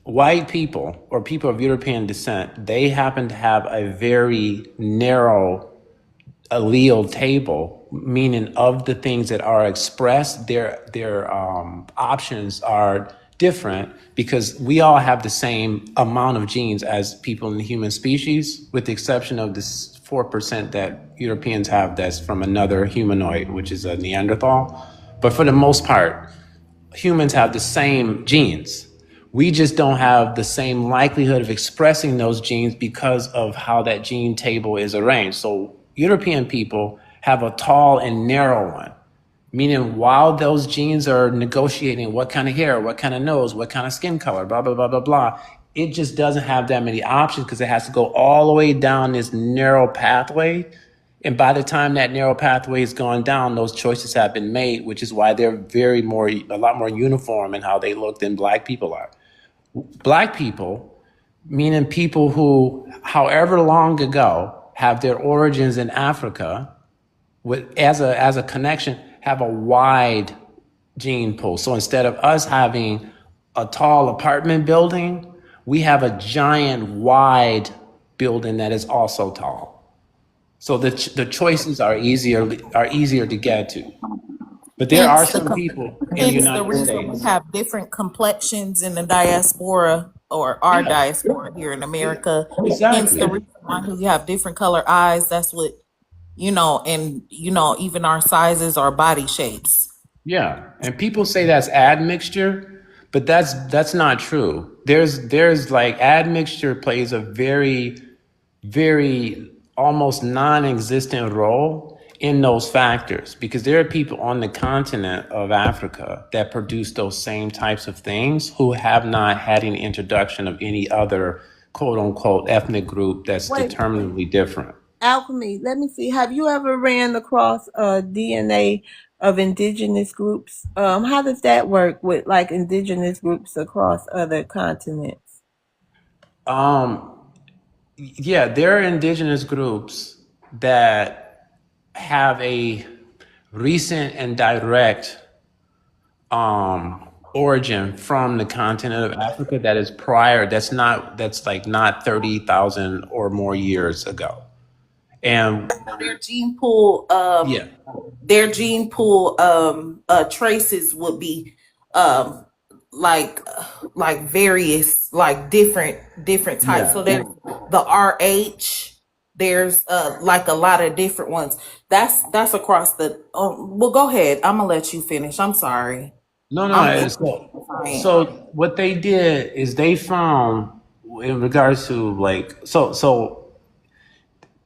white people or people of European descent, they happen to have a very narrow allele table, meaning of the things that are expressed, their options are different because we all have the same amount of genes as people in the human species, with the exception of this 4% that Europeans have that's from another humanoid, which is a Neanderthal. But for the most part, humans have the same genes. We just don't have the same likelihood of expressing those genes because of how that gene table is arranged. So European people have a tall and narrow one, meaning while those genes are negotiating what kind of hair, what kind of nose, what kind of skin color, blah, blah, blah, blah, blah, it just doesn't have that many options because it has to go all the way down this narrow pathway. And by the time that narrow pathway is gone down, those choices have been made, which is why they're a lot more uniform in how they look than Black people are. Black people, meaning people who, however long ago, have their origins in Africa, as a connection, have a wide gene pool. So instead of us having a tall apartment building, we have a giant wide building that is also tall. So the choices are easier to get to. But there are some people in the Hence the United reason we States. have different complexions in the diaspora or our diaspora here in America. Hence Exactly. the reason why we have different color eyes. That's what, and even our sizes, our body shapes. Yeah, and people say that's admixture, but that's not true. There's like admixture plays a very, very almost non-existent role in those factors because there are people on the continent of Africa that produce those same types of things who have not had an introduction of any other quote unquote ethnic group that's Wait, determinably different. Alchemy, let me see. Have you ever ran across DNA of indigenous groups? How does that work with like indigenous groups across other continents? Yeah, there are indigenous groups that have a recent and direct origin from the continent of Africa that is prior, that's not 30,000 or more years ago. And Their gene pool, yeah, traces would be like various different types. yeah. So there's the RH. There's like a lot of different ones. That's across the. Well, go ahead. I'm gonna let you finish. I'm sorry. No, I'm so what they did is they found in regards to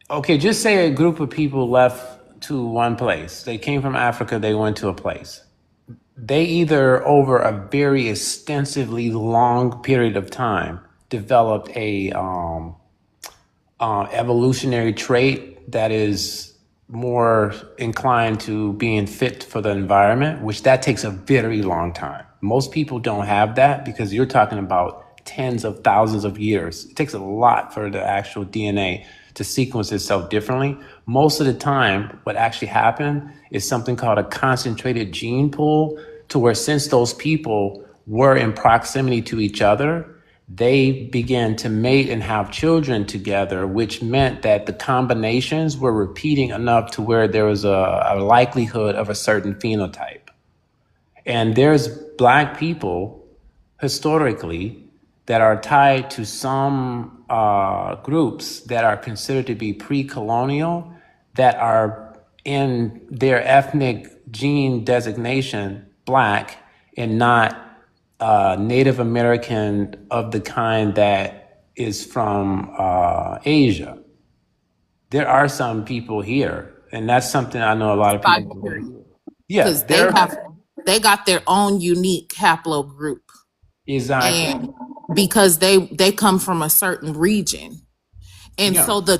okay, just say a group of people left to one place. They came from Africa, they went to a place. They either over a very extensively long period of time developed a evolutionary trait that is more inclined to being fit for the environment, which that takes a very long time. Most people don't have that because you're talking about tens of thousands of years. It takes a lot for the actual DNA to sequence itself differently. Most of the time, what actually happened is something called a concentrated gene pool, to where since those people were in proximity to each other, they began to mate and have children together, which meant that the combinations were repeating enough to where there was a likelihood of a certain phenotype. And there's Black people historically that are tied to some groups that are considered to be pre-colonial, that are in their ethnic gene designation Black and not Native American of the kind that is from Asia. There are some people here, and that's something I know a lot of people. Yeah, because they got their own unique haplogroup. Exactly. And because they come from a certain region. And Yeah. so the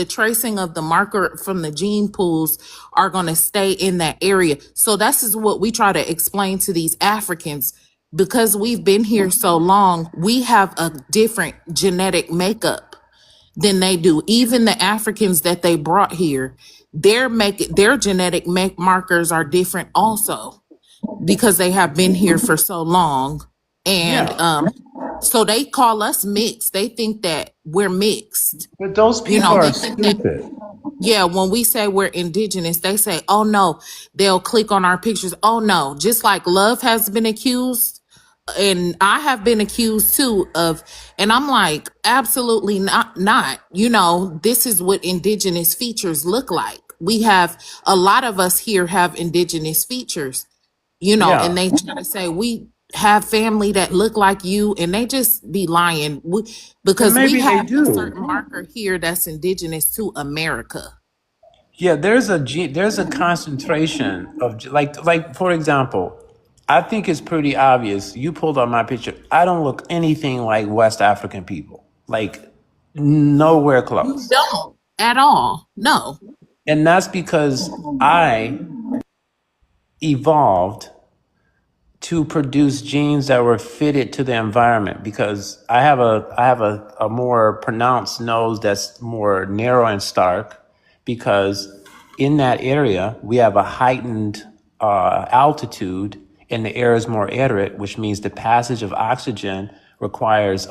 tracing of the marker from the gene pools are going to stay in that area. So this is what we try to explain to these Africans. Because we've been here so long, we have a different genetic makeup than they do. Even the Africans that they brought here, their genetic markers are different also, because they have been here for so long. And so they call us mixed. They think that we're mixed. But those people they are think that, stupid. yeah, when we say we're indigenous, they say, oh no, they'll click on our pictures. Oh no, just like Love has been accused and I have been accused too of, and I'm like, absolutely not. You know, this is what indigenous features look like. We have a lot of us here have indigenous features, you know, Yeah, and they try to say we have family that look like you, and they just be lying and because we maybe they have a do. certain marker here that's indigenous to America. Yeah, there's a concentration of like for example, I think it's pretty obvious. You pulled up my picture. I don't look anything like West African people. Like nowhere You close. don't at all. No. And that's because I evolved to produce genes that were fitted to the environment because I have a more pronounced nose that's more narrow and stark because in that area we have a heightened altitude and the air is more arid, which means the passage of oxygen requires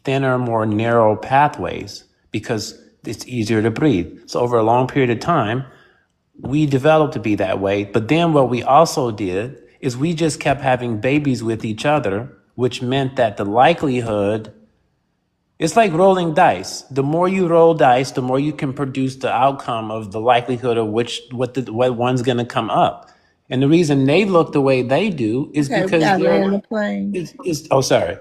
thinner, more narrow pathways because it's easier to breathe. So over a long period of time, we developed to be that way. But then what we also did is we just kept having babies with each other, which meant that the likelihood, it's like rolling dice. The more you roll dice, the more you can produce the outcome of the likelihood of what one's going to come up. And the reason they look the way they do is Okay, we because gotta land the plane. oh, sorry.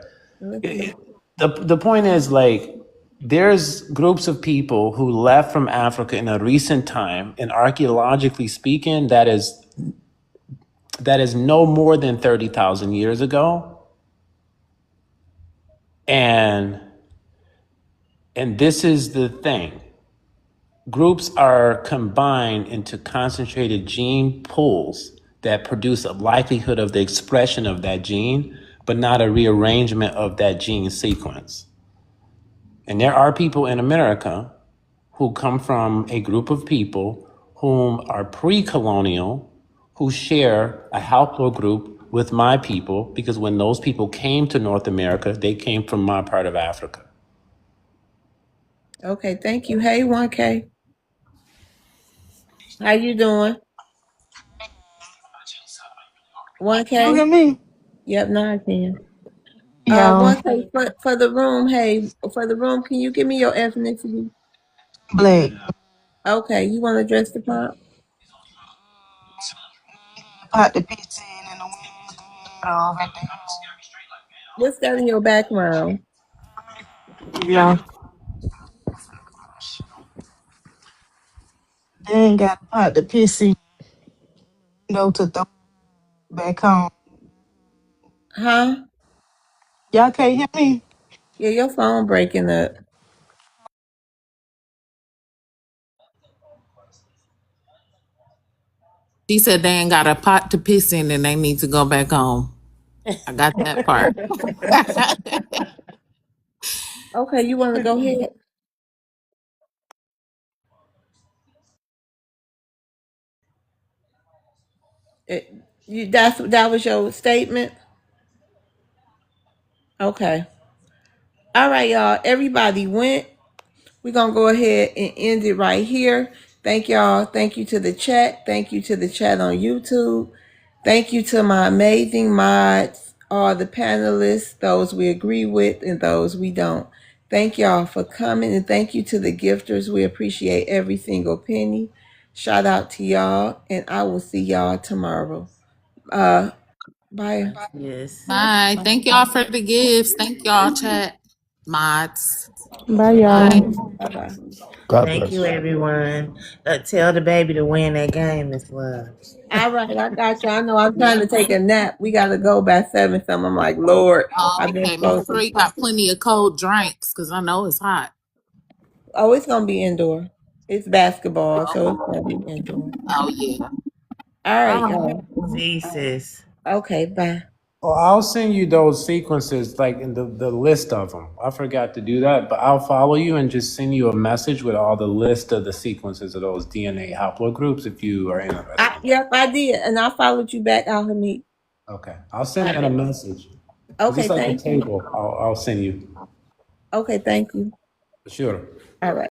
The point is like there's groups of people who left from Africa in a recent time, and archaeologically speaking, that is no more than 30,000 years ago. And this is the thing. Groups are combined into concentrated gene pools that produce a likelihood of the expression of that gene, but not a rearrangement of that gene sequence. And there are people in America who come from a group of people whom are pre-colonial, who share a haplogroup with my people, because when those people came to North America, they came from my part of Africa. Okay, thank you. Hey, 1K. How you doing? You 1K? hear me? Yep, now I can. Yeah, 1K for the room. Hey, for the room, can you give me your ethnicity? black. Okay, you want to address the prompt? Pot the pizza in the window over there. What's that in your background? Yeah, they ain't got pot the piss in no to throw back home. Huh? Y'all can't hear me? Yeah, your phone breaking up. She said they ain't got a pot to piss in and they need to go back home. I got that part. Okay, you want to go ahead? That was your statement? Okay. All right, y'all. Everybody went. We're going to go ahead and end it right here. Thank y'all. Thank you to the chat. Thank you to the chat on YouTube. Thank you to my amazing mods, all the panelists, those we agree with and those we don't. Thank y'all for coming, and thank you to the gifters. We appreciate every single penny. Shout out to y'all, and I will see y'all tomorrow. Bye. Yes. Bye. Thank y'all for the gifts. Thank y'all, chat mods. Bye, Bye. y'all. Bye-bye. God Thank you, bless. everyone. Tell the baby to win that game as well. All right, I got you. I know I'm trying to take a nap. We got to go by 7 something. I'm like, Lord, I've been Okay, make supposed sure to. you got plenty of cold drinks because I know it's hot. Oh, it's going to be indoor. It's basketball, so it's going to be indoor. Oh, yeah. All All right, right. y'all. See, sis. Okay, bye. Oh, I'll send you those sequences, like in the list of them. I forgot to do that, but I'll follow you and just send you a message with all the list of the sequences of those DNA haplogroups if you are interested. Yep, I did. And I followed you back, Alhamid. Okay, I'll send All it in a right. message. It's Okay, just like a thank you. table. I'll send you. Okay, thank you. Sure. All right.